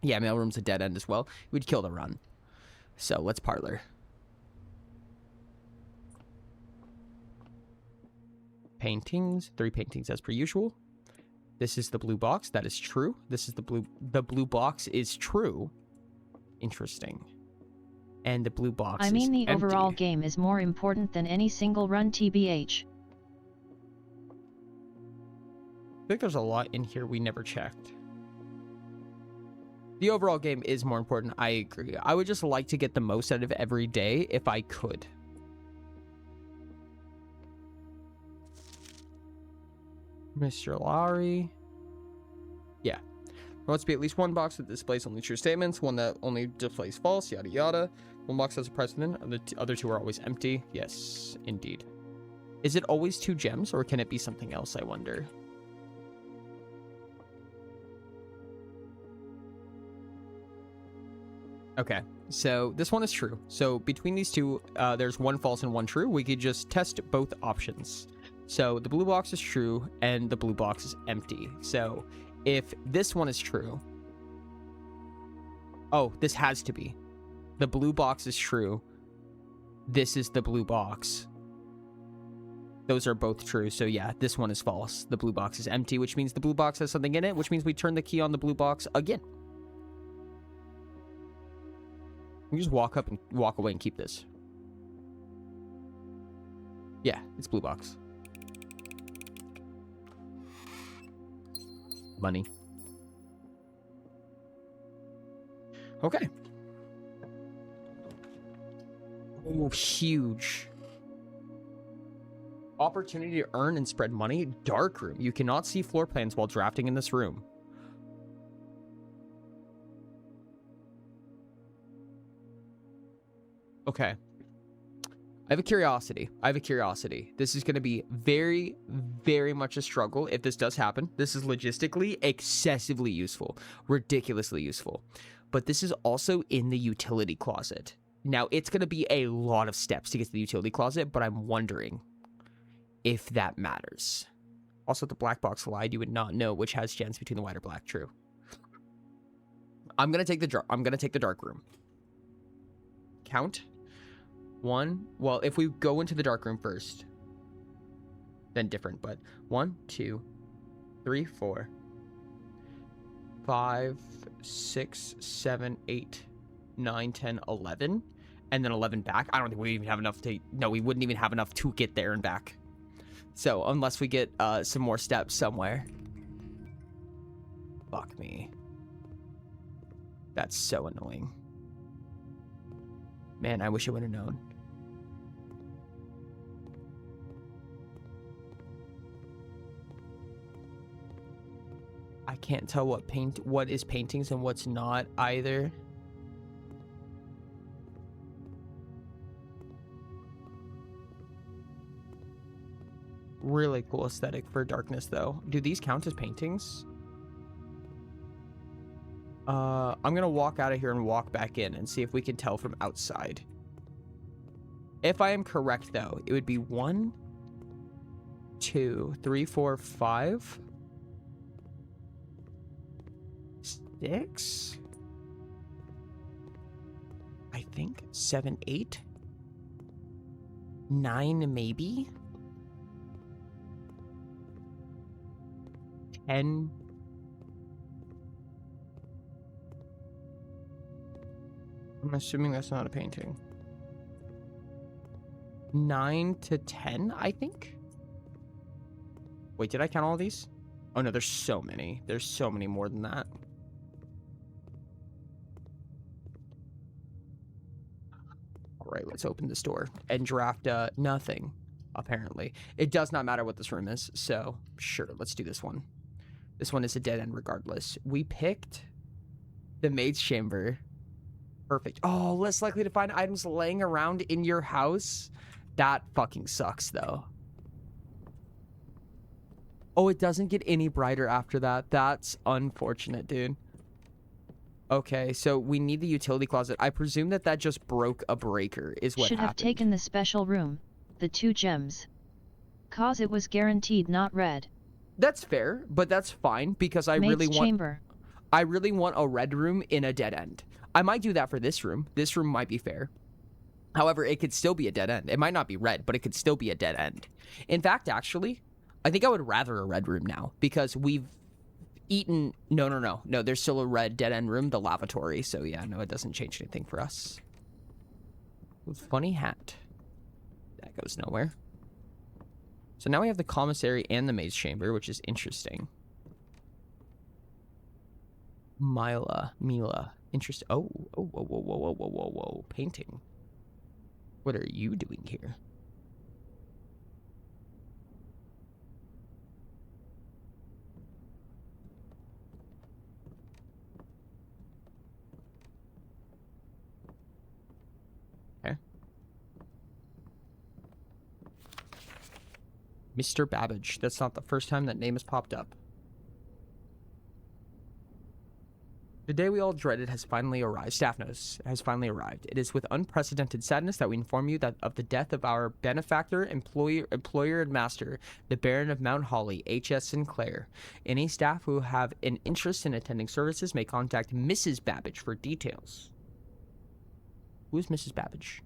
Speaker 1: Yeah, mailroom's a dead end as well. We'd kill the run. So let's parlor. Paintings. 3 paintings as per usual. This is the blue box. That is true. This is the blue box is true. Interesting. And the blue box
Speaker 2: I mean, the
Speaker 1: empty.
Speaker 2: overall game is more important than any single run, TBH.
Speaker 1: I think there's a lot in here we never checked. The overall game is more important. I agree. I would just like to get the most out of every day if I could. Mr. Lowry. Yeah. There must be at least one box that displays only true statements, one that only displays false, yada yada. One box has a precedent, and the other 2 are always empty. Yes, indeed. Is it always 2 gems, or can it be something else, I wonder? Okay, so this one is true. So between these two, there's one false and one true. We could just test both options. So the blue box is true and the blue box is empty. So if this one is true... Oh, this has to be. The blue box is true. This is the blue box. Those are both true. So yeah, this one is false. The blue box is empty, which means the blue box has something in it, which means we turn the key on the blue box again. We just walk up and walk away and keep this. Yeah, it's blue box. Money. Okay. Oh, huge. Opportunity to earn and spread money. Dark room. You cannot see floor plans while drafting in this room. Okay. I have a curiosity. This is going to be very, very much a struggle if this does happen. This is logistically excessively useful. Ridiculously useful. But this is also in the utility closet. Now, it's going to be a lot of steps to get to the utility closet, but I'm wondering if that matters. Also, the black box lied. You would not know which has gens between the white or black. True. I'm going to take the dark room. Count. 1, well, if we go into the dark room first, then different, but 1, 2, 3, 4, 5, 6, 7, 8, 9, 10, 11, and then 11 back. I don't think we even have enough to, no, we wouldn't even have enough to get there and back. So, unless we get some more steps somewhere. Fuck me. That's so annoying. Man, I wish I would have known. I can't tell what is paintings and what's not either. Really cool aesthetic for darkness though. Do these count as paintings? I'm gonna walk out of here and walk back in and see if we can tell from outside. If I am correct though, it would be 1, 2, 3, 4, 5, 6, I think 7, 8, 9 maybe, 10. I'm assuming that's not a painting. 9 to 10, I think. Wait, did I count all these? Oh no, there's so many. There's so many more than that. All right, let's open this door and draft nothing, apparently. It does not matter what this room is, so sure, let's do this one. This one is a dead end regardless. We picked the maid's chamber. Perfect. Oh, less likely to find items laying around in your house. That fucking sucks, though. Oh, it doesn't get any brighter after that. That's unfortunate, dude. Okay, so we need the utility closet. I presume that just broke a breaker, is what
Speaker 2: Should
Speaker 1: happened.
Speaker 2: have taken the special room, the 2 gems. Cause it was guaranteed not red.
Speaker 1: That's fair, but that's fine, because I
Speaker 2: Maid's
Speaker 1: really want...
Speaker 2: chamber.
Speaker 1: I really want a red room in a dead end. I might do that for this room. This room might be fair. However, it could still be a dead end. It might not be red, but it could still be a dead end. In fact, actually, I think I would rather a red room now because we've eaten... No, there's still a red dead end room, the lavatory. So yeah, no, it doesn't change anything for us. Funny hat. That goes nowhere. So now we have the commissary and the maid's chamber, which is interesting. Mila. Interesting. Oh, whoa. Painting. What are you doing here? Okay. Mr. Babbage. That's not the first time that name has popped up. The day we all dreaded has finally arrived. Staff knows has finally arrived. It is with unprecedented sadness that we inform you that of the death of our benefactor, employer, and master, the Baron of Mount Holly, H.S. Sinclair. Any staff who have an interest in attending services may contact Mrs. Babbage for details. Who is Mrs. Babbage?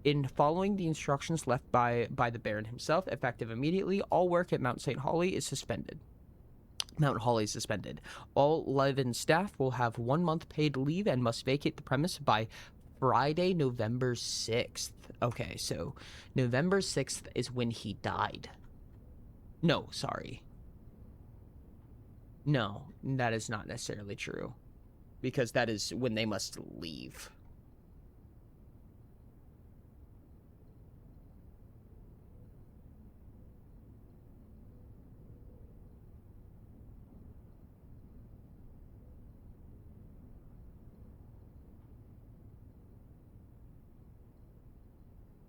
Speaker 1: In following the instructions left by the Baron himself, effective immediately, all work at Mount St. Holly is suspended. Mount Holly is suspended. All Levin staff will have 1 month paid leave and must vacate the premise by Friday, November 6th. Okay, so November 6th is when he died. No, sorry. No, that is not necessarily true. Because that is when they must leave.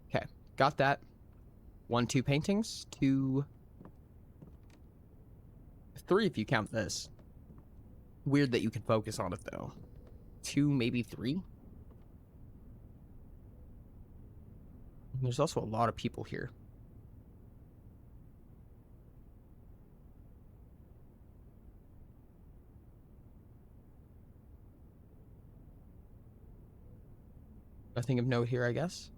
Speaker 1: Okay, got that. 1, 2 paintings. 2, 3 if you count this. Weird that you can focus on it though. 2, maybe 3. There's also a lot of people here. Nothing of note here, I guess.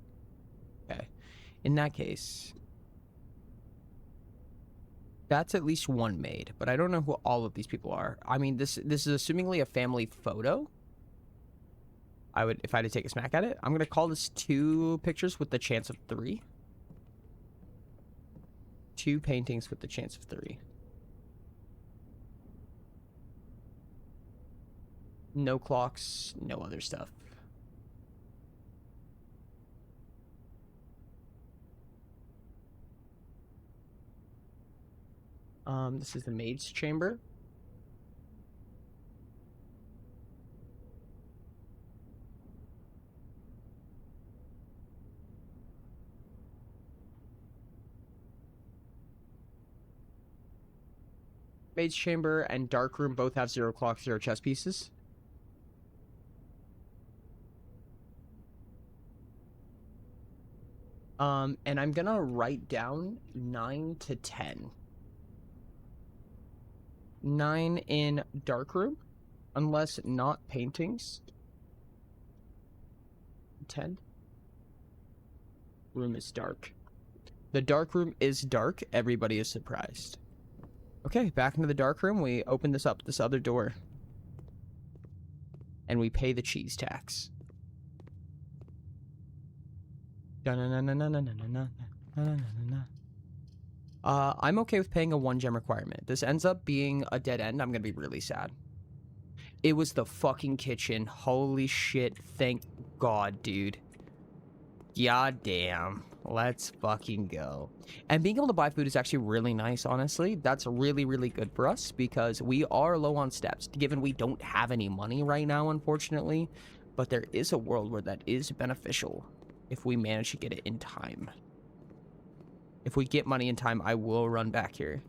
Speaker 1: Okay. In that case, that's at least 1 maid, but I don't know who all of these people are. I mean, this is assumingly a family photo. If I had to take a smack at it, I'm gonna call this 2 pictures with the chance of 3. 2 paintings with the chance of 3. No clocks, no other stuff. This is the maid's chamber. Maid's chamber and dark room both have 0 clock, 0 chess pieces. And I'm gonna write down 9 to 10. 9 in darkroom, unless not paintings. 10. Room is dark. The dark room is dark. Everybody is surprised. Okay, back into the dark room. We open this up, this other door. And we pay the cheese tax. I'm okay with paying a 1 gem requirement. This ends up being a dead end. I'm gonna be really sad. It was the fucking kitchen. Holy shit. Thank God, dude. God damn. Let's fucking go. And being able to buy food is actually really nice, honestly. That's really, really good for us because we are low on steps, given we don't have any money right now, unfortunately. But there is a world where that is beneficial if we manage to get it in time. If we get money in time, I will run back here.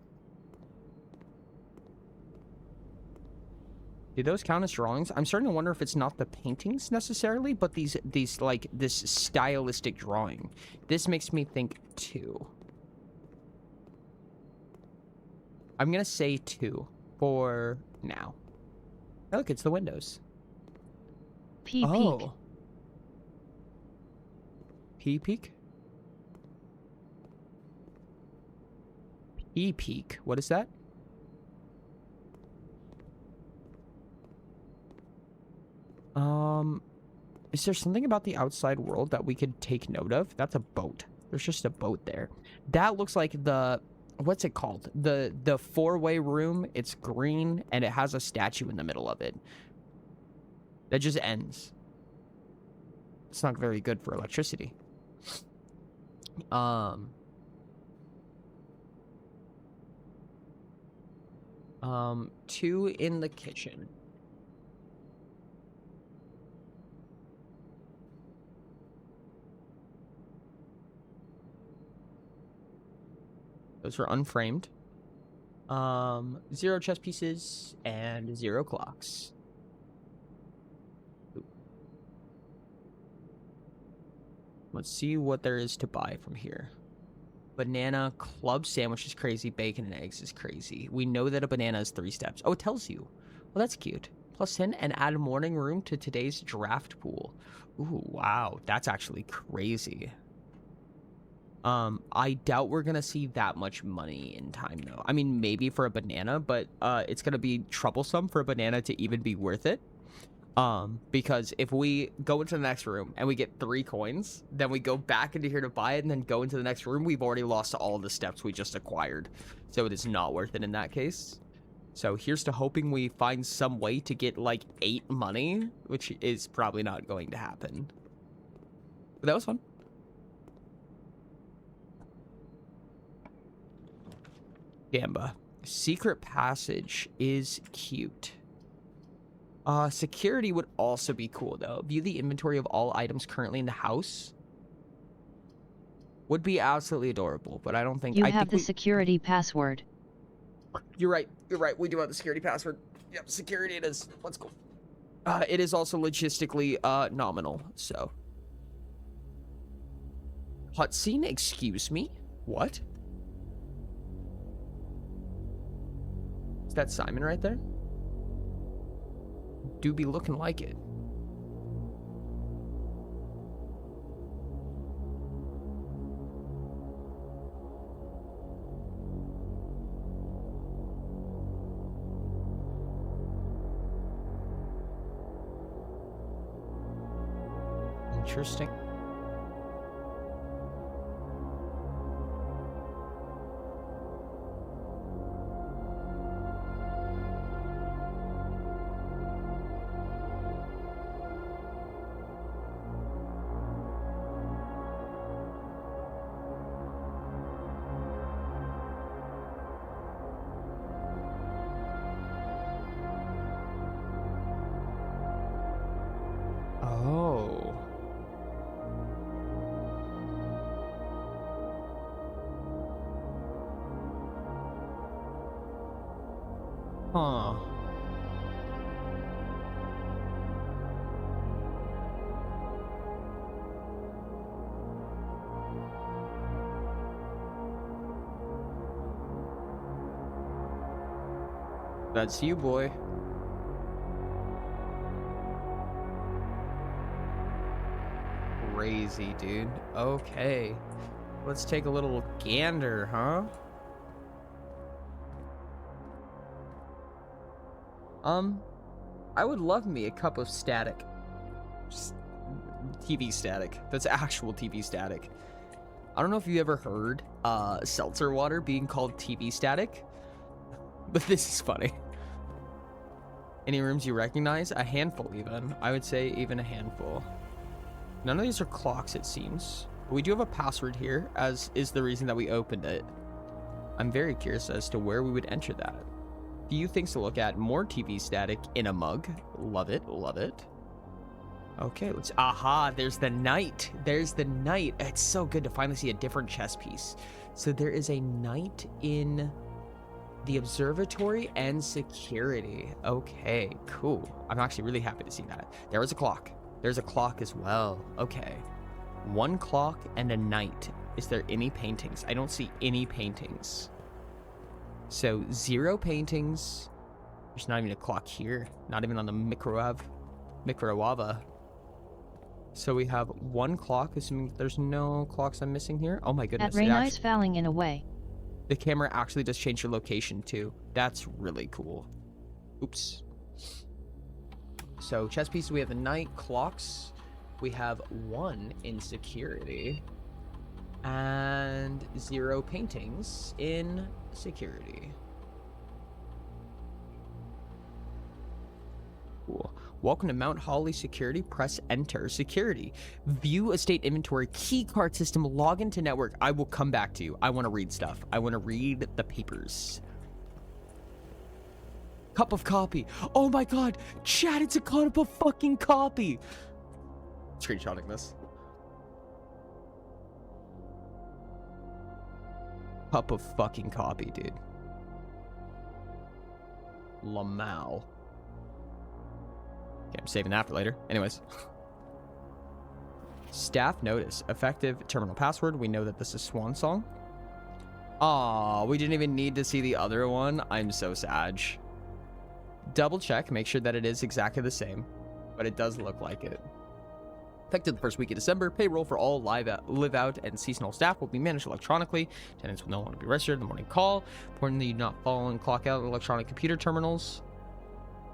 Speaker 1: Do those count as drawings? I'm starting to wonder if it's not the paintings necessarily, but these like this stylistic drawing. This makes me think 2. I'm gonna say 2 for now. Oh, look, it's the windows.
Speaker 2: Peek.
Speaker 1: Oh. Peek? Peek. What is that? Is there something about the outside world that we could take note of? That's a boat. There's just a boat there. That looks like the, what's it called? The 4-way room. It's green and it has a statue in the middle of it. That just ends. It's not very good for electricity. 2 in the kitchen. Those are unframed. 0 chess pieces and 0 clocks. Ooh. Let's see what there is to buy from here. Banana club sandwich is crazy. Bacon and eggs is crazy. We know that a banana is 3 steps. Oh, it tells you. Well, that's cute. Plus 10 and add a morning room to today's draft pool. Ooh, wow. That's actually crazy. I doubt we're gonna see that much money in time, though. I mean, maybe for a banana, but it's gonna be troublesome for a banana to even be worth it. Because if we go into the next room and we get 3 coins, then we go back into here to buy it and then go into the next room, we've already lost all the steps we just acquired. So it is not worth it in that case. So here's to hoping we find some way to get like 8 money, which is probably not going to happen. But that was fun. Gamba. Secret passage is cute. Security would also be cool, though. View the inventory of all items currently in the house. Would be absolutely adorable, but I don't think...
Speaker 2: You have the security password.
Speaker 1: You're right. You're right. We do have the security password. Yep, security it is. Let's go. It is also logistically nominal, so... Cutscene, excuse me? What? Is that Simon right there? Do be looking like it. Interesting. Oh. Huh. That's you, boy. Crazy, dude. Okay. Let's take a little gander, huh? I would love me a cup of static. Just TV static. That's actual TV static. I don't know if you ever heard seltzer water being called TV static, but this is funny. Any rooms you recognize? A handful even. I would say even a handful. None of these are clocks, it seems. But we do have a password here, as is the reason that we opened it. I'm very curious as to where we would enter that. Few things to look at. More TV static in a mug. Love it, love it. Okay, let's... Aha, there's the knight. There's the knight. It's so good to finally see a different chess piece. So there is a knight in the observatory and security. Okay, cool. I'm actually really happy to see that. There is a clock. There's a clock as well. Okay. 1 clock and a knight. Is there any paintings? I don't see any paintings. So 0 paintings. There's not even a clock here. Not even on the Microwava. So we have 1 clock, assuming there's no clocks I'm missing here. Oh my goodness.
Speaker 2: At Reynice falling in a way.
Speaker 1: The camera actually does change your location too. That's really cool. Oops. So chess pieces, we have the knight, clocks. We have 1 in security. And 0 paintings in security. Cool. Welcome to Mount Holly Security. Press enter. Security. View estate inventory. Key card system. Log into network. I will come back to you. I want to read stuff. I want to read the papers. Cup of coffee. Oh my god. Chat, it's a cup of fucking coffee. Screenshotting this. Cup of fucking coffee, dude. Lamau. Okay, I'm saving that for later. Anyways. Staff notice. Effective terminal password. We know that this is Swan Song. Aw, we didn't even need to see the other one. I'm so sad. Double check. Make sure that it is exactly the same. But it does look like it. Effective the first week of December, payroll for all live out and seasonal staff will be managed electronically. Tenants will no longer be registered in the morning call. Important that you not fall and clock out electronic computer terminals.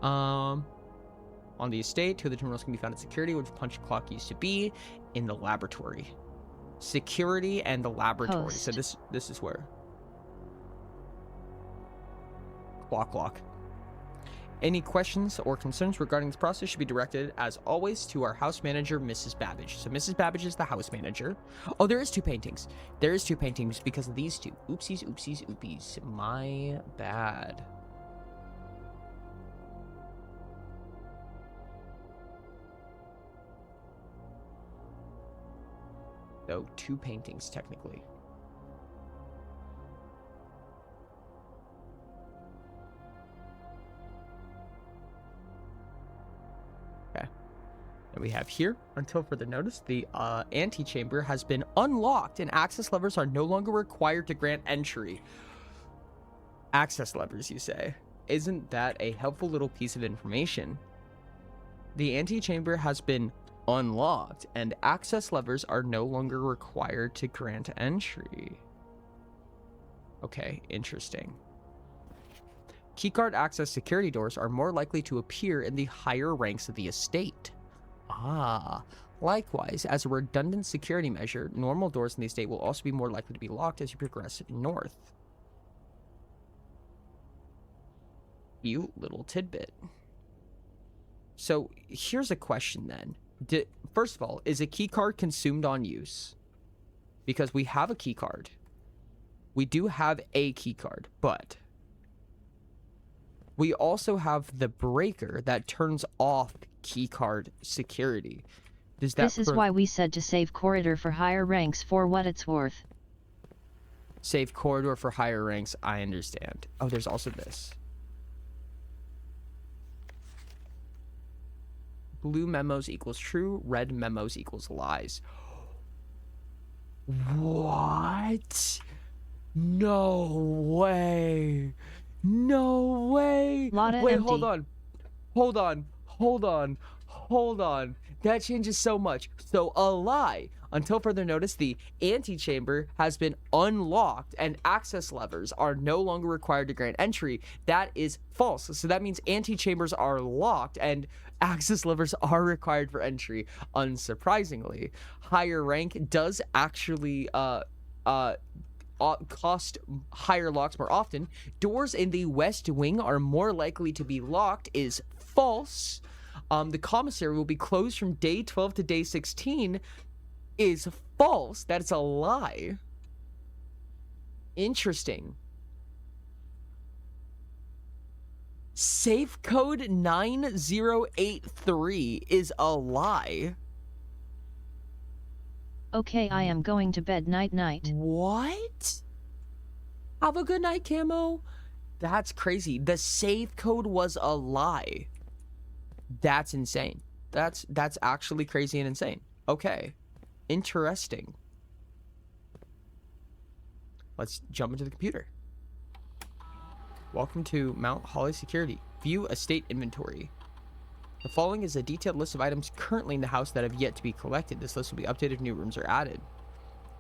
Speaker 1: On the estate, 2 of the terminals can be found at security, which punch clock used to be in the laboratory. Security and the laboratory.
Speaker 2: Host.
Speaker 1: So this is where. Clock. Any questions or concerns regarding this process should be directed, as always, to our house manager, Mrs. Babbage. So Mrs. Babbage is the house manager. Oh, there is 2 paintings. There is 2 paintings because of these 2. Oopsies. My bad. So 2 paintings, technically. that we have here. Until further notice, the antechamber has been unlocked and access levers are no longer required to grant entry. Access levers, you say? Isn't that a helpful little piece of information? The antechamber has been unlocked and access levers are no longer required to grant entry. Okay, interesting. Keycard access security doors are more likely to appear in the higher ranks of the estate. Likewise, as a redundant security measure, normal doors in the estate will also be more likely to be locked as you progress north. Cute little tidbit. So here's a question then. First of all, is a keycard consumed on use? Because we have a keycard. We do have a keycard, but we also have the breaker that turns off keycard security. Does that
Speaker 2: This is why we said to save corridor for higher ranks for what it's worth.
Speaker 1: Save corridor for higher ranks, I understand. Oh, there's also this. Blue memos equals true, red memos equals lies. What? No way. No way.
Speaker 2: Lotta
Speaker 1: Wait,
Speaker 2: empty.
Speaker 1: Hold on. That changes so much. So a lie. Until further notice, the antechamber has been unlocked and access levers are no longer required to grant entry. That is false. So that means antechambers are locked and access levers are required for entry. Unsurprisingly, higher rank does actually cost higher locks more often. Doors in the west wing are more likely to be locked is false. The commissary will be closed from day 12 to day 16 is false. That is a lie. Interesting. Safe code 9083 is a lie.
Speaker 2: Okay, I am going to bed. Night.
Speaker 1: What? Have a good night, Camo. That's crazy. The save code was a lie. That's insane. That's actually crazy and insane. Okay. Interesting. Let's jump into the computer. Welcome to Mount Holly Security. View estate inventory. The following is a detailed list of items currently in the house that have yet to be collected. This list will be updated if new rooms are added.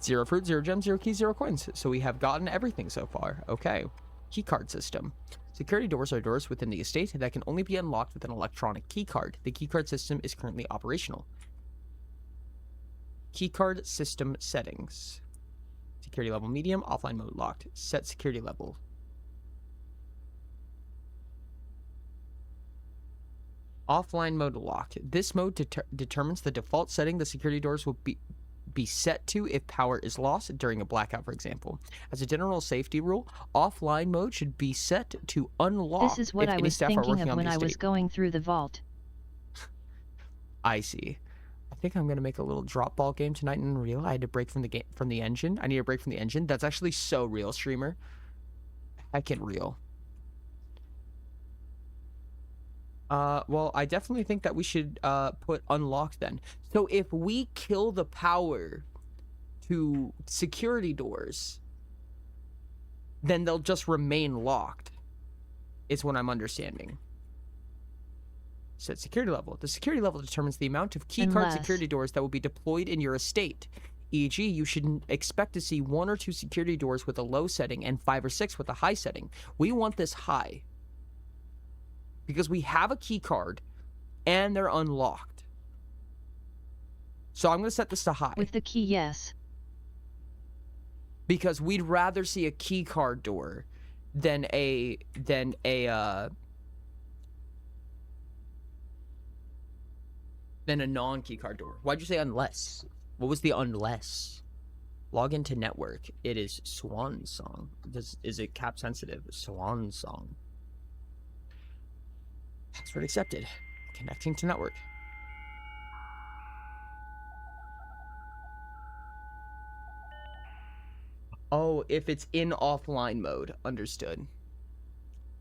Speaker 1: 0 fruit, 0 gems, 0 keys, 0 coins. So we have gotten everything so far. Okay. Keycard system. Security doors are doors within the estate that can only be unlocked with an electronic keycard. The keycard system is currently operational. Keycard system settings. Security level medium, offline mode locked. Set security level. Offline mode locked. This mode determines the default setting the security doors will be set to if power is lost during a blackout, for example. As a general safety rule, offline mode should be set to unlock.
Speaker 2: This is what I was thinking of when I was going through the vault.
Speaker 1: I see. I think I'm gonna make a little drop ball game tonight in Unreal. I had to break from the engine. I need a break from the engine. That's actually so real, streamer. Heck it real. Well, I definitely think that we should put unlocked then. So if we kill the power to security doors, then they'll just remain locked, is what I'm understanding. Set security level. The security level determines the amount of keycard security doors that will be deployed in your estate. E.g., you should expect to see 1 or 2 security doors with a low setting and 5 or 6 with a high setting. We want this high, because we have a key card and they're unlocked. So I'm going to set this to high.
Speaker 2: With the key, yes.
Speaker 1: Because we'd rather see a key card door than a non-key card door. Why'd you say unless? What was the unless? Log into network. It is Swan Song. Is it cap sensitive? Swan Song. Password accepted. Connecting to network. Oh, if it's in offline mode. Understood.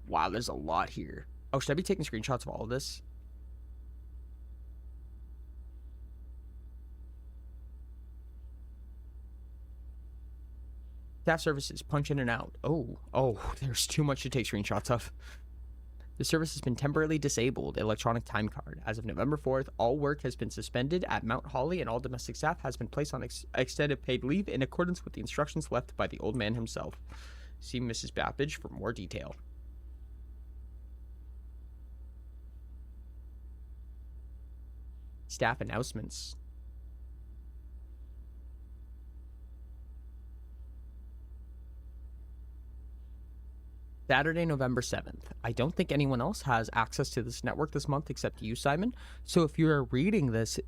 Speaker 1: Wow, there's a lot here. Oh, should I be taking screenshots of all of this? Staff services, punch in and out. Oh, there's too much to take screenshots of. The service has been temporarily disabled. Electronic time card. As of November 4th, all work has been suspended at Mount Holly and all domestic staff has been placed on extended paid leave in accordance with the instructions left by the old man himself. See Mrs. Babbage for more detail. Staff announcements. Saturday, November 7th. I don't think anyone else has access to this network this month except you, Simon. So if you're reading this,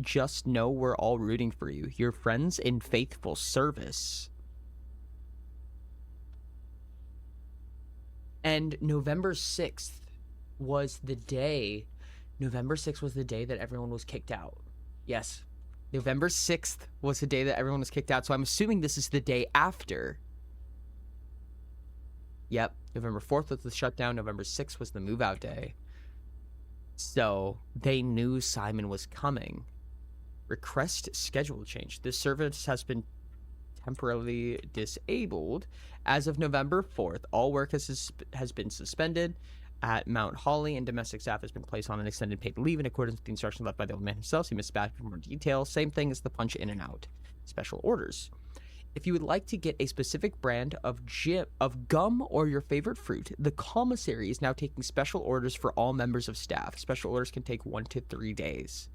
Speaker 1: just know we're all rooting for you. Your friends in faithful service. And November 6th was the day that everyone was kicked out. Yes. November 6th was the day that everyone was kicked out. So I'm assuming this is the day after. Yep, November 4th was the shutdown, November 6th was the move-out day. So, they knew Simon was coming. Request schedule change. This service has been temporarily disabled. As of November 4th, all work has been suspended at Mount Holly, and domestic staff has been placed on an extended paid leave in accordance with the instructions left by the old man himself. See Miss Babbage for more details. Same thing as the punch in and out. Special orders. If you would like to get a specific brand of gum or your favorite fruit, the commissary is now taking special orders for all members of staff. Special orders can take 1 to 3 days.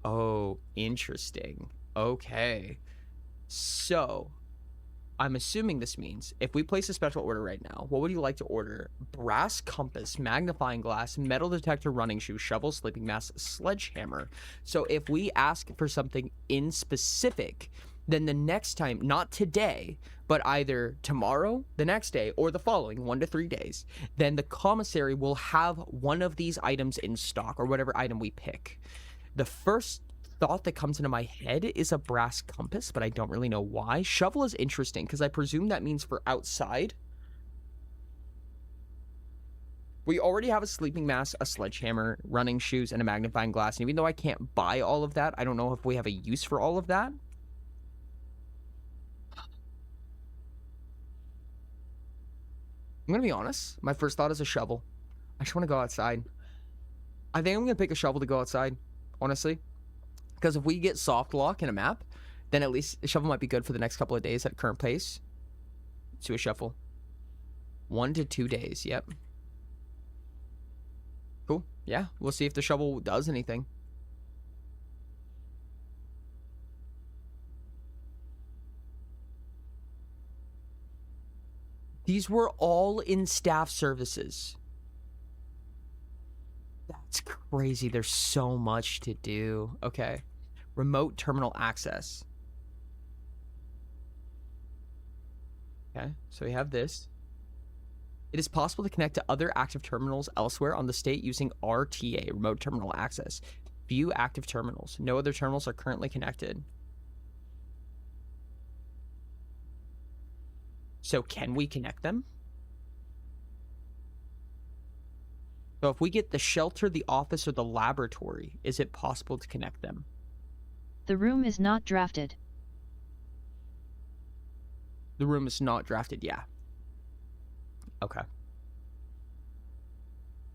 Speaker 1: Oh, interesting. Okay. So, I'm assuming this means if we place a special order right now, what would you like to order? Brass compass, magnifying glass, metal detector, running shoe, shovel, sleeping mask, sledgehammer. So if we ask for something in specific, then the next time, not today, but either tomorrow, the next day, or the following 1 to 3 days, then the commissary will have one of these items in stock, or whatever item we pick. The first thought that comes into my head is a brass compass, but I don't really know why. Shovel is interesting, because I presume that means for outside. We already have a sleeping mask, a sledgehammer, running shoes, and a magnifying glass, and even though I can't buy all of that, I don't know if we have a use for all of that. I'm gonna be honest, my first thought is a shovel. I just want to go outside. I think I'm gonna pick a shovel to go outside, honestly. Because if we get soft lock in a map, then at least a shovel might be good for the next couple of days at current pace. Let's do a shuffle. 1 to 2 days, yep. Cool, yeah, we'll see if the shovel does anything. These were all in staff services. That's crazy. There's so much to do. Okay. Remote terminal access. Okay, so we have this. It is possible to connect to other active terminals elsewhere on the state using RTA, remote terminal access. View active terminals. No other terminals are currently connected. So can we connect them? So if we get the shelter, the office, or the laboratory, is it possible to connect them?
Speaker 2: The room is not drafted.
Speaker 1: The room is not drafted, yeah. Okay.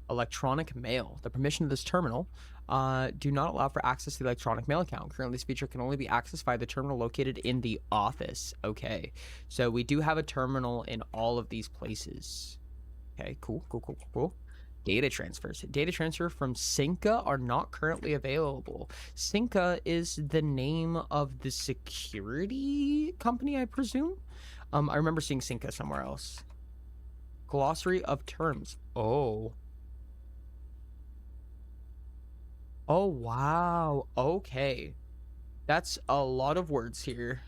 Speaker 1: Electronic mail. The permission of this terminal do not allow for access to the electronic mail account. Currently, this feature can only be accessed by the terminal located in the office. Okay. So we do have a terminal in all of these places. Okay, cool. Data transfers. Data transfer from Cinca are not currently available. Cinca is the name of the security company, I presume? I remember seeing Cinca somewhere else. Glossary of terms. Oh, wow. Okay. That's a lot of words here.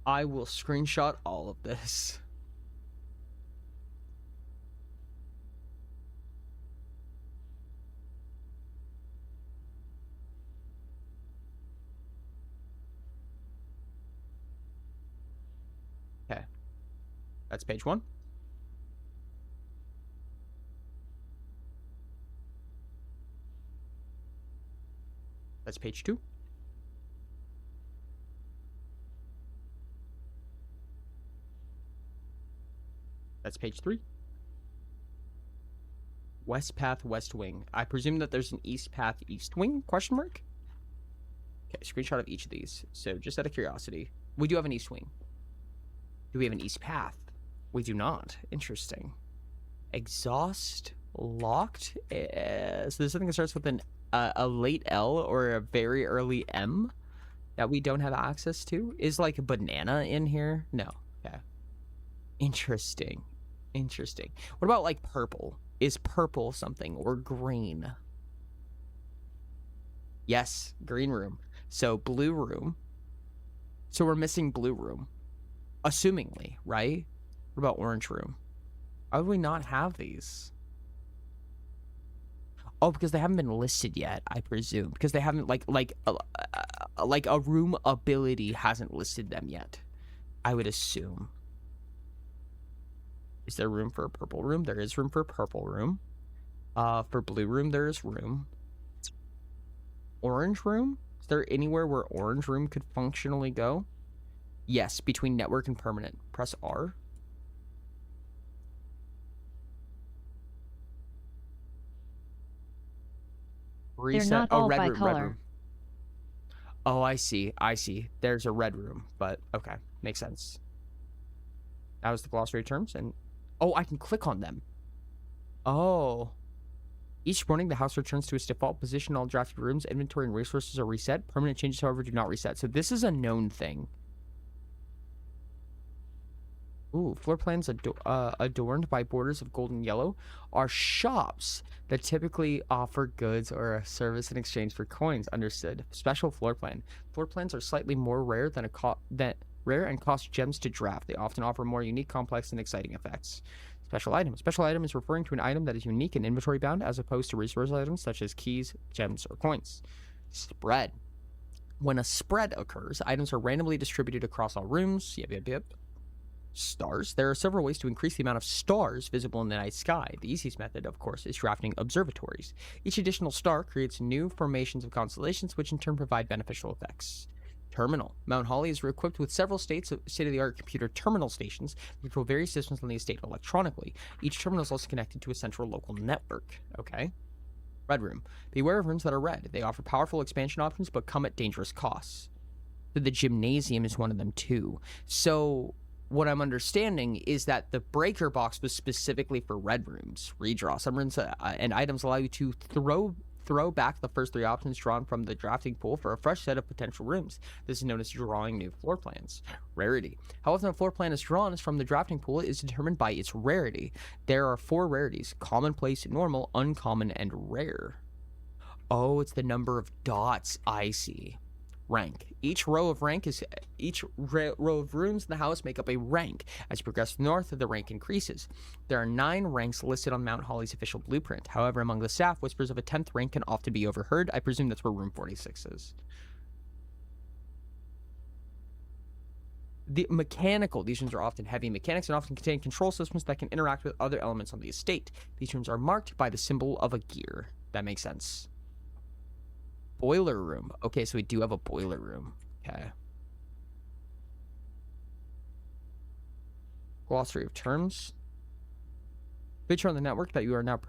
Speaker 1: I will screenshot all of this. Okay. That's page 1. That's page 2. That's page 3. West path, west wing. I presume that there's an east path, east wing, question mark? Okay, screenshot of each of these. So just out of curiosity, we do have an east wing. Do we have an east path? We do not. Interesting. Exhaust locked. So there's something that starts with a late L or a very early M that we don't have access to. Is like a banana in here? No. Okay. Interesting. What about like purple? Is purple something, or green? Yes, green room. So blue room. So we're missing blue room. Assumingly, right? What about orange room? Why would we not have these? Oh, because they haven't been listed yet, I presume. Because they haven't, like a room ability hasn't listed them yet, I would assume. Is there room for a purple room? There is room for a purple room. For blue room, there is room. Orange room? Is there anywhere where orange room could functionally go? Yes, between network and permanent. Press R. Reset.
Speaker 2: They're not all by color.
Speaker 1: Red room. Oh, I see. There's a red room, but okay, makes sense. That was the glossary terms, and oh, I can click on them. Oh. Each morning, the house returns to its default position. All drafted rooms, inventory, and resources are reset. Permanent changes, however, do not reset. So this is a known thing. Ooh, floor plans adorned by borders of gold and yellow are shops that typically offer goods or a service in exchange for coins. Understood. Special floor plan. Floor plans are slightly more rare than rare and cost gems to draft. They often offer more unique, complex, and exciting effects. Special item. Special item is referring to an item that is unique and inventory bound as opposed to resource items such as keys, gems, or coins. Spread. When a spread occurs, items are randomly distributed across all rooms. Yep. Stars. There are several ways to increase the amount of stars visible in the night sky. The easiest method, of course, is drafting observatories. Each additional star creates new formations of constellations, which in turn provide beneficial effects. Terminal. Mount Holly is equipped with several state-of-the-art computer terminal stations that control various systems on the estate electronically. Each terminal is also connected to a central local network. Okay. Red room. Beware of rooms that are red. They offer powerful expansion options, but come at dangerous costs. So the gymnasium is one of them too. So what I'm understanding is that the breaker box was specifically for red rooms. Redraw. Some rooms and items allow you to throw back the first 3 options drawn from the drafting pool for a fresh set of potential rooms. This is known as drawing new floor plans. Rarity. How often a floor plan is drawn from the drafting pool is determined by its rarity. There are 4 rarities: commonplace, normal, uncommon, and rare. Oh, it's the number of dots. I see. Rank. Each row of rooms in the house make up a rank. As you progress north, the rank increases. There are 9 ranks listed on Mount Holly's official blueprint. However, among the staff, whispers of a 10th rank can often be overheard. I presume that's where room 46 is. The mechanical. These rooms are often heavy mechanics and often contain control systems that can interact with other elements on the estate. These rooms are marked by the symbol of a gear. That makes sense. Boiler room. Okay, so we do have a boiler room. Okay. Glossary of terms. Feature on the network that you are now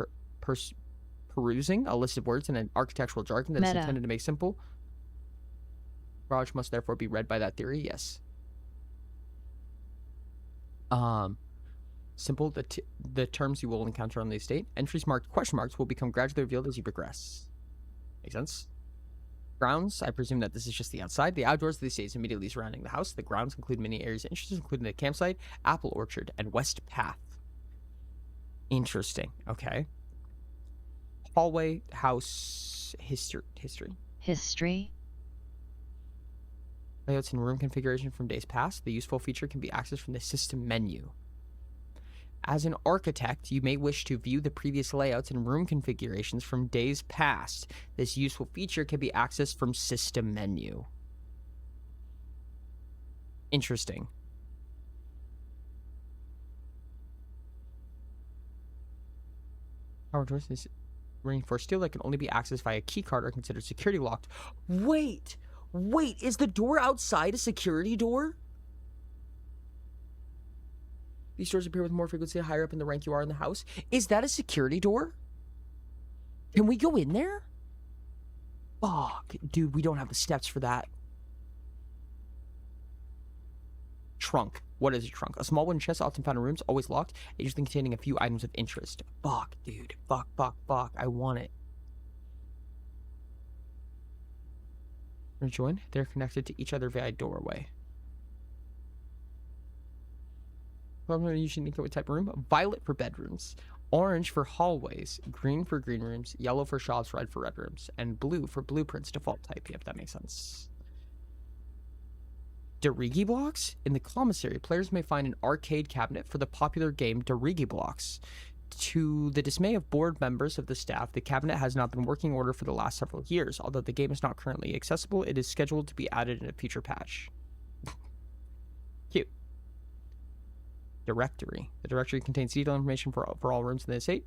Speaker 1: perusing a list of words in an architectural jargon that is intended to make simple. Garage must therefore be read by that theory. Yes. Simple. The terms you will encounter on the estate. Entries marked question marks will become gradually revealed as you progress. Make sense? Grounds. I presume that this is just the outside. The outdoors of the estate is immediately surrounding the house. The grounds include many areas of interest, including the campsite, apple orchard, and west path. Interesting. Okay. Hallway, house, history. Layouts and room configuration from days past. The useful feature can be accessed from the system menu. As an architect, you may wish to view the previous layouts and room configurations from days past. This useful feature can be accessed from system menu. Interesting. Power doors is reinforced steel that can only be accessed via keycard or considered security locked. Wait, is the door outside a security door? These doors appear with more frequency the higher up in the rank you are in the house. Is that a security door? Can we go in there? Fuck, dude, we don't have the steps for that. Trunk. What is a trunk? A small wooden chest often found in rooms, always locked, usually containing a few items of interest. Fuck, dude. Fuck. I want it. Rejoin. They're connected to each other via doorway. Usually what type of room? Violet for bedrooms, orange for hallways, green for green rooms, yellow for shops, red for red rooms, and blue for blueprints default type. Yep, that makes sense. Darigi blocks? In the commissary, players may find an arcade cabinet for the popular game Darigi blocks. To the dismay of board members of the staff, the cabinet has not been working order for the last several years. Although the game is not currently accessible, it is scheduled to be added in a future patch. Cute. Directory. The directory contains detailed information for all rooms in the estate.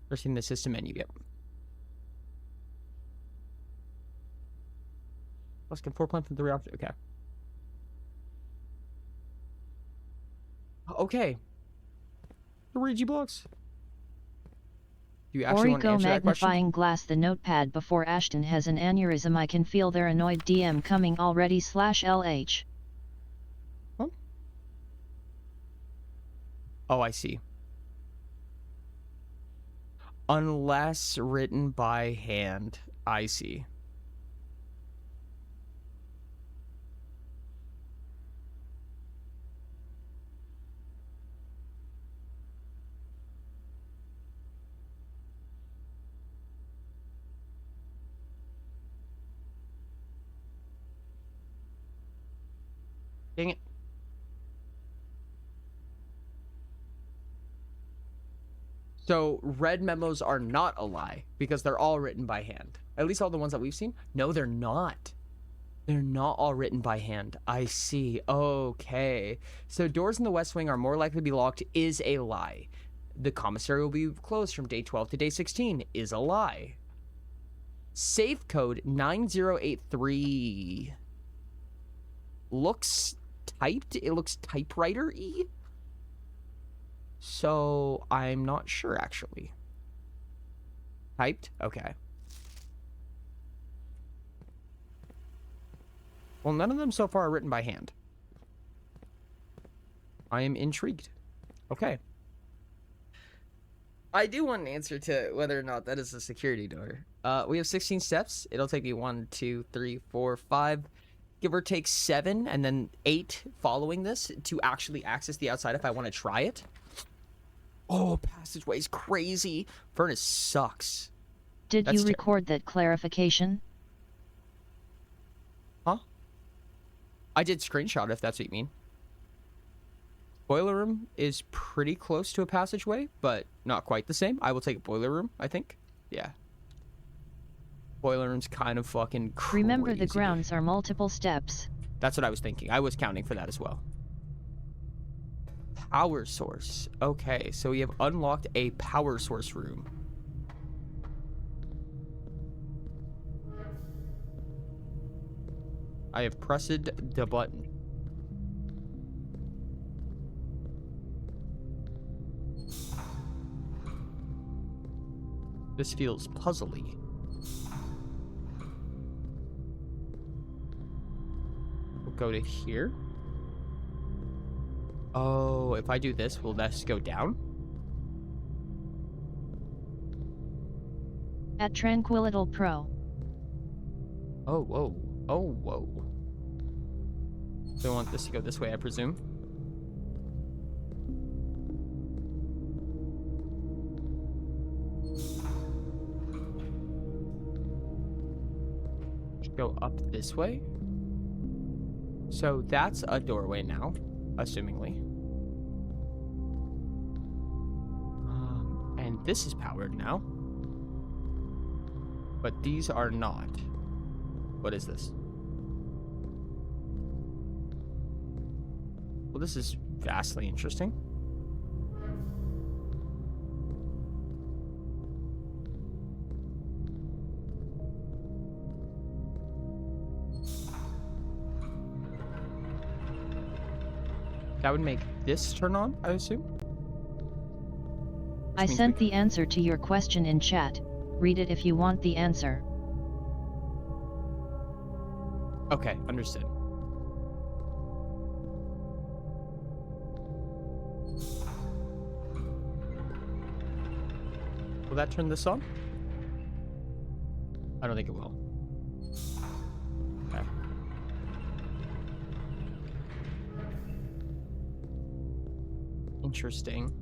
Speaker 1: First in the system menu. Yep. Let's get 4 plans and 3 options. Okay. Okay. Luigi blocks. Do you actually want to answer that question?
Speaker 2: Magnifying glass the notepad before Ashton has an aneurysm. I can feel their annoyed DM coming already /LH.
Speaker 1: Huh? Oh, I see. Unless written by hand. I see. Dang it. So red memos are not a lie because they're all written by hand. At least all the ones that we've seen. No, they're not. They're not all written by hand. I see. Okay. So doors in the West Wing are more likely to be locked is a lie. The commissary will be closed from day 12 to day 16 is a lie. Safe code 9083 looks typed. It looks typewriter-y. So I'm not sure actually. Typed? Okay. Well, none of them so far are written by hand. I am intrigued. Okay. I do want an answer to whether or not that is a security door. We have 16 steps. It'll take me 1, 2, 3, 4, 5, give or take 7, and then 8 following this to actually access the outside if I want to try it. Oh, passageway is crazy. Furnace sucks.
Speaker 2: Did you record that clarification?
Speaker 1: Huh? I did screenshot if that's what you mean. Boiler room is pretty close to a passageway, but not quite the same. I will take a boiler room, I think. Yeah. Boiler room's kind of fucking crazy.
Speaker 2: Remember the grounds are multiple steps.
Speaker 1: That's what I was thinking. I was counting for that as well. Power source. Okay, so we have unlocked a power source room. I have pressed the button. This feels puzzly. We'll go to here. Oh, if I do this, will this go down?
Speaker 2: At Tranquilital Pro.
Speaker 1: Oh, whoa. Oh, whoa. So I want this to go this way, I presume. Should go up this way. So that's a doorway now, assumingly. And this is powered now. But these are not. What is this? Well, this is vastly interesting. That would make this turn on, I assume?
Speaker 2: I sent the answer to your question in chat. Read it if you want the answer.
Speaker 1: Okay, understood. Will that turn this on? I don't think it will. Okay. Interesting.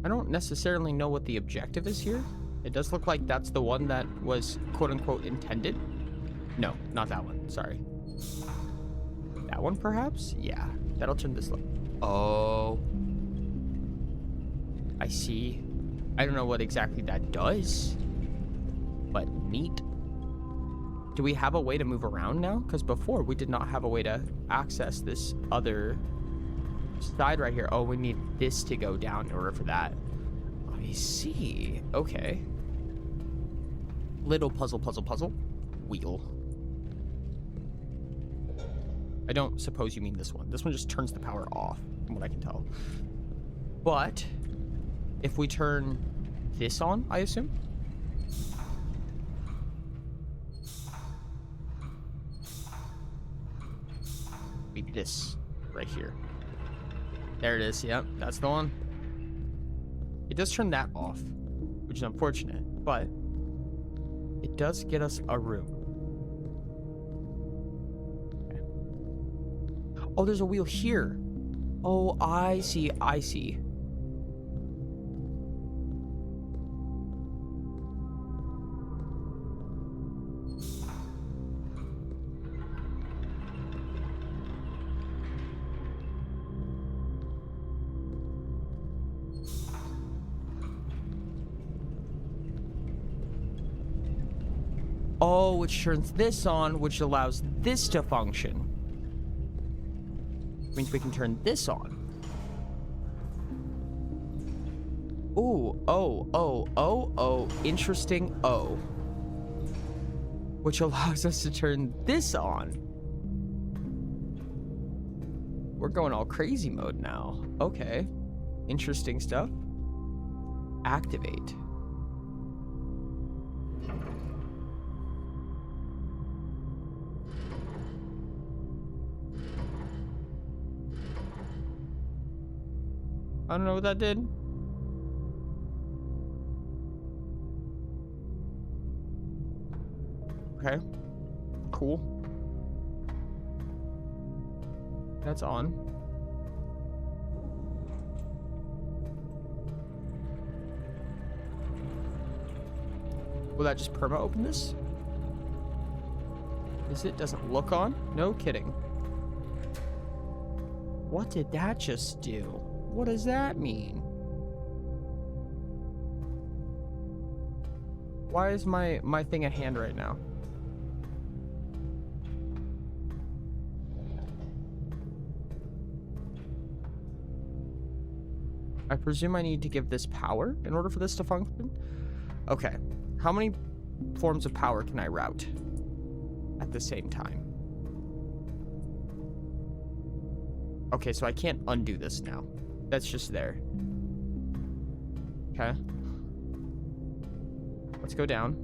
Speaker 1: I don't necessarily know what the objective is here. It does look like that's the one that was quote-unquote intended. No, not that one. Sorry. That one, perhaps? Yeah, that'll turn this light. Oh. I see. I don't know what exactly that does, but neat. Do we have a way to move around now? Because before, we did not have a way to access this other side right here. Oh, we need this to go down in order for that. I see. Okay. Little puzzle. Wheel. I don't suppose you mean this one. This one just turns the power off, from what I can tell. But if we turn this on, I assume? Be this right here. There it is. Yep, that's the one. It does turn that off, which is unfortunate, but it does get us a room. Okay. Oh, there's a wheel here. Oh, I see. Oh, which turns this on, which allows this to function. Means we can turn this on. Ooh, oh, interesting, oh. Which allows us to turn this on. We're going all crazy mode now. Okay, interesting stuff. Activate. I don't know what that did. Okay. Cool. That's on. Will that just perma open this? Is it? Doesn't look on? No kidding. What did that just do? What does that mean? Why is my thing at hand right now? I presume I need to give this power in order for this to function. Okay. How many forms of power can I route at the same time? Okay, so I can't undo this now. That's just there. Okay. Let's go down.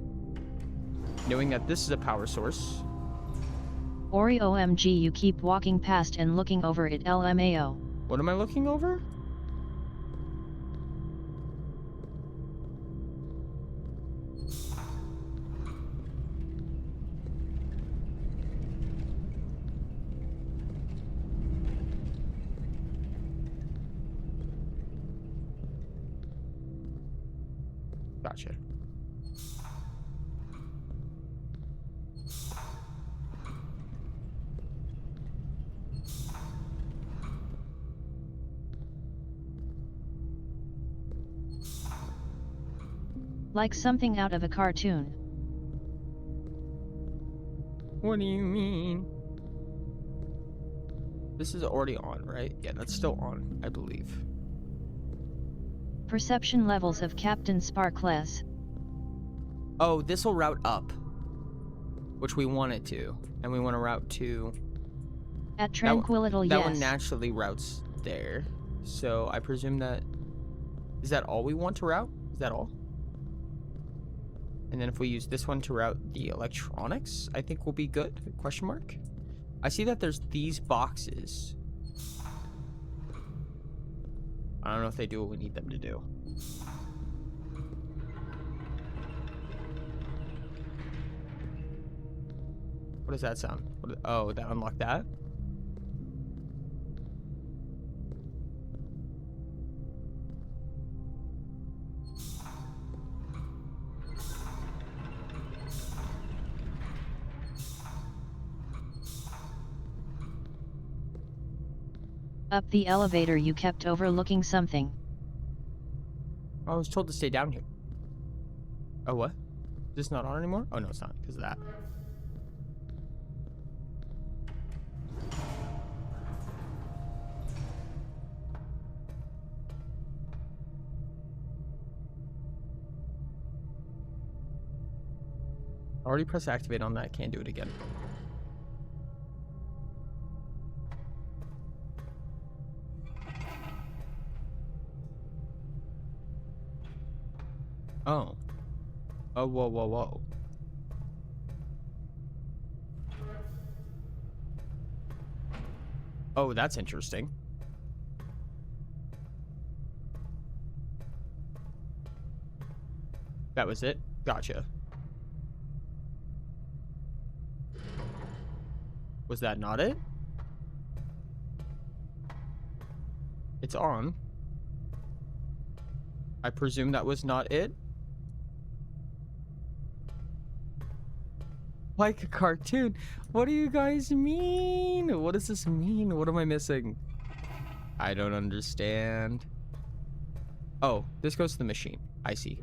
Speaker 1: Knowing that this is a power source.
Speaker 2: Ori OMG, you keep walking past and looking over it LMAO.
Speaker 1: What am I looking over? Gotcha.
Speaker 2: Like something out of a cartoon.
Speaker 1: What do you mean? This is already on, right? Yeah, that's still on, I believe.
Speaker 2: Perception levels of Captain Sparkless.
Speaker 1: Oh, this will route up, which we want it to, and we want to route to.
Speaker 2: At Tranquility, yes.
Speaker 1: That one naturally routes there, so I presume that is that all we want to route? Is that all? And then if we use this one to route the electronics, I think we'll be good. Question mark. I see that there's these boxes. I don't know if they do what we need them to do. What does that sound? Oh, that unlocked that?
Speaker 2: Up the elevator, you kept overlooking something.
Speaker 1: I was told to stay down here. Oh, what? Is this not on anymore? Oh, no, it's not because of that. Already pressed activate on that. Can't do it again. Oh. Oh, whoa, whoa, whoa. Oh, that's interesting. That was it? Gotcha. Was that not it? It's on. I presume that was not it? Like a cartoon. What do you guys mean? What does this mean? What am I missing? I don't understand. Oh, this goes to the machine. I see.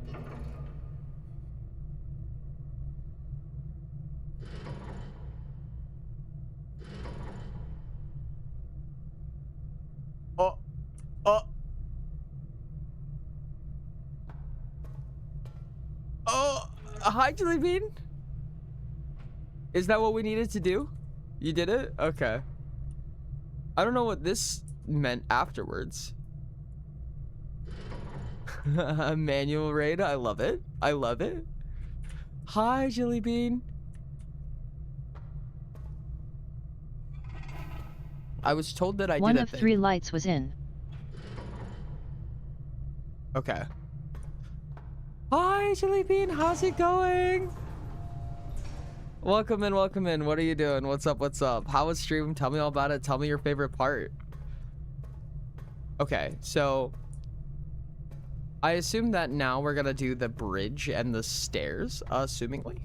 Speaker 1: Oh. Oh. Oh. Hi, Jelly Bean. Is that what we needed to do? You did it? Okay. I don't know what this meant afterwards. Manual raid. I love it. I love it. Hi, Jelly Bean. I was told that I did
Speaker 2: One
Speaker 1: a
Speaker 2: of
Speaker 1: thing.
Speaker 2: 3 lights was in.
Speaker 1: Okay. Hi, Jelly Bean. How's it going? Welcome in, welcome in. What are you doing? What's up, what's up? How was stream? Tell me all about it. Tell me your favorite part. Okay, so I assume that now we're gonna do the bridge and the stairs, assumingly.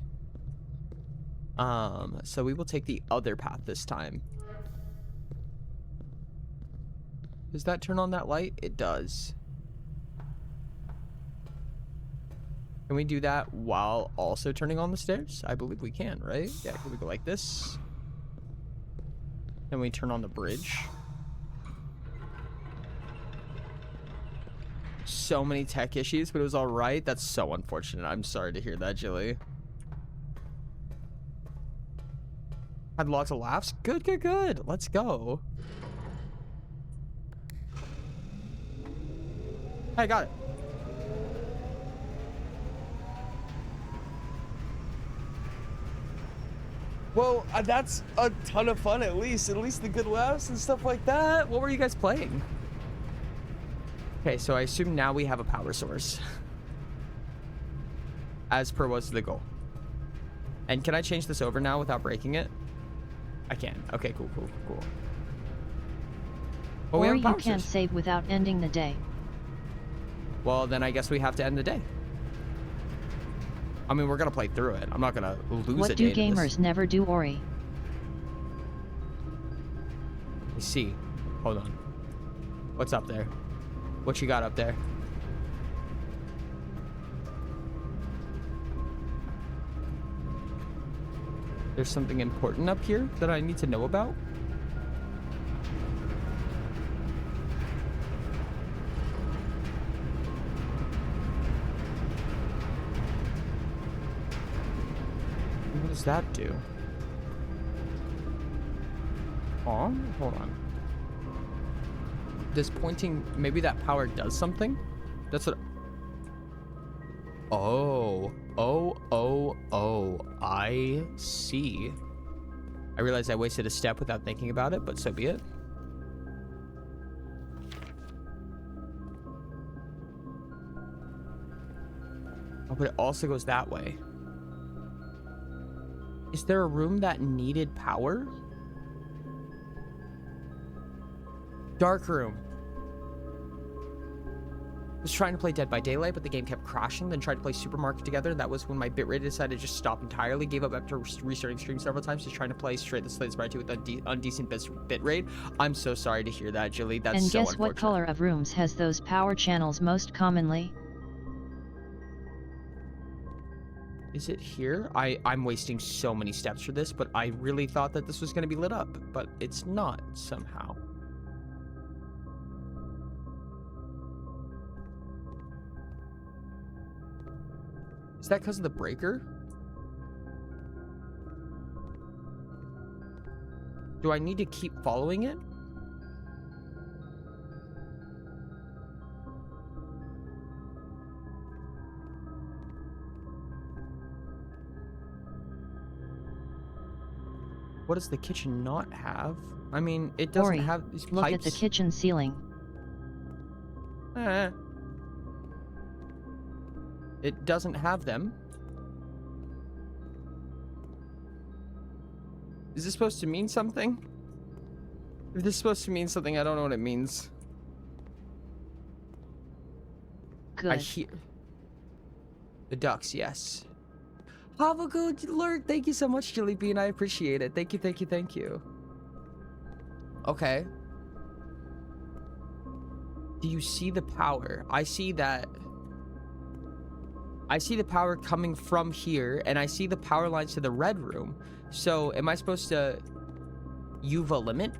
Speaker 1: So we will take the other path this time. Does that turn on that light? It does. Can we do that while also turning on the stairs? I believe we can, right? Yeah, can we go like this? Then we turn on the bridge. so many tech issues, but it was all right. That's so unfortunate. I'm sorry to hear that, Jilly. Had lots of laughs. Good, good, good. Let's go. I got it. Well, that's a ton of fun, at least the good laughs and stuff like that. What were you guys playing? Okay, so I assume now we have a power source. As per was the goal. And can I change this over now without breaking it? I can. Okay, cool. Well,
Speaker 2: Or
Speaker 1: we have a
Speaker 2: you
Speaker 1: power
Speaker 2: can't
Speaker 1: source.
Speaker 2: save without ending the day.
Speaker 1: Well, then I guess we have to end the day. I mean, we're gonna play through it. I'm not gonna lose
Speaker 2: What
Speaker 1: a
Speaker 2: do
Speaker 1: day to
Speaker 2: gamers
Speaker 1: this.
Speaker 2: never do, Ori?
Speaker 1: Let's see. Hold on. What's up there? What you got up there? There's something important up here that I need to know about? What does that do? On? Hold on. Does pointing... Maybe that power does something? That's what... Oh. I see. I realized I wasted a step without thinking about it, but so be it. Oh, but it also goes that way. Is there a room that needed power? Dark room. I was trying to play Dead by Daylight, but the game kept crashing. Then tried to play Supermarket together. That was when my bitrate decided to just stop entirely. Gave up after restarting stream several times. Just trying to play straight the Slate Sprite 2 with undecent bitrate. I'm so sorry to hear that, Jilly. That's
Speaker 2: And
Speaker 1: so
Speaker 2: guess
Speaker 1: unfortunate.
Speaker 2: what color of rooms has those power channels most commonly?
Speaker 1: Is it here? I'm wasting so many steps for this, but I really thought that this was going to be lit up, but it's not somehow. Is that because of the breaker? Do I need to keep following it? What does the kitchen not have? I mean, it doesn't
Speaker 2: Ori,
Speaker 1: have these
Speaker 2: look
Speaker 1: pipes.
Speaker 2: at the kitchen ceiling.
Speaker 1: It doesn't have them. Is this supposed to mean something? If this is supposed to mean something, I don't know what it means.
Speaker 2: Good.
Speaker 1: I hear the ducks, yes. Have a good alert. Thank you so much, Jilly Bean. I appreciate it. Thank you. Okay. Do you see the power? I see that. I see the power coming from here, and I see the power lines to the red room. So, am I supposed to UVA limit?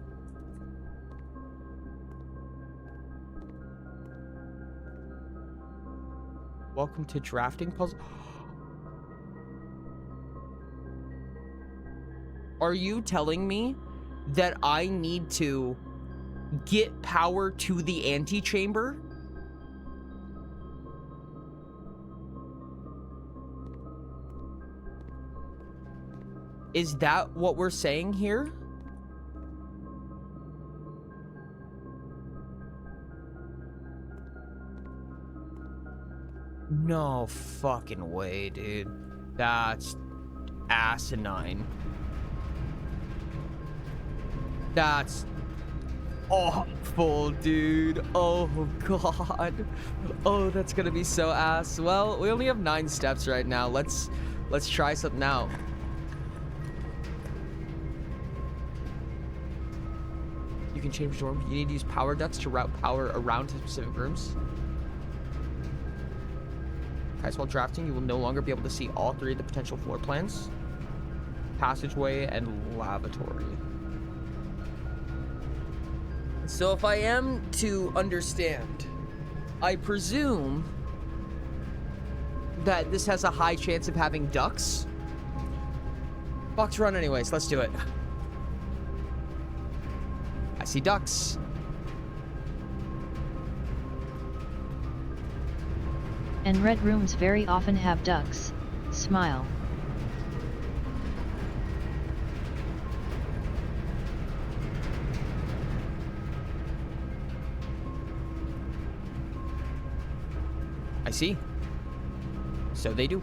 Speaker 1: Welcome to drafting puzzle. Are you telling me that I need to get power to the antechamber? Is that what we're saying here? No fucking way, dude. That's asinine. That's awful, dude. Oh god. Oh, that's gonna be so ass. Well, we only have 9 steps right now. Let's try something out. You can change dorm. You need to use power ducts to route power around to specific rooms. Guys, while drafting, you will no longer be able to see all 3 of the potential floor plans, passageway, and lavatory. So if I am to understand, I presume that this has a high chance of having ducks. Box run anyways, let's do it. I see ducks.
Speaker 2: And red rooms very often have ducks. Smile.
Speaker 1: I see. So they do.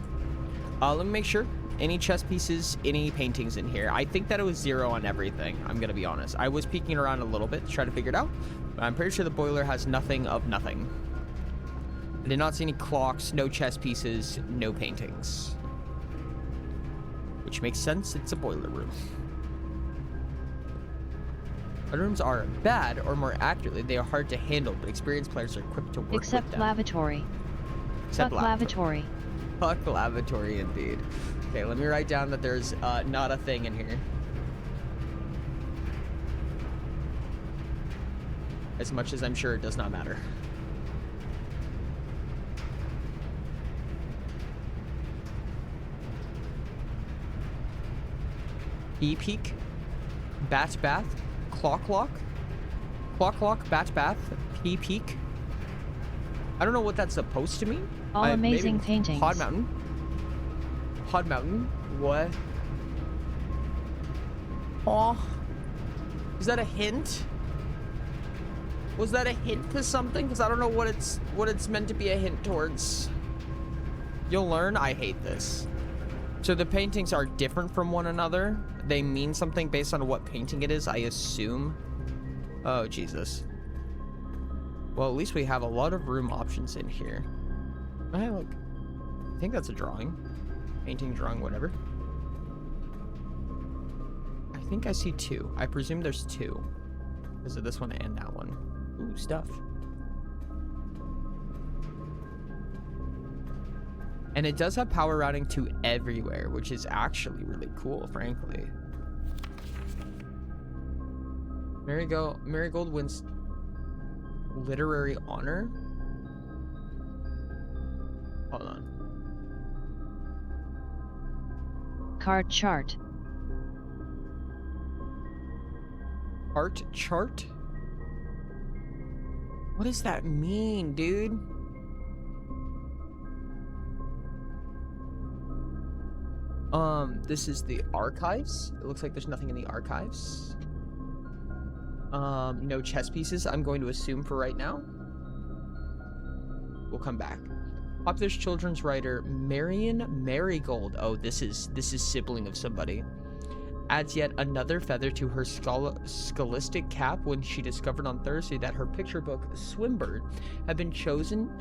Speaker 1: Let me make sure. Any chess pieces, any paintings in here. I think that it was 0 on everything. I'm gonna be honest. I was peeking around a little bit to try to figure it out. But I'm pretty sure the boiler has nothing of nothing. I did not see any clocks, no chess pieces, no paintings. Which makes sense, it's a boiler room. Rooms are bad, or more accurately, they are hard to handle, but experienced players are equipped to work
Speaker 2: Except
Speaker 1: with them.
Speaker 2: lavatory.
Speaker 1: Except
Speaker 2: Fuck lavatory.
Speaker 1: Fuck lavatory, indeed. Okay, let me write down that there's not a thing in here. As much as I'm sure it does not matter. E-peak, bat bath, clock lock, bat bath, P-peak. I don't know what that's supposed to mean.
Speaker 2: All amazing paintings.
Speaker 1: Hod Mountain. Hod Mountain. What? Oh. Is that a hint? Was that a hint to something? Because I don't know what it's meant to be a hint towards. You'll learn. I hate this. So the paintings are different from one another. They mean something based on what painting it is, I assume. Oh, Jesus. Well, at least we have a lot of room options in here. Hey, look. I think that's a drawing. Painting, drawing, whatever. I think I see 2. I presume there's 2. Because of this one and that one. Ooh, stuff. And it does have power routing to everywhere, which is actually really cool, frankly. Marigold wins literary honor. Hold on.
Speaker 2: Card chart.
Speaker 1: Art chart? What does that mean, dude? This is the archives. It looks like there's nothing in the archives. No chess pieces, I'm going to assume for right now. We'll come back. Popular children's writer Marion Marigold. Oh, this is sibling of somebody. Adds yet another feather to her scholastic cap when she discovered on Thursday that her picture book Swinburne had been chosen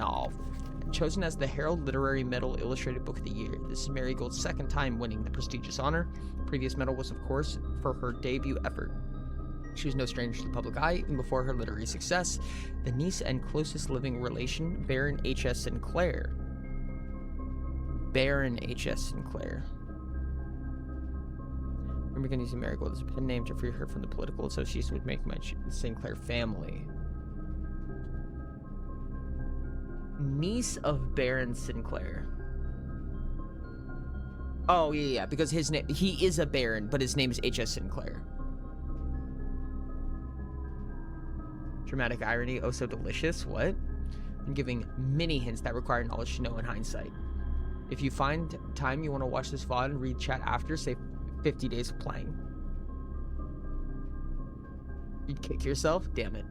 Speaker 1: as the Herald Literary Medal Illustrated Book of the Year. This is Marigold's second time winning the prestigious honor. Previous medal was, of course, for her debut effort. She was no stranger to the public eye, even before her literary success. The niece and closest living relation, Baron H.S. Sinclair. Baron H.S. Sinclair. We're beginning using Marigold as a pen name to free her from the political association with making my Sinclair family. Niece of Baron Sinclair. Oh, yeah, because his name, he is a Baron, but his name is H.S. Sinclair. Dramatic irony, oh so delicious. What? I'm giving many hints that require knowledge to know in hindsight. If you find time you want to watch this VOD and read chat after, say 50 days of playing. You'd kick yourself? Damn it.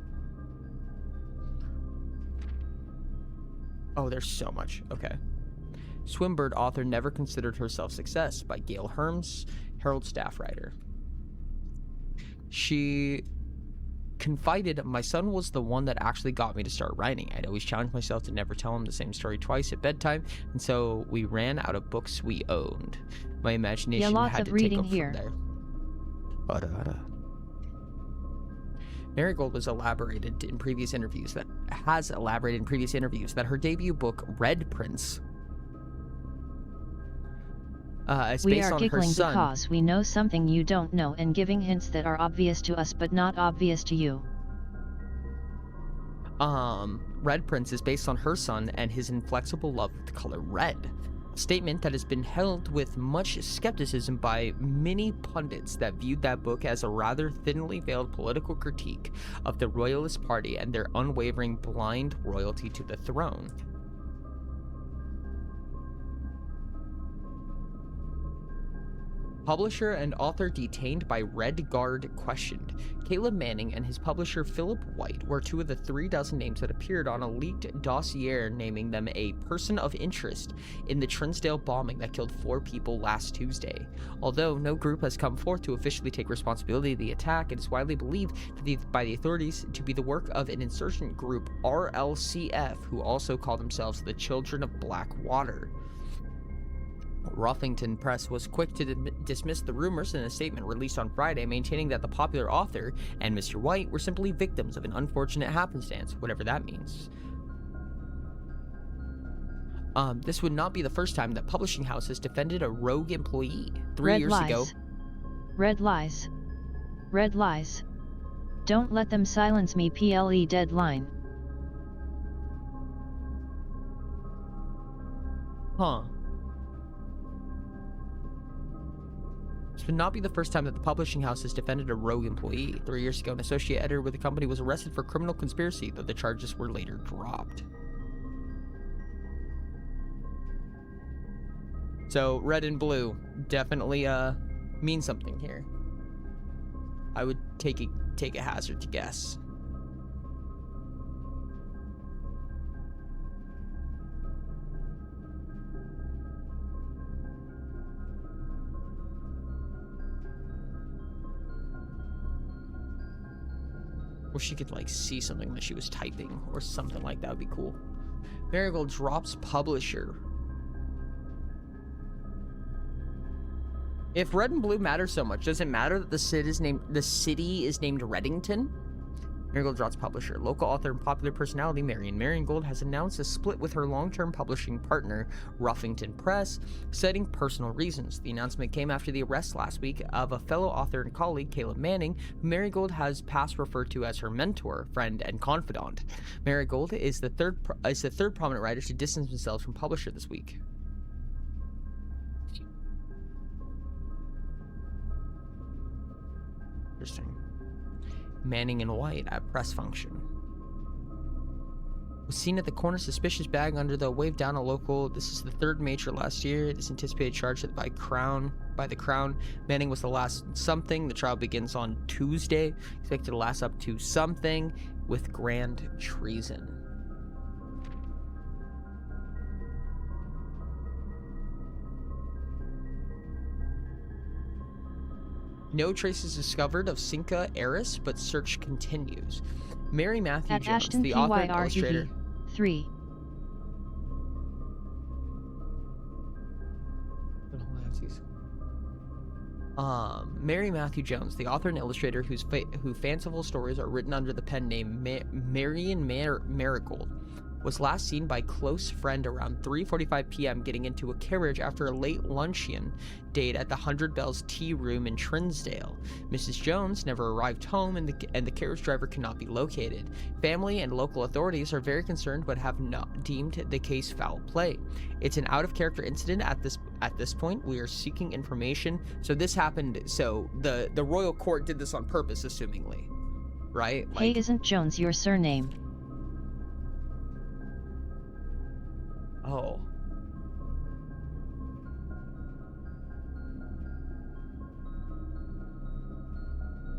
Speaker 1: Oh, there's so much. Okay. Swinburne author never considered herself success by Gail Herms, Herald staff writer. She confided, my son was the one that actually got me to start writing. I'd always challenged myself to never tell him the same story twice at bedtime, and so we ran out of books we owned. My imagination had to take over from there. Marigold has elaborated in previous interviews that her debut book, Red Prince, is
Speaker 2: we
Speaker 1: based
Speaker 2: are
Speaker 1: on her
Speaker 2: giggling
Speaker 1: son.
Speaker 2: because we know something you don't know and giving hints that are obvious to us but not obvious to you.
Speaker 1: Red Prince is based on her son and his inflexible love of the color red. A statement that has been held with much skepticism by many pundits that viewed that book as a rather thinly veiled political critique of the Royalist Party and their unwavering blind loyalty to the throne. Publisher and author detained by Red Guard questioned. Caleb Manning and his publisher Philip White were two of the 36 names that appeared on a leaked dossier naming them a person of interest in the Trinsdale bombing that killed 4 people last Tuesday. Although no group has come forth to officially take responsibility of the attack, it is widely believed by the authorities to be the work of an insurgent group, RLCF, who also call themselves the Children of Blackwater. Ruffington Press was quick to dismiss the rumors in a statement released on Friday, maintaining that the popular author and Mr. White were simply victims of an unfortunate happenstance, whatever that means. This would not be the first time that publishing house has defended a rogue employee. 3 years ago.
Speaker 2: Red lies. Red lies. Don't let them silence me. PLE deadline.
Speaker 1: Huh. This would not be the first time that the publishing house has defended a rogue employee. 3 years ago, an associate editor with the company was arrested for criminal conspiracy, though the charges were later dropped. So, red and blue definitely mean something here. I would take a hazard to guess. Or she could like see something that she was typing or something like that would be cool. Marigold drops publisher. If red and blue matter so much, does it matter that the city is named Reddington? Marigold drops publisher. Local author and popular personality Marion Marigold has announced a split with her long-term publishing partner, Ruffington Press, citing personal reasons. The announcement came after the arrest last week of a fellow author and colleague, Caleb Manning, who Marigold has past referred to as her mentor, friend, and confidant. Marigold is the third prominent writer to distance themselves from publisher this week. Interesting. Manning and White at press function. Was seen at the corner suspicious bag under the wave down a local. This is the third major last year. It is anticipated charged by the Crown. Manning was the last something. The trial begins on Tuesday. Expected to last up to something with grand treason. No traces discovered of Cinca heiress, but search continues. Mary Matthew
Speaker 2: At
Speaker 1: Jones,
Speaker 2: Ashton
Speaker 1: the author and
Speaker 2: PYRUV,
Speaker 1: illustrator.
Speaker 2: 3.
Speaker 1: Mary Matthew Jones, the author and illustrator whose fanciful stories are written under the pen name Marion Marigold, was last seen by close friend around 3:45 p.m. getting into a carriage after a late luncheon date at the 100 Bells Tea Room in Trinsdale. Mrs. Jones never arrived home, and the carriage driver cannot be located. Family and local authorities are very concerned but have not deemed the case foul play. It's an out-of-character incident at this point. We are seeking information. So this happened, so the royal court did this on purpose, assumingly. Right?
Speaker 2: Hey, isn't Jones your surname?
Speaker 1: Oh.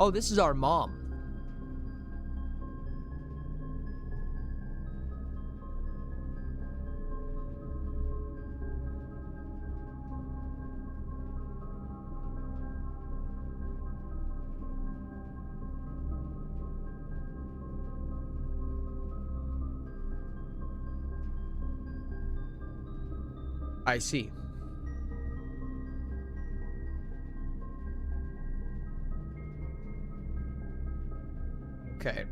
Speaker 1: Oh, this is our mom. I see. Okay.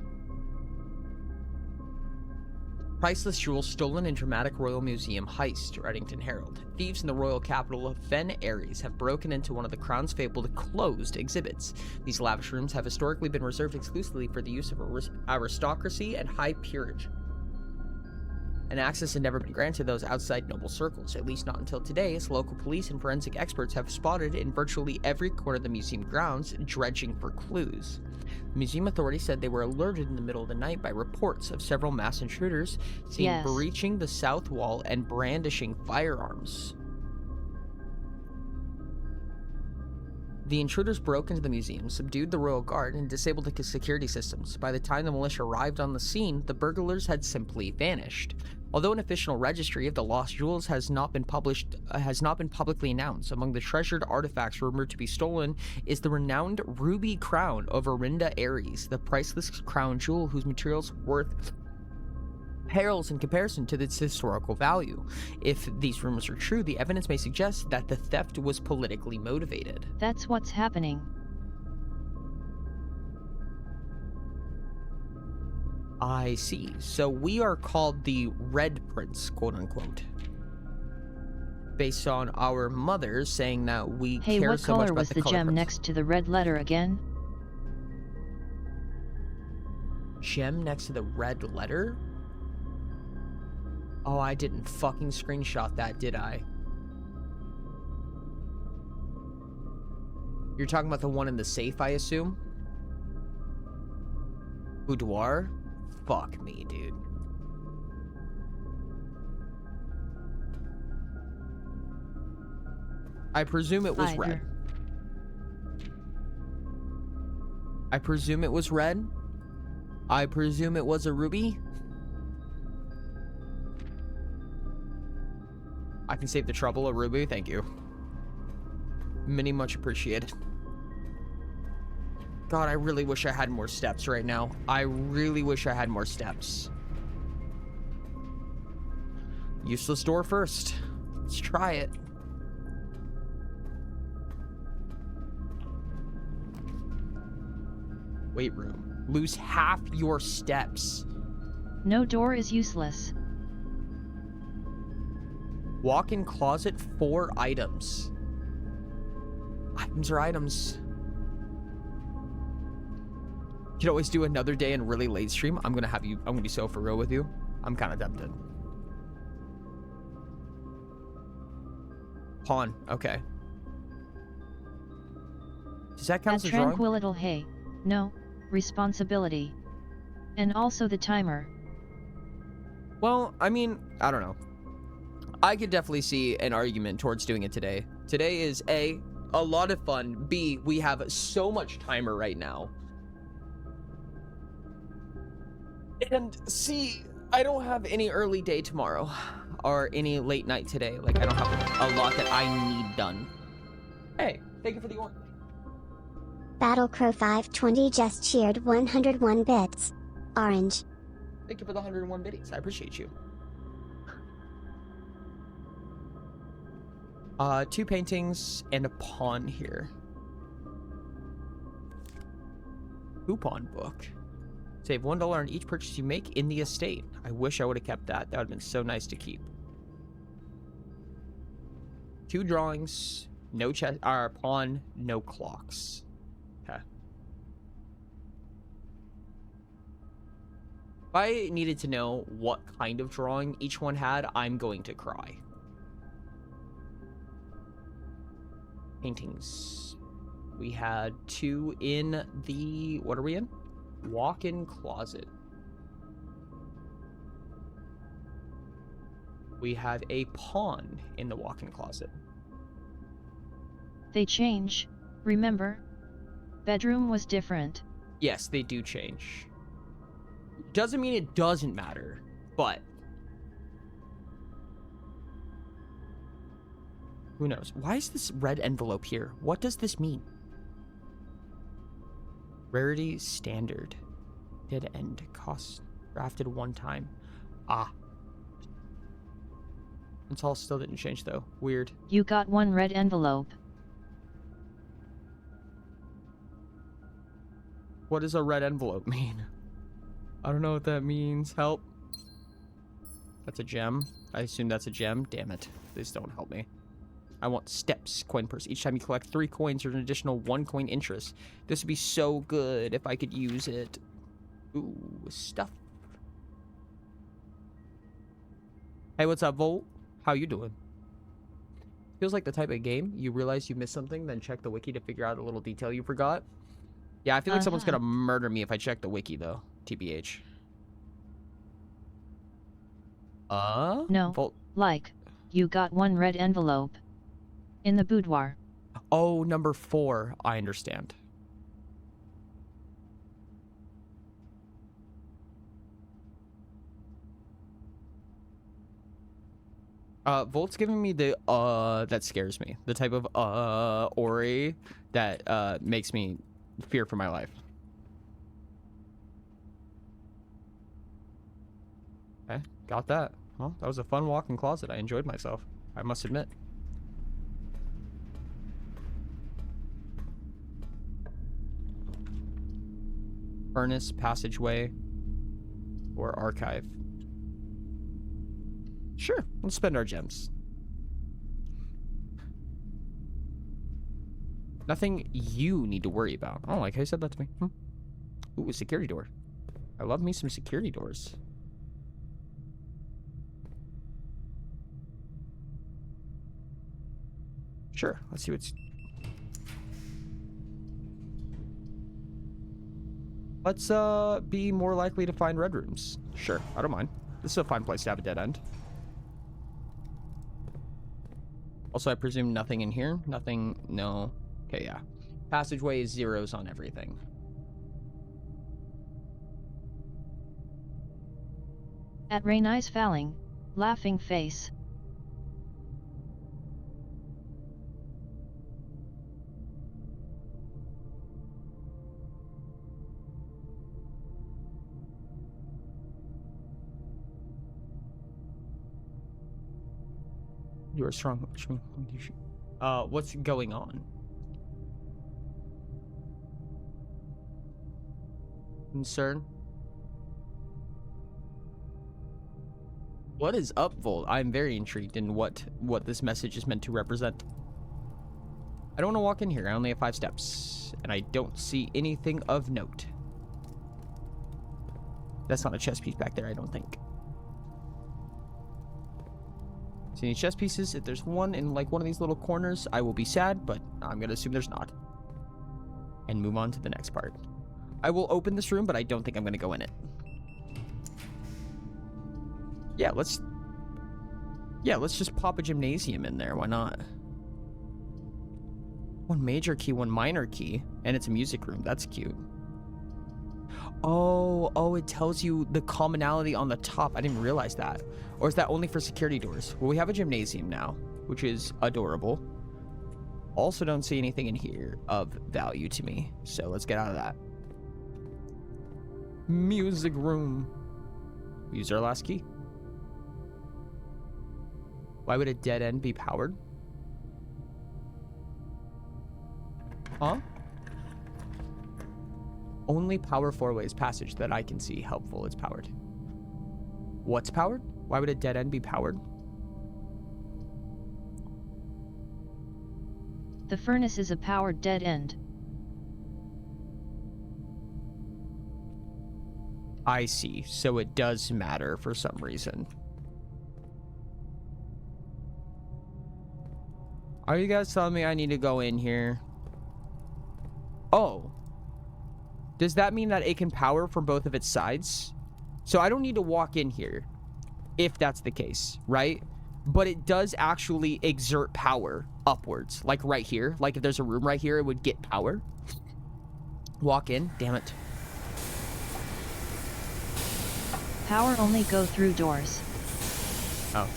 Speaker 1: Priceless jewels stolen in dramatic Royal Museum heist, Reddington Herald. Thieves in the royal capital of Fen Ares have broken into one of the Crown's fabled closed exhibits. These lavish rooms have historically been reserved exclusively for the use of aristocracy and high peerage. And access had never been granted those outside noble circles, at least not until today, as local police and forensic experts have spotted in virtually every corner of the museum grounds, dredging for clues. The museum authorities said they were alerted in the middle of the night by reports of several mass intruders seen breaching the south wall and brandishing firearms. The intruders broke into the museum, subdued the royal guard, and disabled the security systems. By the time the militia arrived on the scene, the burglars had simply vanished. Although an official registry of the lost jewels has not been publicly announced, among the treasured artifacts rumored to be stolen is the renowned ruby crown of Orinda Ares, the priceless crown jewel whose materials worth pales in comparison to its historical value. If these rumors are true, the evidence may suggest that the theft was politically motivated.
Speaker 2: That's what's happening.
Speaker 1: I see. So we are called the Red Prince, quote-unquote. Based on our mothers saying that we
Speaker 2: Hey,
Speaker 1: care
Speaker 2: what
Speaker 1: so much
Speaker 2: color
Speaker 1: about
Speaker 2: was
Speaker 1: the
Speaker 2: the
Speaker 1: color
Speaker 2: gem
Speaker 1: prince.
Speaker 2: next to the red letter again?
Speaker 1: Gem next to the red letter? Oh, I didn't fucking screenshot that, did I? You're talking about the one in the safe, I assume? Boudoir? Fuck me, dude. I presume it was red. I presume it was red. I presume it was a ruby. I can save the trouble, a ruby, thank you. Many much appreciated. God, I really wish I had more steps right now. I really wish I had more steps. Useless door first. Let's try it. Weight room. Lose half your steps.
Speaker 2: No door is useless.
Speaker 1: Walk-in closet, 4 items. Items are items. You can always do another day and really late stream. I'm gonna be so for real with you. I'm kind of tempted. Pawn, okay. Does that count as a drawing?
Speaker 2: Tranquil little hay. No, responsibility. And also the timer.
Speaker 1: Well, I mean, I don't know. I could definitely see an argument towards doing it today. Today is A, a lot of fun. B, we have so much timer right now. And C, I don't have any early day tomorrow or any late night today. Like, I don't have a lot that I need done. Hey, thank you for the orange.
Speaker 5: Battlecrow 520 just cheered 101 bits. Orange.
Speaker 1: Thank you for the 101 biddies. I appreciate you. 2 paintings and a pawn here. Coupon book. Save $1 on each purchase you make in the estate. I wish I would have kept that. That would have been so nice to keep. 2 drawings, no chest, pawn, no clocks. Okay. If I needed to know what kind of drawing each one had, I'm going to cry. Paintings. We had 2 in the... What are we in? Walk-in closet. We have a pawn in the walk-in closet.
Speaker 2: They change, remember? Bedroom was different.
Speaker 1: Yes, they do change. Doesn't mean it doesn't matter, but... Who knows? Why is this red envelope here? What does this mean? Rarity standard. Dead end. Cost drafted 1 time. Ah. It's all still didn't change though. Weird.
Speaker 2: You got 1 red envelope.
Speaker 1: What does a red envelope mean? I don't know what that means. Help. That's a gem. I assume that's a gem. Damn it. Please don't help me. I want steps, coin purse. Each time you collect 3 coins, there's an additional 1 coin interest. This would be so good if I could use it. Ooh, stuff. Hey, what's up, Volt? How you doing? Feels like the type of game you realize you missed something, then check the wiki to figure out a little detail you forgot. Yeah, I feel like someone's gonna murder me if I check the wiki, though. TBH.
Speaker 2: No,
Speaker 1: Volt.
Speaker 2: like, you got 1 red envelope. In the boudoir.
Speaker 1: Oh, number 4. I understand. Volt's giving me the that scares me. The type of Ori that makes me fear for my life. Okay, got that. Well, that was a fun walk-in closet. I enjoyed myself, I must admit. Furnace, passageway, or archive. Sure, let's spend our gems. Nothing you need to worry about. Oh, like how you said that to me. Ooh, a security door. I love me some security doors. Sure, let's see what's... Let's be more likely to find red rooms. Sure, I don't mind. This is a fine place to have a dead end. Also, I presume nothing in here? Nothing, no. Okay, yeah. Passageway is 0s on everything.
Speaker 2: At Rainey's Falling, laughing face.
Speaker 1: You are strong. What's going on? Concern? What is up, Volt? I'm very intrigued in what this message is meant to represent. I don't want to walk in here. I only have 5 steps, and I don't see anything of note. That's not a chess piece back there, I don't think. See any chess pieces? If there's one in like one of these little corners, I will be sad, but I'm gonna assume there's not. And move on to the next part. I will open this room, but I don't think I'm gonna go in it. Yeah, let's just pop a gymnasium in there. Why not? 1 major key, 1 minor key, and it's a music room. That's cute. Oh, it tells you the commonality on the top. I didn't realize that. Or is that only for security doors? Well, we have a gymnasium now, which is adorable. Also don't see anything in here of value to me, so let's get out of that. Music room. Use our last key. Why would a dead end be powered? Huh? Only power 4-ways passage that I can see helpful is powered. What's powered? Why would a dead end be powered?
Speaker 2: The furnace is a powered dead end.
Speaker 1: I see. So it does matter for some reason. Are you guys telling me I need to go in here? Oh. Does that mean that it can power from both of its sides? So I don't need to walk in here, if that's the case, right? But it does actually exert power upwards, like right here. Like if there's a room right here, it would get power. Walk in, damn it.
Speaker 2: Power only go through doors.
Speaker 1: Oh.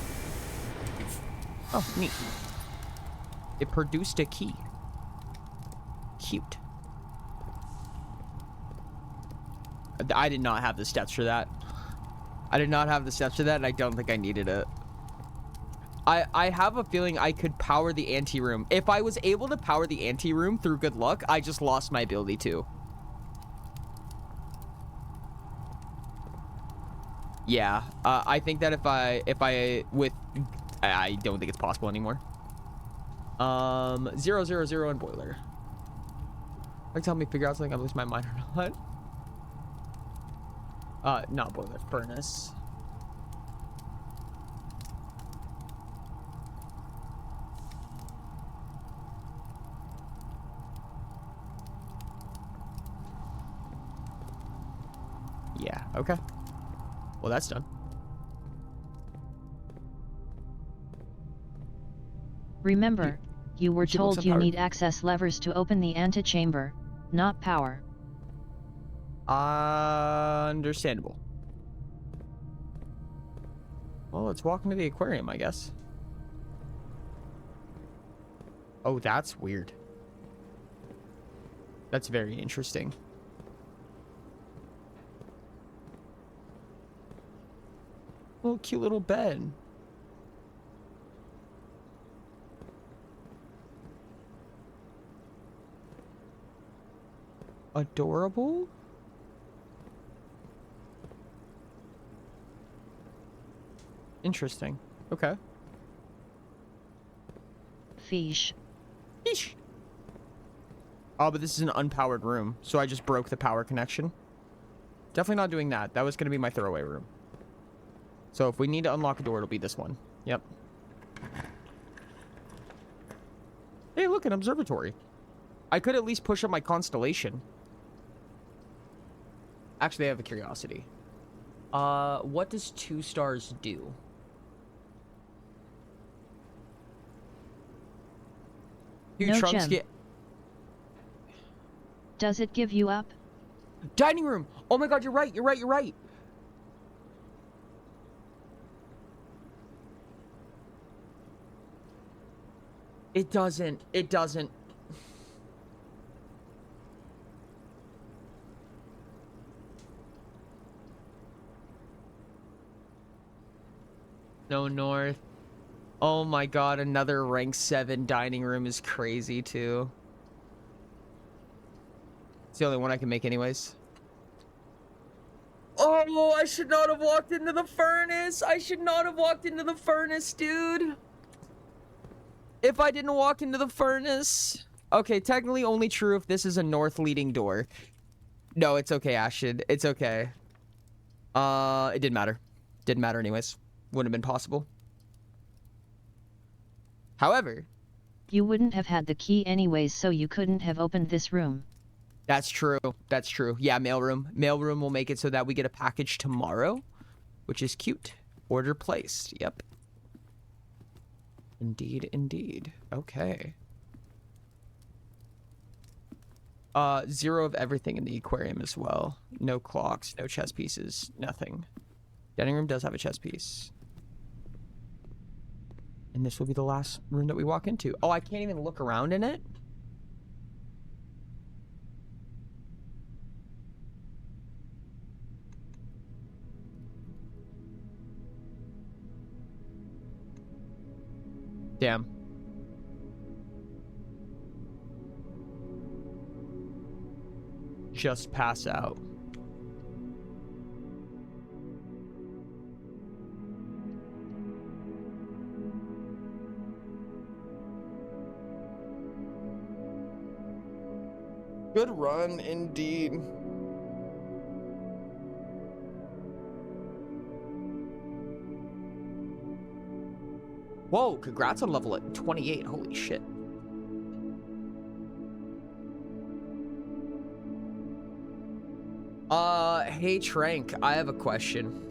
Speaker 1: Oh, neat. It produced a key. Cute. I did not have the steps for that. I did not have the steps for that, and I don't think I needed it. I have a feeling I could power the anteroom. If I was able to power the anteroom through good luck, I just lost my ability to. Yeah, I think that I don't think it's possible anymore. 000 and boiler. Like, tell me, figure out something, I lose my mind or not. Not boiler, furnace. Yeah, okay. Well, that's done.
Speaker 2: Remember, you were
Speaker 1: She looks
Speaker 2: told you
Speaker 1: empowered.
Speaker 2: need access levers to open the antechamber, not power.
Speaker 1: Understandable. Well, let's walk into the aquarium, I guess. Oh, that's weird. That's very interesting. Oh, cute little bed. Adorable? Interesting. Okay.
Speaker 2: Fish.
Speaker 1: Yeesh. Oh, but this is an unpowered room, so I just broke the power connection. Definitely not doing that. That was going to be my throwaway room. So if we need to unlock a door, it'll be this one. Yep. Hey, look, an observatory. I could at least push up my constellation. Actually, I have a curiosity. What does 2 stars do? Do
Speaker 2: No
Speaker 1: trunks
Speaker 2: gem.
Speaker 1: get...
Speaker 2: Does it give you up?
Speaker 1: Dining room! Oh my god, you're right, you're right, you're right! It doesn't. It doesn't. No north. Oh my god, another rank 7 dining room is crazy too. It's the only one I can make anyways. Oh, I should not have walked into the furnace. I should not have walked into the furnace, dude. If I didn't walk into the furnace. Okay, technically only true if this is a north leading door. No, it's okay, Ashton. It's okay. It didn't matter. Didn't matter anyways. Wouldn't have been possible. However,
Speaker 2: You wouldn't have had the key anyways, so you couldn't have opened this room.
Speaker 1: that's true. That's true. Yeah, mailroom. Mailroom will make it so that we get a package tomorrow, which is cute. Order placed. Yep. Indeed, indeed. Okay. 0 of everything in the aquarium as well. No clocks, no chess pieces, nothing. Dining room does have a chess piece. And this will be the last room that we walk into. Oh, I can't even look around in it? Damn. Just pass out. Good run, indeed. Whoa, congrats on level at 28. Holy shit. Hey Trank, I have a question.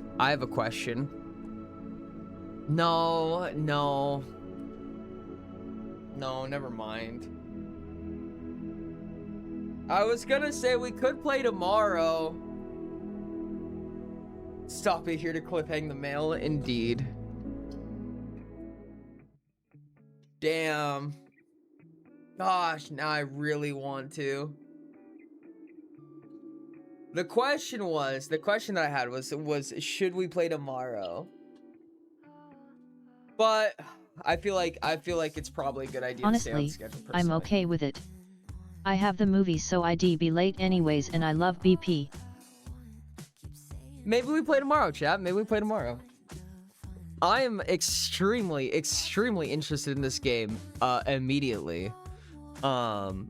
Speaker 1: No, never mind. I was gonna say we could play tomorrow. Stop it here to cliffhang the mail, indeed. Damn. Gosh, now I really want to. The question that I had was should we play tomorrow? But I feel like it's probably a good idea to stay on
Speaker 2: Honestly,
Speaker 1: schedule.
Speaker 2: I'm
Speaker 1: personally.
Speaker 2: okay with it. I have the movie, so I'd be late anyways, and I love BP.
Speaker 1: Maybe we play tomorrow, chat. Maybe we play tomorrow. I am extremely, extremely interested in this game immediately. And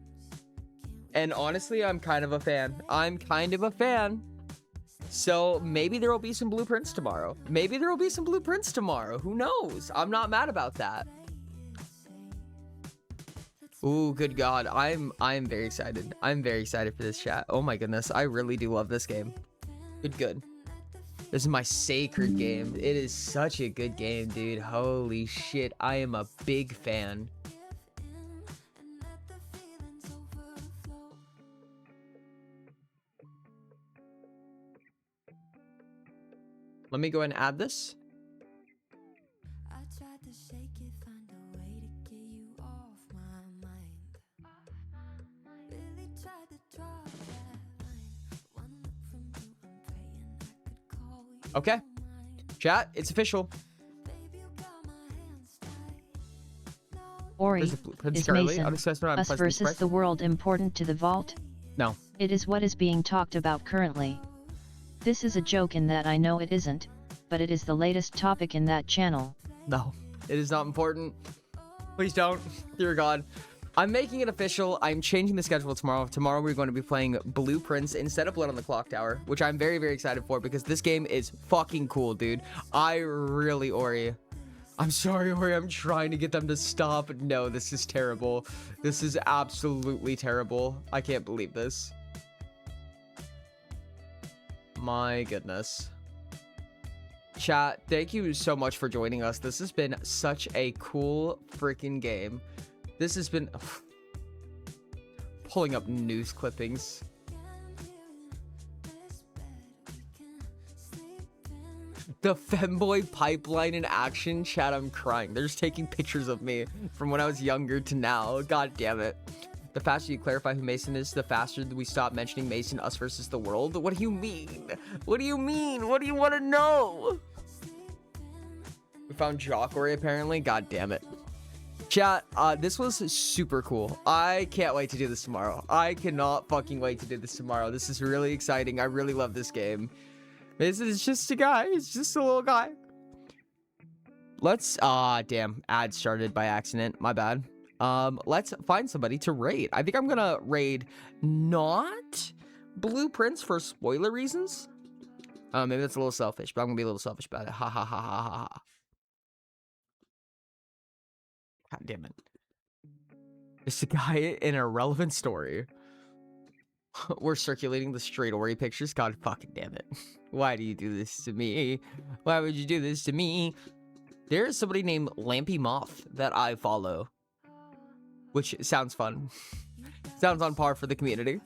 Speaker 1: honestly, I'm kind of a fan. So maybe there will be some blueprints tomorrow. Who knows? I'm not mad about that. Ooh, good God. I'm very excited. I'm very excited for this, chat. Oh my goodness. I really do love this game. Good. This is my sacred game. It is such a good game, dude. Holy shit. I am a big fan. Let me go ahead and add this.
Speaker 10: I tried to shake it, find a way to get you off my mind. Really tried to draw that line. One look from you, I'm praying I could call you.
Speaker 1: Okay. Chat, it's official.
Speaker 10: Baby, you got my hands tied.
Speaker 2: Ori,
Speaker 1: There's a blueprint.
Speaker 2: is
Speaker 1: Scarlet,
Speaker 2: Mason,
Speaker 1: unexpected,
Speaker 2: us
Speaker 1: unpleasant
Speaker 2: versus
Speaker 1: surprise.
Speaker 2: the world important to the vault?
Speaker 1: No.
Speaker 2: It is what is being talked about currently. This is a joke in that I know it isn't, but it is the latest topic in that channel.
Speaker 1: No, it is not important. Please don't. Dear God. I'm making it official. I'm changing the schedule tomorrow. Tomorrow we're going to be playing Blueprints instead of Blood on the Clock Tower, which I'm very, very excited for because this game is fucking cool, dude. Ori. I'm sorry, Ori. I'm trying to get them to stop. No, this is terrible. This is absolutely terrible. I can't believe this. My goodness. Chat, thank you so much for joining us. This has been such a cool freaking game. This has been pulling up news clippings. The femboy pipeline in action. Chat, I'm crying. They're just taking pictures of me from when I was younger to now. God damn it. The faster you clarify who Mason is, the faster we stop mentioning Mason, us versus the world. What do you mean? What do you mean? What do you want to know? We found Jock Ori apparently. God damn it. Chat, this was super cool. I can't wait to do this tomorrow. I cannot fucking wait to do this tomorrow. This is really exciting. I really love this game. This is just a guy. It's just a little guy. Let's, damn, ad started by accident. My bad. Let's find somebody to raid. I think I'm gonna raid not Blueprints for spoiler reasons. Maybe that's a little selfish, but I'm gonna be a little selfish about it. Ha ha ha ha ha ha. God damn it. It's a guy in a relevant story. We're circulating the straight Ori pictures. God fucking damn it. Why do you do this to me? Why would you do this to me? There is somebody named Lampy Moth that I follow. Which sounds fun. Sounds on par for the community.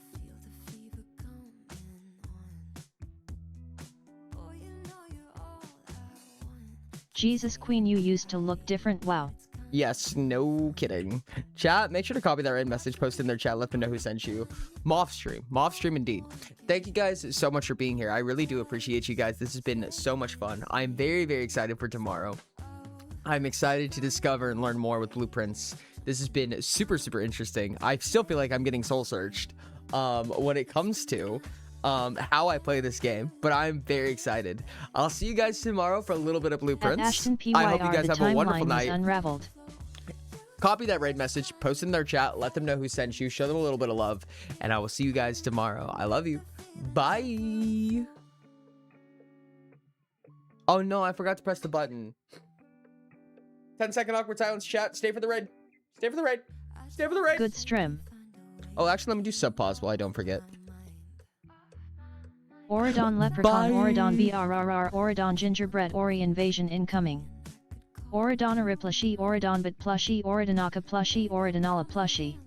Speaker 2: Jesus Queen, you used to look different. Wow.
Speaker 1: Yes, no kidding. Chat, make sure to copy that raid message, post in their chat, let them know who sent you. Moth stream indeed. Thank you guys so much for being here. I really do appreciate you guys. This has been so much fun. I'm very, very excited for tomorrow. I'm excited to discover and learn more with Blueprints. This has been super, super interesting. I still feel like I'm getting soul searched when it comes to how I play this game, but I'm very excited. I'll see you guys tomorrow for a little bit of Blueprints.
Speaker 2: At Ashton PYR,
Speaker 1: I hope you guys
Speaker 2: the
Speaker 1: have a wonderful
Speaker 2: timeline was
Speaker 1: night.
Speaker 2: unraveled.
Speaker 1: Copy that raid message, post in their chat, let them know who sent you, show them a little bit of love, and I will see you guys tomorrow. I love you. Bye. Oh no, I forgot to press the button. 10-second awkward silence, chat. Stay for the raid. Stay for the raid. Stay for the raid.
Speaker 2: Good stream.
Speaker 1: Oh, actually, let me do sub pause while I don't forget.
Speaker 2: Oridon Leprechaun, Oridon BRRR, Oridon Gingerbread, Ori Invasion incoming. Oridon Ariplashi, Oridon Bit Plushie, Oridonaka Plushie, Oridonala Plushie.